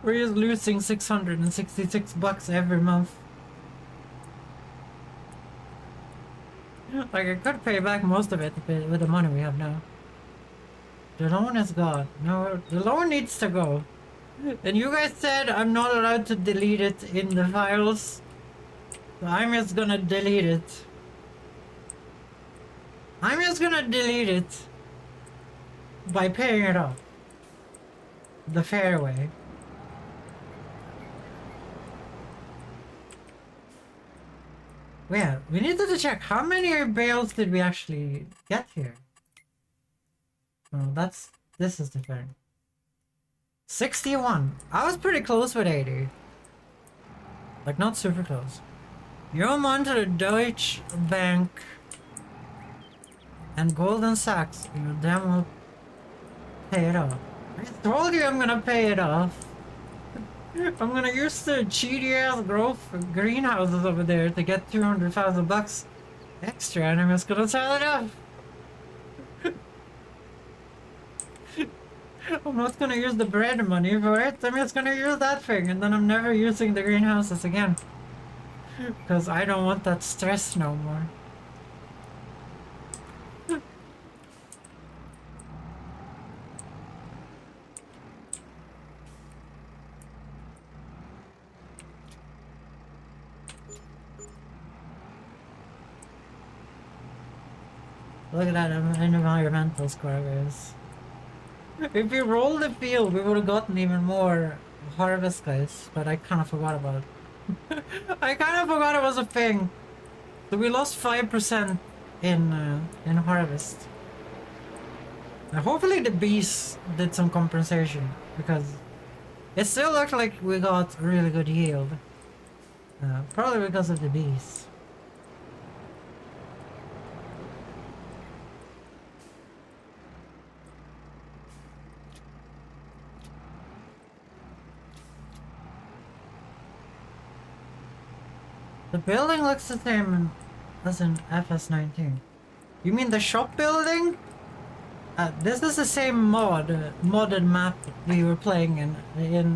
We're just losing 666 bucks every month. Like, I could pay back most of it with the money we have now. The loan is gone. No, the loan needs to go. And you guys said I'm not allowed to delete it in the files. So I'm just gonna delete it. I'm just gonna delete it by paying it off the fair way. Yeah, we needed to check how many bales did we actually get here. Oh, this is the thing. 61. I was pretty close with 80. Like, not super close. You're on to the Deutsche Bank and Golden Sachs. You damn well pay it off. I told you I'm gonna pay it off. I'm gonna use the cheaty ass growth greenhouses over there to get 200,000 bucks extra, and I'm just gonna sell it off. I'm not gonna use the bread money for it. I'm just gonna use that thing, and then I'm never using the greenhouses again. Because I don't want that stress no more. Look at that environmental score, guys. If we rolled the field, we would have gotten even more harvest, guys. But I kind of forgot about it. I kind of forgot it was a thing. So we lost 5% in harvest. Now, hopefully the bees did some compensation, because it still looked like we got a really good yield. Probably because of the bees. The building looks the same as in FS19. You mean the shop building? This is the same modded map we were playing in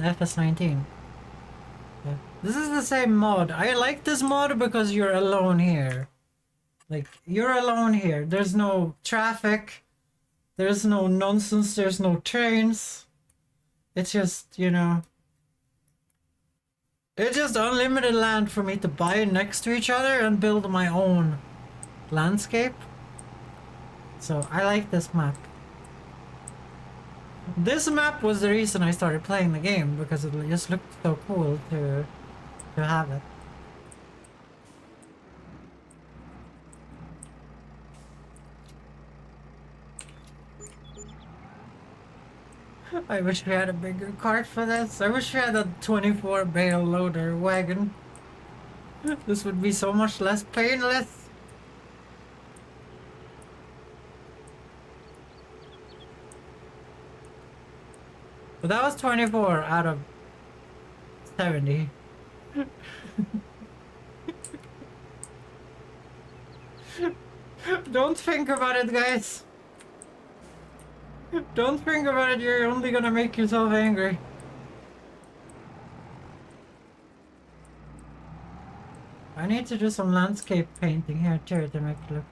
FS19. Yeah. This is the same mod. I like this mod because you're alone here. Like, you're alone here. There's no traffic. There's no nonsense. There's no trains. It's just, you know... It's just unlimited land for me to buy next to each other and build my own landscape. So I like this map. This map was the reason I started playing the game, because it just looked so cool to have it. I wish we had a bigger cart for this. I wish we had a 24 bale loader wagon. This would be so much less painless. But that was 24 out of 70. Don't think about it, guys. Don't think about it, you're only gonna make yourself angry. I need to do some landscape painting here too to make it look...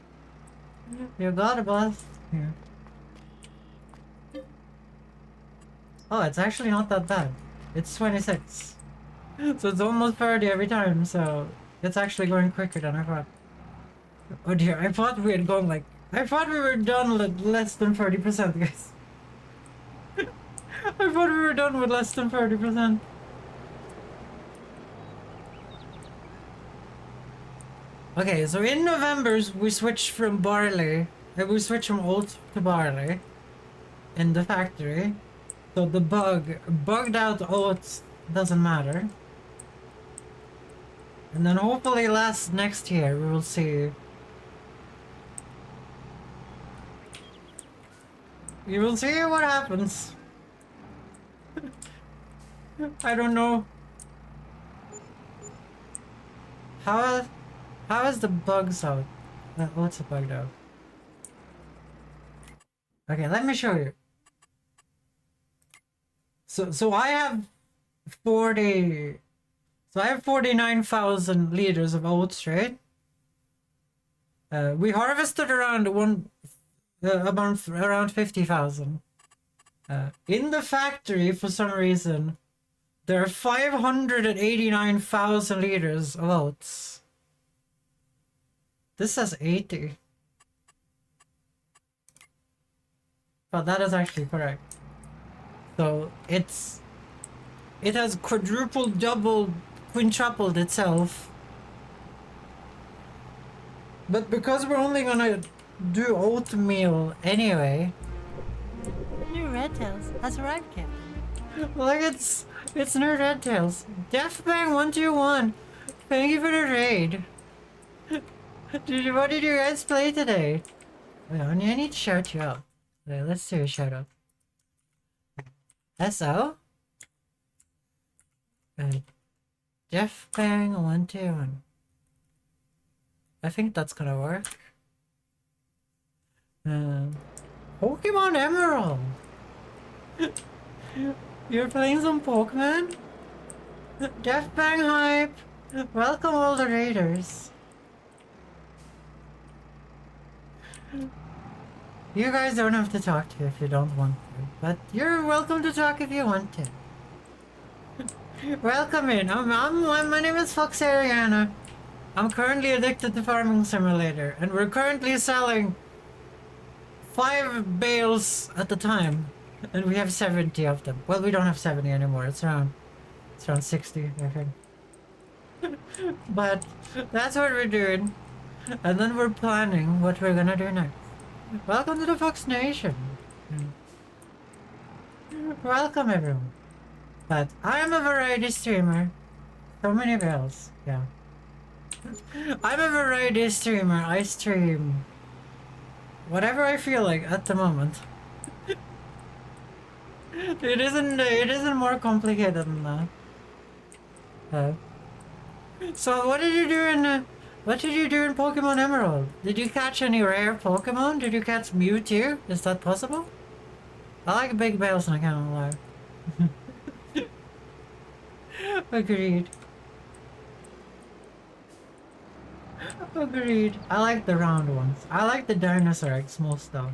You got it, boss. Here. Oh, it's actually not that bad. It's 26. So it's almost 30 every time, so... It's actually going quicker than I thought. Oh dear, I thought we had gone like... I thought we were done with less than 30%, guys. I thought we were done with less than 30%. Okay, so in November we switched from barley, we switched from oat to barley in the factory. So the bugged out oats doesn't matter. And then hopefully next year we will see. You will see what happens. I don't know. How is the bugs out? What's the bugged out? Okay, let me show you. So I have 49,000 liters of oats, right? We harvested around around 50,000. In the factory, for some reason, there are 589,000 liters of oats. This says 80. But that is actually correct. So it has quadrupled, doubled, quintupled itself. But because we're only gonna do oatmeal anyway. New Red Tails has arrived, Captain. Like it's new Red Tails. Deathbang121. Thank you for the raid. What did you guys play today? Wait, I need to shout you out. Okay, let's do a shout out. SO? Deathbang121. I think that's gonna work. Pokemon Emerald! You're playing some Pokemon? Deathbang hype! Welcome all the raiders. You guys don't have to talk to if you don't want to, but you're welcome to talk if you want to. Welcome in. My name is Fox Ariana. I'm currently addicted to Farming Simulator, and we're currently selling 5 bales at a time, and we have 70 of them. Well, we don't have 70 anymore. It's around 60, I think. But that's what we're doing, and then we're planning what we're gonna do next. Welcome to the Fox Nation. Welcome everyone. But I'm a variety streamer. So many bells, yeah. I'm a variety streamer. I stream whatever I feel like at the moment. It isn't more complicated than that. So what did you do in Pokemon Emerald? Did you catch any rare Pokemon? Did you catch Mewtwo? Is that possible? I like big bells and I can't lie. Agreed. Agreed. I like the round ones. I like the dinosaur eggs most though.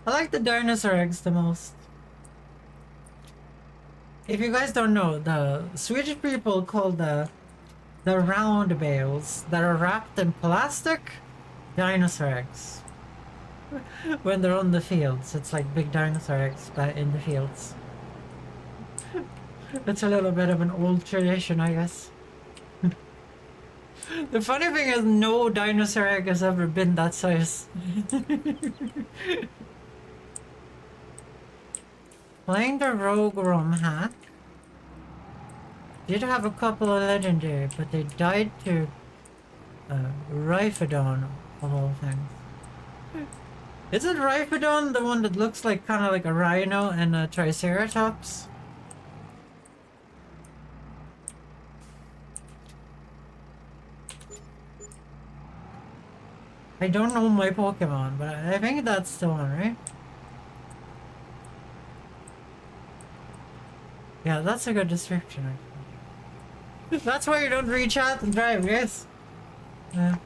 I like the dinosaur eggs the most. If you guys don't know, the Swedish people call the round bales that are wrapped in plastic dinosaur eggs. When they're on the fields, it's like big dinosaur eggs in the fields. It's a little bit of an old tradition, I guess. The funny thing is, no dinosaur egg has ever been that size. Playing the Rogue Rom hack. Did have a couple of legendary, but they died to Rhyphodon of all things. Isn't Rhyphodon the one that looks like kind of like a rhino and a triceratops? I don't know my Pokemon, but I think that's the one, right? Yeah, that's a good description, actually. That's why you don't reach out and drive, yes? Yeah.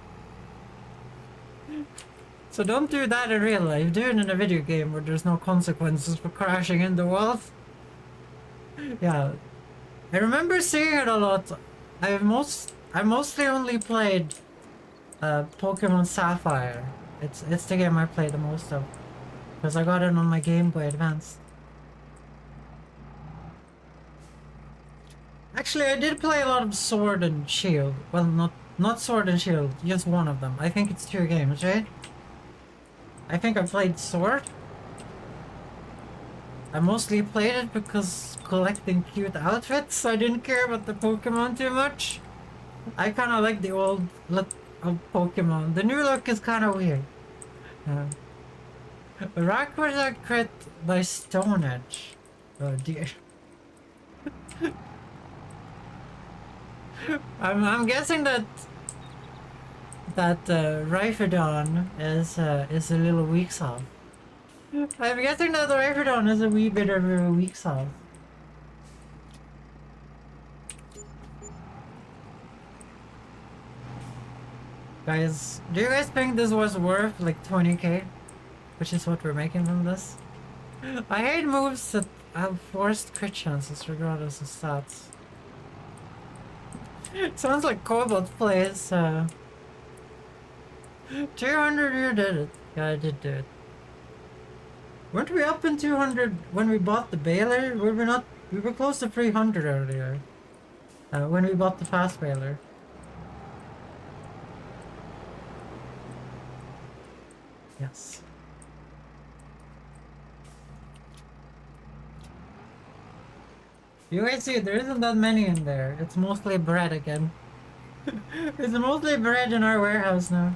So don't do that in real life. Do it in a video game where there's no consequences for crashing into walls. Yeah. I remember seeing it a lot. I mostly only played Pokemon Sapphire. It's the game I play the most of. Because I got it on my Game Boy Advance. Actually, I did play a lot of Sword and Shield. Well, not Sword and Shield, just one of them. I think it's 2 games, right? I think I played Sword. I mostly played it because collecting cute outfits. I didn't care about the Pokemon too much. I kind of like the old look of Pokemon. The new look is kind of weird. Rock was a crit by Stone Edge. Oh dear. I'm guessing that Rhyphodon is a little weak sauce. I'm guessing that the Rhyphodon is a wee bit of a weak sauce. Guys, do you guys think this was worth like 20k? Which is what we're making from this? I hate moves that have forced crit chances regardless of stats. Sounds like Cobalt plays 200, you did it. Yeah, I did do it. Weren't we up in 200 when we bought the Baylor? Were we not? We were close to 300 earlier. When we bought the fast Baylor. Yes. You guys see, there isn't that many in there. It's mostly bread again. It's mostly bread in our warehouse now.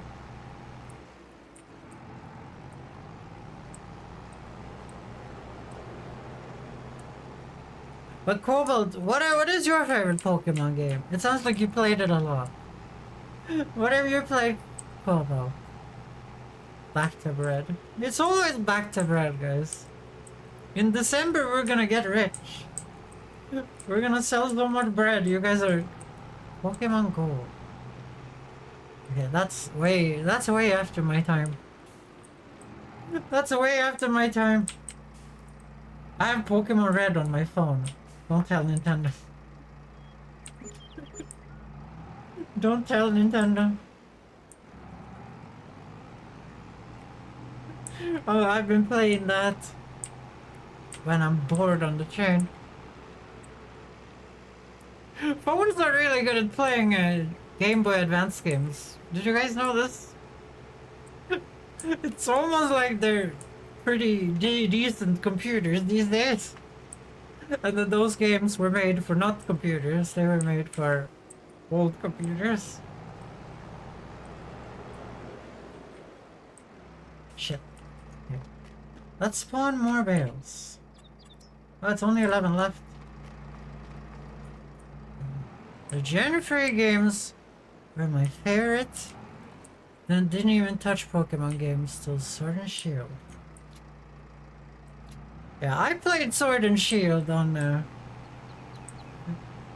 But Cobalt, what is your favorite Pokemon game? It sounds like you played it a lot. What have you played, Cobalt? Back to bread. It's always back to bread, guys. In December, we're gonna get rich. We're gonna sell so much bread. You guys are... Pokemon Go. Okay, that's way after my time. That's way after my time. I have Pokemon Red on my phone. Don't tell Nintendo. Don't tell Nintendo. Oh, I've been playing that when I'm bored on the train. Phones are really good at playing Game Boy Advance games. Did you guys know this? It's almost like they're pretty decent computers these days. And that those games were made for not computers, they were made for old computers. Shit. Okay. Let's spawn more bales. Oh, it's only 11 left. The Gen-free games were my favorite. Then didn't even touch Pokemon games till Sword and Shield. Yeah, I played Sword and Shield on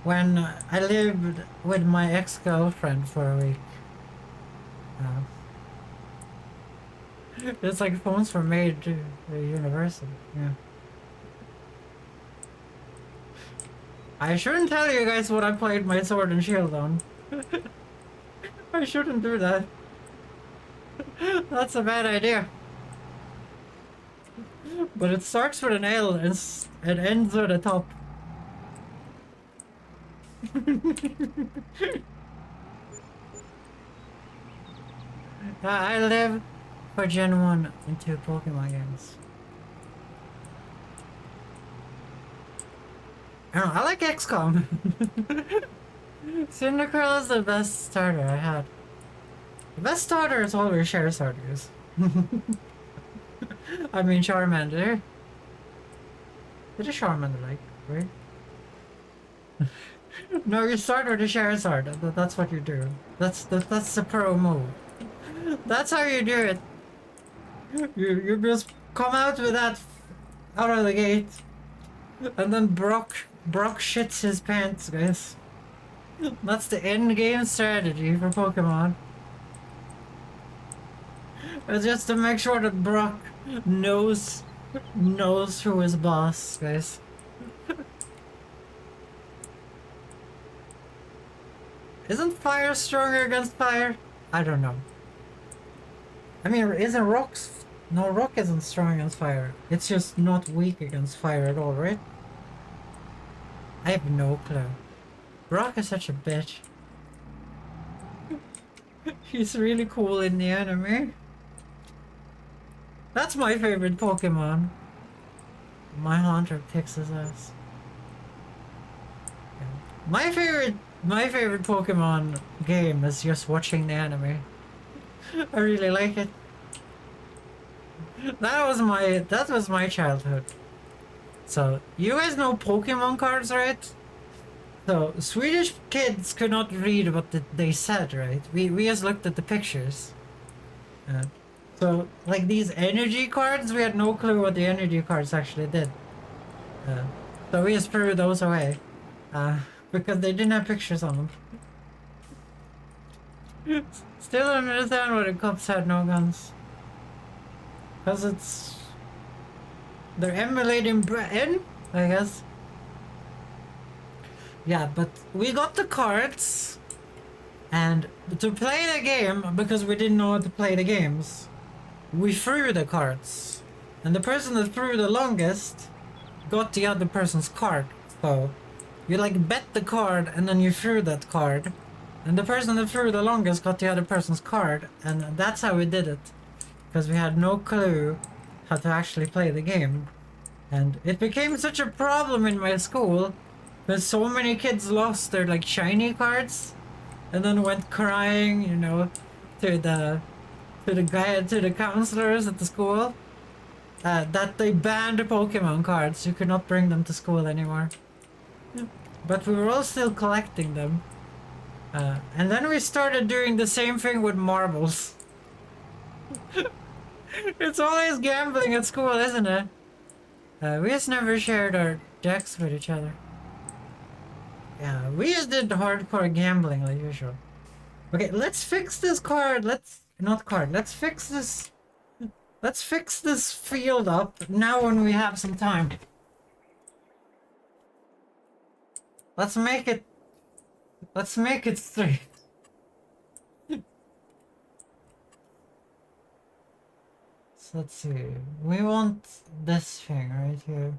when I lived with my ex-girlfriend for a week. It's like phones were made to universal. Yeah. I shouldn't tell you guys what I played my Sword and Shield on. I shouldn't do that. That's a bad idea. But it starts with an L and it ends with a top. I live for Gen 1 and 2 Pokemon games. I don't know, I like XCOM. Cyndaquil is the best starter I had. The best starter is always share starters. I mean Charmander. Did a Charmander like, right? No, you start with a Charizard. That's what you do. That's the pro move. That's how you do it. You just come out with that out of the gate. And then Brock shits his pants, guys. That's the end game strategy for Pokemon. It's just to make sure that Brock knows who is boss, guys. Isn't fire stronger against fire? I don't know. I mean, isn't rocks... No, rock isn't strong against fire. It's just not weak against fire at all, right? I have no clue. Rock is such a bitch. He's really cool in the anime. That's my favorite Pokemon. My hunter kicks his ass. Yeah. My favorite Pokemon game is just watching the anime. I really like it. That was my childhood. So, you guys know Pokemon cards, right? So, Swedish kids could not read what they said, right? We just looked at the pictures. So, like these energy cards, we had no clue what the energy cards actually did. So we just threw those away. Because they didn't have pictures on them. Still don't understand why the cops had no guns. Because it's... They're emulating Britain, I guess. Yeah, but we got the cards. And to play the game, because we didn't know how to play the games, we threw the cards. And the person that threw the longest got the other person's card. So you like bet the card and then you threw that card. And the person that threw the longest got the other person's card. And that's how we did it. Because we had no clue how to actually play the game. And it became such a problem in my school. Because so many kids lost their like shiny cards. And then went crying, you know, to the counselors at the school. That they banned Pokemon cards. You could not bring them to school anymore. But we were all still collecting them. And then we started doing the same thing with marbles. It's always gambling at school, isn't it? We just never shared our decks with each other. Yeah, we just did hardcore gambling like usual. Okay, let's fix this card. Let's fix this. Let's fix this field up now when we have some time. Let's make it straight. So let's see. We want this thing right here.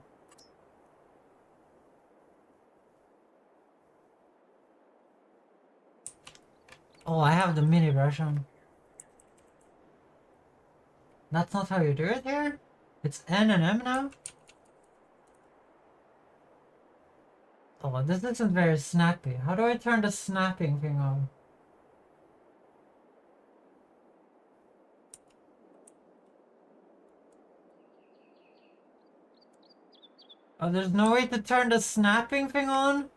Oh, I have the mini brush on. That's not how you do it here? It's N and M now? Oh, this isn't very snappy. How do I turn the snapping thing on? Oh, there's no way to turn the snapping thing on?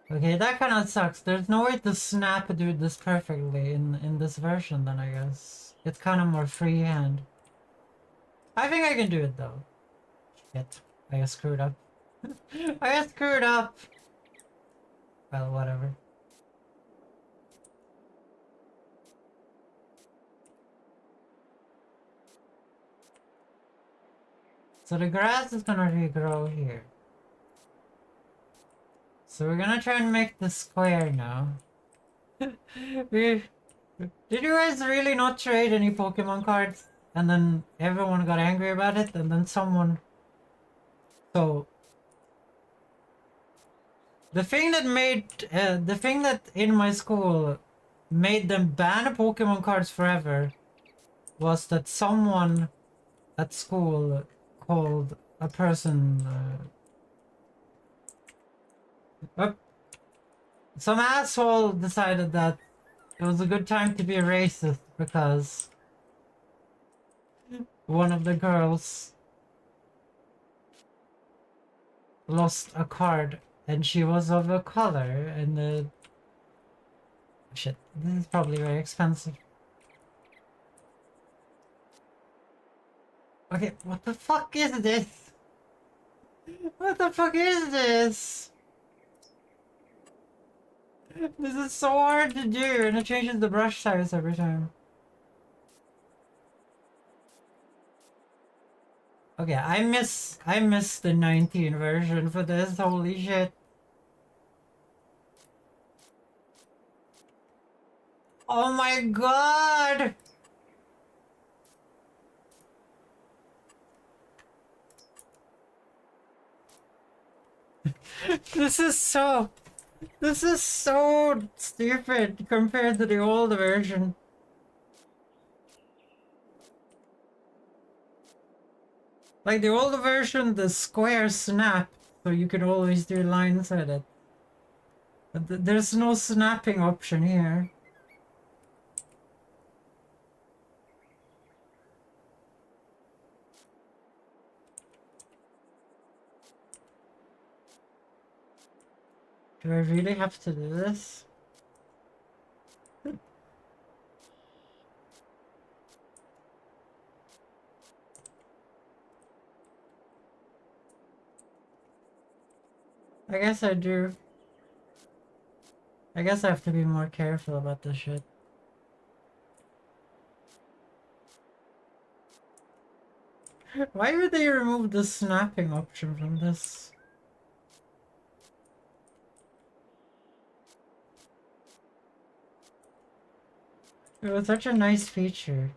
Okay, that kind of sucks. There's no way to snap do this perfectly in this version then, I guess. It's kind of more freehand. I think I can do it though. Shit. I got screwed up. I got screwed up! Well, whatever. So the grass is gonna regrow here. So we're gonna try and make the square now. Did you guys really not trade any Pokemon cards? And then everyone got angry about it, and then someone... So... The thing that in my school made them ban Pokemon cards forever was that someone at school called a person... some asshole decided that it was a good time to be a racist because one of the girls lost a card and she was of a color and shit, this is probably very expensive. Okay, what the fuck is this? What the fuck is this? This is so hard to do, and it changes the brush size every time. Okay, I miss the 19 version for this. Holy shit. Oh my god! This is so stupid compared to the old version. Like the old version, the square snap, so you could always do lines with it. But there's no snapping option here. Do I really have to do this? I guess I do. I guess I have to be more careful about this shit. Why would they remove the snapping option from this? It was such a nice feature.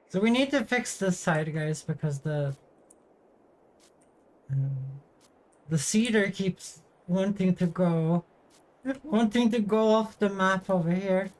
So we need to fix this side, guys, because the cedar keeps wanting to go off the map over here.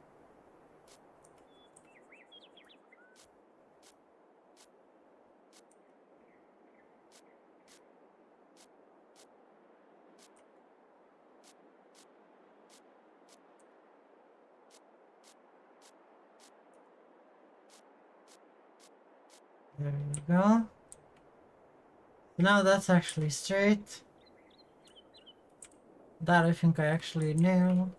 There we go. Now that's actually straight. That I think I actually nailed.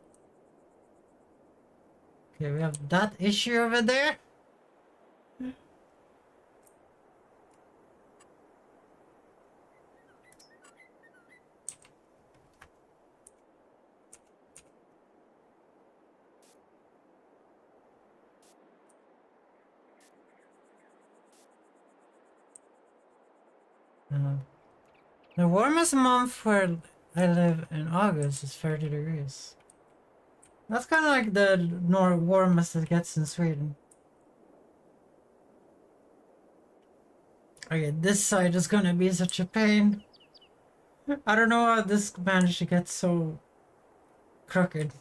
Okay, we have that issue over there. The warmest month where I live in August is 30 degrees. That's kind of like the warmest it gets in Sweden. Okay, this side is gonna be such a pain. I don't know how this managed to get so crooked.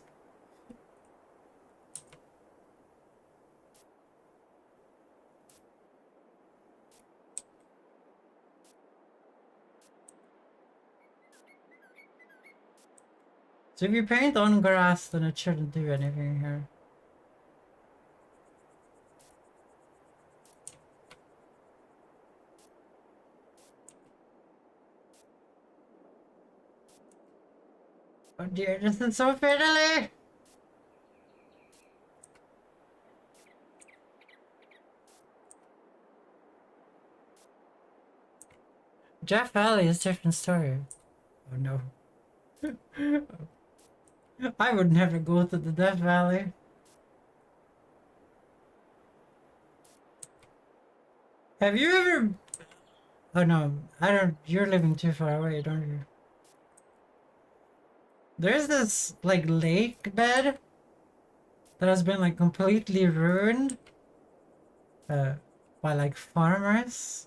So if you paint on grass, then it shouldn't do anything here. Oh dear, this is so fiddly! Jeff Valley is a different story. Oh no. I would never go to the Death Valley. Have you ever... Oh no, I don't... You're living too far away, don't you? There's this, like, lake bed that has been, like, completely ruined by, like, farmers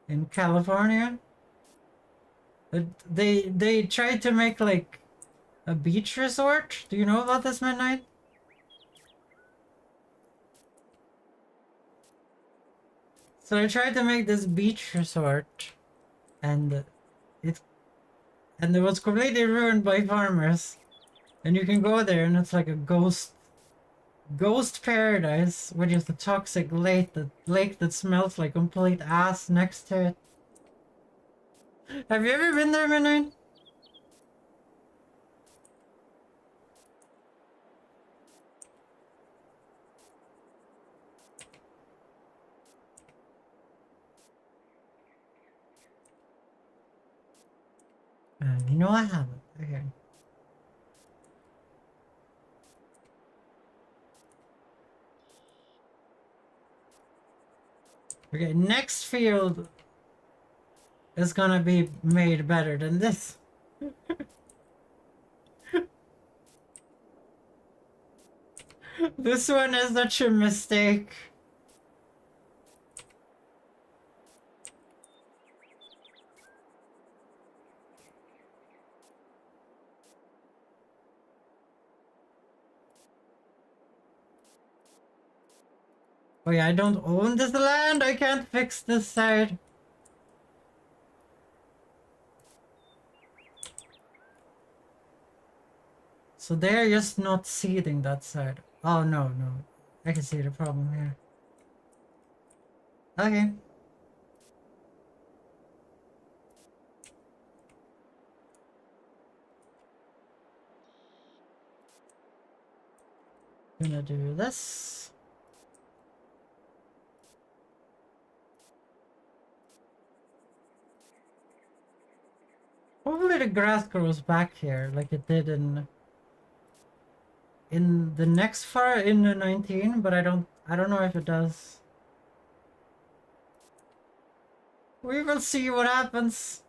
in California. They tried to make, like, a beach resort. Do you know about this, Midnight? So I tried to make this beach resort, and it was completely ruined by farmers. And you can go there, and it's like a ghost paradise, which is the toxic lake that smells like complete ass next to it. Have you ever been there, Midnight? You know I haven't. Okay. Okay, next field is gonna be made better than this. This one is such a mistake. Oh yeah, I don't own this land. I can't fix this side. So they're just not seeding that side. Oh no, no. I can see the problem here. Okay. Gonna do this. Hopefully the grass grows back here like it did in the next far in the 19, but I don't know if it does. We will see what happens.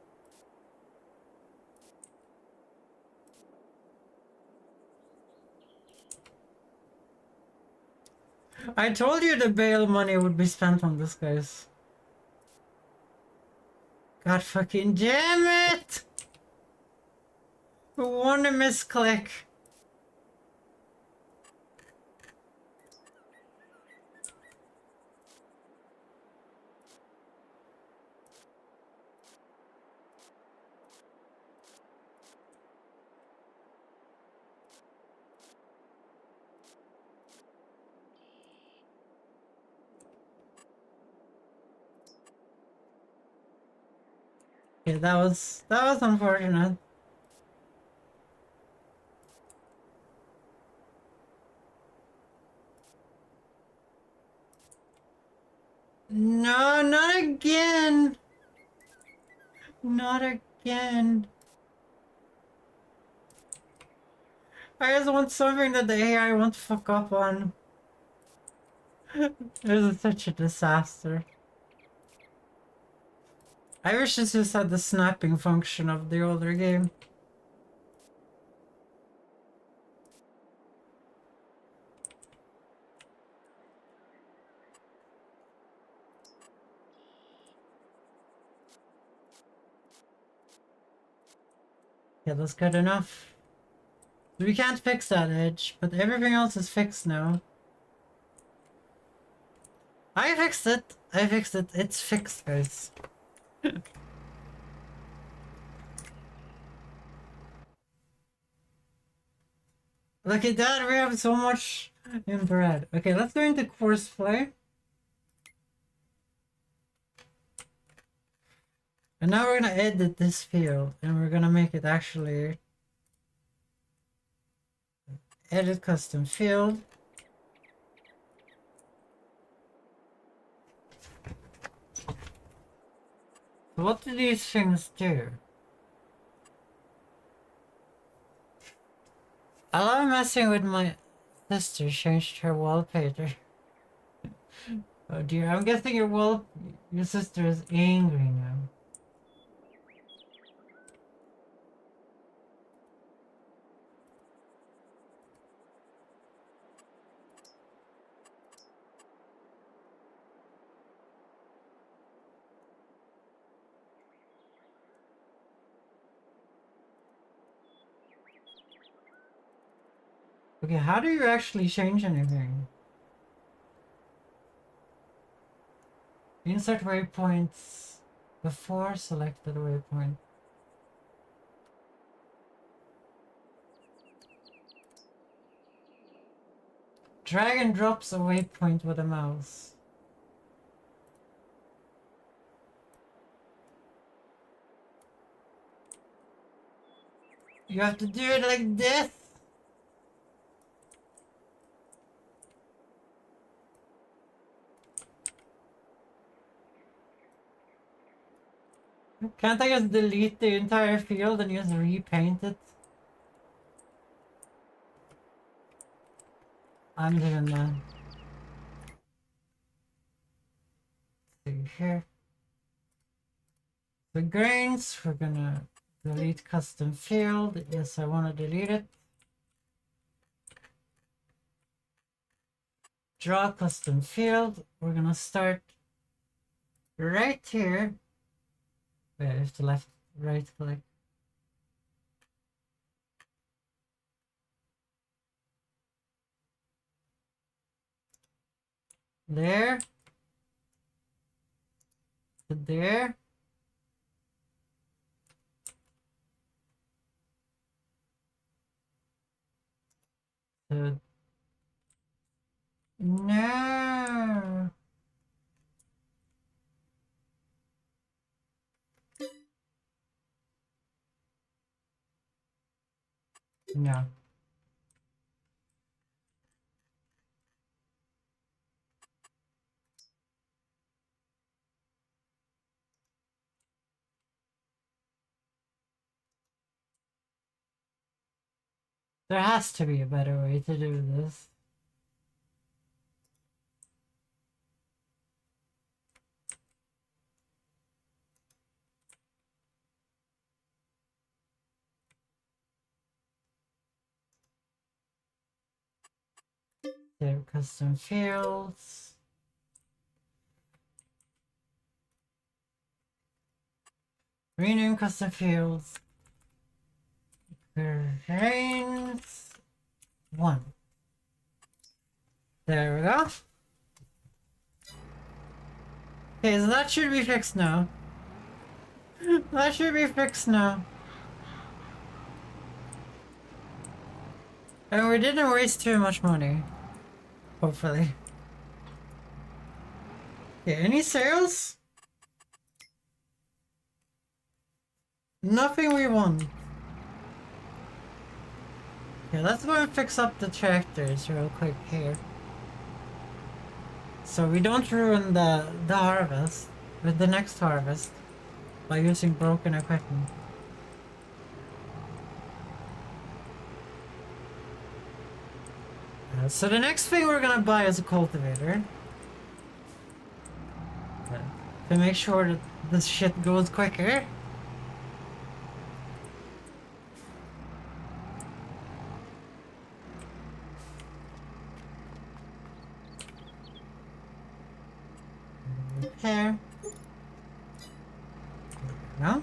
I told you the bail money would be spent on this, guys. God fucking damn it! One misclick. Okay, that was unfortunate. No, not again. Not again. I just want something that the AI won't fuck up on. This is such a disaster. I wish this just had the snapping function of the older game. Yeah, that's good enough. We can't fix that edge, but everything else is fixed now. I fixed it! I fixed it. It's fixed, guys. Look at that, we have so much in bread. Okay, let's go into course play. And now we're gonna edit this field, and we're gonna make it actually edit custom field. So what do these things do? I love messing with my sister. Changed her wallpaper. Oh dear, I'm guessing your sister is angry now. Okay, how do you actually change anything? Insert waypoints before selected waypoint. Drag and drops a waypoint with a mouse. You have to do it like this. Can't I just delete the entire field and just repaint it? I'm doing that. See here. The grains, we're gonna delete custom field. Yes, I want to delete it. Draw custom field. We're gonna start right here. Wait, I have to left, right click. There. To there. To... No. No. There has to be a better way to do this. There, custom fields. Rename custom fields. Grains 1. There we go. Okay, so that should be fixed now. That should be fixed now. And we didn't waste too much money. Hopefully. Okay, any sales? Nothing we want. Okay, let's go and fix up the tractors real quick here. So we don't ruin the harvest with the next harvest by using broken equipment. So the next thing we're gonna buy is a cultivator. To make sure that this shit goes quicker. Repair. No?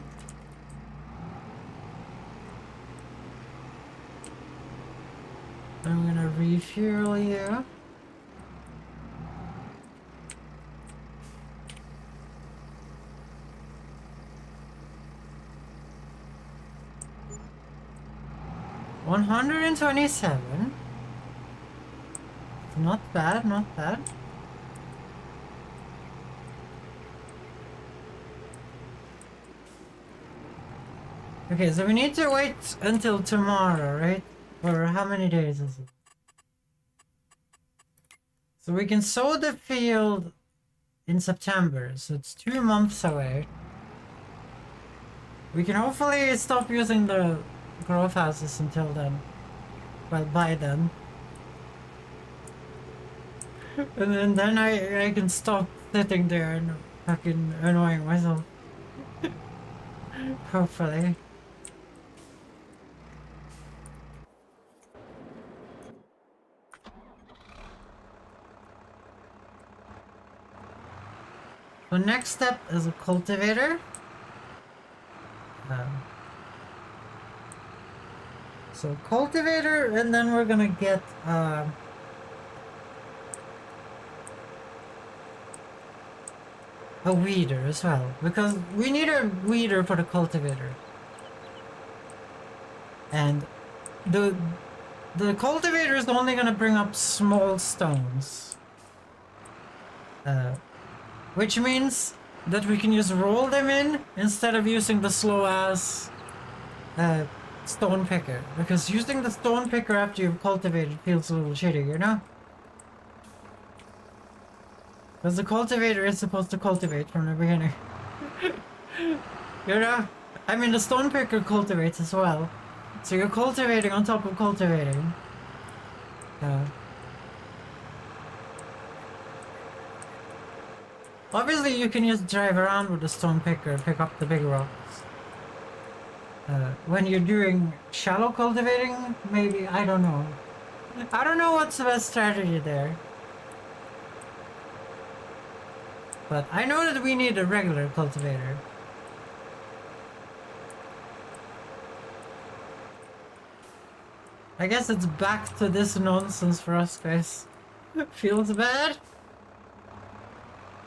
I'm gonna refuel you. $127. Not bad, not bad. Okay, so we need to wait until tomorrow, right? Or how many days is it? So we can sow the field in September, so it's 2 months away. We can hopefully stop using the growth houses until then. Well, by then. And then I can stop sitting there and fucking annoying myself. Hopefully. The next step is a cultivator. So cultivator, and then we're gonna get a weeder as well, because we need a weeder for the cultivator. And the cultivator is only gonna bring up small stones. Which means that we can just roll them in instead of using the slow ass stone picker. Because using the stone picker after you've cultivated feels a little shitty, you know? Because the cultivator is supposed to cultivate from the beginning. You know? I mean, the stone picker cultivates as well. So you're cultivating on top of cultivating. Obviously, you can just drive around with the stone picker, pick up the big rocks. When you're doing shallow cultivating, maybe, I don't know. I don't know what's the best strategy there. But I know that we need a regular cultivator. I guess it's back to this nonsense for us, guys. Feels bad.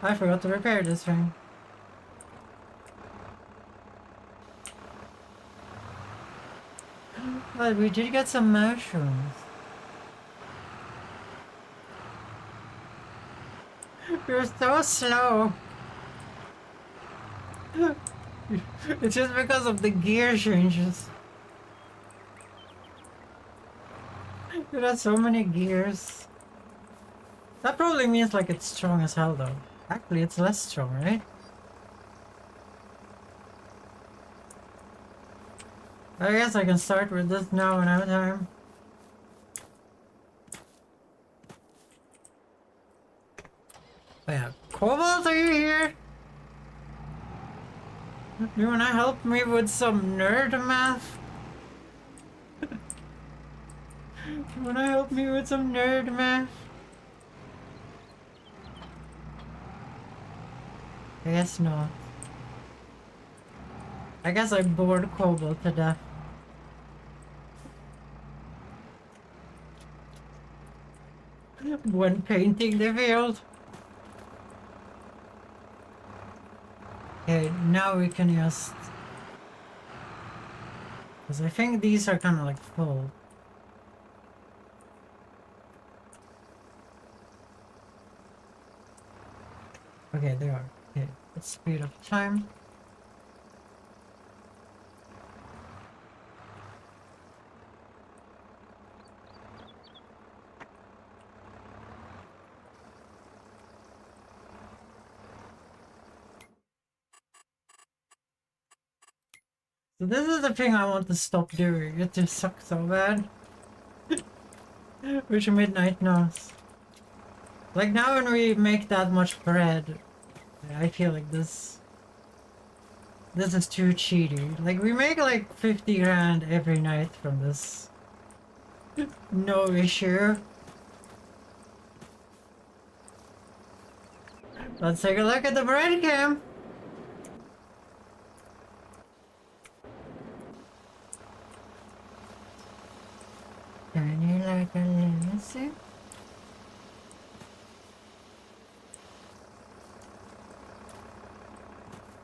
I forgot to repair this thing. But we did get some mushrooms. You're so slow. It's just because of the gear changes. It has so many gears. That probably means like it's strong as hell though. Actually, it's less strong, right? I guess I can start with this now when I have time. Oh yeah, Cobalt, are you here? You wanna help me with some nerd math? You wanna help me with some nerd math? I guess not. I guess I bored Cobalt to death. When painting the field. Okay, now we can just... Because I think these are kind of like full. Okay, they are. Okay, let's speed up time. So this is the thing I want to stop doing. It just sucks so bad. Which midnight knows. Like now when we make that much bread, I feel like this is too cheaty. Like we make like 50 grand every night from this. No issue. Let's take a look at the bread cam. Shiny like a limousine.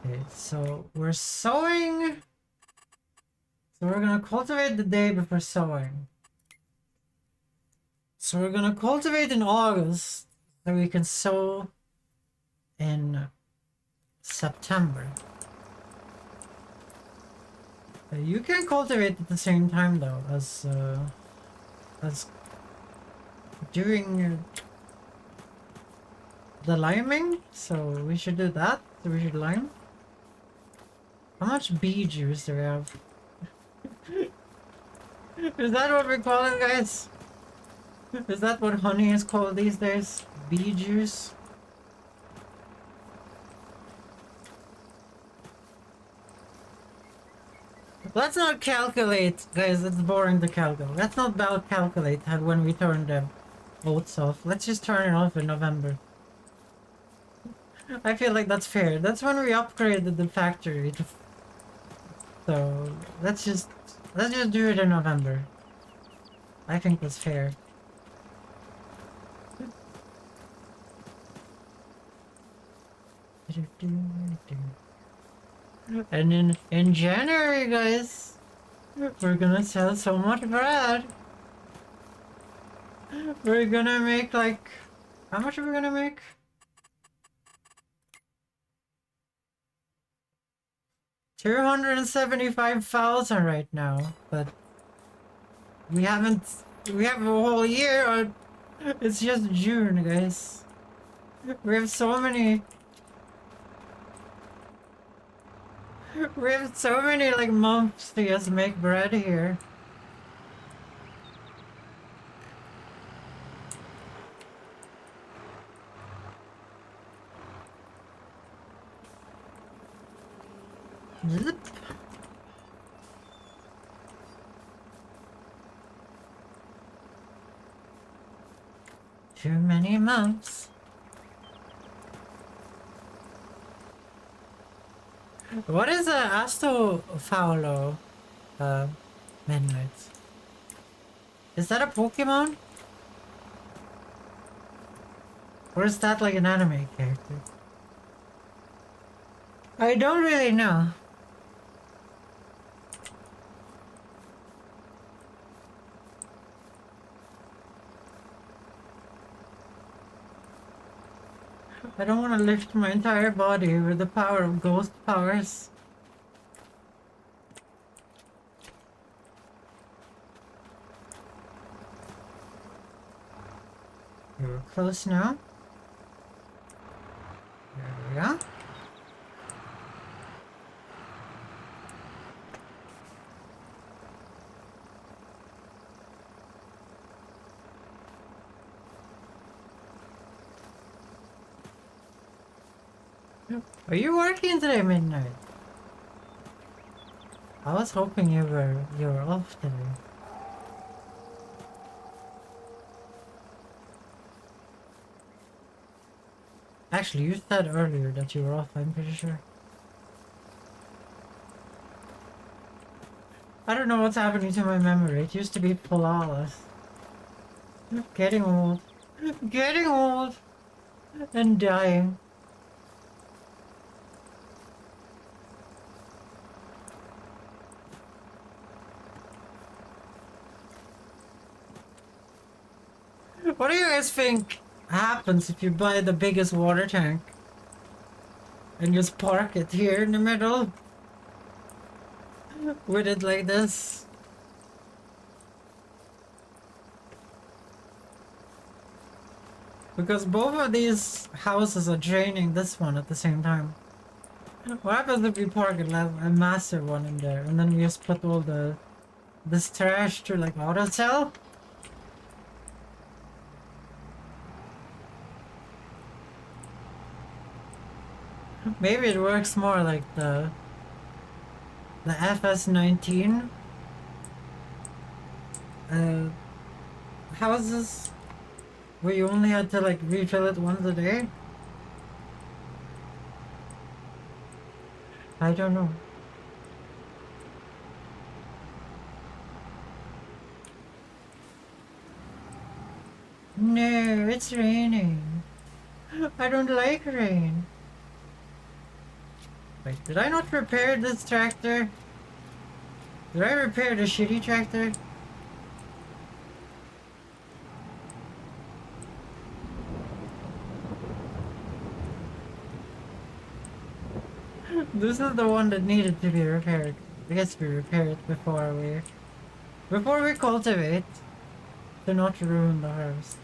Okay, so we're sowing. So we're gonna cultivate the day before sowing. So we're gonna cultivate in August so we can sow in September. You can cultivate at the same time though as doing the liming, so we should do that. So we should lime. How much bee juice do we have? Is that what we call it, guys? Is that what honey is called these days? Bee juice? Let's not calculate, guys. It's boring to calculate. Let's not calculate when we turn the oats off. Let's just turn it off in November. I feel like that's fair. That's when we upgraded the factory. So let's just do it in November. I think that's fair. And in January, guys, we're gonna sell so much bread. We're gonna make like, how much are we gonna make? $275,000 right now, but we have a whole year, or it's just June, guys. We have so many. We have so many like months to just make bread here. Zip. Too many months. What is a Astro Midnight? Is that a Pokemon? Or is that like an anime character? I don't really know. I don't want to lift my entire body with the power of ghost powers. We're close now. There we go. Are you working today, Midnight? I was hoping you were off today. Actually, you said earlier that you were off, I'm pretty sure. I don't know what's happening to my memory. It used to be flawless. Getting old. Getting old. And dying. What do you guys think happens if you buy the biggest water tank and just park it here in the middle with it like this? Because both of these houses are draining this one at the same time. What happens if we park a massive one in there and then we just put all this trash to like auto sell? Maybe it works more like the FS19 houses where you only had to like refill it once a day. I don't know. No, it's raining. I don't like rain. Wait, did I not repair this tractor? Did I repair the shitty tractor? This is the one that needed to be repaired. I guess we repair it before we cultivate to not ruin the harvest.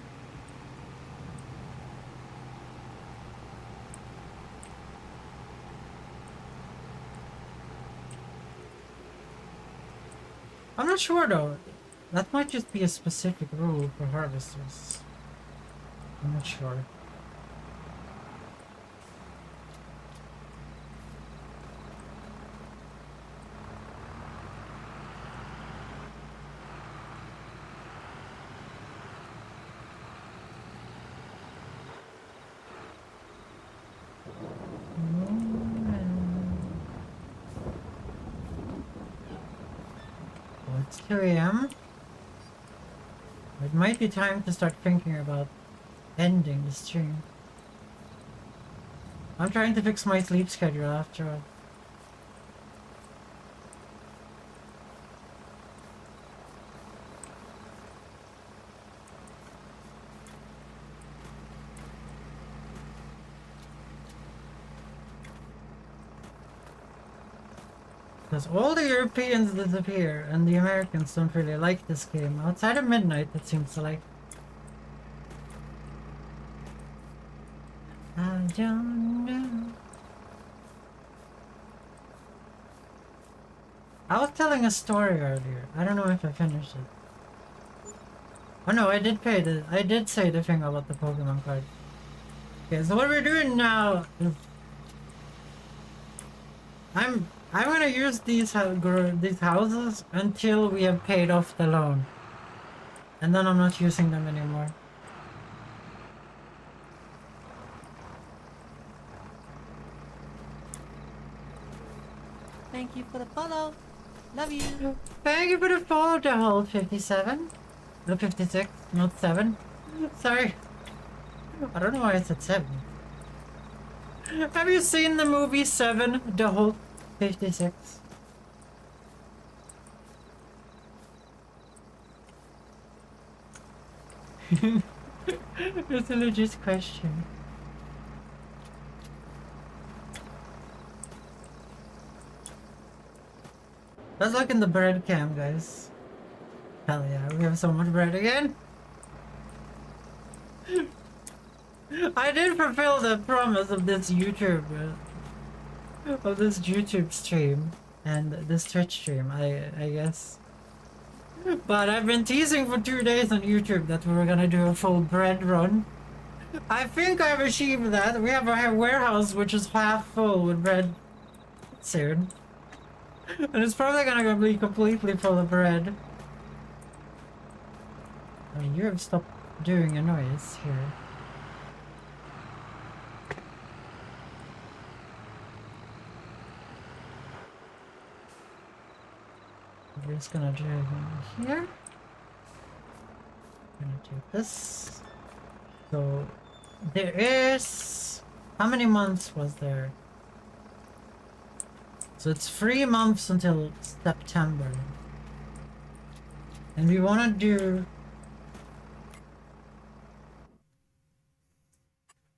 I'm not sure though. That might just be a specific rule for harvesters. I'm not sure. It's 2 AM. It might be time to start thinking about ending the stream. I'm trying to fix my sleep schedule after all. Because all the Europeans disappear and the Americans don't really like this game. Outside of midnight, it seems like. I don't know. I was telling a story earlier. I don't know if I finished it. Oh no, I did I did say the thing about the Pokemon card. Okay, so what we're doing now is I'm gonna use these houses until we have paid off the loan. And then I'm not using them anymore. Thank you for the follow. Love you. Thank you for the follow, the whole 57. No, 56, not 7. Sorry. I don't know why I said 7. Have you seen the movie 7, the whole 56? It's a legit question. Let's look in the bread cam, guys. Hell yeah, we have so much bread again. I did fulfill the promise of this YouTube stream and this Twitch stream, I guess. But I've been teasing for 2 days on YouTube that we were gonna do a full bread run. I think I've achieved that. We have a warehouse which is half full with bread soon. And it's probably gonna be completely full of bread. I mean, you have stopped doing a noise here. We're just gonna do it here. Gonna do this. So there is, how many months was there? So it's 3 months until September. And we wanna do,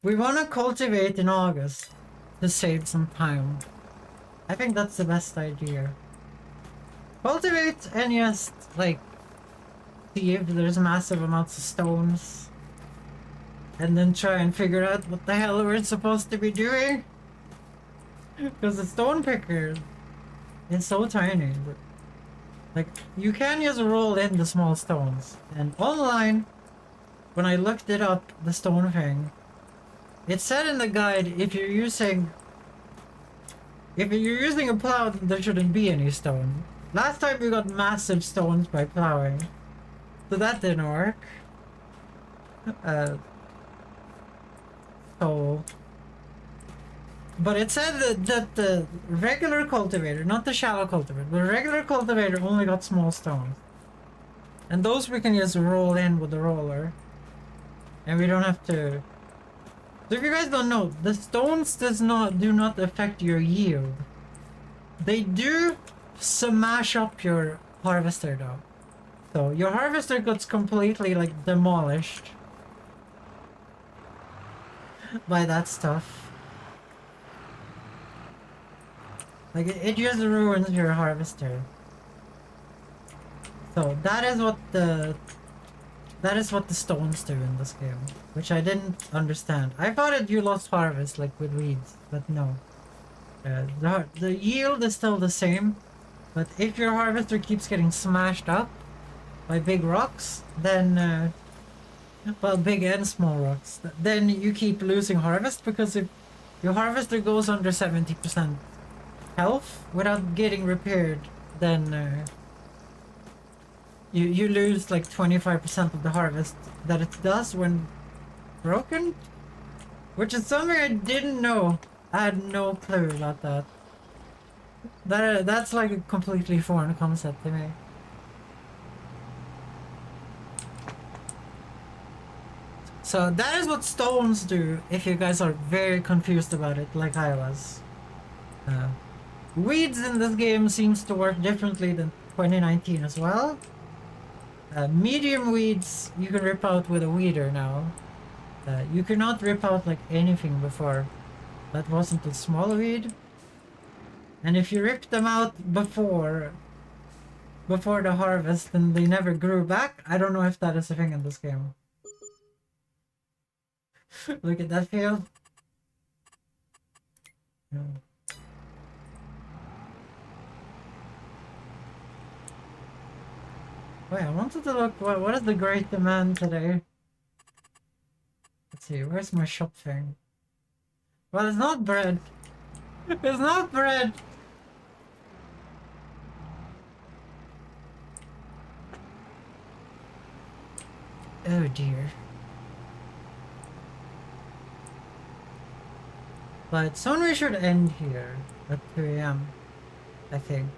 we wanna cultivate in August to save some time. I think that's the best idea. Cultivate and just like see if there's massive amounts of stones. And then try and figure out what the hell we're supposed to be doing. Because the stone picker is so tiny. Like, you can just roll in the small stones. And online, when I looked it up, the stone thing, it said in the guide if you're using a plow, then there shouldn't be any stone. Last time we got massive stones by plowing. So that didn't work. But it said that the regular cultivator, not the shallow cultivator, the regular cultivator only got small stones. And those we can just roll in with the roller. And we don't have to... So if you guys don't know, the stones do not affect your yield. They do smash up your harvester though. So your harvester gets completely like demolished by that stuff. Like it just ruins your harvester. So that is what the stones do in this game, which I didn't understand. I thought you lost harvest like with weeds, but no. The yield is still the same, but if your harvester keeps getting smashed up by big rocks, then well, big and small rocks, then you keep losing harvest, because if your harvester goes under 70% health without getting repaired, then you lose like 25% of the harvest that it does when broken, which is something I didn't know. I had no clue about that. That's like a completely foreign concept to me. So that is what stones do, if you guys are very confused about it, like I was. Weeds in this game seems to work differently than 2019 as well. Medium weeds you can rip out with a weeder now. You cannot rip out like anything before. That wasn't a small weed. And if you rip them out before the harvest, then they never grew back. I don't know if that is a thing in this game. Look at that field. Wait, I wanted to look. What is the great demand today? Let's see. Where's my shop thing? Well, it's not bread. It's not bread. Oh dear. But soon we should end here at 3 AM, I think.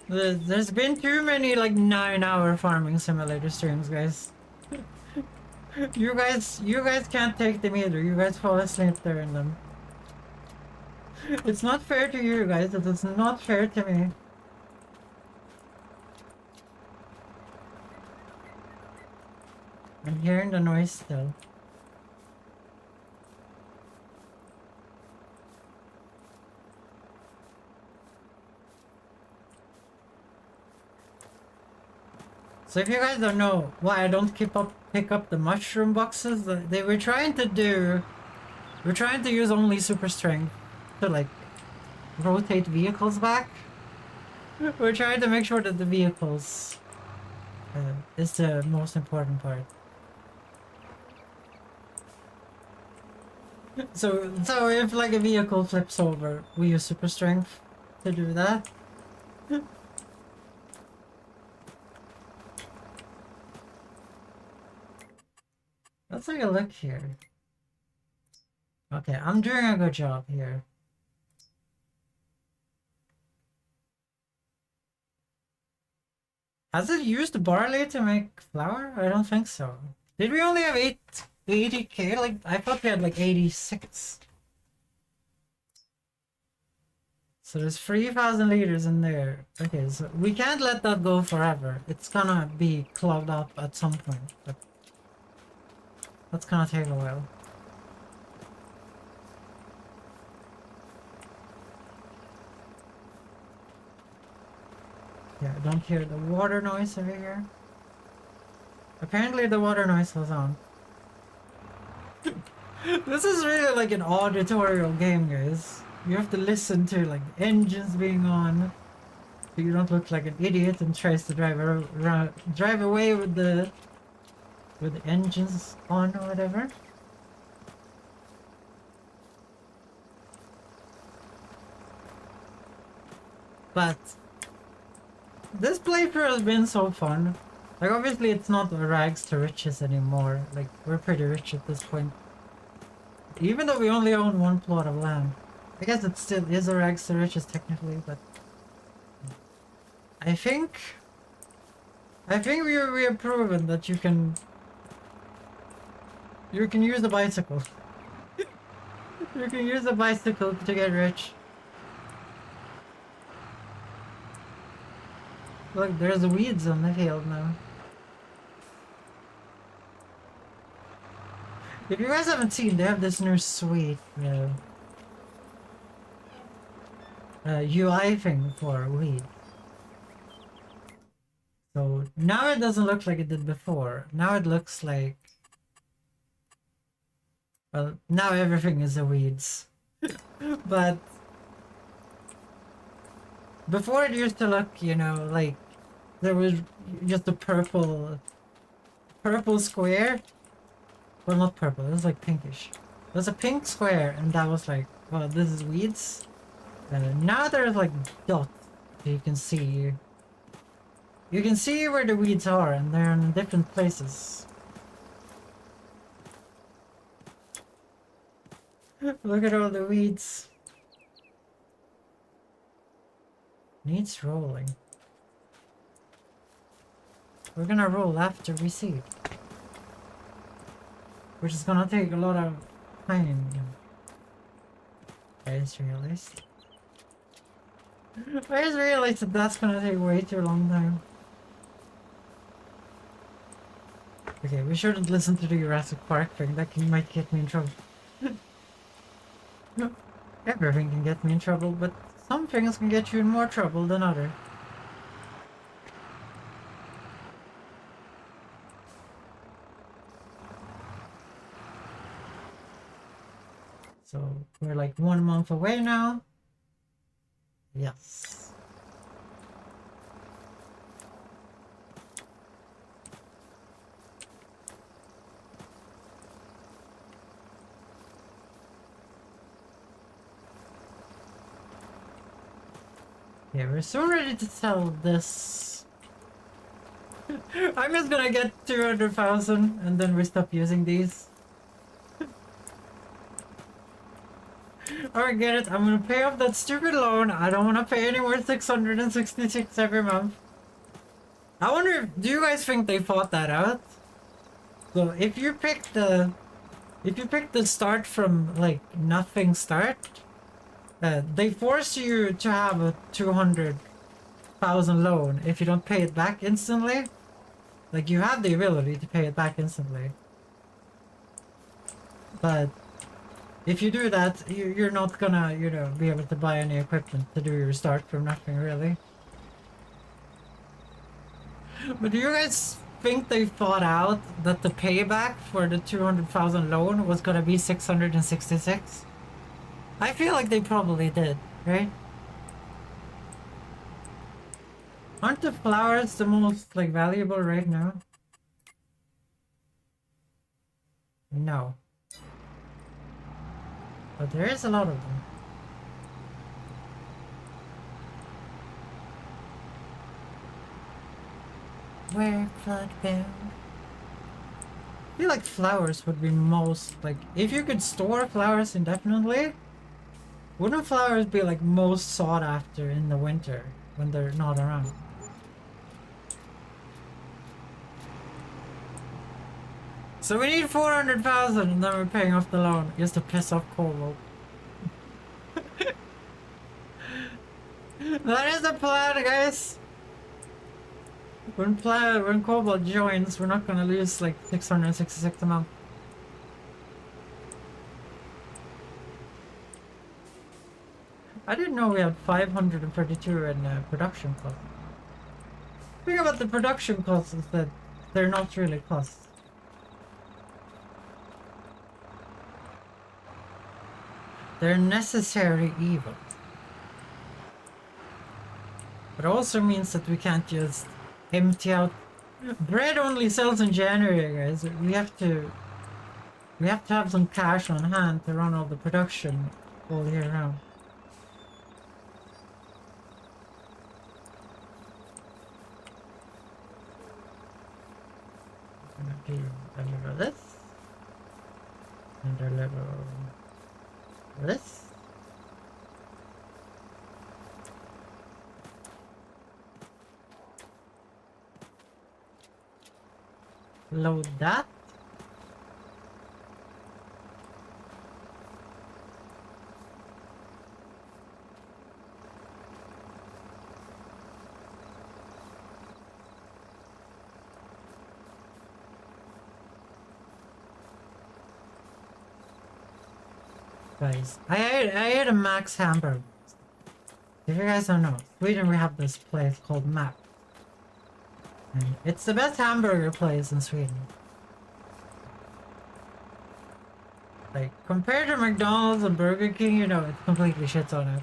There's been too many like 9-hour farming simulator streams, guys. You guys can't take them either. You guys fall asleep during them. It's not fair to you guys. It is not fair to me. I'm hearing the noise still. So if you guys don't know why I don't pick up the mushroom boxes, they were trying to do, we're trying to use only super strength to like rotate vehicles back. We're trying to make sure that the vehicles is the most important part. So if like a vehicle flips over, we use super strength to do that. Let's take a look here. Okay, I'm doing a good job here. Has it used barley to make flour? I don't think so. Did we only have 80k? Like, I thought we had like 86. So there's 3,000 liters in there. Okay, so we can't let that go forever. It's gonna be clogged up at some point, but that's gonna take a while. Yeah, I don't hear the water noise over here. Apparently the water noise was on. This is really like an auditorial game, guys. You have to listen to like engines being on, so you don't look like an idiot and tries to drive away with the engines on or whatever. But this playthrough has been so fun. Like, obviously it's not rags to riches anymore. Like, we're pretty rich at this point. Even though we only own one plot of land. I guess it still is a rags to riches technically, but I think we have proven that you can use the bicycle. You can use a bicycle to get rich. Look, there's weeds on the field now. If you guys haven't seen, they have this new sweet UI thing for weed. So now it doesn't look like it did before. Now it looks like, well, now everything is the weeds. But before it used to look, you know, like there was just a purple square. Well, not purple, it was like pinkish. There's a pink square, and that was like, well, this is weeds. Now there's like dots. You can see where the weeds are, and they're in different places. Look at all the weeds. Needs rolling. We're gonna roll after we seed, which is gonna take a lot of time. I just realized that that's gonna take way too long time. Okay, we shouldn't listen to the Jurassic Park thing. That might get me in trouble. Everything can get me in trouble, but some things can get you in more trouble than others. So we're like 1 month away now. Yes. Yeah, we're so ready to sell this. I'm just gonna get 200,000 and then we stop using these. Alright, get it. I'm gonna pay off that stupid loan. I don't wanna pay any more 666 every month. I wonder if, do you guys think they thought that out? So if you pick the start from like nothing start, they force you to have a 200,000 loan if you don't pay it back instantly. Like you have the ability to pay it back instantly, but if you do that, you're not gonna, you know, be able to buy any equipment to do your start from nothing really. But do you guys think they thought out that the payback for the 200,000 loan was gonna be 666? I feel like they probably did, right? Aren't the flowers the most, like, valuable right now? No. But there is a lot of them. We're floodbound. I feel like flowers would be most, like, if you could store flowers indefinitely, wouldn't flowers be, like, most sought after in the winter when they're not around? So we need 400,000 and then we're paying off the loan just to piss off Cobalt. That is the plan, guys! When Cobalt joins, we're not gonna lose like 666 a month. I didn't know we had 532 in production costs. The thing about the production costs is that they're not really costs. They're necessary evil. But it also means that we can't just empty out. Bread only sells in January, guys. We have to have some cash on hand to run all the production all year round. I'm gonna do a little of this and a little of this. Load that. Guys, I ate a Max hamburger. If you guys don't know, Sweden we have this place called Max. And it's the best hamburger place in Sweden. Like, compared to McDonald's and Burger King, you know, it completely shits on it.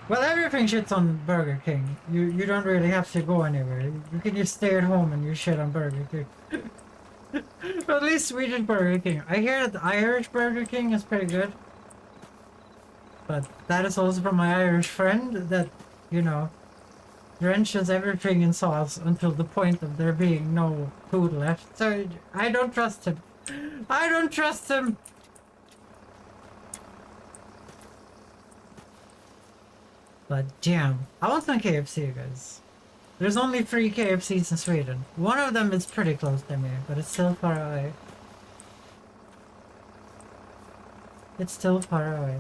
Well, everything shits on Burger King. You don't really have to go anywhere. You can just stay at home and you shit on Burger King. But at least Swedish Burger King. I hear that the Irish Burger King is pretty good. But that is also from my Irish friend that, you know, drenches everything in sauce until the point of there being no food left. So I don't trust him. I don't trust him. But damn, I want some KFC, guys. There's only 3 KFCs in Sweden. One of them is pretty close to me, but it's still far away. It's still far away.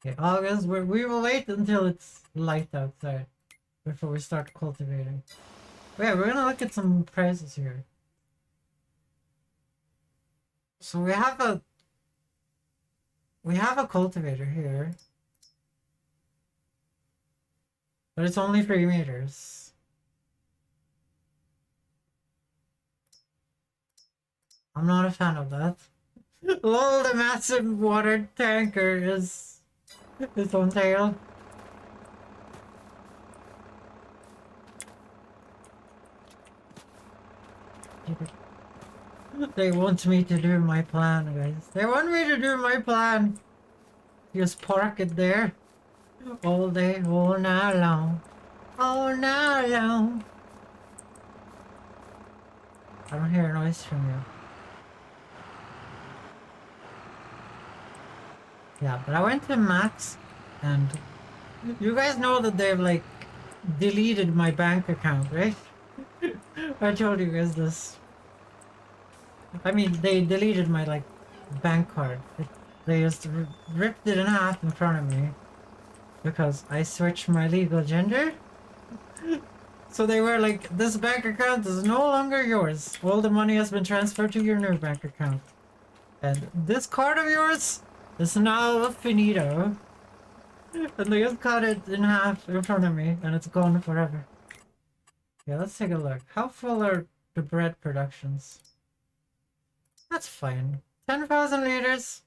Okay, August, we will wait until it's light outside before we start cultivating. Yeah, we're gonna look at some prices here. So we have a cultivator here, but it's only 3 meters. I'm not a fan of that. Lol, the massive water tanker is its own tail. They want me to do my plan, guys. They want me to do my plan. Just park it there. All day, all night long. All night long. I don't hear a noise from you. Yeah, but I went to Max, and you guys know that they've like deleted my bank account, right? I told you guys this. I mean, they deleted my like bank card. They just ripped it in half in front of me because I switched my legal gender. So they were like, this bank account is no longer yours. All the money has been transferred to your new bank account. And this card of yours is now finito. And they just cut it in half in front of me and it's gone forever. Yeah, let's take a look. How full are the bread productions? That's fine. 10,000 liters.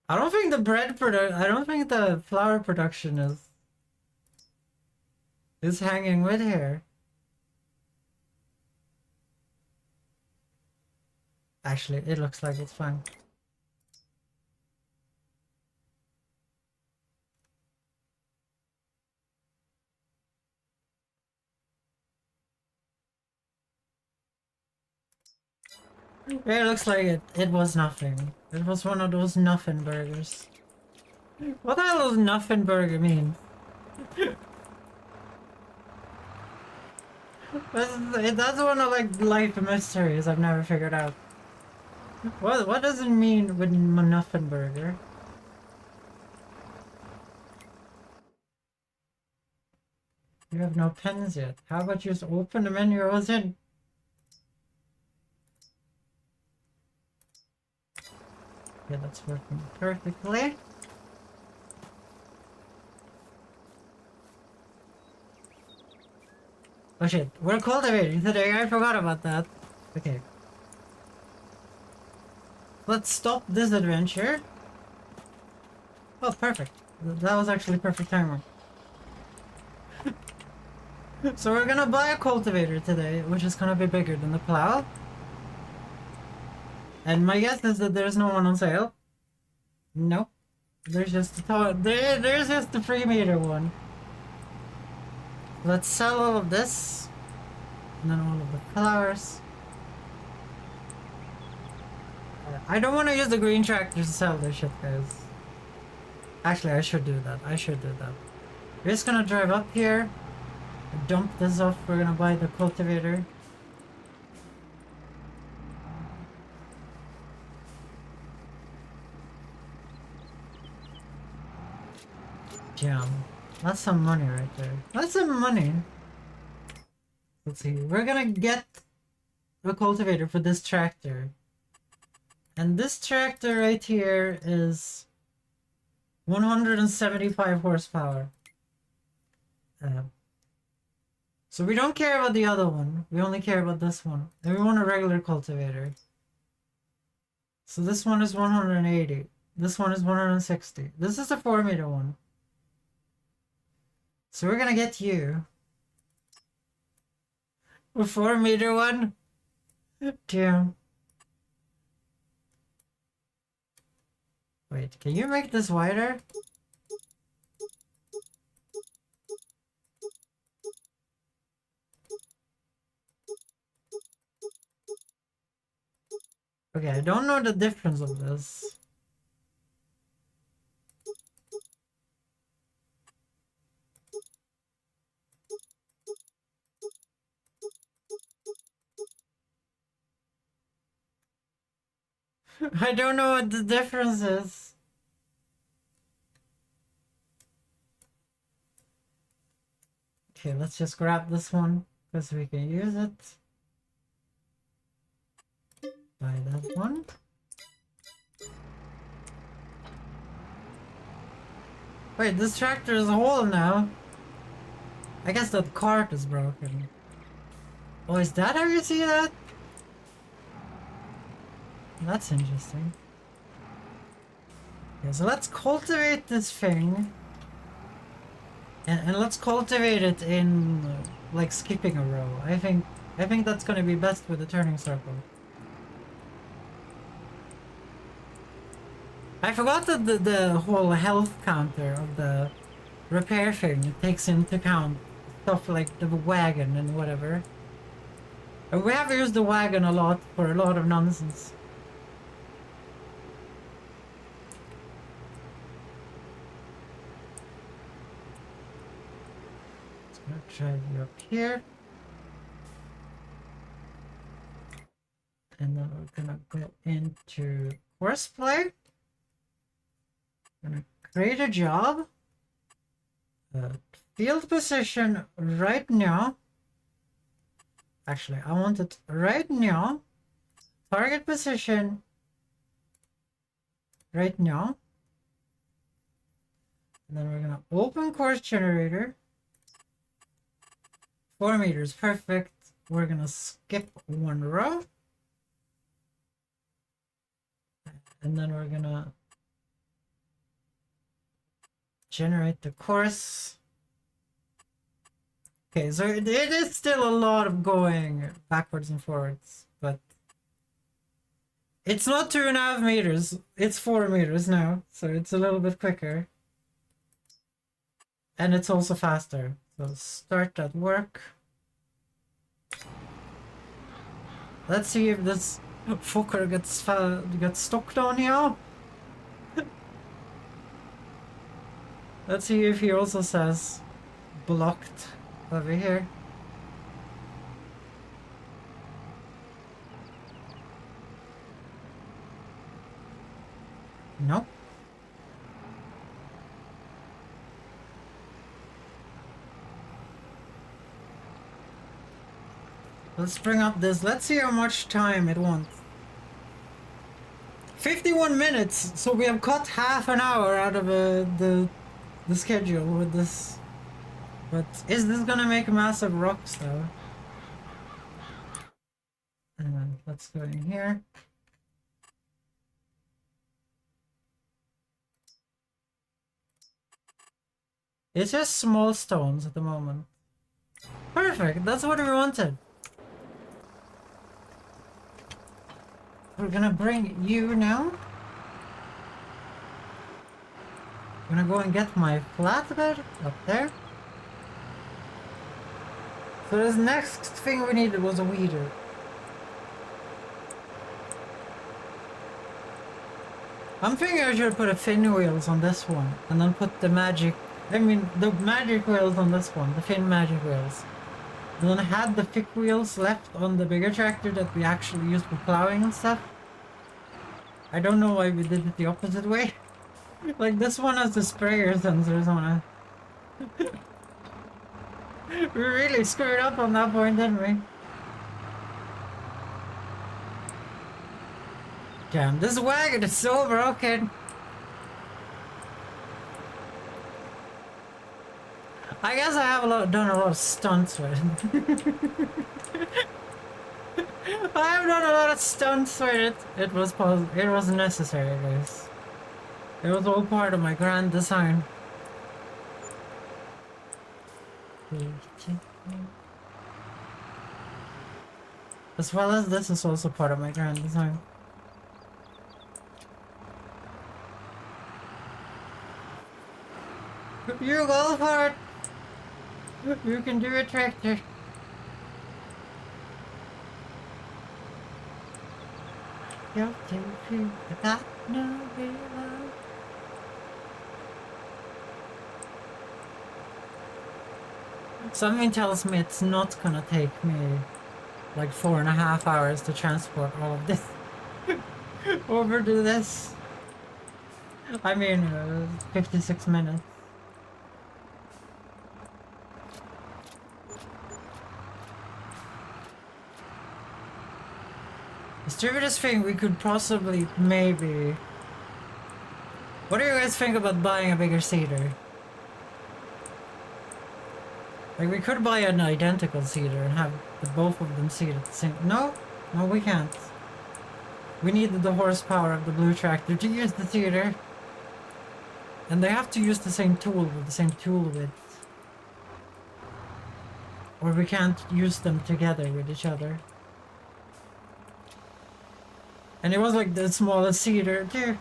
I don't think the flour production is hanging with here. Actually, it looks like it's fine. Yeah, it looks like it was nothing. It was one of those nothing burgers. What the hell does nothing burger mean? That's one of like life mysteries I've never figured out. What does it mean with nothing burger? You have no pens yet. How about you just open the menu I was in? Yeah, that's working perfectly. Oh shit, we're cultivating today, I forgot about that. Okay. Let's stop this adventure. Oh, perfect. That was actually perfect timing. So we're gonna buy a cultivator today, which is gonna be bigger than the plow. And my guess is that there's no one on sale. Nope. There's just there's just the 3-meter one. Let's sell all of this. And then all of the flowers. I don't want to use the green tractor to sell this shit, guys. Actually, I should do that. We're just gonna drive up here. Dump this off. We're gonna buy the cultivator. Damn. That's some money right there. That's some money. Let's see. We're gonna get a cultivator for this tractor. And this tractor right here is 175 horsepower. So we don't care about the other one. We only care about this one. And we want a regular cultivator. So this one is 180. This one is 160. This is a 4-meter one. So we're gonna get you a 4-meter one. Damn. Wait, can you make this wider? Okay, I don't know the difference of this. I don't know what the difference is. Okay, let's just grab this one because we can use it. Buy that one. Wait, this tractor is whole now. I guess that cart is broken. Oh, is that how you see that? That's interesting. Okay, so let's cultivate this thing. And let's cultivate it in like skipping a row. I think that's gonna be best with the turning circle. I forgot that the whole health counter of the repair thing, it takes into account stuff like the wagon and whatever. And we have used the wagon a lot for a lot of nonsense. It's gonna try you up here. And then we're gonna go into horseplay. Gonna create a job. Field position right now. Actually, I want it right now. Target position right now. And then we're gonna open course generator. 4 meters, perfect. We're gonna skip 1 row. And then we're gonna generate the course. Okay, so it is still a lot of going backwards and forwards, but it's not 2.5 meters, it's 4 meters now, so it's a little bit quicker. And it's also faster. So start that work. Let's see if this fucker gets stuck down here. Let's see if he also says blocked over here. Nope. Let's bring up this. Let's see how much time it wants. 51 minutes, so we have cut half an hour out of the schedule with this. But is this gonna make massive rocks though? And let's go in here. It's just small stones at the moment. Perfect, that's what we wanted. We're gonna bring you now. I'm gonna go and get my flatbed up there. So this next thing we needed was a weeder. I'm thinking I should put a fin wheels on this one and then put the magic wheels on this one, the fin magic wheels. And then I had the thick wheels left on the bigger tractor that we actually used for plowing and stuff. I don't know why we did it the opposite way. Like this one has the sprayer sensors on it. We really screwed up on that point, didn't we? Damn, this wagon is so broken. I guess I have done a lot of stunts with it. I have done a lot of stunts with it. It was necessary, guys. It was all part of my grand design. As well as this is also part of my grand design. You go for it! You can do it, tractor. Something tells me it's not gonna take me like 4.5 hours to transport all of this over to this. I mean, 56 minutes. The stupidest thing we could possibly maybe... What do you guys think about buying a bigger cedar? Like we could buy an identical cedar and have both of them seated at the same... No, we can't. We needed the horsepower of the blue tractor to use the cedar. And they have to use the same tool with the same tool width. or we can't use them together with each other. And it was like the smallest cedar too.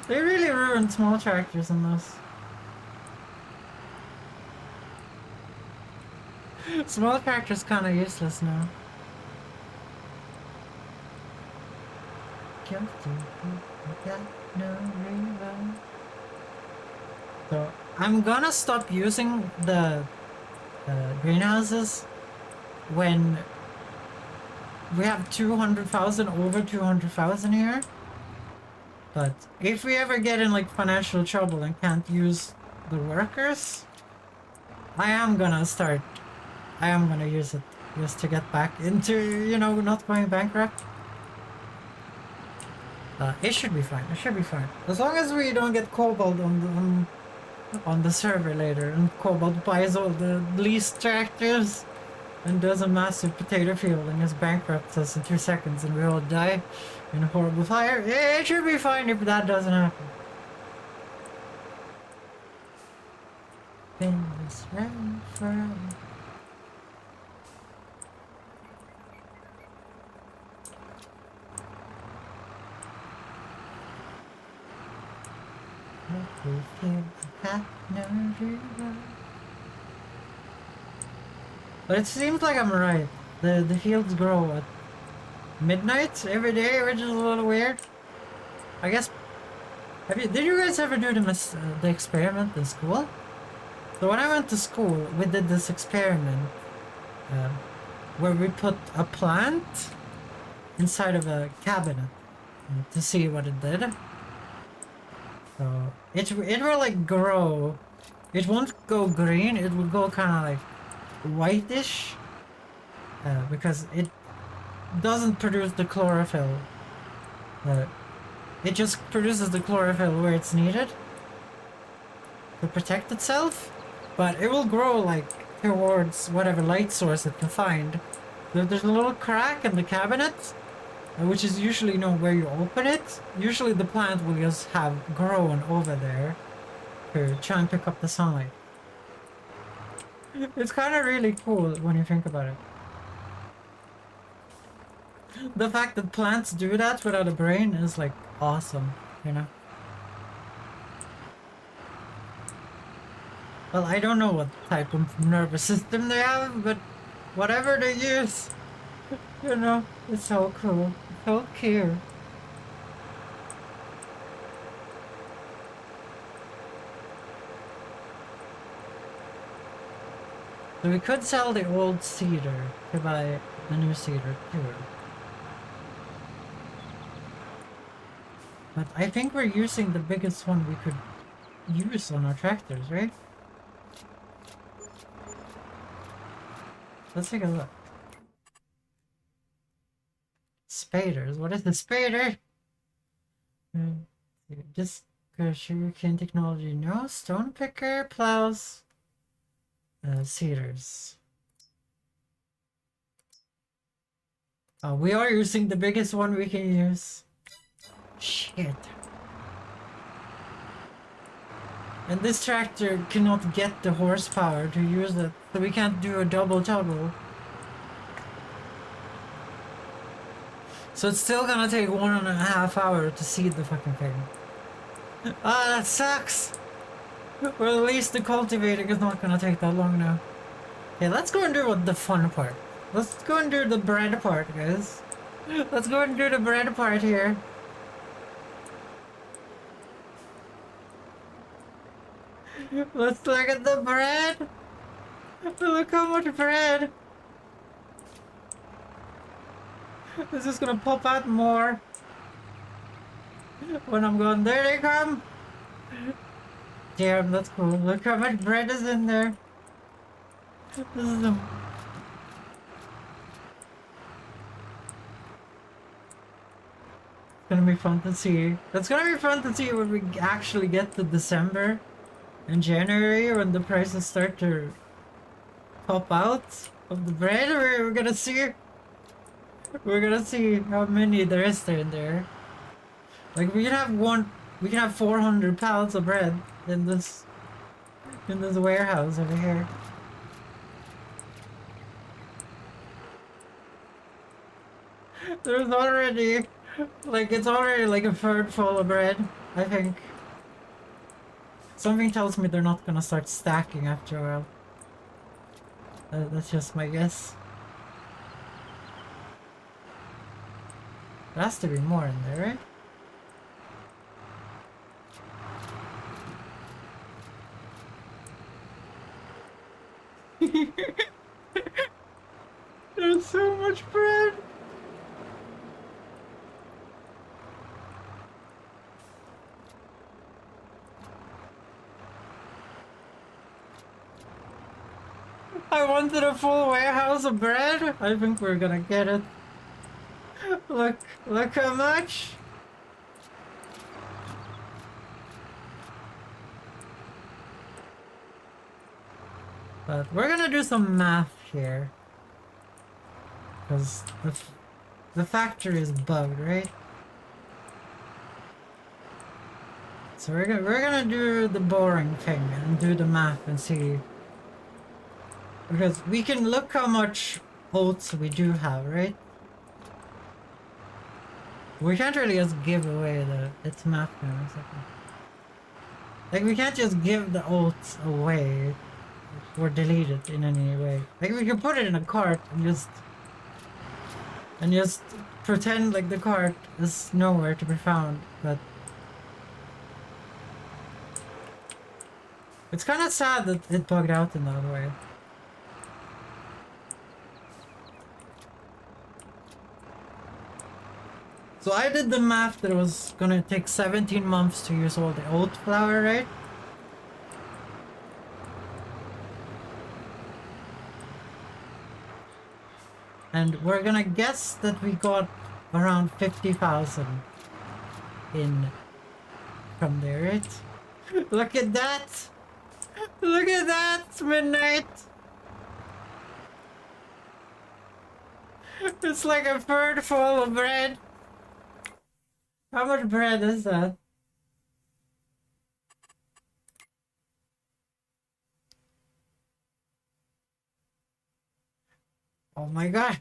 They really ruined small tractors in this. Small tractors kind of useless now. So I'm gonna stop using the greenhouses when we have 200,000, over 200,000 here. But if we ever get in like financial trouble and can't use the workers, I am gonna use it just to get back into, you know, not going bankrupt. It should be fine. It should be fine. As long as we don't get cobalt on the server later, and cobalt buys all the leased tractors and does a massive potato field and just bankrupts us in 2 seconds and we all die in a horrible fire. It should be fine if that doesn't happen. Been this round forever. But it seems like I'm right. The fields grow at midnight every day, which is a little weird. I guess. Did you guys ever do the experiment in school? So when I went to school, we did this experiment where we put a plant inside of a cabinet to see what it did. So it will like grow. It won't go green. It will go kind of like whitish because it doesn't produce the chlorophyll. It just produces the chlorophyll where it's needed to protect itself, but it will grow like towards whatever light source it can find. There's a little crack in the cabinet, which is usually, you know, where you open it. Usually the plant will just have grown over there to try and pick up the sunlight. It's kind of really cool when you think about it. The fact that plants do that without a brain is like awesome, you know? Well, I don't know what type of nervous system they have, but whatever they use, you know, it's so cool. So cute. So we could sell the old cedar to buy the new cedar too. But I think we're using the biggest one we could use on our tractors, right? Let's take a look. Spaders. What is the spader? Just sugarcane technology. No. Stone picker, plows, cedars. We are using the biggest one we can use. Shit. And this tractor cannot get the horsepower to use it, so we can't do a double toggle. So it's still gonna take 1.5 hours to seed the fucking thing. Ah, that sucks! Well, at least the cultivating is not gonna take that long now. Okay, let's go and do the fun part. Let's go and do the bread part, guys. Let's go and do the bread part here. Let's look at the bread! Look how much bread! This is gonna pop out more when I'm gone. There they come! Damn, that's cool. Look how much bread is in there. This is the... It's gonna be fun to see. It's gonna be fun to see when we actually get to December and January, when the prices start to pop out of the bread. We're gonna see. We're gonna see how many there is in there. Like we can have 400 pounds of bread in this warehouse over here. There's already, like, it's already like a third full of bread, I think. Something tells me they're not gonna start stacking after a while. That's just my guess. There has to be more in there, right? There's so much bread! I wanted a full warehouse of bread. I think we're gonna get it. Look how much. But we're gonna do some math here. Because the factory is bugged, right? So we're gonna do the boring thing and do the math and see. Because we can look how much oats we do have, right? We can't really just give away it's math now or something. Like we can't just give the oats away or delete it in any way. Like we can put it in a cart and just pretend like the cart is nowhere to be found, but it's kind of sad that it bugged out in that way. So I did the math that it was gonna take 17 months to use all the oat flour, right? And we're gonna guess that we got around 50,000 in from there, right? Look at that! Look at that! It's midnight! It's like a third full of bread. How much bread is that? Oh my god.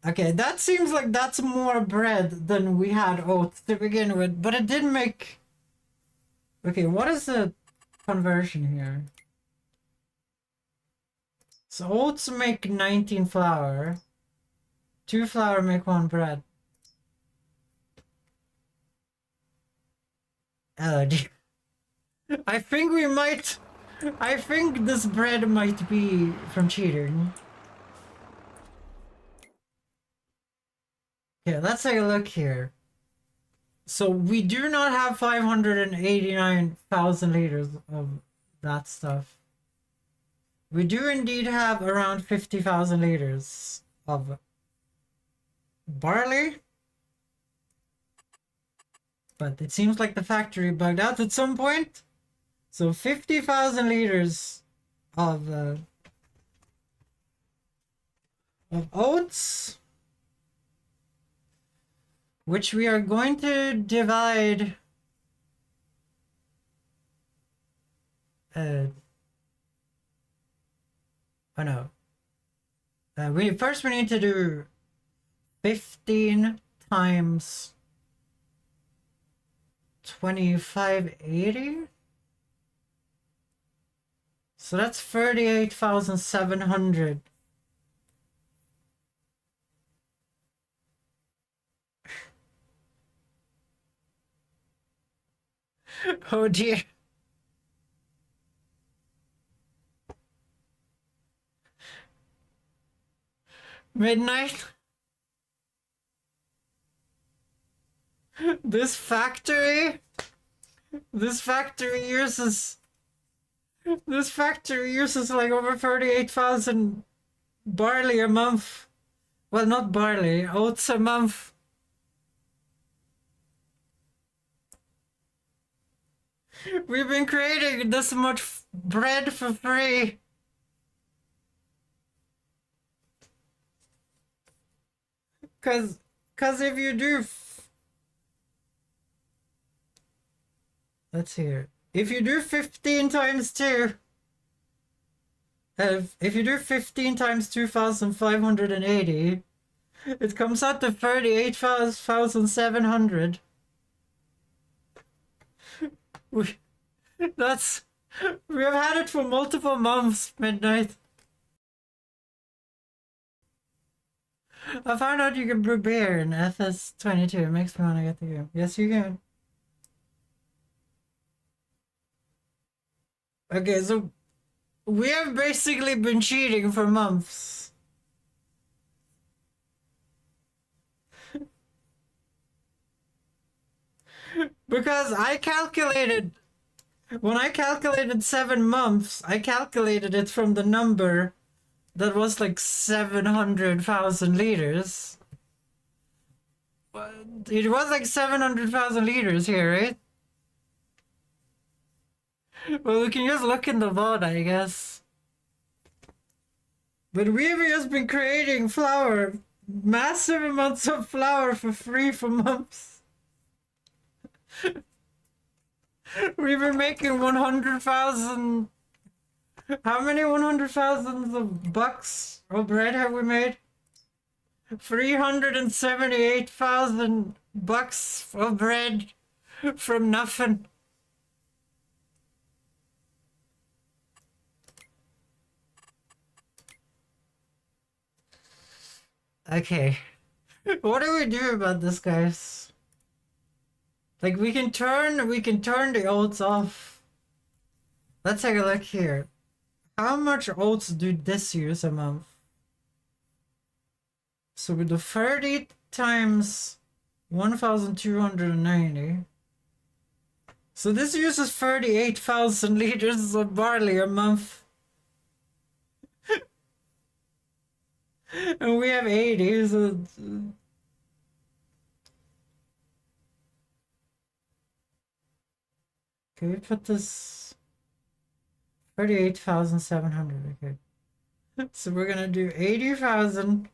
Okay, that seems like that's more bread than we had oats to begin with, but it did make... Okay, what is the conversion here? So oats make 19 flour. 2 flour make 1 bread. Oh dear. I think we might... I think this bread might be from cheating. Okay, let's take a look here. So we do not have 589,000 liters of that stuff. We do indeed have around 50,000 liters of barley. But it seems like the factory bugged out at some point. So 50,000 liters of oats, which we are going to divide oh no. We need to do 15 times 2580. So that's 38,700. Oh dear. Midnight. This factory uses like over 38,000 barley a month. Well, not barley, oats a month. We've been creating this much bread for free. Cause if you do, let's see here. If you do 15 times 2, If you do 15 times 2,580, it comes out to 38,700. We, that's... We have had it for multiple months, Midnight. I found out you can brew beer in FS22. It makes me want to get the game. Yes, you can. Okay, so we have basically been cheating for months. Because I calculated... When I calculated 7 months, I calculated it from the number that was like 700,000 liters. It was like 700,000 liters here, right? Well, we can just look in the vault, I guess. But we've just been creating flour, massive amounts of flour for free for months. We've been making 100,000... How many 100,000 of bucks of bread have we made? 378,000 bucks of bread from nothing. Okay. What do we do about this, guys? Like, we can turn the oats off. Let's take a look here. How much oats do this use a month? So we do 30 times 1,290. So this uses 38,000 liters of barley a month. And we have 80, so... Can we put this... 38,700, okay. So we're gonna do 80,000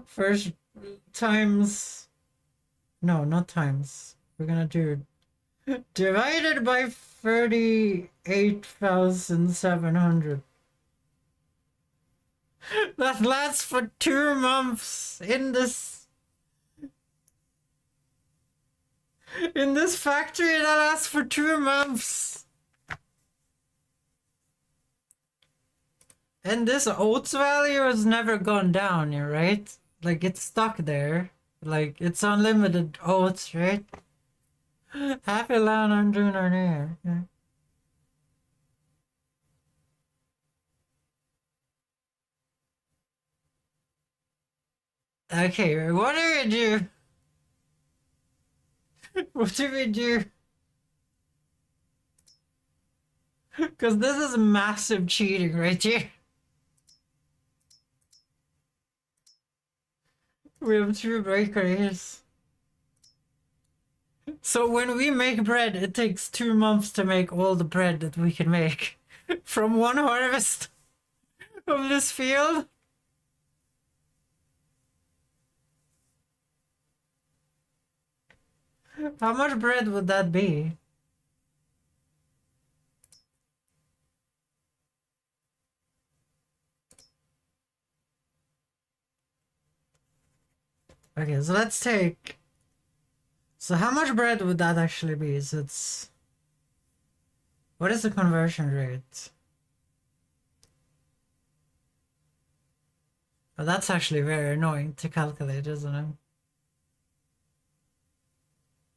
first times... No, not times. We're gonna do divided by 38,700. That lasts for 2 months in this factory. That lasts for 2 months. And this oats value has never gone down, yeah, right? Like, it's stuck there. Like, it's unlimited oats, right? Happy land I'm doing our hair. Yeah. Okay, what do we do? What do we do? Because this is massive cheating right here. We have 2 bakeries. So when we make bread, it takes 2 months to make all the bread that we can make from one harvest of this field. How much bread would that be? Okay, so let's take... So how much bread would that actually be? So it's... What is the conversion rate? Oh, that's actually very annoying to calculate, isn't it?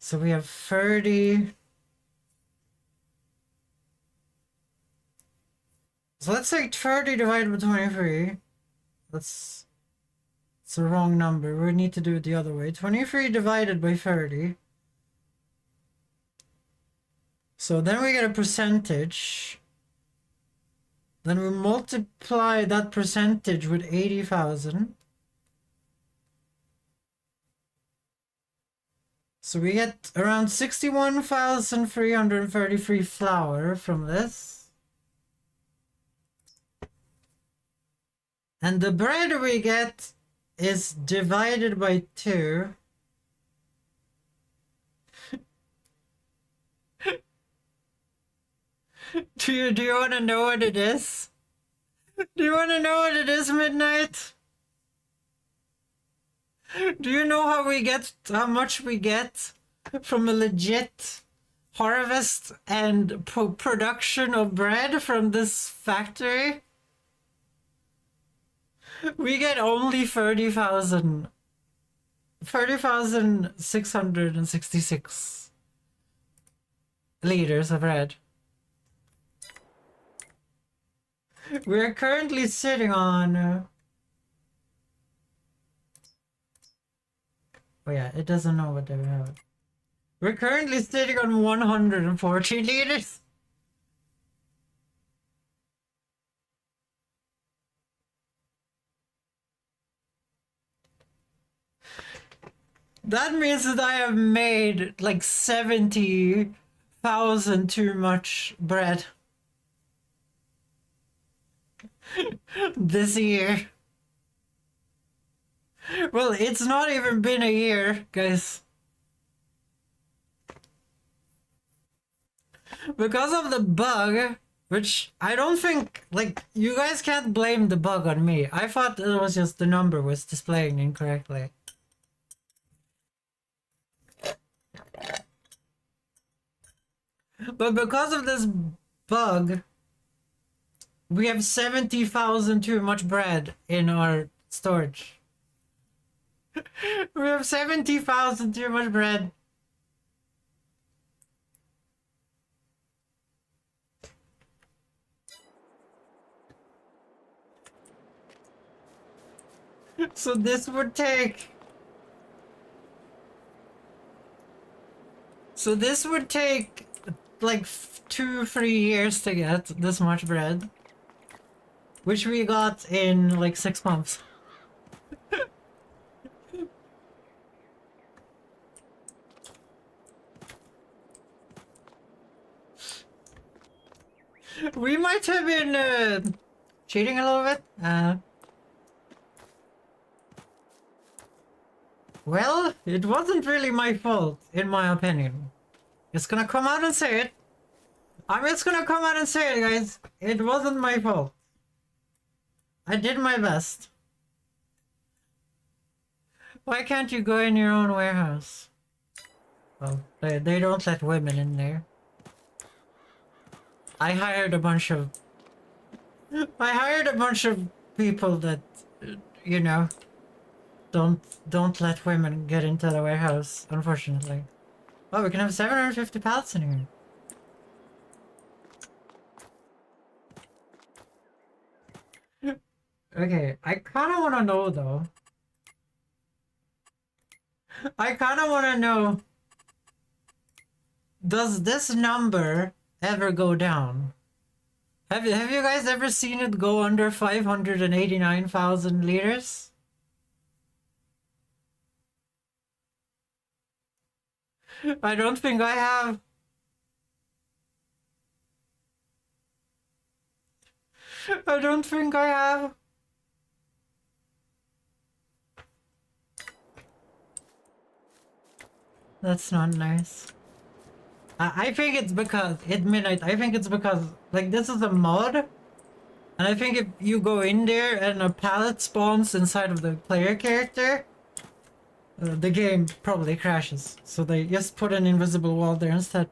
So we have 30... So let's take 30 divided by 23. That's... It's the wrong number. We need to do it the other way. 23 divided by 30. So then we get a percentage. Then we multiply that percentage with 80,000. So we get around 61,333 flour from this. And the bread we get is divided by 2. Do you want to know what it is? Do you want to know what it is, Midnight? Do you know how much we get from a legit harvest and production of bread from this factory? We get only 30,666 liters of bread. We're currently sitting on... oh yeah, it doesn't know what they have. We're currently sitting on 140 liters. That means that I have made like 70,000 too much bread this year. Well, it's not even been a year, guys. Because of the bug, which I don't think, like, you guys can't blame the bug on me. I thought it was just the number was displaying incorrectly. But because of this bug, we have 70,000 too much bread in our storage. We have 70,000 too much bread. So this would take... so this would take like 2-3 years to get this much bread. Which we got in like 6 months. We might have been cheating a little bit. Well, it wasn't really my fault, in my opinion. Just gonna come out and say it. I'm just gonna come out and say it, guys. It wasn't my fault. I did my best. Why can't you go in your own warehouse? Well, they don't let women in there. I hired a bunch of people that, you know, don't let women get into the warehouse, unfortunately. Oh, we can have 750 pallets in here. Okay, I kind of want to know though. I kind of want to know, does this number ever go down? Have you guys ever seen it go under 589,000 liters? I don't think I have. I don't think I have. That's not nice. I think it's because at midnight. I think it's because like this is a mod, and I think if you go in there and a pallet spawns inside of the player character, the game probably crashes. So they just put an invisible wall there instead.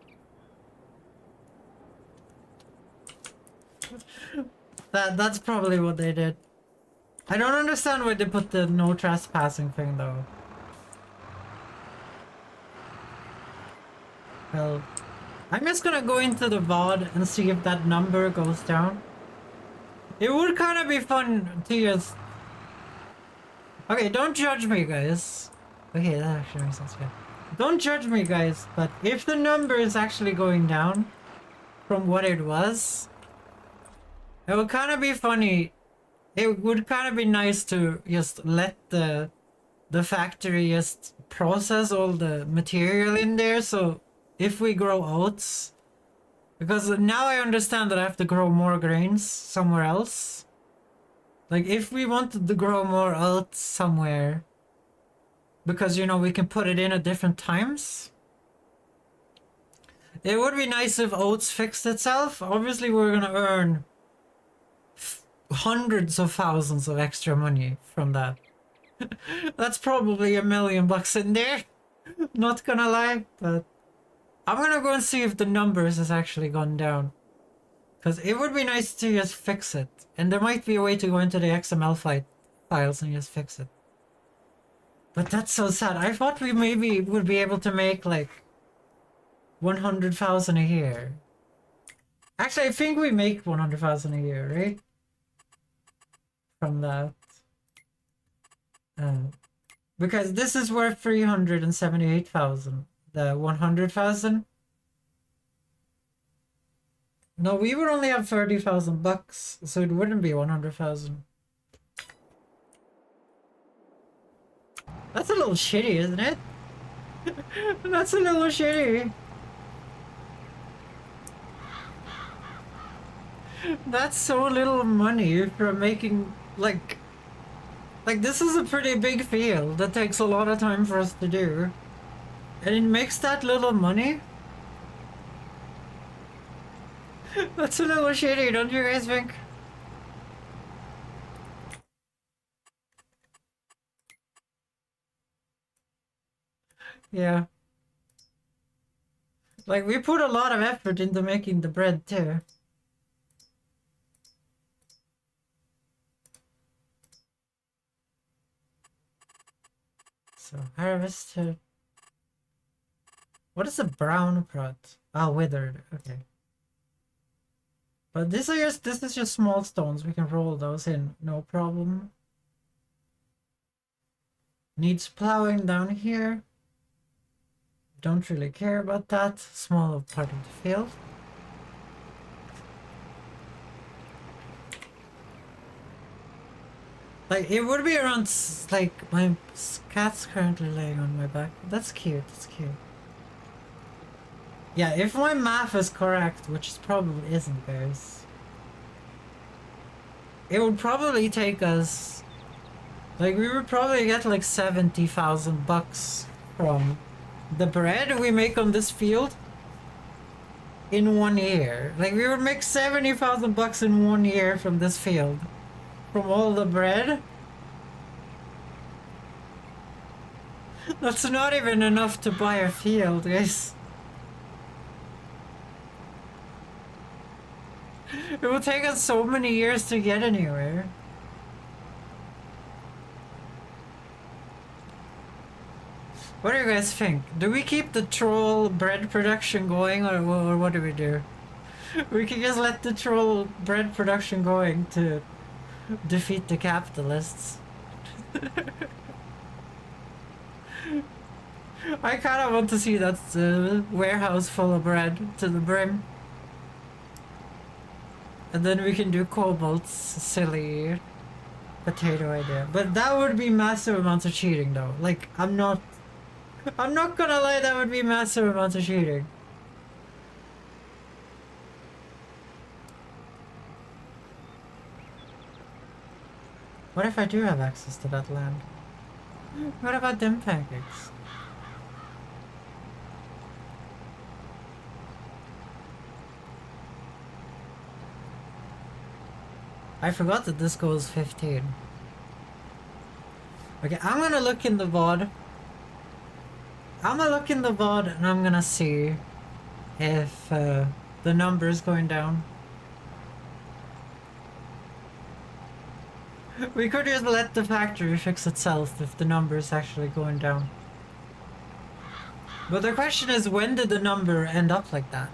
That's probably what they did. I don't understand why they put the no trespassing thing though. Well, I'm just gonna go into the VOD and see if that number goes down. It would kind of be fun to just... okay, don't judge me, guys. Okay, that actually makes sense, yeah. Don't judge me, guys, but if the number is actually going down from what it was, it would kind of be funny. It would kind of be nice to just let the factory just process all the material in there, so if we grow oats, because now I understand that I have to grow more grains somewhere else. Like if we wanted to grow more oats somewhere, because you know we can put it in at different times. It would be nice if oats fixed itself. Obviously, we're gonna earn hundreds of thousands of extra money from that. That's probably $1 million in there. Not gonna lie, but I'm gonna go and see if the numbers has actually gone down. Because it would be nice to just fix it. And there might be a way to go into the XML files and just fix it. But that's so sad. I thought we maybe would be able to make like 100,000 a year. Actually, I think we make 100,000 a year, right? From that. Because this is worth 378,000. The 100,000. No, we would only have 30,000 bucks, so it wouldn't be 100,000. That's a little shitty, isn't it? That's a little shitty. That's so little money for making, like this is a pretty big field that takes a lot of time for us to do. And it makes that little money? That's a little shitty, don't you guys think? Yeah. Like, we put a lot of effort into making the bread, too. So, harvested. What is a brown prot? Ah, withered. Okay. But this is just small stones. We can roll those in, no problem. Needs plowing down here. Don't really care about that. Small part of the field. Like, it would be around, like, my cat's currently laying on my back. That's cute, that's cute. Yeah, if my math is correct, which it probably isn't, guys. It would probably take us... Like, we would probably get like 70,000 bucks from the bread we make on this field in 1 year. Like, we would make 70,000 bucks in 1 year from this field. From all the bread. That's not even enough to buy a field, guys. It will take us so many years to get anywhere. What do you guys think? Do we keep the troll bread production going, or what do we do? We can just let the troll bread production going to defeat the capitalists. I kind of want to see that warehouse full of bread to the brim. And then we can do Cobalt's silly potato idea. But that would be massive amounts of cheating though. Like, I'm not gonna lie, that would be massive amounts of cheating. What if I do have access to that land? What about them pancakes? I forgot that this goes 15. Okay, I'm gonna look in the VOD. I'm gonna look in the VOD and I'm gonna see if the number is going down. We could just let the factory fix itself if the number is actually going down. But the question is, when did the number end up like that?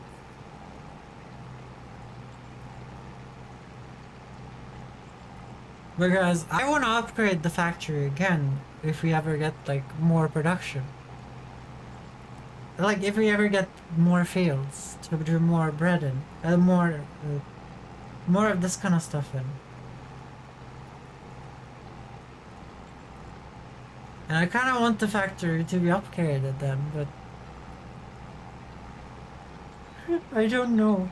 Because I want to upgrade the factory again if we ever get like more production. Like if we ever get more fields to do more bread in, more of this kind of stuff in. And I kind of want the factory to be upgraded then, but I don't know.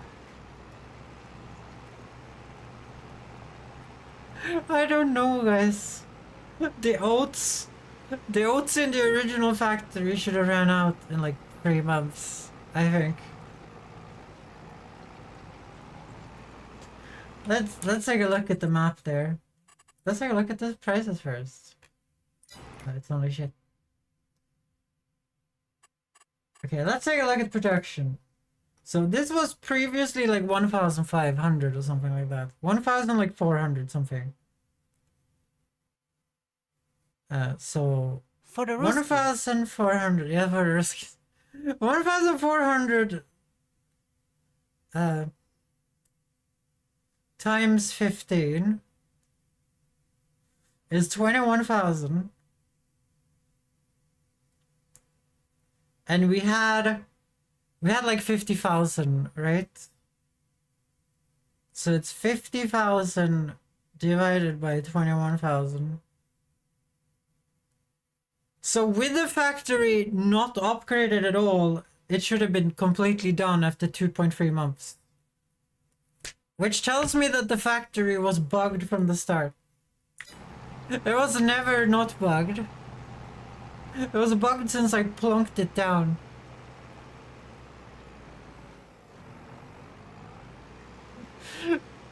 I don't know, guys. The oats in the original factory should have ran out in like 3 months, I think. let's take a look at the map there. Let's take a look at the prices first. Oh, it's only shit. Okay, let's take a look at production. So this was previously like 1,500 or something like that. 1,400 something. So For the Ruskies. 1,400. Yeah, for the Ruskies. 1,400 times 15 is 21,000. And we had like 50,000, right? So it's 50,000 divided by 21,000. So with the factory not upgraded at all, it should have been completely done after 2.3 months. Which tells me that the factory was bugged from the start. It was never not bugged. It was bugged since I plunked it down.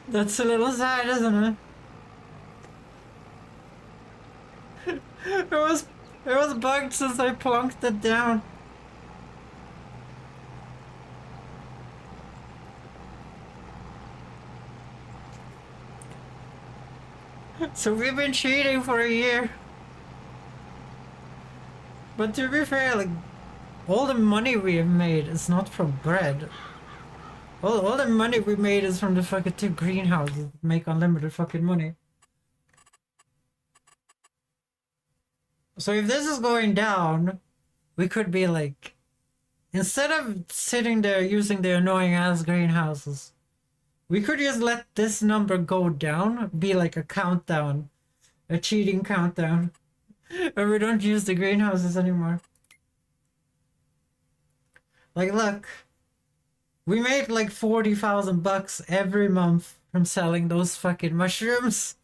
That's a little sad, isn't it? It was bugged since I plunked it down. So we've been cheating for a year. But to be fair, like, all the money we have made is not from bread. All the money we made is from the fucking 2 greenhouses that make unlimited fucking money. So if this is going down, we could be like, instead of sitting there using the annoying ass greenhouses, we could just let this number go down, be like a countdown, a cheating countdown, and we don't use the greenhouses anymore. Like, look, we made like 40,000 bucks every month from selling those fucking mushrooms.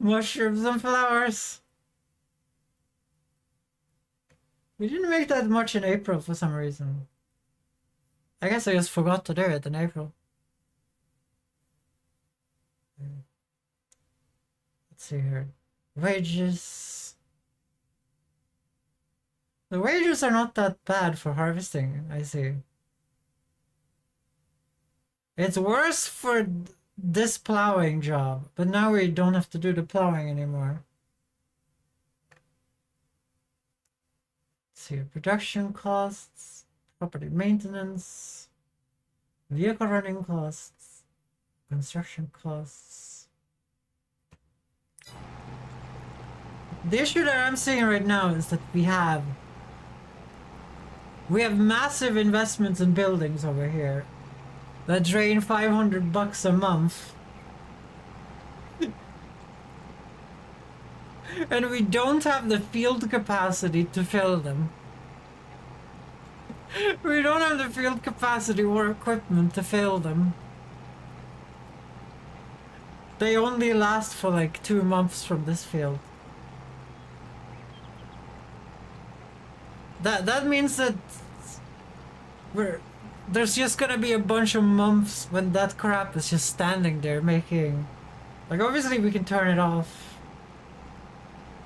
Mushrooms and flowers. We didn't make that much in April for some reason. I guess I just forgot to do it in April. Let's see here. Wages. The wages are not that bad for harvesting, I see. It's worse for this plowing job, but now we don't have to do the plowing anymore. Let's see, production costs, property maintenance, vehicle running costs, construction costs. The issue that I'm seeing right now is that we have massive investments in buildings over here that drain 500 bucks a month. And we don't have the field capacity to fill them. We don't have the field capacity or equipment to fill them. They only last for like 2 months from this field. That means that there's just gonna be a bunch of months when that crap is just standing there making... Like, obviously we can turn it off.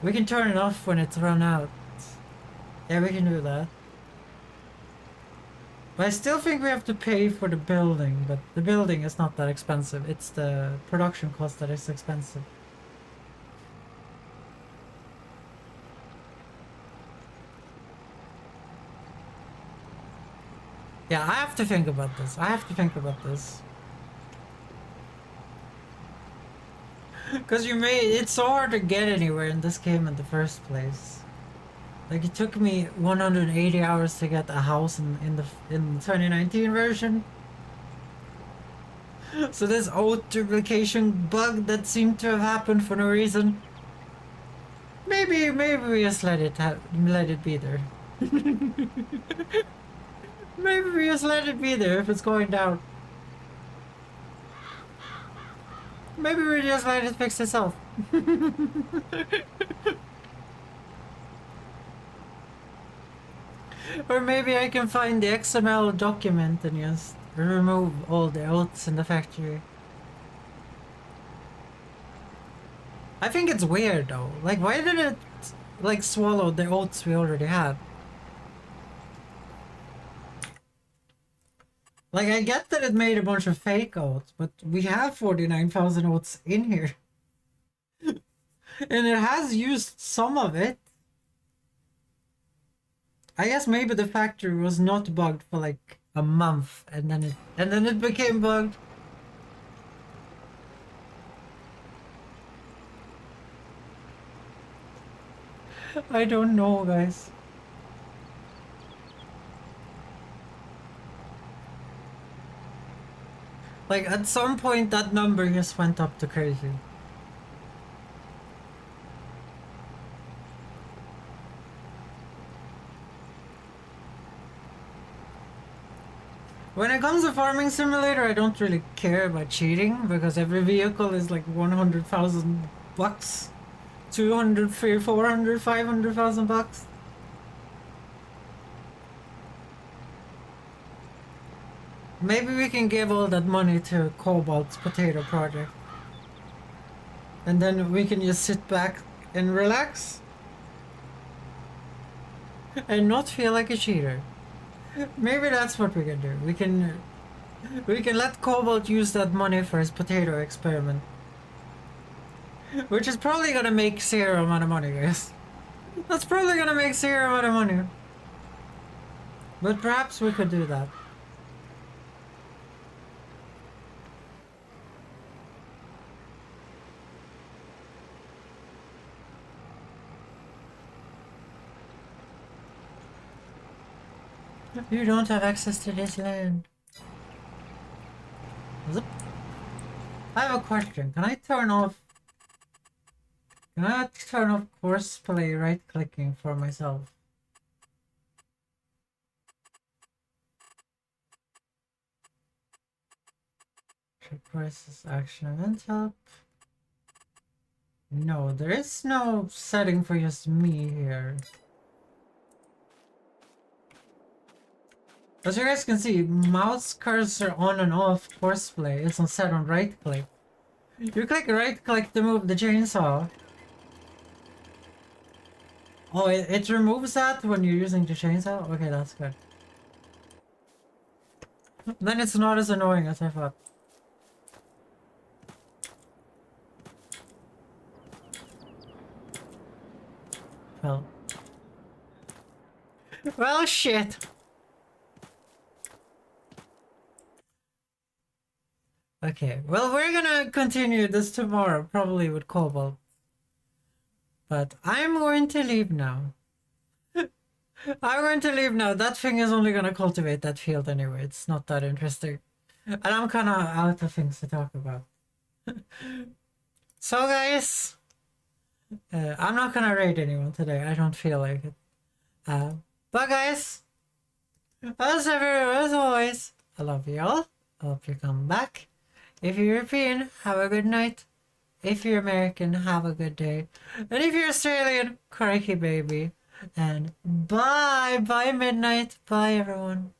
We can turn it off when it's run out. Yeah, we can do that. But I still think we have to pay for the building, but the building is not that expensive. It's the production cost that is expensive. Yeah, I have to think about this. Because it's so hard to get anywhere in this game in the first place. Like, it took me 180 hours to get a house in the 2019 version. So this oath duplication bug that seemed to have happened for no reason. Maybe we just let it be there. Maybe we just let it be there if it's going down. Maybe we just let it fix itself. Or maybe I can find the XML document and just remove all the oats in the factory I think it's weird though. Like, why did it like swallow the oats we already had? Like, I get that it made a bunch of fake oats, but we have 49,000 oats in here. And it has used some of it. I guess maybe the factory was not bugged for like a month and then it became bugged. I don't know, guys. Like, at some point that number just went up to crazy. When it comes to Farming Simulator, I don't really care about cheating because every vehicle is like 100,000 bucks, 200, 300, 400, 500,000 bucks. Maybe we can give all that money to Cobalt's potato project. And then we can just sit back and relax. And not feel like a cheater. Maybe that's what we can do. We can let Cobalt use that money for his potato experiment. Which is probably gonna make zero amount of money, guys. That's probably gonna make zero amount of money. But perhaps we could do that. You don't have access to this land. Zip. I have a question. Can I turn off horseplay right clicking for myself? Check prices, action, event help. No, there is no setting for just me here. As you guys can see, mouse cursor on and off horseplay is set on right click. You click right click to move the chainsaw. Oh, it removes that when you're using the chainsaw? Okay, that's good. Then it's not as annoying as I thought. Well, shit. Okay, well, we're gonna continue this tomorrow, probably with Cobalt. But I'm going to leave now. I'm going to leave now. That thing is only gonna cultivate that field anyway. It's not that interesting. And I'm kinda out of things to talk about. So, guys, I'm not gonna raid anyone today. I don't feel like it. But, guys, as always, I love you all. I hope you come back. If you're European, have a good night. If you're American, have a good day. And if you're Australian, crikey baby. And bye midnight. Bye everyone.